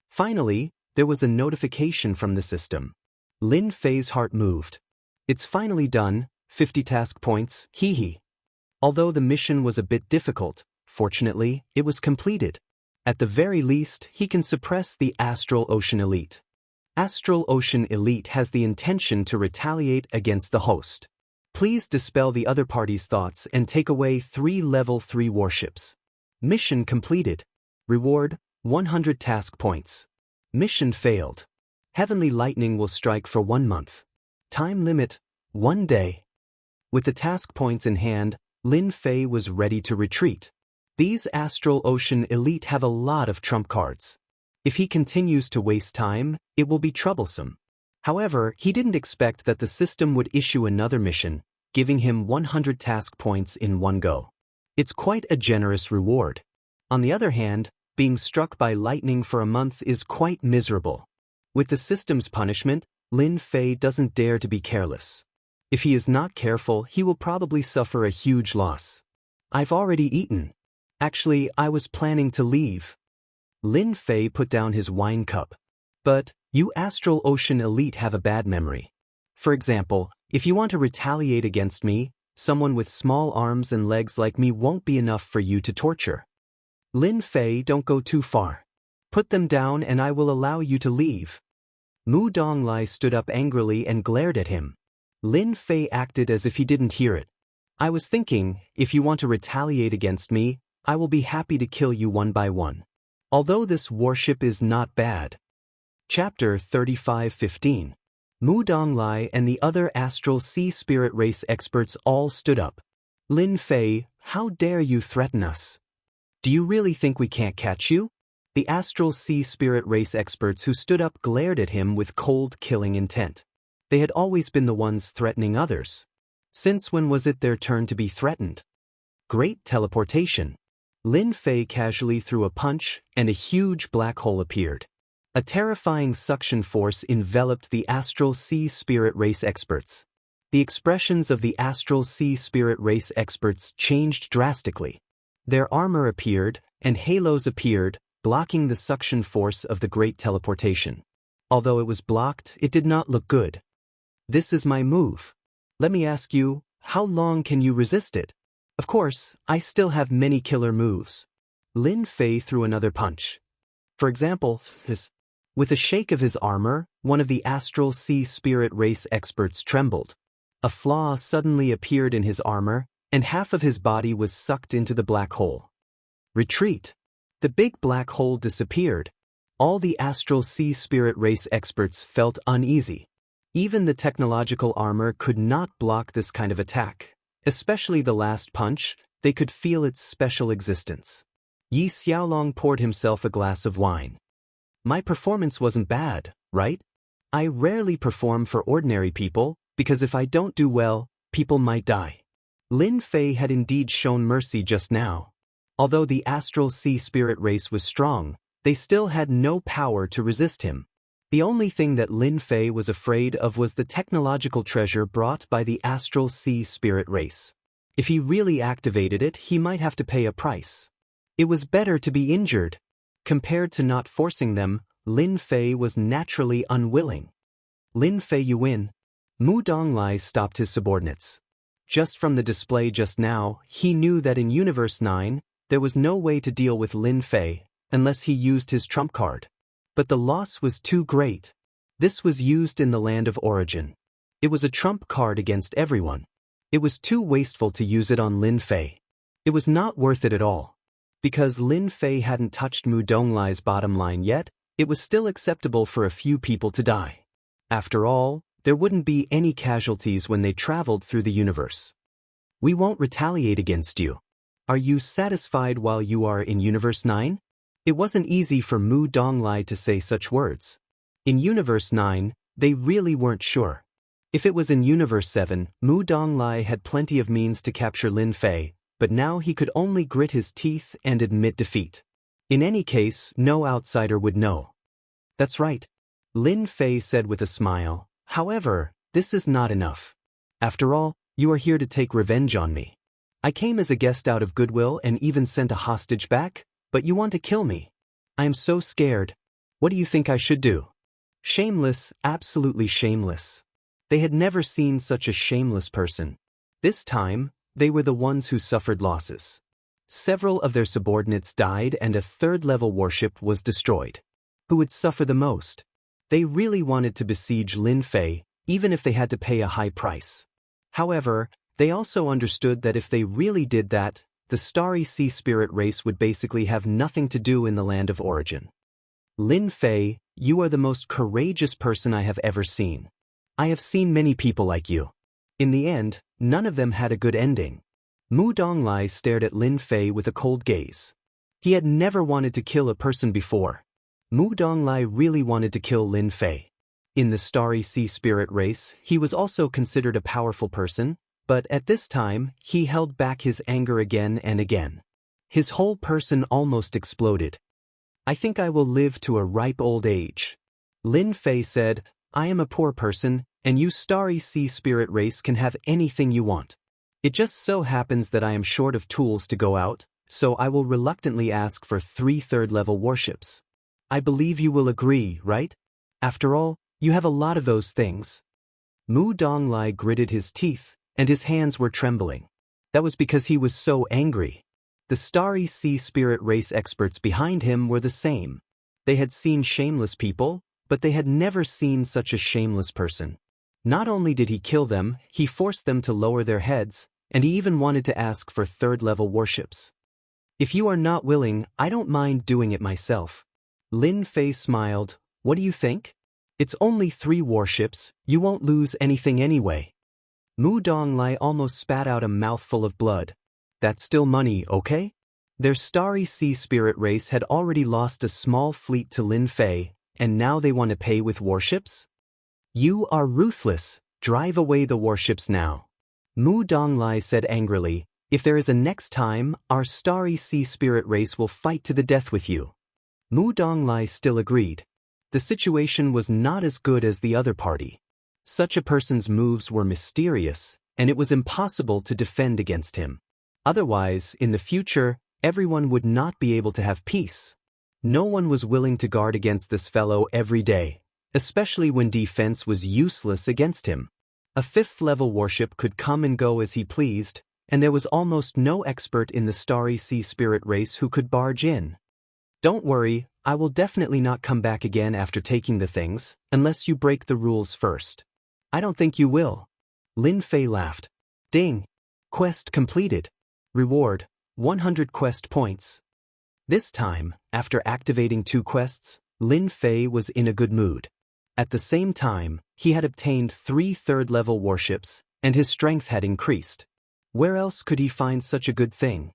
Finally, there was a notification from the system. Lin Fei's heart moved. It's finally done, 50 task points, hee hee. Although the mission was a bit difficult, fortunately, it was completed. At the very least, he can suppress the Astral Ocean Elite. Astral Ocean Elite has the intention to retaliate against the host. Please dispel the other party's thoughts and take away 3 level 3 warships. Mission completed. Reward, 100 task points. Mission failed. Heavenly lightning will strike for 1 month. Time limit, 1 day. With the task points in hand, Lin Fei was ready to retreat. These Astral Ocean Elite have a lot of trump cards. If he continues to waste time, it will be troublesome. However, he didn't expect that the system would issue another mission, giving him 100 task points in one go. It's quite a generous reward. On the other hand, being struck by lightning for a month is quite miserable. With the system's punishment, Lin Fei doesn't dare to be careless. If he is not careful, he will probably suffer a huge loss. I've already eaten. Actually, I was planning to leave. Lin Fei put down his wine cup. But, you Astral Ocean Elite have a bad memory. For example, if you want to retaliate against me, someone with small arms and legs like me won't be enough for you to torture. Lin Fei, don't go too far. Put them down and I will allow you to leave. Mu Donglai stood up angrily and glared at him. Lin Fei acted as if he didn't hear it. I was thinking, if you want to retaliate against me, I will be happy to kill you one by one. Although this warship is not bad. Chapter 35:15. Mu Donglai and the other Astral Sea Spirit Race experts all stood up. Lin Fei, how dare you threaten us? Do you really think we can't catch you? The Astral Sea Spirit Race experts who stood up glared at him with cold killing intent. They had always been the ones threatening others. Since when was it their turn to be threatened? Great teleportation. Lin Fei casually threw a punch, and a huge black hole appeared. A terrifying suction force enveloped the Astral Sea Spirit Race experts. The expressions of the Astral Sea Spirit Race experts changed drastically. Their armor appeared, and halos appeared, blocking the suction force of the great teleportation. Although it was blocked, it did not look good. This is my move. Let me ask you, how long can you resist it? Of course, I still have many killer moves. Lin Fei threw another punch. For example, with a shake of his armor, one of the Astral Sea Spirit Race experts trembled. A flaw suddenly appeared in his armor, and half of his body was sucked into the black hole. Retreat. The big black hole disappeared. All the Astral Sea Spirit Race experts felt uneasy. Even the technological armor could not block this kind of attack. Especially the last punch, they could feel its special existence. Yi Xiaolong poured himself a glass of wine. My performance wasn't bad, right? I rarely perform for ordinary people, because if I don't do well, people might die. Lin Fei had indeed shown mercy just now. Although the Astral Sea Spirit Race was strong, they still had no power to resist him. The only thing that Lin Fei was afraid of was the technological treasure brought by the Astral Sea Spirit Race. If he really activated it, he might have to pay a price. It was better to be injured. Compared to not forcing them, Lin Fei was naturally unwilling. Lin Fei, you win. Mu Donglai stopped his subordinates. Just from the display just now, he knew that in Universe 9, there was no way to deal with Lin Fei, unless he used his trump card. But the loss was too great. This was used in the land of origin. It was a trump card against everyone. It was too wasteful to use it on Lin Fei. It was not worth it at all. Because Lin Fei hadn't touched Mu Donglai's bottom line yet, it was still acceptable for a few people to die. After all, there wouldn't be any casualties when they traveled through the universe. We won't retaliate against you. Are you satisfied while you are in Universe 9? It wasn't easy for Mu Donglai to say such words. In Universe 9, they really weren't sure. If it was in Universe 7, Mu Donglai had plenty of means to capture Lin Fei, but now he could only grit his teeth and admit defeat. In any case, no outsider would know. That's right, Lin Fei said with a smile. However, this is not enough. After all, you are here to take revenge on me. I came as a guest out of goodwill and even sent a hostage back, but you want to kill me. I am so scared. What do you think I should do? Shameless, absolutely shameless. They had never seen such a shameless person. This time, they were the ones who suffered losses. Several of their subordinates died and a third-level warship was destroyed. Who would suffer the most? They really wanted to besiege Lin Fei, even if they had to pay a high price. However, they also understood that if they really did that, the starry sea spirit race would basically have nothing to do in the land of origin. Lin Fei, you are the most courageous person I have ever seen. I have seen many people like you. In the end, none of them had a good ending. Mu Donglai stared at Lin Fei with a cold gaze. He had never wanted to kill a person before. Mu Donglai really wanted to kill Lin Fei. In the starry sea spirit race, he was also considered a powerful person, but at this time, he held back his anger again and again. His whole person almost exploded. I think I will live to a ripe old age. Lin Fei said, I am a poor person, and you starry sea spirit race can have anything you want. It just so happens that I am short of tools to go out, so I will reluctantly ask for 3 third-level warships. I believe you will agree, right? After all, you have a lot of those things. Mu Donglai gritted his teeth, and his hands were trembling. That was because he was so angry. The starry sea spirit race experts behind him were the same. They had seen shameless people, but they had never seen such a shameless person. Not only did he kill them, he forced them to lower their heads, and he even wanted to ask for third-level warships. If you are not willing, I don't mind doing it myself. Lin Fei smiled. What do you think? It's only 3 warships, you won't lose anything anyway. Mu Donglai almost spat out a mouthful of blood. That's still money, okay? Their starry sea spirit race had already lost a small fleet to Lin Fei, and now they want to pay with warships? You are ruthless. Drive away the warships now. Mu Donglai said angrily, if there is a next time, our starry sea spirit race will fight to the death with you. Mu Donglai still agreed. The situation was not as good as the other party. Such a person's moves were mysterious, and it was impossible to defend against him. Otherwise, in the future, everyone would not be able to have peace. No one was willing to guard against this fellow every day, especially when defense was useless against him. A 5th-level warship could come and go as he pleased, and there was almost no expert in the starry sea spirit race who could barge in. Don't worry, I will definitely not come back again after taking the things, unless you break the rules first. I don't think you will. Lin Fei laughed. Ding! Quest completed. Reward, 100 quest points. This time, after activating 2 quests, Lin Fei was in a good mood. At the same time, he had obtained 3 third-level warships, and his strength had increased. Where else could he find such a good thing?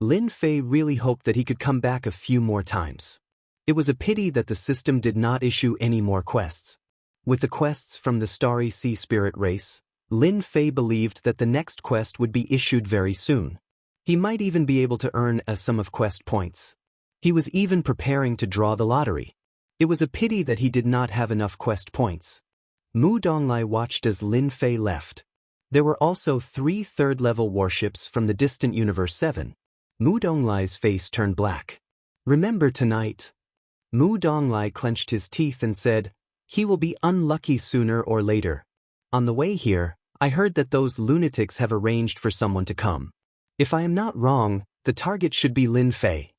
Lin Fei really hoped that he could come back a few more times. It was a pity that the system did not issue any more quests. With the quests from the starry sea spirit race, Lin Fei believed that the next quest would be issued very soon. He might even be able to earn a sum of quest points. He was even preparing to draw the lottery. It was a pity that he did not have enough quest points. Mu Donglai watched as Lin Fei left. There were also 3 third-level warships from the distant Universe 7. Mu Donglai's face turned black. Remember tonight. Mu Donglai clenched his teeth and said, he will be unlucky sooner or later. On the way here, I heard that those lunatics have arranged for someone to come. If I am not wrong, the target should be Lin Fei.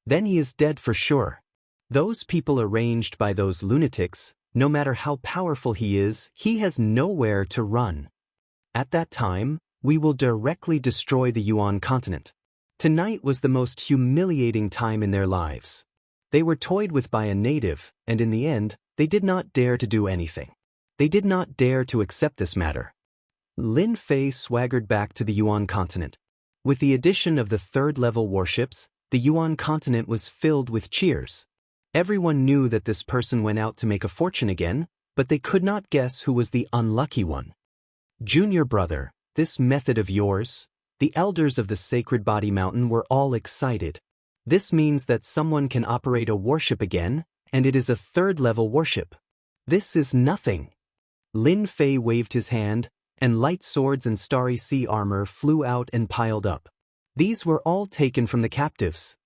Then he is dead for sure. Those people arranged by those lunatics, no matter how powerful he is, he has nowhere to run. At that time, we will directly destroy the Yuan continent. Tonight was the most humiliating time in their lives. They were toyed with by a native, and in the end, they did not dare to do anything. They did not dare to accept this matter. Lin Fei swaggered back to the Yuan continent. With the addition of the third-level warships, the Yuan continent was filled with cheers. Everyone knew that this person went out to make a fortune again, but they could not guess who was the unlucky one. Junior brother, this method of yours? The elders of the Sacred Body Mountain were all excited. This means that someone can operate a warship again, and it is a third-level warship. This is nothing. Lin Fei waved his hand, and light swords and starry sea armor flew out and piled up. These were all taken from the captives.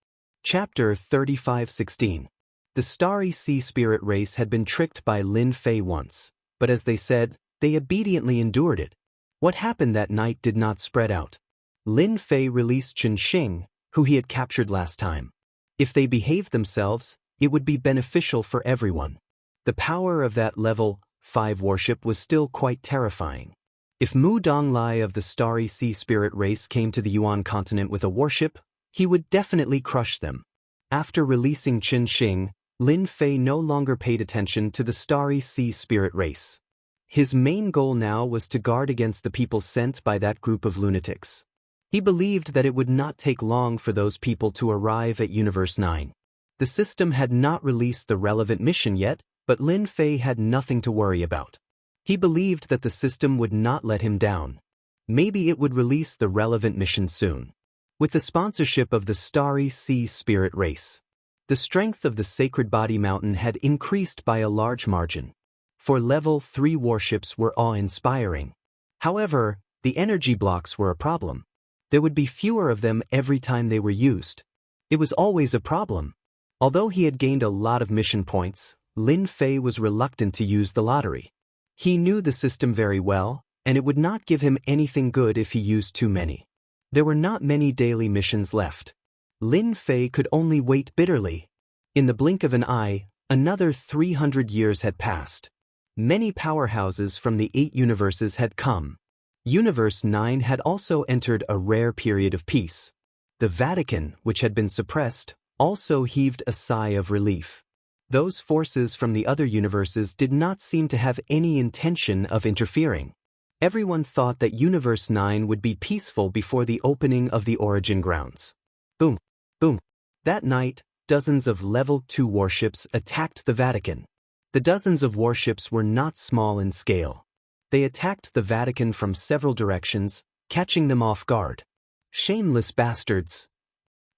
Chapter 35:16. The starry sea spirit race had been tricked by Lin Fei once, but as they said, they obediently endured it. What happened that night did not spread out. Lin Fei released Chen Xing, who he had captured last time. If they behaved themselves, it would be beneficial for everyone. The power of that level 5 warship was still quite terrifying. If Mu Donglai of the Starry Sea Spirit race came to the Yuan continent with a warship, he would definitely crush them. After releasing Chen Xing, Lin Fei no longer paid attention to the Starry Sea Spirit race. His main goal now was to guard against the people sent by that group of lunatics. He believed that it would not take long for those people to arrive at Universe 9. The system had not released the relevant mission yet, but Lin Fei had nothing to worry about. He believed that the system would not let him down. Maybe it would release the relevant mission soon. With the sponsorship of the Starry Sea Spirit race, the strength of the Sacred Body Mountain had increased by a large margin. For level 3 warships were awe-inspiring. However, the energy blocks were a problem. There would be fewer of them every time they were used. It was always a problem. Although he had gained a lot of mission points, Lin Fei was reluctant to use the lottery. He knew the system very well, and it would not give him anything good if he used too many. There were not many daily missions left. Lin Fei could only wait bitterly. In the blink of an eye, another 300 years had passed. Many powerhouses from the 8 universes had come. Universe 9 had also entered a rare period of peace. The Vatican, which had been suppressed, also heaved a sigh of relief. Those forces from the other universes did not seem to have any intention of interfering. Everyone thought that Universe 9 would be peaceful before the opening of the origin grounds. Boom, boom. That night, dozens of Level 2 warships attacked the Vatican. The dozens of warships were not small in scale. They attacked the Vatican from several directions, catching them off guard. Shameless bastards.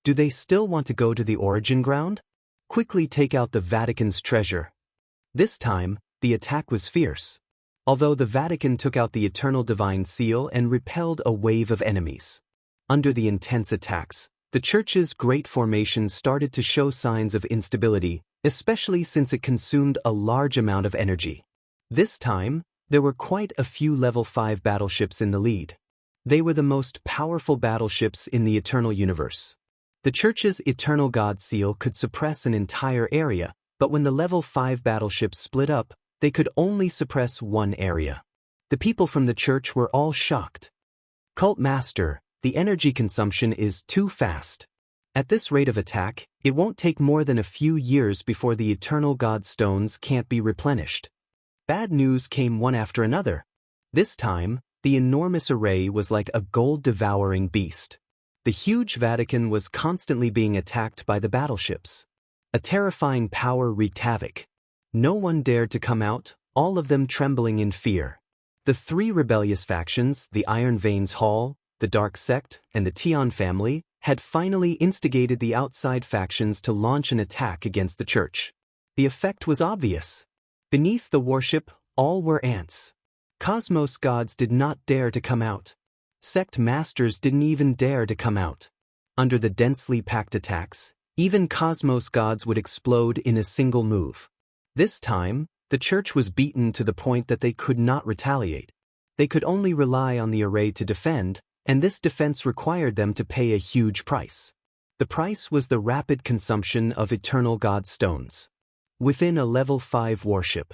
Do they still want to go to the origin ground? Quickly take out the Vatican's treasure. This time, the attack was fierce. Although the Vatican took out the Eternal Divine Seal and repelled a wave of enemies. Under the intense attacks, the Church's great formation started to show signs of instability, especially since it consumed a large amount of energy. This time, there were quite a few Level 5 battleships in the lead. They were the most powerful battleships in the Eternal Universe. The Church's Eternal God Seal could suppress an entire area, but when the Level 5 battleships split up, they could only suppress one area. The people from the Church were all shocked. Cult Master, the energy consumption is too fast. At this rate of attack, it won't take more than a few years before the Eternal God Stones can't be replenished. Bad news came one after another. This time, the enormous array was like a gold-devouring beast. The huge Vatican was constantly being attacked by the battleships. A terrifying power wreaked havoc. No one dared to come out, all of them trembling in fear. The 3 rebellious factions, the Iron Veins Hall, the Dark Sect, and the Tian family, had finally instigated the outside factions to launch an attack against the Church. The effect was obvious. Beneath the warship, all were ants. Cosmos gods did not dare to come out. Sect masters didn't even dare to come out. Under the densely packed attacks, even Cosmos gods would explode in a single move. This time, the Church was beaten to the point that they could not retaliate. They could only rely on the array to defend, and this defense required them to pay a huge price. The price was the rapid consumption of eternal God stones within a level 5 warship.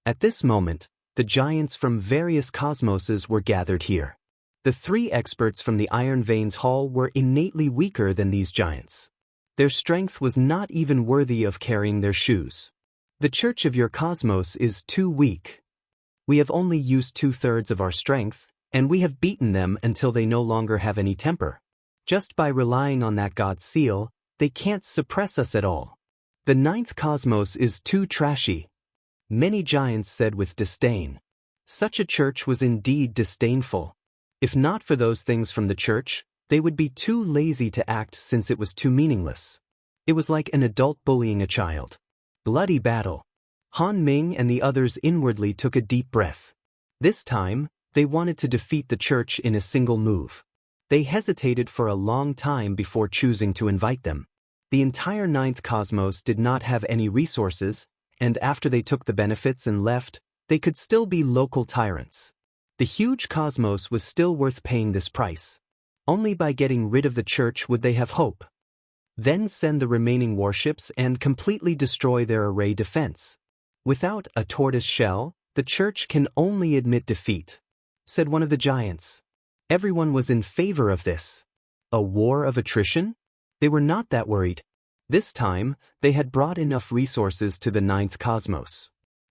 At this moment, the giants from various cosmoses were gathered here. The 3 experts from the Iron Veins Hall were innately weaker than these giants. Their strength was not even worthy of carrying their shoes. The church of your cosmos is too weak. We have only used 2/3 of our strength, and we have beaten them until they no longer have any temper. Just by relying on that God's seal, they can't suppress us at all. The 9th cosmos is too trashy. Many giants said with disdain. Such a church was indeed disdainful. If not for those things from the church, they would be too lazy to act since it was too meaningless. It was like an adult bullying a child. Bloody battle. Han Ming and the others inwardly took a deep breath. This time, they wanted to defeat the church in a single move. They hesitated for a long time before choosing to invite them. The entire 9th cosmos did not have any resources, and after they took the benefits and left, they could still be local tyrants. The huge cosmos was still worth paying this price. Only by getting rid of the church would they have hope. Then send the remaining warships and completely destroy their array defense. Without a tortoise shell, the church can only admit defeat, said one of the giants. Everyone was in favor of this. A war of attrition? They were not that worried. This time, they had brought enough resources to the 9th cosmos.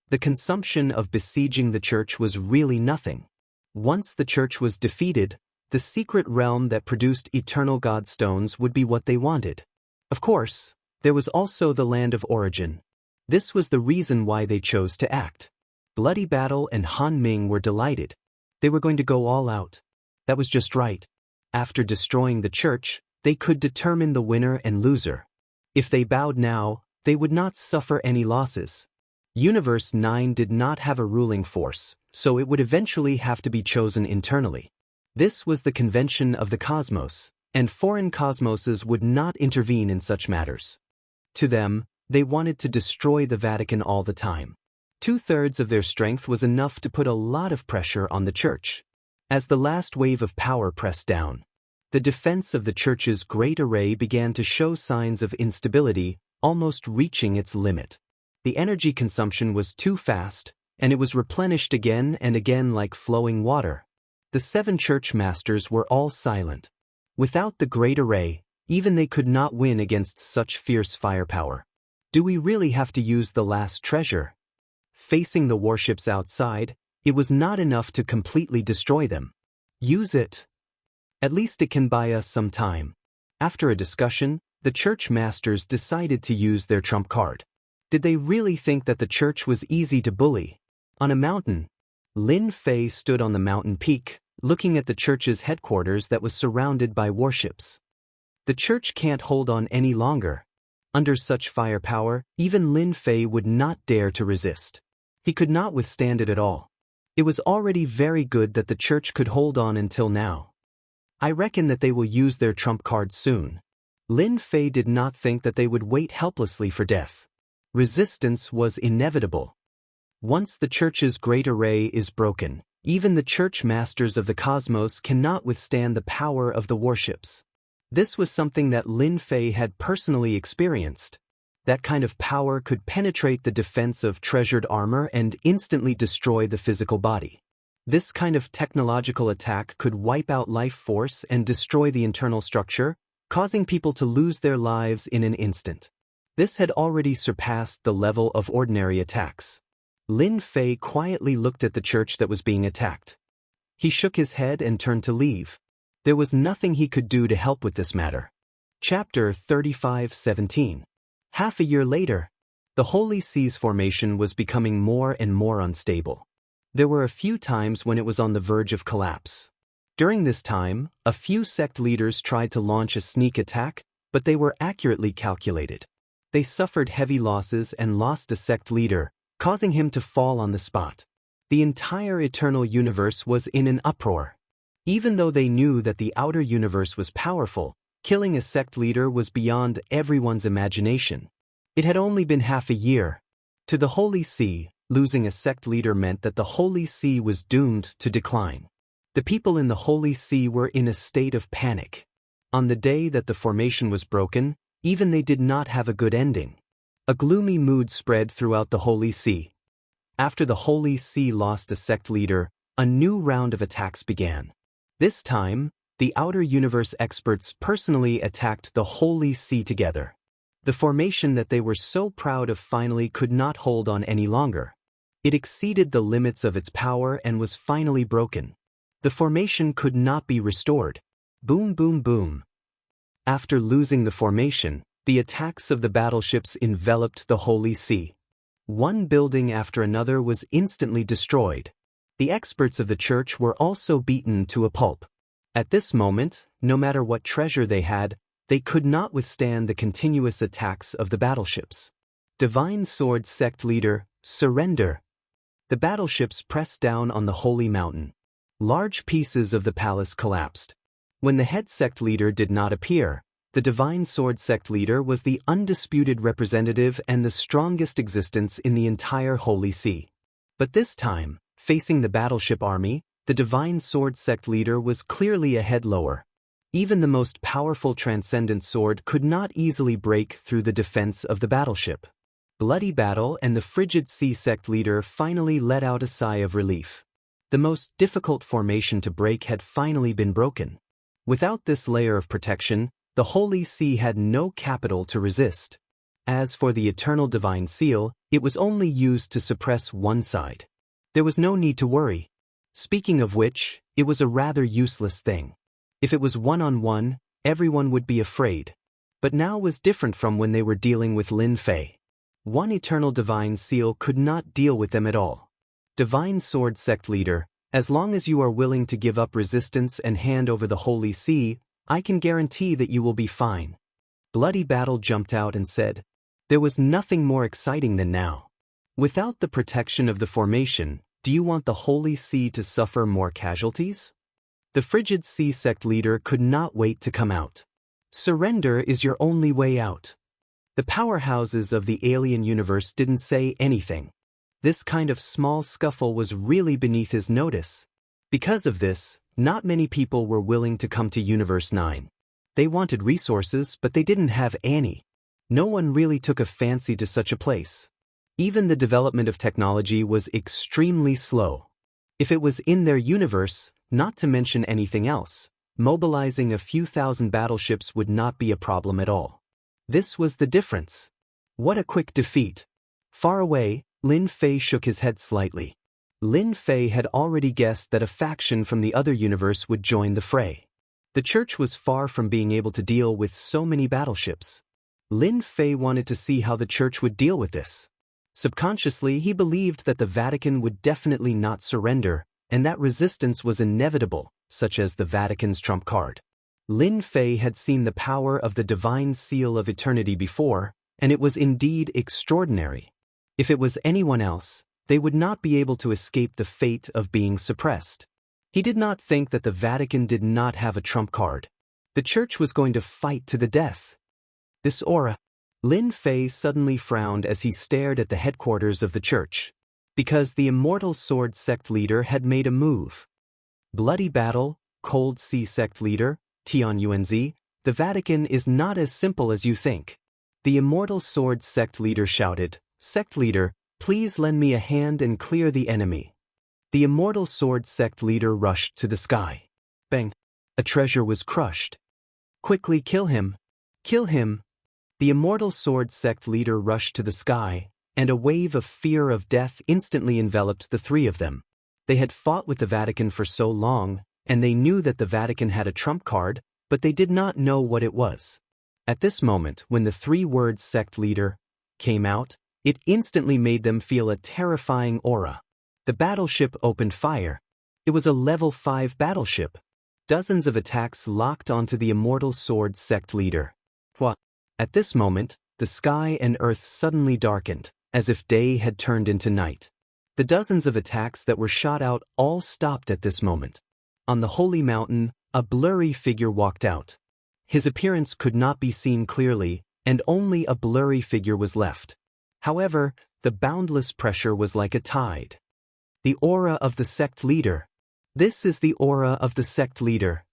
The consumption of besieging the church was really nothing. Once the church was defeated, the secret realm that produced eternal God stones would be what they wanted. Of course, there was also the land of origin. This was the reason why they chose to act. Bloody Battle and Han Ming were delighted. They were going to go all out. That was just right. After destroying the church, they could determine the winner and loser. If they bowed now, they would not suffer any losses. Universe 9 did not have a ruling force, so it would eventually have to be chosen internally. This was the convention of the cosmos, and foreign cosmoses would not intervene in such matters. To them, they wanted to destroy the Vatican all the time. 2/3 of their strength was enough to put a lot of pressure on the church. As the last wave of power pressed down, the defense of the church's great array began to show signs of instability, almost reaching its limit. The energy consumption was too fast, and it was replenished again and again like flowing water. The 7 church masters were all silent. Without the great array, even they could not win against such fierce firepower. Do we really have to use the last treasure? Facing the warships outside, it was not enough to completely destroy them. Use it. At least it can buy us some time. After a discussion, the church masters decided to use their trump card. Did they really think that the church was easy to bully? On a mountain, Lin Fei stood on the mountain peak, looking at the church's headquarters that was surrounded by warships. The church can't hold on any longer. Under such firepower, even Lin Fei would not dare to resist. He could not withstand it at all. It was already very good that the church could hold on until now. I reckon that they will use their trump card soon. Lin Fei did not think that they would wait helplessly for death. Resistance was inevitable. Once the church's great array is broken, even the church masters of the cosmos cannot withstand the power of the warships. This was something that Lin Fei had personally experienced. That kind of power could penetrate the defense of treasured armor and instantly destroy the physical body. This kind of technological attack could wipe out life force and destroy the internal structure, causing people to lose their lives in an instant. This had already surpassed the level of ordinary attacks. Lin Fei quietly looked at the church that was being attacked. He shook his head and turned to leave. There was nothing he could do to help with this matter. Chapter 35:17. Half a year later, the Holy Sea's formation was becoming more and more unstable. There were a few times when it was on the verge of collapse. During this time, a few sect leaders tried to launch a sneak attack, but they were accurately calculated. They suffered heavy losses and lost a sect leader, causing him to fall on the spot. The entire eternal universe was in an uproar. Even though they knew that the outer universe was powerful, killing a sect leader was beyond everyone's imagination. It had only been half a year. To the Holy See, Losing a sect leader meant that the Holy See was doomed to decline. The people in the Holy See were in a state of panic. On the day that the formation was broken, even they did not have a good ending. A gloomy mood spread throughout the Holy See. After the Holy See lost a sect leader, a new round of attacks began. This time, the Outer Universe experts personally attacked the Holy See together. The formation that they were so proud of finally could not hold on any longer. It exceeded the limits of its power and was finally broken. The formation could not be restored. Boom, boom, boom. After losing the formation, the attacks of the battleships enveloped the Holy See. One building after another was instantly destroyed. The experts of the church were also beaten to a pulp. At this moment, no matter what treasure they had, they could not withstand the continuous attacks of the battleships. Divine Sword Sect Leader, surrender. The battleships pressed down on the Holy Mountain. Large pieces of the palace collapsed. When the head sect leader did not appear, the Divine Sword Sect Leader was the undisputed representative and the strongest existence in the entire Holy See. But this time, facing the battleship army, the Divine Sword Sect Leader was clearly a head lower. Even the most powerful transcendent sword could not easily break through the defense of the battleship. Bloody battle, and the Frigid Sea Sect Leader finally let out a sigh of relief. The most difficult formation to break had finally been broken. Without this layer of protection, the Holy See had no capital to resist. As for the Eternal Divine Seal, it was only used to suppress one side. There was no need to worry. Speaking of which, it was a rather useless thing. If it was one-on-one, everyone would be afraid. But now was different from when they were dealing with Lin Fei. One Eternal Divine Seal could not deal with them at all. Divine Sword Sect Leader, as long as you are willing to give up resistance and hand over the Holy See, I can guarantee that you will be fine. Bloody Battle jumped out and said, there was nothing more exciting than now. Without the protection of the formation, do you want the Holy See to suffer more casualties? The Frigid Sea Sect Leader could not wait to come out. Surrender is your only way out. The powerhouses of the alien universe didn't say anything. This kind of small scuffle was really beneath his notice. Because of this, not many people were willing to come to Universe 9. They wanted resources, but they didn't have any. No one really took a fancy to such a place. Even the development of technology was extremely slow. If it was in their universe, not to mention anything else, mobilizing a few thousand battleships would not be a problem at all. This was the difference. What a quick defeat. Far away, Lin Fei shook his head slightly. Lin Fei had already guessed that a faction from the other universe would join the fray. The church was far from being able to deal with so many battleships. Lin Fei wanted to see how the church would deal with this. Subconsciously, he believed that the Vatican would definitely not surrender, and that resistance was inevitable, such as the Vatican's trump card. Lin Fei had seen the power of the Divine Seal of Eternity before, and it was indeed extraordinary. If it was anyone else, they would not be able to escape the fate of being suppressed. He did not think that the Vatican did not have a trump card. The church was going to fight to the death. This aura. Lin Fei suddenly frowned as he stared at the headquarters of the church. Because the Immortal Sword Sect Leader had made a move. Bloody Battle, Cold Sea Sect Leader, Tianyuanzi, the Vatican is not as simple as you think. The Immortal Sword Sect Leader shouted, Sect Leader, please lend me a hand and clear the enemy. The Immortal Sword Sect Leader rushed to the sky. Bang! A treasure was crushed. Quickly kill him! Kill him! The Immortal Sword Sect Leader rushed to the sky, and a wave of fear of death instantly enveloped the three of them. They had fought with the Vatican for so long, and they knew that the Vatican had a trump card, but they did not know what it was. At this moment, when the three-word Sect Leader came out, it instantly made them feel a terrifying aura. The battleship opened fire. It was a level 5 battleship. Dozens of attacks locked onto the Immortal Sword Sect Leader. What? At this moment, the sky and earth suddenly darkened, as if day had turned into night. The dozens of attacks that were shot out all stopped at this moment. On the Holy Mountain, a blurry figure walked out. His appearance could not be seen clearly, and only a blurry figure was left. However, the boundless pressure was like a tide. The aura of the sect leader. This is the aura of the sect leader.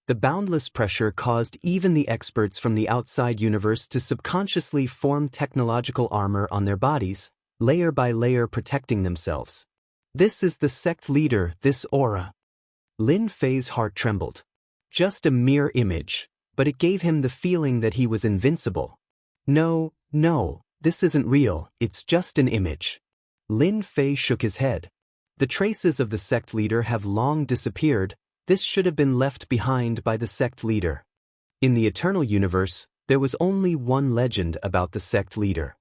The boundless pressure caused even the experts from the outside universe to subconsciously form technological armor on their bodies, layer by layer protecting themselves. This is the sect leader, this aura. Lin Fei's heart trembled. Just a mere image, but it gave him the feeling that he was invincible. No, this isn't real, it's just an image. Lin Fei shook his head. The traces of the sect leader have long disappeared. This should have been left behind by the sect leader. In the eternal universe, there was only one legend about the sect leader.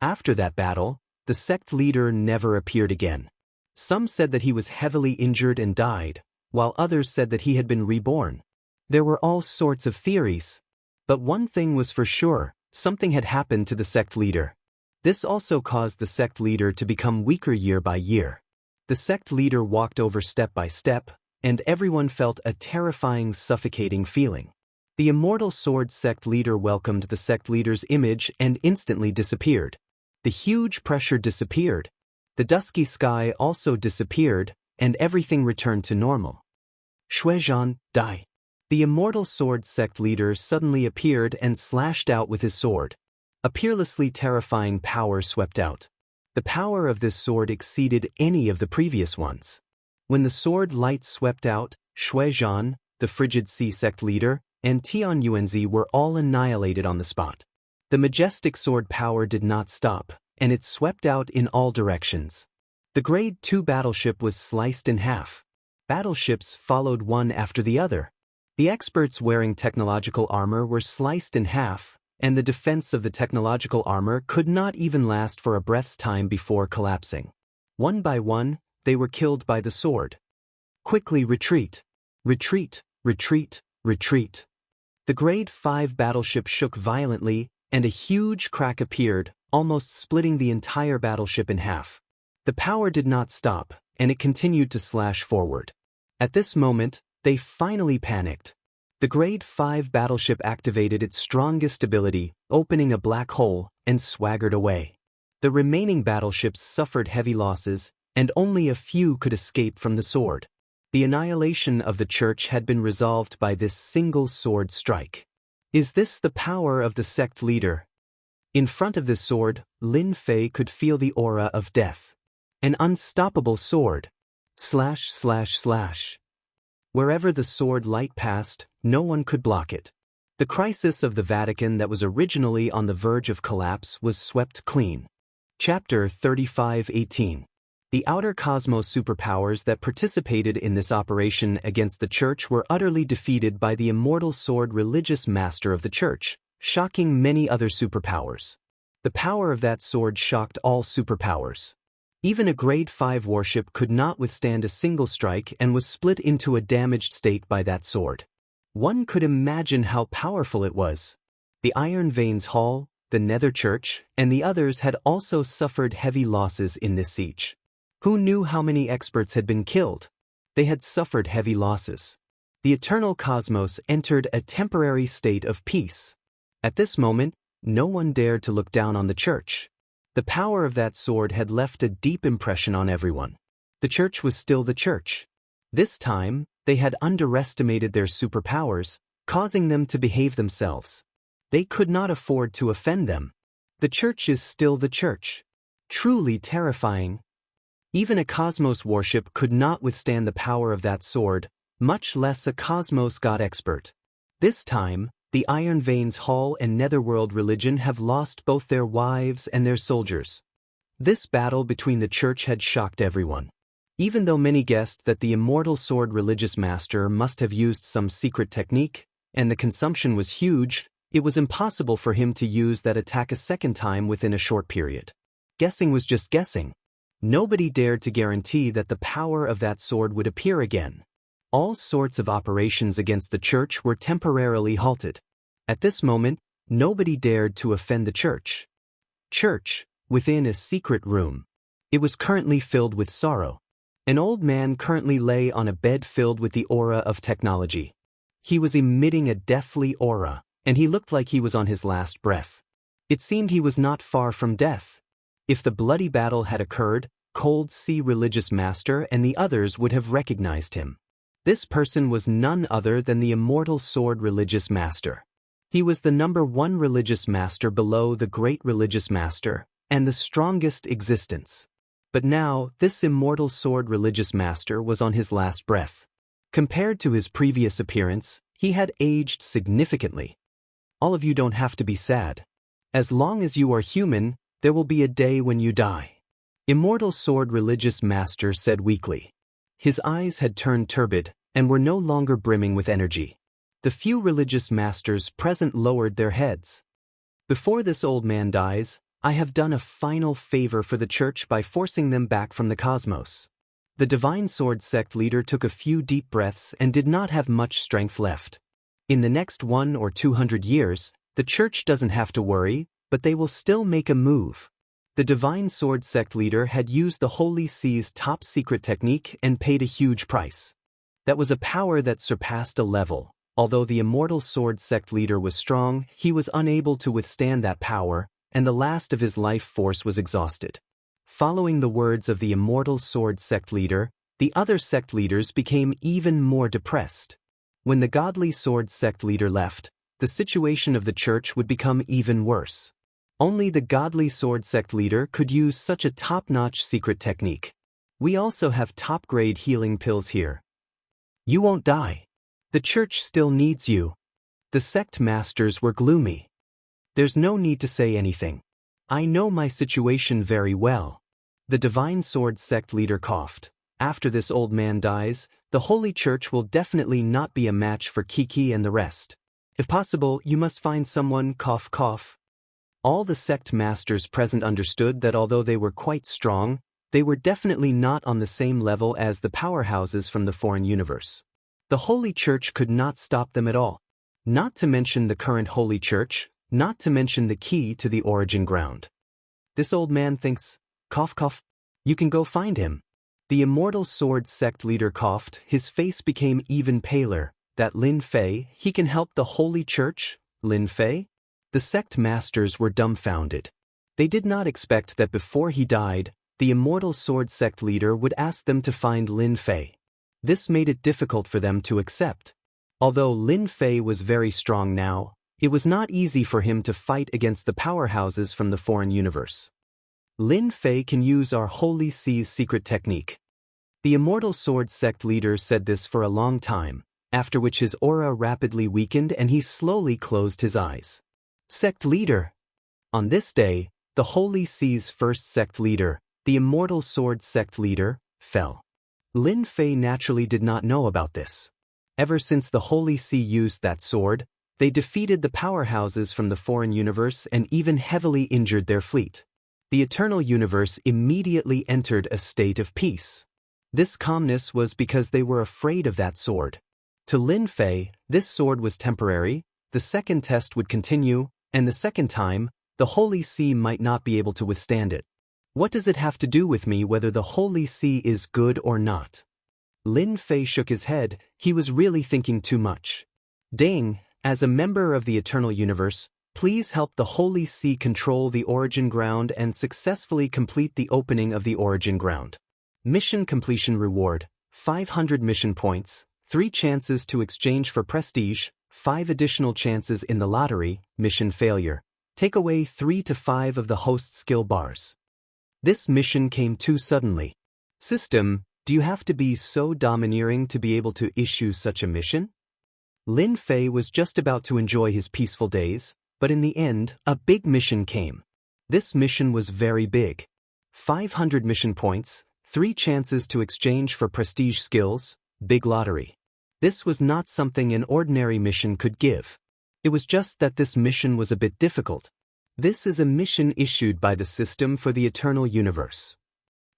After that battle, the sect leader never appeared again. Some said that he was heavily injured and died, while others said that he had been reborn. There were all sorts of theories. But one thing was for sure, something had happened to the sect leader. This also caused the sect leader to become weaker year by year. The sect leader walked over step by step, and everyone felt a terrifying, suffocating feeling. The Immortal Sword sect leader welcomed the sect leader's image and instantly disappeared. The huge pressure disappeared. The dusky sky also disappeared, and everything returned to normal. Shuizhan, die. The Immortal Sword sect leader suddenly appeared and slashed out with his sword. A peerlessly terrifying power swept out. The power of this sword exceeded any of the previous ones. When the sword light swept out, Shuizhan, the Frigid Sea sect leader, and Tian Yuanzi were all annihilated on the spot. The majestic sword power did not stop, and it swept out in all directions. The Grade 2 battleship was sliced in half. Battleships followed one after the other. The experts wearing technological armor were sliced in half, and the defense of the technological armor could not even last for a breath's time before collapsing. One by one, they were killed by the sword. Quickly retreat. Retreat, retreat, retreat. The Grade 5 battleship shook violently, and a huge crack appeared, almost splitting the entire battleship in half. The power did not stop, and it continued to slash forward. At this moment, they finally panicked. The Grade 5 battleship activated its strongest ability, opening a black hole, and swaggered away. The remaining battleships suffered heavy losses, and only a few could escape from the sword. The annihilation of the church had been resolved by this single sword strike. Is this the power of the sect leader? In front of this sword, Lin Fei could feel the aura of death. An unstoppable sword. Slash, slash, slash. Wherever the sword light passed, no one could block it. The crisis of the Vatican that was originally on the verge of collapse was swept clean. Chapter 35:18. The outer cosmos superpowers that participated in this operation against the church were utterly defeated by the Immortal Sword religious master of the church, shocking many other superpowers. The power of that sword shocked all superpowers. Even a Grade 5 warship could not withstand a single strike and was split into a damaged state by that sword. One could imagine how powerful it was. The Iron Veins Hall, the Nether Church, and the others had also suffered heavy losses in this siege. Who knew how many experts had been killed? They had suffered heavy losses. The eternal cosmos entered a temporary state of peace. At this moment, no one dared to look down on the church. The power of that sword had left a deep impression on everyone. The church was still the church. This time, they had underestimated their superpowers, causing them to behave themselves. They could not afford to offend them. The church is still the church. Truly terrifying. Even a cosmos warship could not withstand the power of that sword, much less a cosmos god expert. This time, the Iron Veins Hall and Netherworld religion have lost both their wives and their soldiers. This battle between the church had shocked everyone. Even though many guessed that the Immortal Sword religious master must have used some secret technique, and the consumption was huge, it was impossible for him to use that attack a second time within a short period. Guessing was just guessing. Nobody dared to guarantee that the power of that sword would appear again. All sorts of operations against the church were temporarily halted. At this moment, nobody dared to offend the church. Church, within a secret room. It was currently filled with sorrow. An old man currently lay on a bed filled with the aura of technology. He was emitting a deathly aura, and he looked like he was on his last breath. It seemed he was not far from death. If the bloody battle had occurred, Cold Sea Religious Master and the others would have recognized him. This person was none other than the Immortal Sword Religious Master. He was the #1 religious master below the Great Religious Master, and the strongest existence. But now, this Immortal Sword Religious Master was on his last breath. Compared to his previous appearance, he had aged significantly. All of you don't have to be sad. As long as you are human, there will be a day when you die. Immortal Sword Religious Master said weakly. His eyes had turned turbid, and were no longer brimming with energy. The few religious masters present lowered their heads. Before this old man dies, I have done a final favor for the church by forcing them back from the cosmos. The Divine Sword Sect leader took a few deep breaths and did not have much strength left. In the next 100 or 200 years, the church doesn't have to worry, but they will still make a move. The Divine Sword Sect leader had used the Holy Sea's top secret technique and paid a huge price. That was a power that surpassed a level. Although the Immortal Sword Sect leader was strong, he was unable to withstand that power, and the last of his life force was exhausted. Following the words of the Immortal Sword Sect leader, the other sect leaders became even more depressed. When the Godly Sword Sect leader left, the situation of the church would become even worse. Only the Godly Sword Sect leader could use such a top-notch secret technique. We also have top-grade healing pills here. You won't die. The church still needs you. The sect masters were gloomy. There's no need to say anything. I know my situation very well. The Divine Sword Sect leader coughed. After this old man dies, the Holy Church will definitely not be a match for Kiki and the rest. If possible, you must find someone cough cough. All the sect masters present understood that although they were quite strong, they were definitely not on the same level as the powerhouses from the foreign universe. The Holy Church could not stop them at all. Not to mention the current Holy Church, not to mention the key to the origin ground. This old man thinks, cough cough, you can go find him. The Immortal Sword Sect leader coughed, his face became even paler. That Lin Fei, he can help the Holy Church? Lin Fei? The sect masters were dumbfounded. They did not expect that before he died, the Immortal Sword Sect leader would ask them to find Lin Fei. This made it difficult for them to accept. Although Lin Fei was very strong now, it was not easy for him to fight against the powerhouses from the foreign universe. Lin Fei can use our Holy Sea's secret technique. The Immortal Sword Sect leader said this for a long time, after which his aura rapidly weakened and he slowly closed his eyes. Sect leader. On this day, the Holy Sea's first sect leader, the Immortal Sword Sect leader, fell. Lin Fei naturally did not know about this. Ever since the Holy See used that sword, they defeated the powerhouses from the foreign universe and even heavily injured their fleet. The Eternal Universe immediately entered a state of peace. This calmness was because they were afraid of that sword. To Lin Fei, this sword was temporary, the second test would continue, and the second time, the Holy See might not be able to withstand it. What does it have to do with me whether the Holy See is good or not? Lin Fei shook his head, he was really thinking too much. Ding, as a member of the Eternal Universe, please help the Holy See control the origin ground and successfully complete the opening of the origin ground. Mission completion reward, 500 mission points, 3 chances to exchange for prestige, 5 additional chances in the lottery, mission failure. Take away 3 to 5 of the host skill bars. This mission came too suddenly. System, do you have to be so domineering to be able to issue such a mission? Lin Fei was just about to enjoy his peaceful days, but in the end, a big mission came. This mission was very big. 500 mission points, 3 chances to exchange for prestige skills, big lottery. This was not something an ordinary mission could give. It was just that this mission was a bit difficult. This is a mission issued by the system for the Eternal Universe.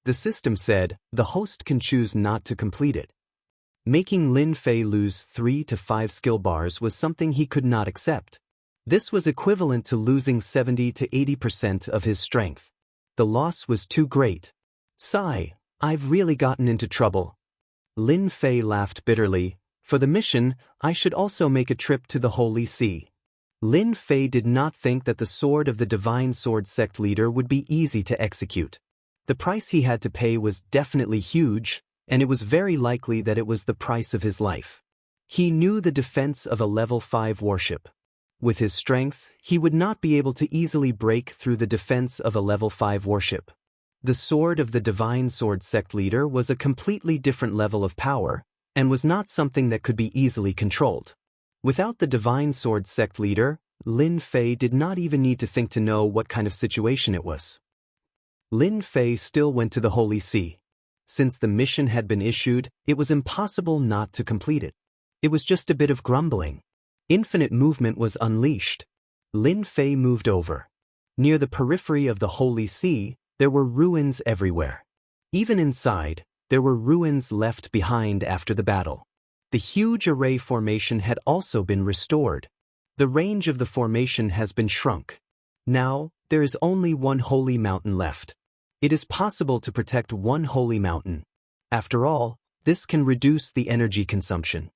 The system said, the host can choose not to complete it. Making Lin Fei lose 3 to 5 skill bars was something he could not accept. This was equivalent to losing 70 to 80% of his strength. The loss was too great. Sigh, I've really gotten into trouble. Lin Fei laughed bitterly. For the mission, I should also make a trip to the Holy See. Lin Fei did not think that the sword of the Divine Sword sect leader would be easy to execute. The price he had to pay was definitely huge, and it was very likely that it was the price of his life. He knew the defense of a level 5 warship. With his strength, he would not be able to easily break through the defense of a level 5 warship. The sword of the Divine Sword sect leader was a completely different level of power, and was not something that could be easily controlled. Without the Divine Sword sect leader, Lin Fei did not even need to think to know what kind of situation it was. Lin Fei still went to the Holy See. Since the mission had been issued, it was impossible not to complete it. It was just a bit of grumbling. Infinite movement was unleashed. Lin Fei moved over. Near the periphery of the Holy See, there were ruins everywhere. Even inside, there were ruins left behind after the battle. The huge array formation had also been restored. The range of the formation has been shrunk. Now, there is only one holy mountain left. It is possible to protect one holy mountain. After all, this can reduce the energy consumption.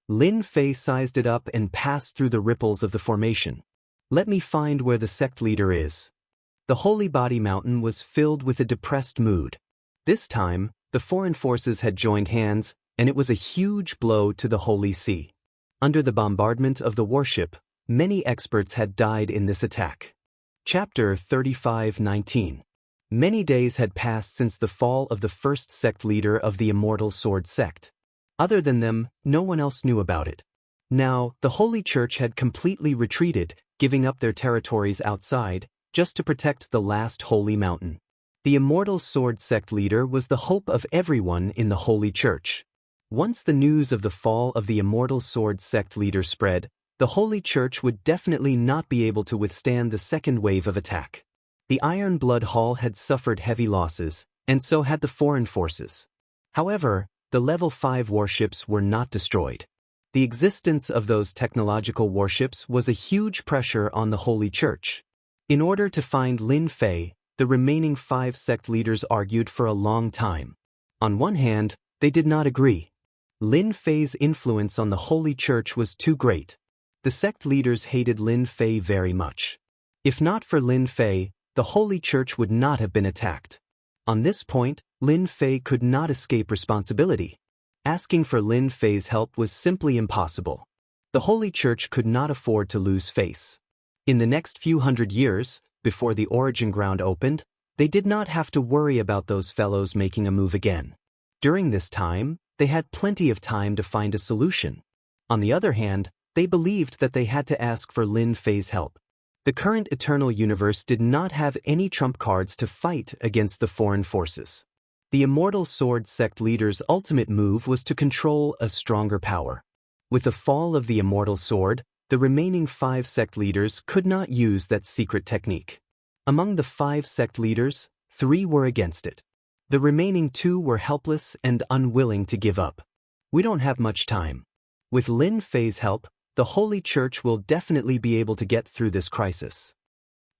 Lin Fei sized it up and passed through the ripples of the formation. Let me find where the sect leader is. The Holy Body Mountain was filled with a depressed mood. This time, the foreign forces had joined hands, and it was a huge blow to the Holy See. Under the bombardment of the warship, many experts had died in this attack. Chapter 35:19. Many days had passed since the fall of the first sect leader of the Immortal Sword sect. Other than them, no one else knew about it. Now, the Holy Church had completely retreated, giving up their territories outside, just to protect the last holy mountain. The Immortal Sword sect leader was the hope of everyone in the Holy Church. Once the news of the fall of the Immortal Sword sect leader spread, the Holy Church would definitely not be able to withstand the second wave of attack. The Iron Blood Hall had suffered heavy losses, and so had the foreign forces. However, the level 5 warships were not destroyed. The existence of those technological warships was a huge pressure on the Holy Church. In order to find Lin Fei, the remaining 5 sect leaders argued for a long time. On one hand, they did not agree. Lin Fei's influence on the Holy Church was too great. The sect leaders hated Lin Fei very much. If not for Lin Fei, the Holy Church would not have been attacked. On this point, Lin Fei could not escape responsibility. Asking for Lin Fei's help was simply impossible. The Holy Church could not afford to lose face. In the next few hundred years, before the origin ground opened, they did not have to worry about those fellows making a move again. During this time, they had plenty of time to find a solution. On the other hand, they believed that they had to ask for Lin Fei's help. The current eternal universe did not have any trump cards to fight against the foreign forces. The Immortal Sword sect leader's ultimate move was to control a stronger power. With the fall of the Immortal Sword, the remaining 5 sect leaders could not use that secret technique. Among the 5 sect leaders, 3 were against it. The remaining 2 were helpless and unwilling to give up. We don't have much time. With Lin Fei's help, the Holy Church will definitely be able to get through this crisis.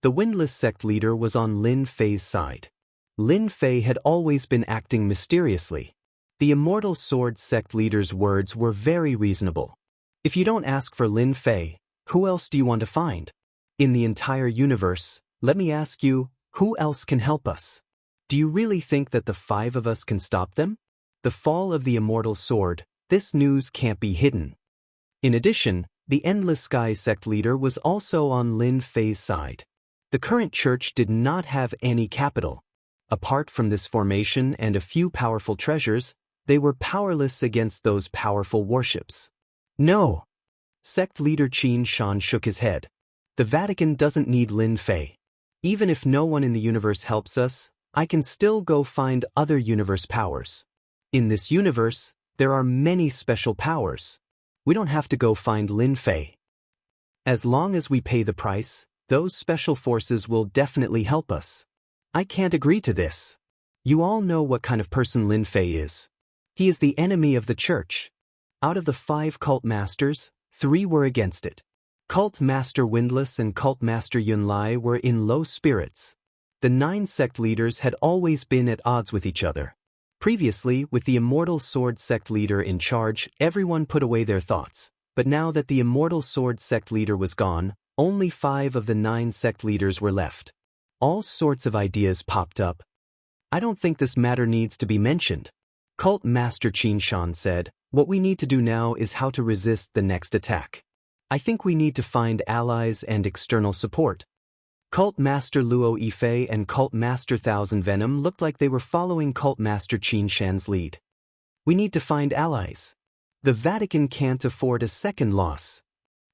The Windless sect leader was on Lin Fei's side. Lin Fei had always been acting mysteriously. The Immortal Sword sect leader's words were very reasonable. If you don't ask for Lin Fei, who else do you want to find? In the entire universe, let me ask you, who else can help us? Do you really think that the 5 of us can stop them? The fall of the Immortal Sword, this news can't be hidden. In addition, the Endless Sky sect leader was also on Lin Fei's side. The current church did not have any capital. Apart from this formation and a few powerful treasures, they were powerless against those powerful warships. No! Sect leader Qin Shan shook his head. The Vatican doesn't need Lin Fei. Even if no one in the universe helps us, I can still go find other universe powers. In this universe, there are many special powers. We don't have to go find Lin Fei. As long as we pay the price, those special forces will definitely help us. I can't agree to this. You all know what kind of person Lin Fei is. He is the enemy of the church. Out of the 5 cult masters, 3 were against it. Cult Master Windless and Cult Master Yunlai were in low spirits. The 9 sect leaders had always been at odds with each other. Previously, with the Immortal Sword sect leader in charge, everyone put away their thoughts. But now that the Immortal Sword sect leader was gone, only 5 of the 9 sect leaders were left. All sorts of ideas popped up. I don't think this matter needs to be mentioned. Cult Master Qin Shan said, what we need to do now is how to resist the next attack. I think we need to find allies and external support. Cult Master Luo Yifei and Cult Master Thousand Venom looked like they were following Cult Master Qin Shan's lead. We need to find allies. The Vatican can't afford a second loss.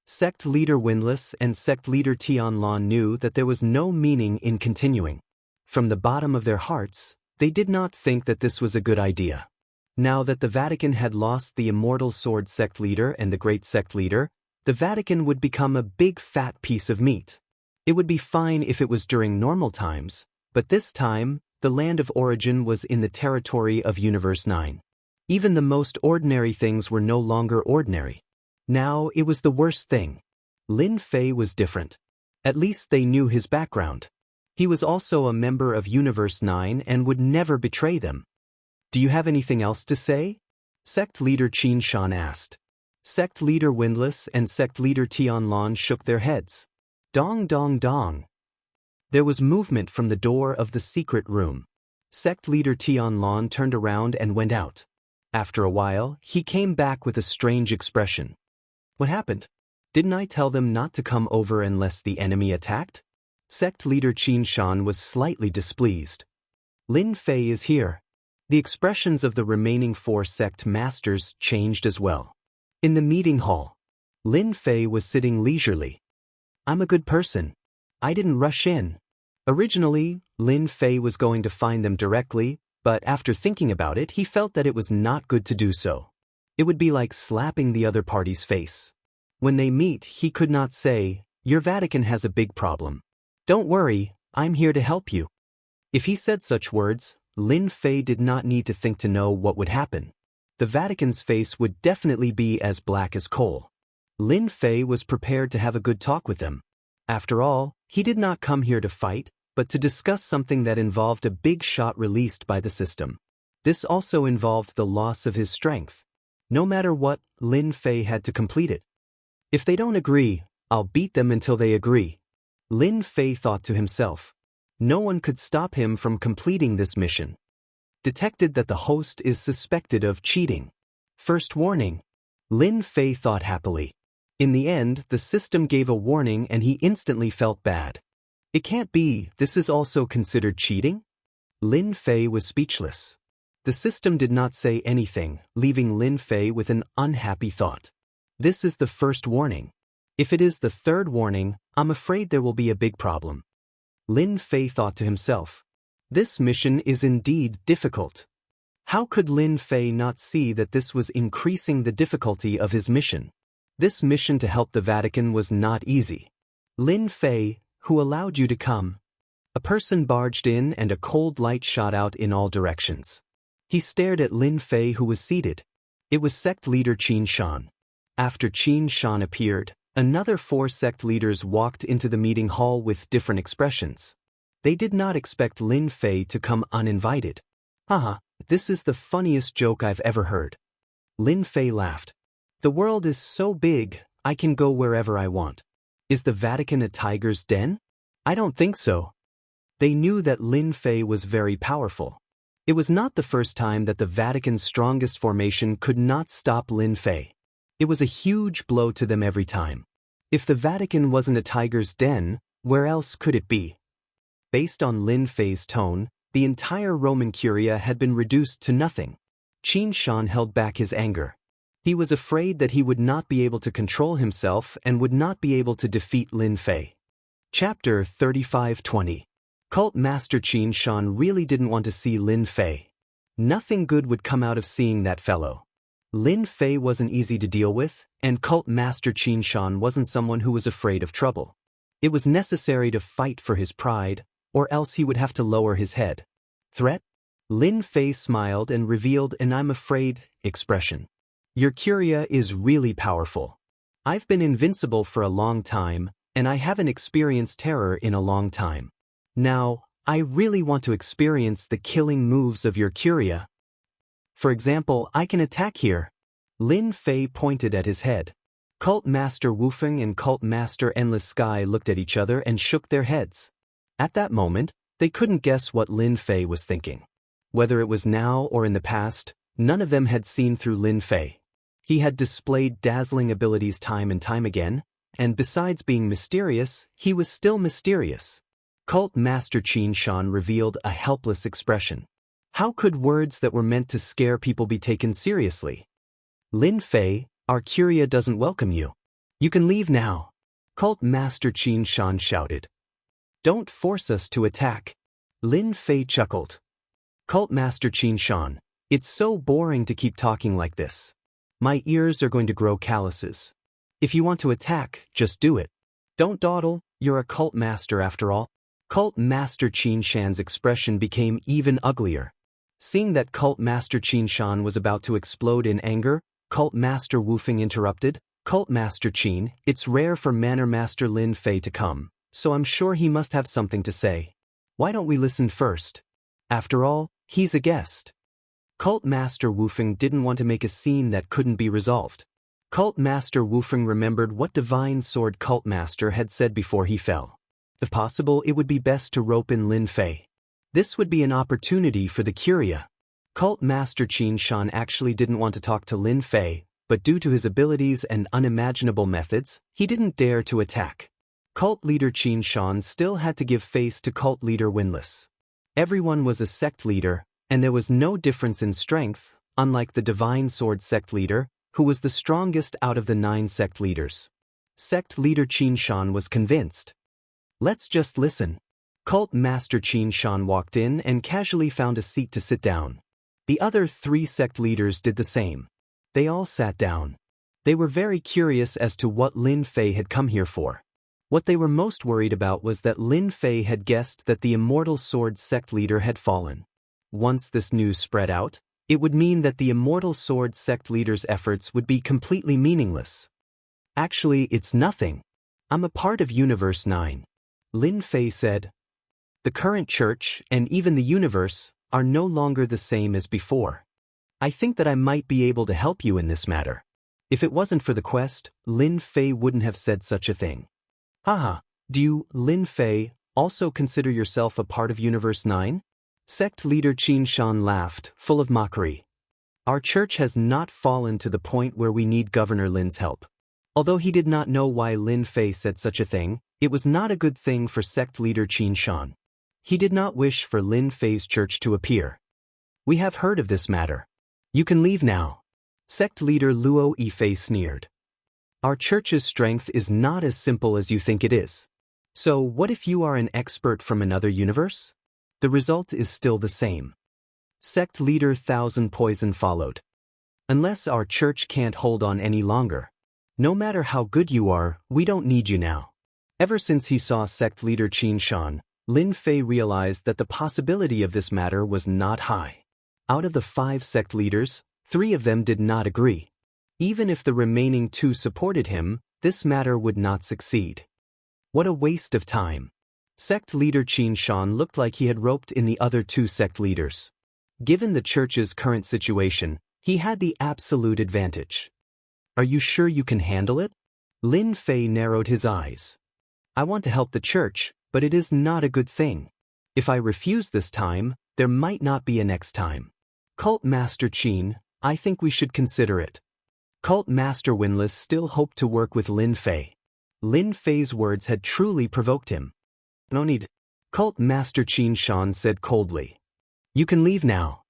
Sect leader Windless and sect leader Tianlan knew that there was no meaning in continuing. From the bottom of their hearts, they did not think that this was a good idea. Now that the Vatican had lost the Immortal Sword sect leader and the Great Sect leader, the Vatican would become a big fat piece of meat. It would be fine if it was during normal times, but this time, the land of origin was in the territory of Universe 9. Even the most ordinary things were no longer ordinary. Now it was the worst thing. Lin Fei was different. At least they knew his background. He was also a member of Universe 9 and would never betray them. Do you have anything else to say? Sect leader Qin Shan asked. Sect leader Windless and sect leader Tianlan shook their heads. Dong dong dong. There was movement from the door of the secret room. Sect leader Tianlan turned around and went out. After a while, he came back with a strange expression. What happened? Didn't I tell them not to come over unless the enemy attacked? Sect leader Qin Shan was slightly displeased. Lin Fei is here. The expressions of the remaining 4 sect masters changed as well. In the meeting hall, Lin Fei was sitting leisurely. I'm a good person. I didn't rush in. Originally, Lin Fei was going to find them directly, but after thinking about it, he felt that it was not good to do so. It would be like slapping the other party's face. When they meet, he could not say, "Your Vatican has a big problem. Don't worry, I'm here to help you." If he said such words, Lin Fei did not need to think to know what would happen. The Vatican's face would definitely be as black as coal. Lin Fei was prepared to have a good talk with them. After all, he did not come here to fight, but to discuss something that involved a big shot released by the system. This also involved the loss of his strength. No matter what, Lin Fei had to complete it. If they don't agree, I'll beat them until they agree. Lin Fei thought to himself. No one could stop him from completing this mission. Detected that the host is suspected of cheating. First warning. Lin Fei thought happily. In the end, the system gave a warning and he instantly felt bad. It can't be, this is also considered cheating? Lin Fei was speechless. The system did not say anything, leaving Lin Fei with an unhappy thought. This is the first warning. If it is the third warning, I'm afraid there will be a big problem. Lin Fei thought to himself. This mission is indeed difficult. How could Lin Fei not see that this was increasing the difficulty of his mission? This mission to help the Vatican was not easy. Lin Fei, who allowed you to come? A person barged in and a cold light shot out in all directions. He stared at Lin Fei who was seated. It was sect leader Qin Shan. After Qin Shan appeared, another 4 sect leaders walked into the meeting hall with different expressions. They did not expect Lin Fei to come uninvited. Haha, this is the funniest joke I've ever heard. Lin Fei laughed. The world is so big, I can go wherever I want. Is the Vatican a tiger's den? I don't think so. They knew that Lin Fei was very powerful. It was not the first time that the Vatican's strongest formation could not stop Lin Fei. It was a huge blow to them every time. If the Vatican wasn't a tiger's den, where else could it be? Based on Lin Fei's tone, the entire Roman Curia had been reduced to nothing. Qin Shan held back his anger. He was afraid that he would not be able to control himself and would not be able to defeat Lin Fei. Chapter 35-20. Cult Master Qin Shan really didn't want to see Lin Fei. Nothing good would come out of seeing that fellow. Lin Fei wasn't easy to deal with, and Cult Master Qin Shan wasn't someone who was afraid of trouble. It was necessary to fight for his pride, or else he would have to lower his head. Threat? Lin Fei smiled and revealed an "I'm afraid" expression. Your Curia is really powerful. I've been invincible for a long time, and I haven't experienced terror in a long time. Now, I really want to experience the killing moves of your Curia. For example, I can attack here. Lin Fei pointed at his head. Cult Master Wufeng and Cult Master Endless Sky looked at each other and shook their heads. At that moment, they couldn't guess what Lin Fei was thinking. Whether it was now or in the past, none of them had seen through Lin Fei. He had displayed dazzling abilities time and time again, and besides being mysterious, he was still mysterious. Cult Master Qin Shan revealed a helpless expression. How could words that were meant to scare people be taken seriously? Lin Fei, our curia doesn't welcome you. You can leave now. Cult Master Qin Shan shouted. Don't force us to attack. Lin Fei chuckled. Cult Master Qin Shan, it's so boring to keep talking like this. My ears are going to grow calluses. If you want to attack, just do it. Don't dawdle, you're a cult master after all. Cult Master Qin Shan's expression became even uglier. Seeing that Cult Master Qin Shan was about to explode in anger, Cult Master Wufeng interrupted. Cult Master Qin, it's rare for Manor Master Lin Fei to come, so I'm sure he must have something to say. Why don't we listen first? After all, he's a guest. Cult Master Wufeng didn't want to make a scene that couldn't be resolved. Cult Master Wufeng remembered what Divine Sword Cult Master had said before he fell. If possible, it would be best to rope in Lin Fei. This would be an opportunity for the curia. Cult Master Qin Shan actually didn't want to talk to Lin Fei, but due to his abilities and unimaginable methods, he didn't dare to attack. Cult leader Qin Shan still had to give face to cult leader Windless. Everyone was a sect leader, and there was no difference in strength, unlike the Divine Sword sect leader, who was the strongest out of the 9 sect leaders. Sect leader Qin Shan was convinced. Let's just listen. Cult Master Qin Shan walked in and casually found a seat to sit down. The other 3 sect leaders did the same. They all sat down. They were very curious as to what Lin Fei had come here for. What they were most worried about was that Lin Fei had guessed that the Immortal Sword sect leader had fallen. Once this news spread out, it would mean that the Immortal Sword sect leader's efforts would be completely meaningless. Actually, it's nothing. I'm a part of Universe 9. Lin Fei said. The current church, and even the universe, are no longer the same as before. I think that I might be able to help you in this matter. If it wasn't for the quest, Lin Fei wouldn't have said such a thing. Haha, do you, Lin Fei, also consider yourself a part of Universe 9? Sect leader Qin Shan laughed, full of mockery. Our church has not fallen to the point where we need Governor Lin's help. Although he did not know why Lin Fei said such a thing, it was not a good thing for sect leader Qin Shan. He did not wish for Lin Fei's church to appear. We have heard of this matter. You can leave now. Sect leader Luo Yifei sneered. Our church's strength is not as simple as you think it is. So what if you are an expert from another universe? The result is still the same. Sect leader Thousand Poison followed. Unless our church can't hold on any longer. No matter how good you are, we don't need you now. Ever since he saw sect leader Qin Shan, Lin Fei realized that the possibility of this matter was not high. Out of the 5 sect leaders, 3 of them did not agree. Even if the remaining 2 supported him, this matter would not succeed. What a waste of time. Sect leader Qin Shan looked like he had roped in the other 2 sect leaders. Given the church's current situation, he had the absolute advantage. Are you sure you can handle it? Lin Fei narrowed his eyes. I want to help the church, but it is not a good thing. If I refuse this time, there might not be a next time. Cult Master Qin, I think we should consider it. Cult Master Windless still hoped to work with Lin Fei. Lin Fei's words had truly provoked him. No need. Cult Master Qin Shan said coldly. You can leave now.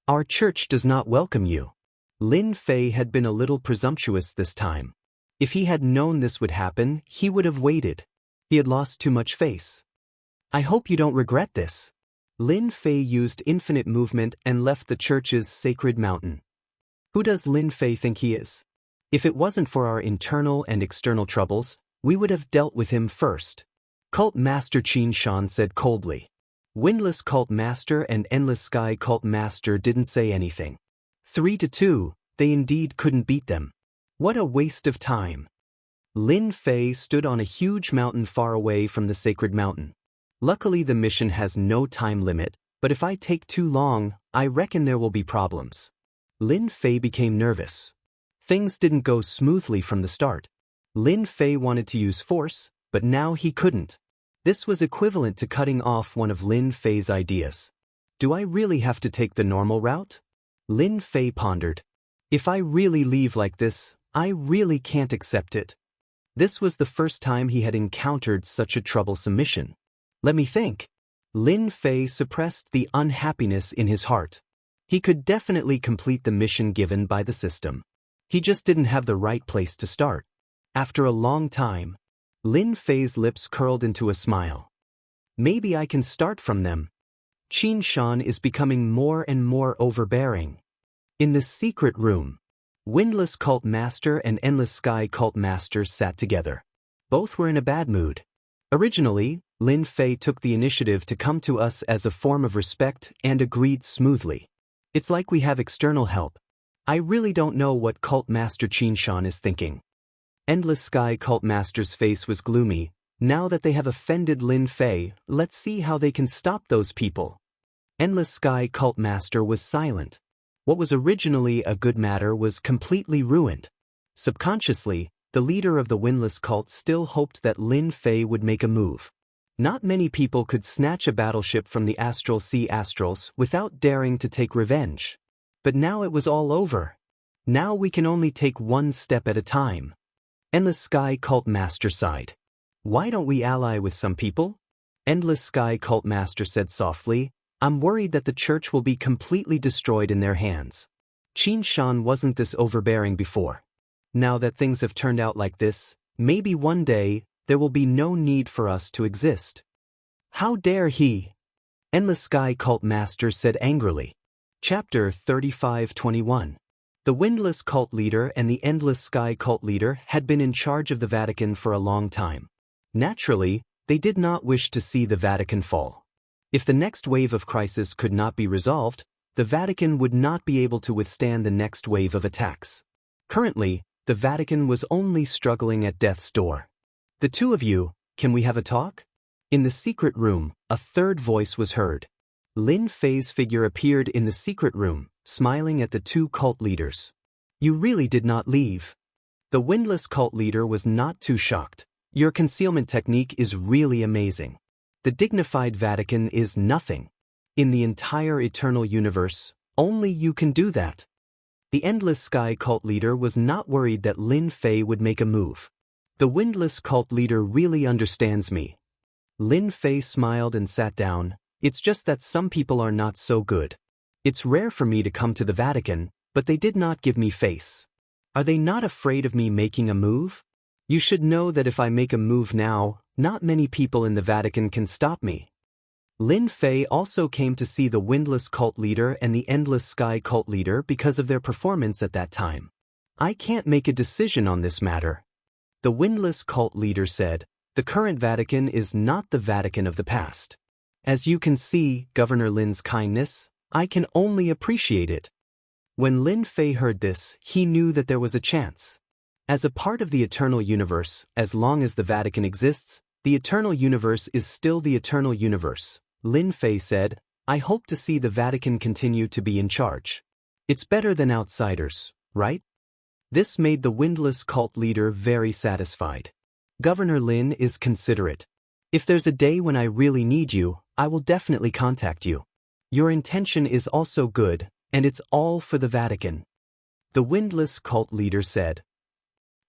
Our church does not welcome you. Lin Fei had been a little presumptuous this time. If he had known this would happen, he would have waited. He had lost too much face. I hope you don't regret this. Lin Fei used infinite movement and left the church's sacred mountain. Who does Lin Fei think he is? If it wasn't for our internal and external troubles, we would have dealt with him first. Cult Master Qin Shan said coldly. Windless Cult Master and Endless Sky Cult Master didn't say anything. 3-2, they indeed couldn't beat them. What a waste of time. Lin Fei stood on a huge mountain far away from the sacred mountain. Luckily the mission has no time limit, but if I take too long, I reckon there will be problems. Lin Fei became nervous. Things didn't go smoothly from the start. Lin Fei wanted to use force, but now he couldn't. This was equivalent to cutting off one of Lin Fei's ideas. Do I really have to take the normal route? Lin Fei pondered. If I really leave like this, I really can't accept it. This was the first time he had encountered such a troublesome mission. Let me think. Lin Fei suppressed the unhappiness in his heart. He could definitely complete the mission given by the system. He just didn't have the right place to start. After a long time, Lin Fei's lips curled into a smile. Maybe I can start from them. Qin Shan is becoming more and more overbearing. In the secret room, Windless Cult Master and Endless Sky Cult Master sat together. Both were in a bad mood. Originally, Lin Fei took the initiative to come to us as a form of respect and agreed smoothly. It's like we have external help. I really don't know what Cult Master Qin Shan is thinking. Endless Sky Cult Master's face was gloomy. Now that they have offended Lin Fei, let's see how they can stop those people. Endless Sky Cult Master was silent. What was originally a good matter was completely ruined. Subconsciously, the leader of the Windless Cult still hoped that Lin Fei would make a move. Not many people could snatch a battleship from the Astral Sea Astrals without daring to take revenge. But now it was all over. Now we can only take one step at a time. Endless Sky Cult Master sighed. Why don't we ally with some people? Endless Sky Cult Master said softly, I'm worried that the church will be completely destroyed in their hands. Qin Shan wasn't this overbearing before. Now that things have turned out like this, maybe one day, there will be no need for us to exist. How dare he? Endless Sky Cult Master said angrily. Chapter 35-21. The Windless Cult Leader and the Endless Sky Cult Leader had been in charge of the Vatican for a long time. Naturally, they did not wish to see the Vatican fall. If the next wave of crisis could not be resolved, the Vatican would not be able to withstand the next wave of attacks. Currently, the Vatican was only struggling at death's door. The two of you, can we have a talk? In the secret room, a third voice was heard. Lin Fei's figure appeared in the secret room, smiling at the two cult leaders. You really did not leave. The Windless Cult Leader was not too shocked. Your concealment technique is really amazing. The dignified Vatican is nothing. In the entire eternal universe, only you can do that. The Endless Sky Cult Leader was not worried that Lin Fei would make a move. The Windless Cult Leader really understands me. Lin Fei smiled and sat down. It's just that some people are not so good. It's rare for me to come to the Vatican, but they did not give me face. Are they not afraid of me making a move? You should know that if I make a move now, not many people in the Vatican can stop me. Lin Fei also came to see the Windless Cult Leader and the Endless Sky Cult Leader because of their performance at that time. I can't make a decision on this matter. The Windless Cult Leader said, the current Vatican is not the Vatican of the past. As you can see, Governor Lin's kindness, I can only appreciate it. When Lin Fei heard this, he knew that there was a chance. As a part of the eternal universe, as long as the Vatican exists, the eternal universe is still the eternal universe. Lin Fei said, I hope to see the Vatican continue to be in charge. It's better than outsiders, right? This made the Windless Cult Leader very satisfied. Governor Lin is considerate. If there's a day when I really need you, I will definitely contact you. Your intention is also good, and it's all for the Vatican. The Windless Cult Leader said.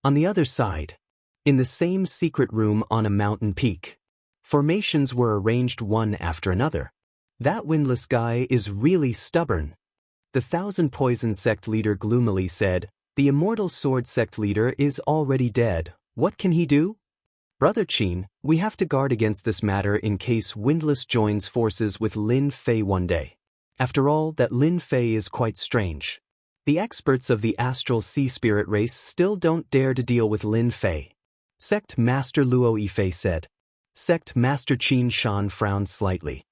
On the other side, in the same secret room on a mountain peak, formations were arranged one after another. That windless guy is really stubborn. The Thousand Poison Sect Leader gloomily said, the Immortal Sword Sect Leader is already dead. What can he do? Brother Qin, we have to guard against this matter in case Windless joins forces with Lin Fei one day. After all, that Lin Fei is quite strange. The experts of the Astral Sea Spirit race still don't dare to deal with Lin Fei. Sect Master Luo Yifei said. Sect Master Qin Shan frowned slightly.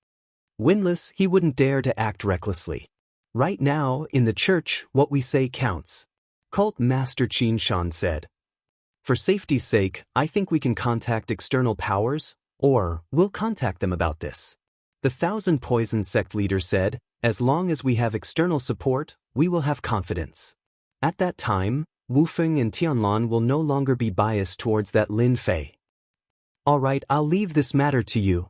Windless, he wouldn't dare to act recklessly. Right now, in the church, what we say counts. Cult Master Qin Shan said. For safety's sake, I think we can contact external powers, or we'll contact them about this. The Thousand Poison Sect Leader said, as long as we have external support, we will have confidence. At that time, Wufeng and Tianlan will no longer be biased towards that Lin Fei. All right, I'll leave this matter to you.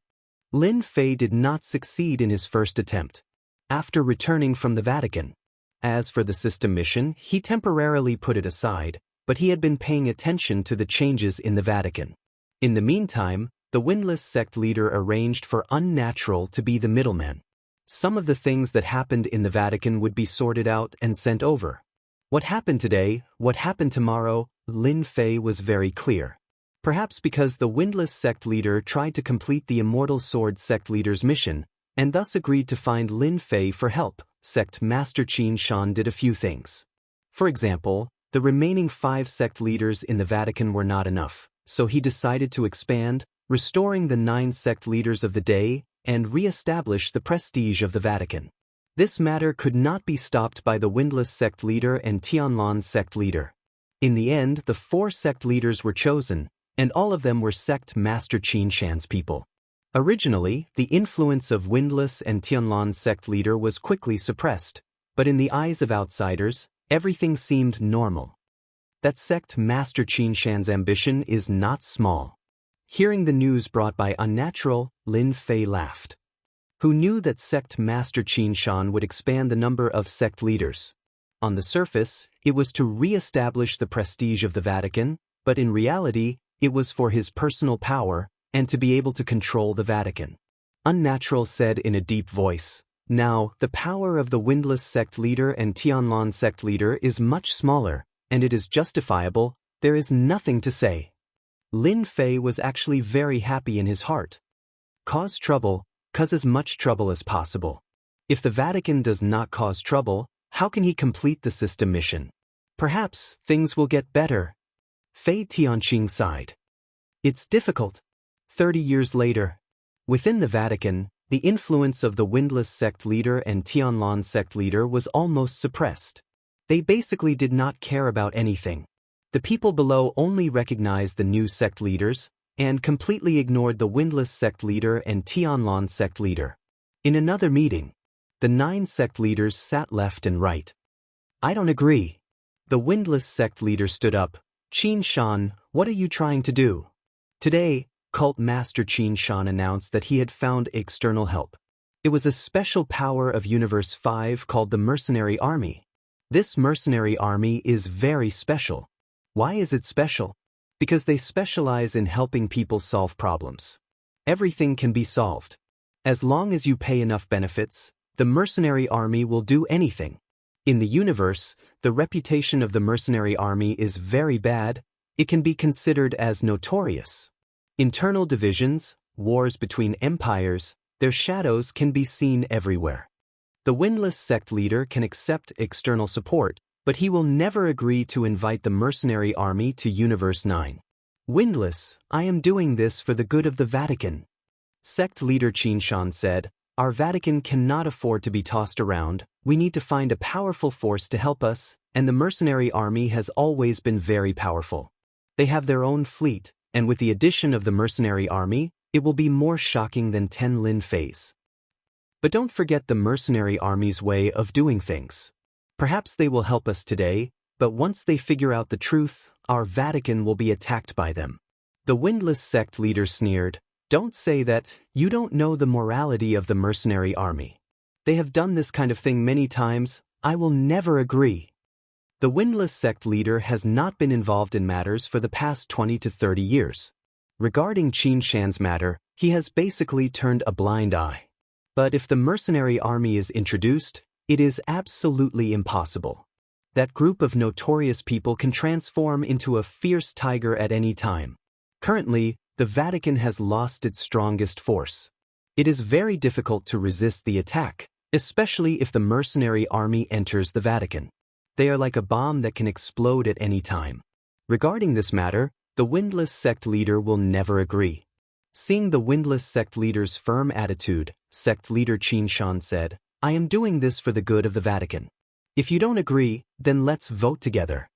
Lin Fei did not succeed in his first attempt. After returning from the Vatican. As for the system mission, he temporarily put it aside, but he had been paying attention to the changes in the Vatican. In the meantime, the windless sect leader arranged for Unnatural to be the middleman. Some of the things that happened in the Vatican would be sorted out and sent over. What happened today, what happened tomorrow, Lin Fei was very clear. Perhaps because the windless sect leader tried to complete the Immortal Sword sect leader's mission, and thus agreed to find Lin Fei for help, Sect Master Qin Shan did a few things. For example, the remaining 5 sect leaders in the Vatican were not enough, so he decided to expand, restoring the 9 sect leaders of the day, and re-establish the prestige of the Vatican. This matter could not be stopped by the windless sect leader and Tianlan sect leader. In the end, the 4 sect leaders were chosen, and all of them were Sect Master Qin Shan's people. Originally, the influence of windless and Tianlan sect leader was quickly suppressed, but in the eyes of outsiders, everything seemed normal. That Sect Master Qin Shan's ambition is not small. Hearing the news brought by Unnatural, Lin Fei laughed. Who knew that Sect Master Qin Shan would expand the number of sect leaders? On the surface, it was to re-establish the prestige of the Vatican, but in reality, it was for his personal power, and to be able to control the Vatican. Unnatural said in a deep voice, "Now, the power of the windless sect leader and Tianlan sect leader is much smaller, and it is justifiable, there is nothing to say." Lin Fei was actually very happy in his heart. Cause trouble, cause as much trouble as possible. If the Vatican does not cause trouble, how can he complete the system mission? Perhaps things will get better. Fei Tianqing sighed. It's difficult. 30 years later. Within the Vatican, the influence of the windless sect leader and Tianlan sect leader was almost suppressed. They basically did not care about anything. The people below only recognized the new sect leaders, and completely ignored the windless sect leader and Tianlan sect leader. In another meeting, the 9 sect leaders sat left and right. I don't agree. The windless sect leader stood up. Qin Shan, what are you trying to do? Today, Cult Master Qin Shan announced that he had found external help. It was a special power of Universe 5 called the Mercenary Army. This mercenary army is very special. Why is it special? Because they specialize in helping people solve problems. Everything can be solved. As long as you pay enough benefits, the mercenary army will do anything. In the universe, the reputation of the mercenary army is very bad. It can be considered as notorious. Internal divisions, wars between empires, their shadows can be seen everywhere. The windless sect leader can accept external support, but he will never agree to invite the mercenary army to Universe 9. Windless, I am doing this for the good of the Vatican. Sect leader Qin Shan said, our Vatican cannot afford to be tossed around, we need to find a powerful force to help us, and the mercenary army has always been very powerful. They have their own fleet, and with the addition of the mercenary army, it will be more shocking than 10 Lin Feis. But don't forget the mercenary army's way of doing things. Perhaps they will help us today, but once they figure out the truth, our Vatican will be attacked by them. The windless sect leader sneered, don't say that, you don't know the morality of the mercenary army. They have done this kind of thing many times, I will never agree. The windless sect leader has not been involved in matters for the past 20 to 30 years. Regarding Qin Shan's matter, he has basically turned a blind eye. But if the mercenary army is introduced, it is absolutely impossible. That group of notorious people can transform into a fierce tiger at any time. Currently, the Vatican has lost its strongest force. It is very difficult to resist the attack, especially if the mercenary army enters the Vatican. They are like a bomb that can explode at any time. Regarding this matter, the windless sect leader will never agree. Seeing the windless sect leader's firm attitude, sect leader Qin Shan said, I am doing this for the good of the Vatican. If you don't agree, then let's vote together.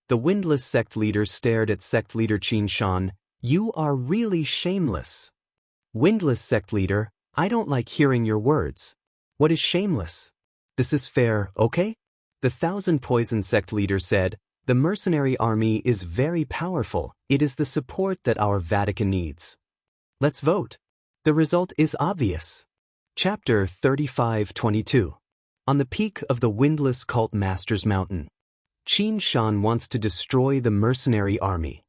The windless sect leader stared at sect leader Qin Shan. You are really shameless. Windless sect leader, I don't like hearing your words. What is shameless? This is fair, okay? The Thousand Poison sect leader said, The mercenary army is very powerful. It is the support that our Vatican needs. Let's vote. The result is obvious. Chapter 35:22. On the peak of the windless cult master's mountain, Qin Shan wants to destroy the mercenary army.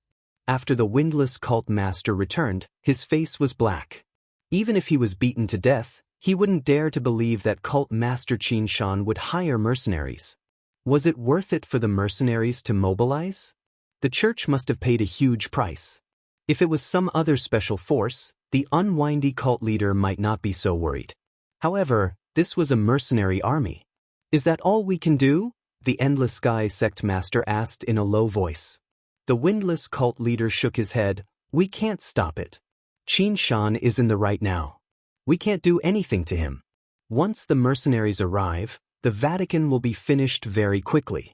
After the windless cult master returned, his face was black. Even if he was beaten to death, he wouldn't dare to believe that cult master Qin Shan would hire mercenaries. Was it worth it for the mercenaries to mobilize? The church must have paid a huge price. If it was some other special force, the unwindy cult leader might not be so worried. However, this was a mercenary army. Is that all we can do? The Endless Sky sect master asked in a low voice. The windless cult leader shook his head. We can't stop it. Qin Shan is in the right now. We can't do anything to him. Once the mercenaries arrive, the Vatican will be finished very quickly.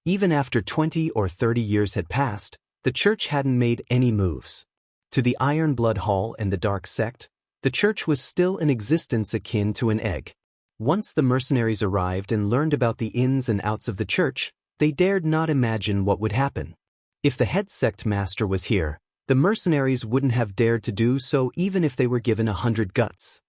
Even after 20 or 30 years had passed, the church hadn't made any moves. To the Iron Blood Hall and the Dark Sect, the church was still in existence akin to an egg. Once the mercenaries arrived and learned about the ins and outs of the church, they dared not imagine what would happen. If the head sect master was here, the mercenaries wouldn't have dared to do so even if they were given 100 guts.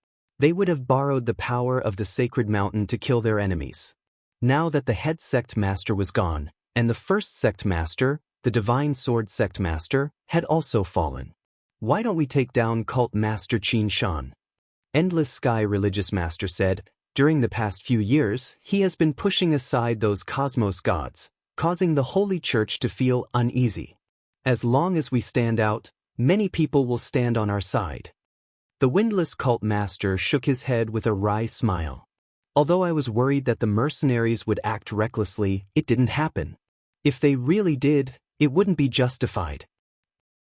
They would have borrowed the power of the sacred mountain to kill their enemies. Now that the head sect master was gone, and the first sect master, the divine sword sect master, had also fallen. Why don't we take down cult master Qin Shan? Endless Sky religious master said, during the past few years, he has been pushing aside those cosmos gods, causing the Holy Church to feel uneasy. As long as we stand out, many people will stand on our side. The windless cult master shook his head with a wry smile. Although I was worried that the mercenaries would act recklessly, it didn't happen. If they really did, it wouldn't be justified.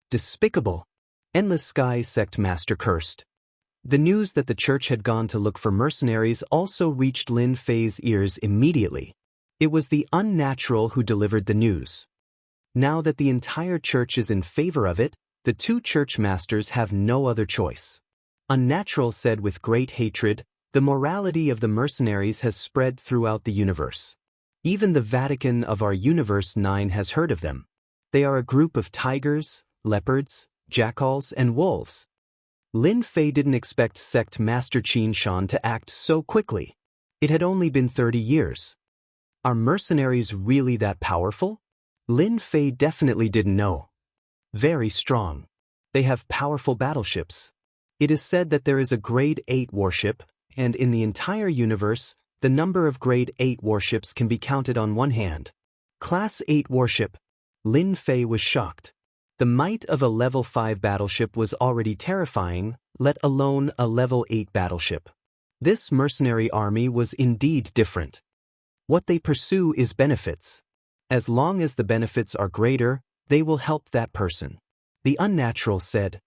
Despicable! Endless Sky sect master cursed. The news that the church had gone to look for mercenaries also reached Lin Fei's ears immediately. It was the unnatural who delivered the news. Now that the entire church is in favor of it, the two church masters have no other choice. Unnatural said with great hatred, the morality of the mercenaries has spread throughout the universe. Even the Vatican of our Universe 9 has heard of them. They are a group of tigers, leopards, jackals, and wolves. Lin Fei didn't expect sect master Qin Shan to act so quickly. It had only been 30 years. Are mercenaries really that powerful? Lin Fei definitely didn't know. Very strong. They have powerful battleships. It is said that there is a Grade 8 warship, and in the entire universe, the number of Grade 8 warships can be counted on one hand. Class 8 warship. Lin Fei was shocked. The might of a Level 5 battleship was already terrifying, let alone a Level 8 battleship. This mercenary army was indeed different. What they pursue is benefits. As long as the benefits are greater, they will help that person. The unnatural said.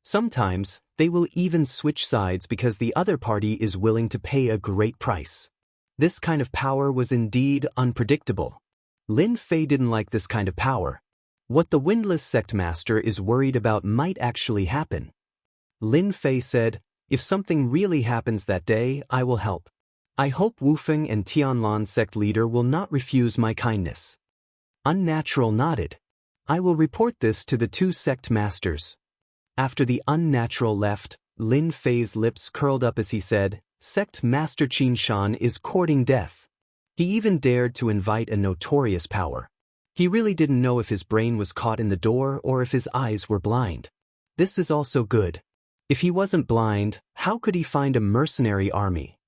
Sometimes, they will even switch sides because the other party is willing to pay a great price. This kind of power was indeed unpredictable. Lin Fei didn't like this kind of power. What the windless sect master is worried about might actually happen. Lin Fei said, if something really happens that day, I will help. I hope Wufeng and Tianlan sect leader will not refuse my kindness. Unnatural nodded. I will report this to the two sect masters. After the unnatural left, Lin Fei's lips curled up as he said, Sect Master Qin Shan is courting death. He even dared to invite a notorious power. He really didn't know if his brain was caught in the door or if his eyes were blind. This is also good. If he wasn't blind, how could he find a mercenary army?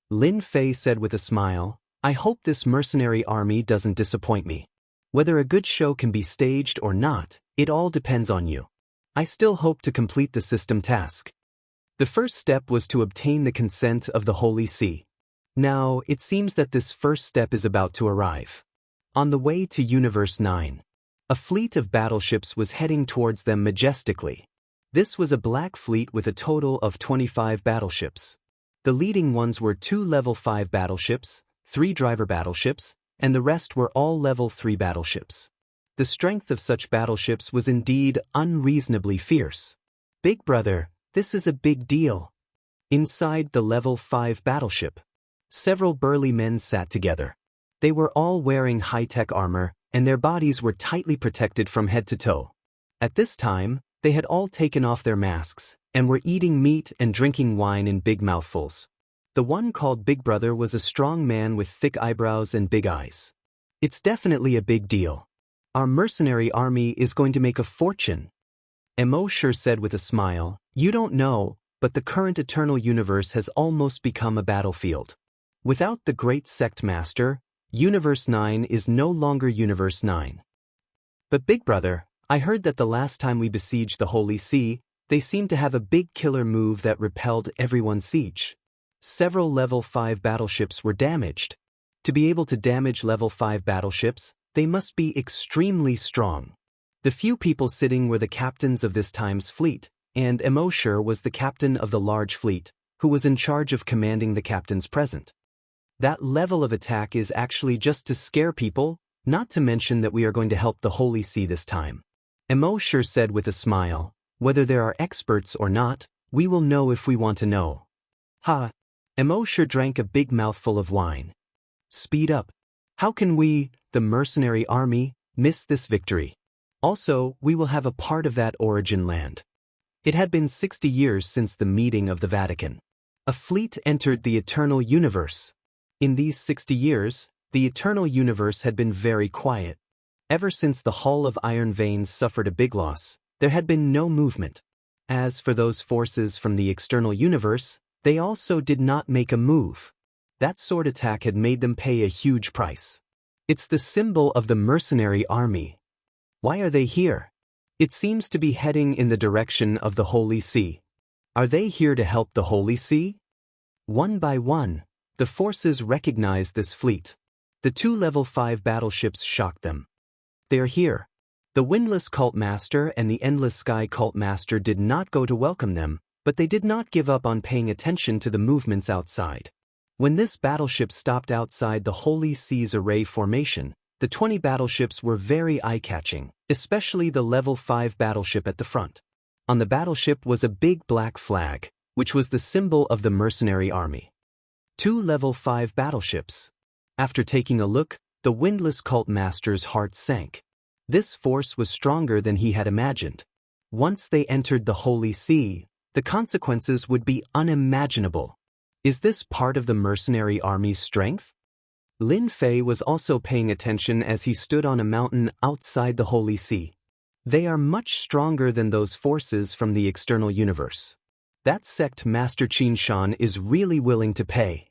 Lin Fei said with a smile, I hope this mercenary army doesn't disappoint me. Whether a good show can be staged or not, it all depends on you. I still hope to complete the system task. The first step was to obtain the consent of the Holy See. Now, it seems that this first step is about to arrive. On the way to Universe 9, a fleet of battleships was heading towards them majestically. This was a black fleet with a total of 25 battleships. The leading ones were 2 Level 5 battleships, 3 driver battleships, and the rest were all Level 3 battleships. The strength of such battleships was indeed unreasonably fierce. Big brother, this is a big deal. Inside the Level 5 battleship, several burly men sat together. They were all wearing high-tech armor, and their bodies were tightly protected from head to toe. At this time, they had all taken off their masks, and were eating meat and drinking wine in big mouthfuls. The one called Big Brother was a strong man with thick eyebrows and big eyes. It's definitely a big deal. Our mercenary army is going to make a fortune. Immortal said with a smile, you don't know, but the current eternal universe has almost become a battlefield. Without the great sect master, Universe 9 is no longer Universe 9. But Big Brother, I heard that the last time we besieged the Holy See, they seemed to have a big killer move that repelled everyone's siege. Several level 5 battleships were damaged. To be able to damage level 5 battleships, they must be extremely strong. The few people sitting were the captains of this time's fleet, and Immortal was the captain of the large fleet, who was in charge of commanding the captains present. That level of attack is actually just to scare people, not to mention that we are going to help the Holy See this time. Immortal said with a smile, whether there are experts or not, we will know if we want to know. Ha! Immortal drank a big mouthful of wine. Speed up. How can we, the mercenary army, miss this victory? Also, we will have a part of that origin land. It had been 60 years since the meeting of the Vatican. A fleet entered the eternal universe. In these 60 years, the eternal universe had been very quiet. Ever since the Hall of Iron Veins suffered a big loss, there had been no movement. As for those forces from the external universe, they also did not make a move. That sword attack had made them pay a huge price. It's the symbol of the mercenary army. Why are they here? It seems to be heading in the direction of the Holy See. Are they here to help the Holy See? One by one, the forces recognized this fleet. The 2 level 5 battleships shocked them. They are here. The Windless Cult Master and the Endless Sky Cult Master did not go to welcome them, but they did not give up on paying attention to the movements outside. When this battleship stopped outside the Holy Sea's array formation, the 20 battleships were very eye-catching, especially the level 5 battleship at the front. On the battleship was a big black flag, which was the symbol of the mercenary army. 2 level 5 battleships. After taking a look, the Windless Cult Master's heart sank. This force was stronger than he had imagined. Once they entered the Holy See, the consequences would be unimaginable. Is this part of the mercenary army's strength? Lin Fei was also paying attention as he stood on a mountain outside the Holy See. They are much stronger than those forces from the external universe. That sect Master Qin Shan is really willing to pay.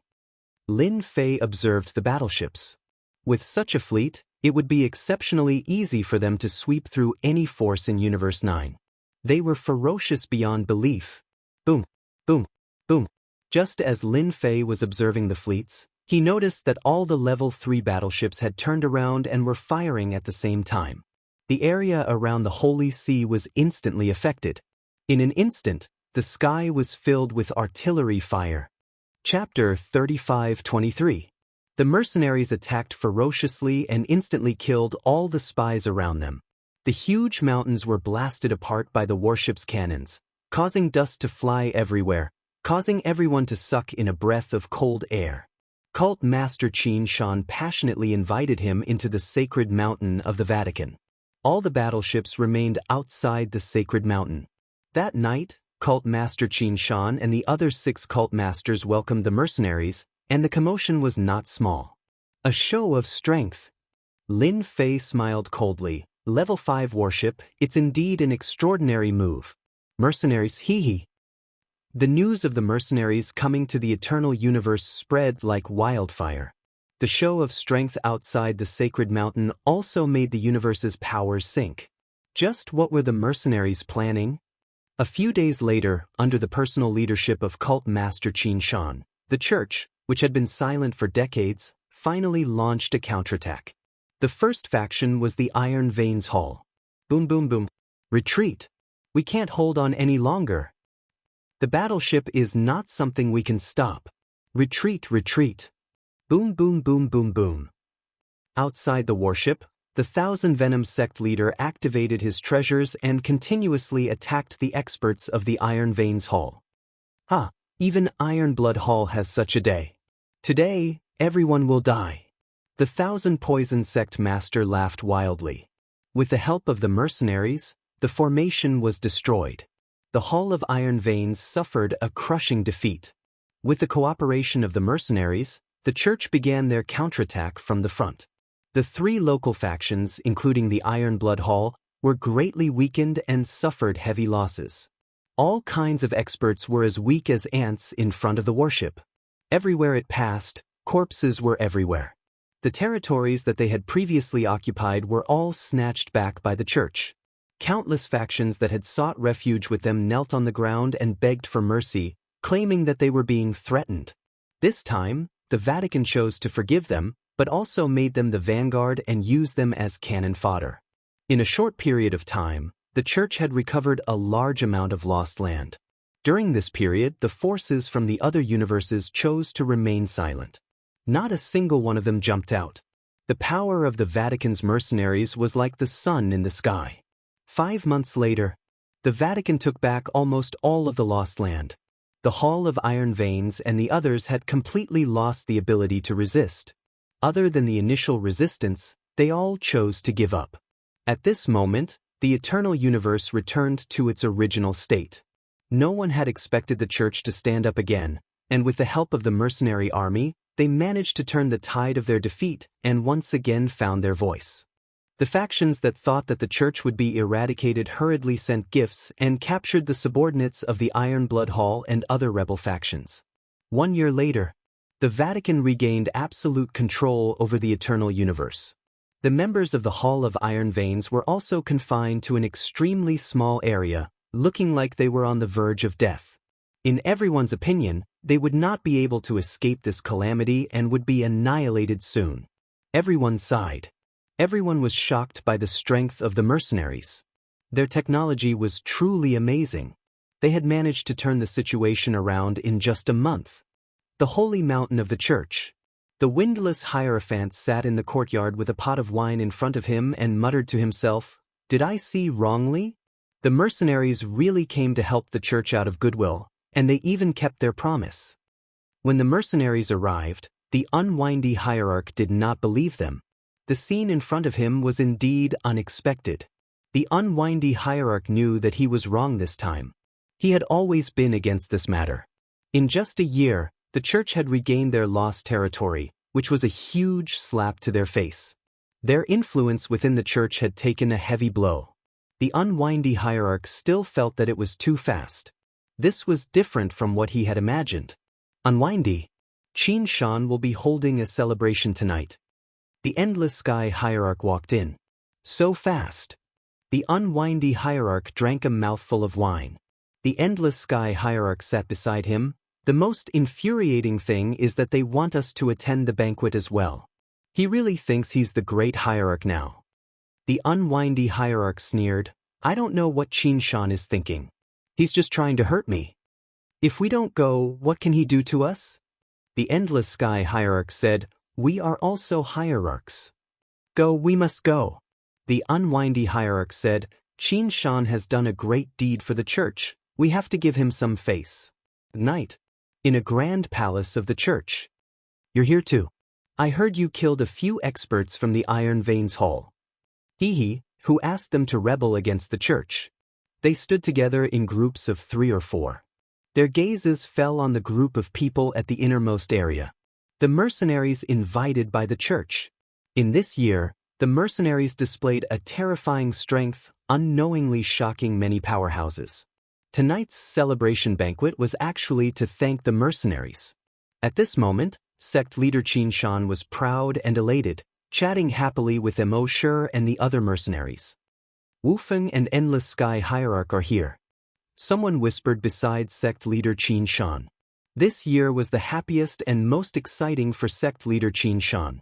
Lin Fei observed the battleships. With such a fleet, it would be exceptionally easy for them to sweep through any force in Universe 9. They were ferocious beyond belief. Boom, boom, boom. Just as Lin Fei was observing the fleets, he noticed that all the level 3 battleships had turned around and were firing at the same time. The area around the Holy See was instantly affected. In an instant, the sky was filled with artillery fire. Chapter 35-23. The mercenaries attacked ferociously and instantly killed all the spies around them. The huge mountains were blasted apart by the warship's cannons, causing dust to fly everywhere, causing everyone to suck in a breath of cold air. Cult Master Qin Shan passionately invited him into the sacred mountain of the Vatican. All the battleships remained outside the sacred mountain. That night, Cult Master Qin Shan and the other 6 cult masters welcomed the mercenaries, and the commotion was not small. A show of strength. Lin Fei smiled coldly. Level 5 warship, it's indeed an extraordinary move. Mercenaries, hee. The news of the mercenaries coming to the eternal universe spread like wildfire. The show of strength outside the sacred mountain also made the universe's powers sink. Just what were the mercenaries planning? A few days later, under the personal leadership of Cult Master Qin Shan, the church, which had been silent for decades, finally launched a counterattack. The first faction was the Iron Veins Hall. Boom boom boom. Retreat. We can't hold on any longer. The battleship is not something we can stop. Retreat, retreat. Boom boom boom boom boom. Outside the warship, the Thousand Venom sect leader activated his treasures and continuously attacked the experts of the Iron Veins Hall. Even Iron Blood Hall has such a day. Today, everyone will die. The Thousand Poison Sect master laughed wildly. With the help of the mercenaries, the formation was destroyed. The Hall of Iron Veins suffered a crushing defeat. With the cooperation of the mercenaries, the church began their counterattack from the front. The three local factions, including the Iron Blood Hall, were greatly weakened and suffered heavy losses. All kinds of experts were as weak as ants in front of the warship. Everywhere it passed, corpses were everywhere. The territories that they had previously occupied were all snatched back by the church. Countless factions that had sought refuge with them knelt on the ground and begged for mercy, claiming that they were being threatened. This time, the Vatican chose to forgive them, but also made them the vanguard and used them as cannon fodder. In a short period of time, the church had recovered a large amount of lost land. During this period, the forces from the other universes chose to remain silent. Not a single one of them jumped out. The power of the Vatican's mercenaries was like the sun in the sky. 5 months later, the Vatican took back almost all of the lost land. The Hall of Iron Veins and the others had completely lost the ability to resist. Other than the initial resistance, they all chose to give up. At this moment, the eternal universe returned to its original state. No one had expected the church to stand up again, and with the help of the mercenary army, they managed to turn the tide of their defeat and once again found their voice. The factions that thought that the church would be eradicated hurriedly sent gifts and captured the subordinates of the Iron Blood Hall and other rebel factions. 1 year later, the Vatican regained absolute control over the eternal universe. The members of the Hall of Iron Veins were also confined to an extremely small area, looking like they were on the verge of death. In everyone's opinion, they would not be able to escape this calamity and would be annihilated soon. Everyone sighed. Everyone was shocked by the strength of the mercenaries. Their technology was truly amazing. They had managed to turn the situation around in just a month. The holy mountain of the church. The windless Hierophant sat in the courtyard with a pot of wine in front of him and muttered to himself, "Did I see wrongly? The mercenaries really came to help the church out of goodwill, and they even kept their promise." When the mercenaries arrived, the unwindy hierarch did not believe them. The scene in front of him was indeed unexpected. The unwindy hierarch knew that he was wrong this time. He had always been against this matter. In just a year, the church had regained their lost territory, which was a huge slap to their face. Their influence within the church had taken a heavy blow. The unwindy hierarch still felt that it was too fast. This was different from what he had imagined. "Unwindy, Qin Shan will be holding a celebration tonight." The Endless Sky hierarch walked in. So fast. The unwindy hierarch drank a mouthful of wine. The Endless Sky hierarch sat beside him. "The most infuriating thing is that they want us to attend the banquet as well. He really thinks he's the great hierarch now." The unwindy hierarch sneered, "I don't know what Qin Shan is thinking. He's just trying to hurt me. If we don't go, what can he do to us?" The Endless Sky hierarch said, "We are also hierarchs. Go, we must go." The unwindy hierarch said, "Qin Shan has done a great deed for the church. We have to give him some face." Night. In a grand palace of the church. "You're here too. I heard you killed a few experts from the Iron Veins Hall." He who asked them to rebel against the church. They stood together in groups of 3 or 4. Their gazes fell on the group of people at the innermost area. The mercenaries invited by the church. In this year, the mercenaries displayed a terrifying strength, unknowingly shocking many powerhouses. Tonight's celebration banquet was actually to thank the mercenaries. At this moment, sect leader Qin Shan was proud and elated, chatting happily with Immortal and the other mercenaries. "Wufeng and Endless Sky hierarch are here," someone whispered beside sect leader Qin Shan. This year was the happiest and most exciting for sect leader Qin Shan.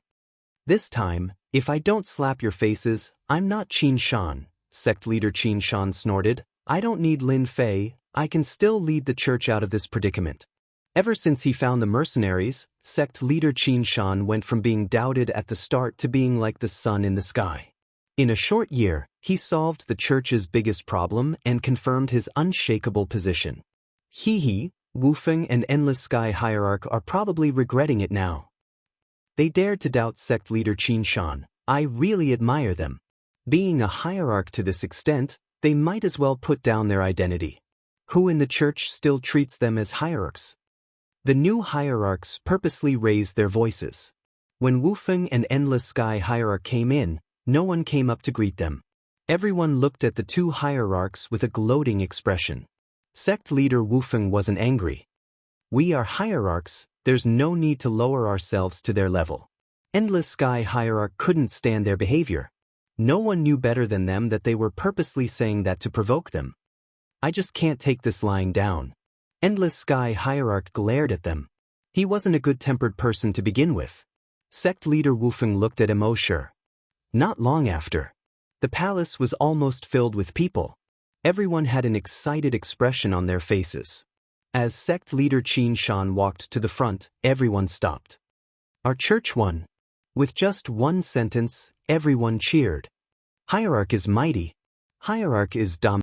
"This time, if I don't slap your faces, I'm not Qin Shan," sect leader Qin Shan snorted. "I don't need Lin Fei, I can still lead the church out of this predicament." Ever since he found the mercenaries, sect leader Qin Shan went from being doubted at the start to being like the sun in the sky. In a short year, he solved the church's biggest problem and confirmed his unshakable position. Wufeng and Endless Sky hierarch are probably regretting it now. They dared to doubt sect leader Qin Shan. I really admire them. Being a hierarch to this extent, they might as well put down their identity. Who in the church still treats them as hierarchs? The new hierarchs purposely raised their voices. When Wufeng and Endless Sky hierarch came in, no one came up to greet them. Everyone looked at the two hierarchs with a gloating expression. Sect leader Wufeng wasn't angry. We are hierarchs, there's no need to lower ourselves to their level. Endless Sky hierarch couldn't stand their behavior. No one knew better than them that they were purposely saying that to provoke them. I just can't take this lying down. Endless Sky hierarch glared at them. He wasn't a good-tempered person to begin with. Sect leader Wufeng looked at Emoshur. Not long after, the palace was almost filled with people. Everyone had an excited expression on their faces. As sect leader Qin Shan walked to the front, everyone stopped. Our church won. With just one sentence, everyone cheered. Hierarch is mighty. Hierarch is dominant.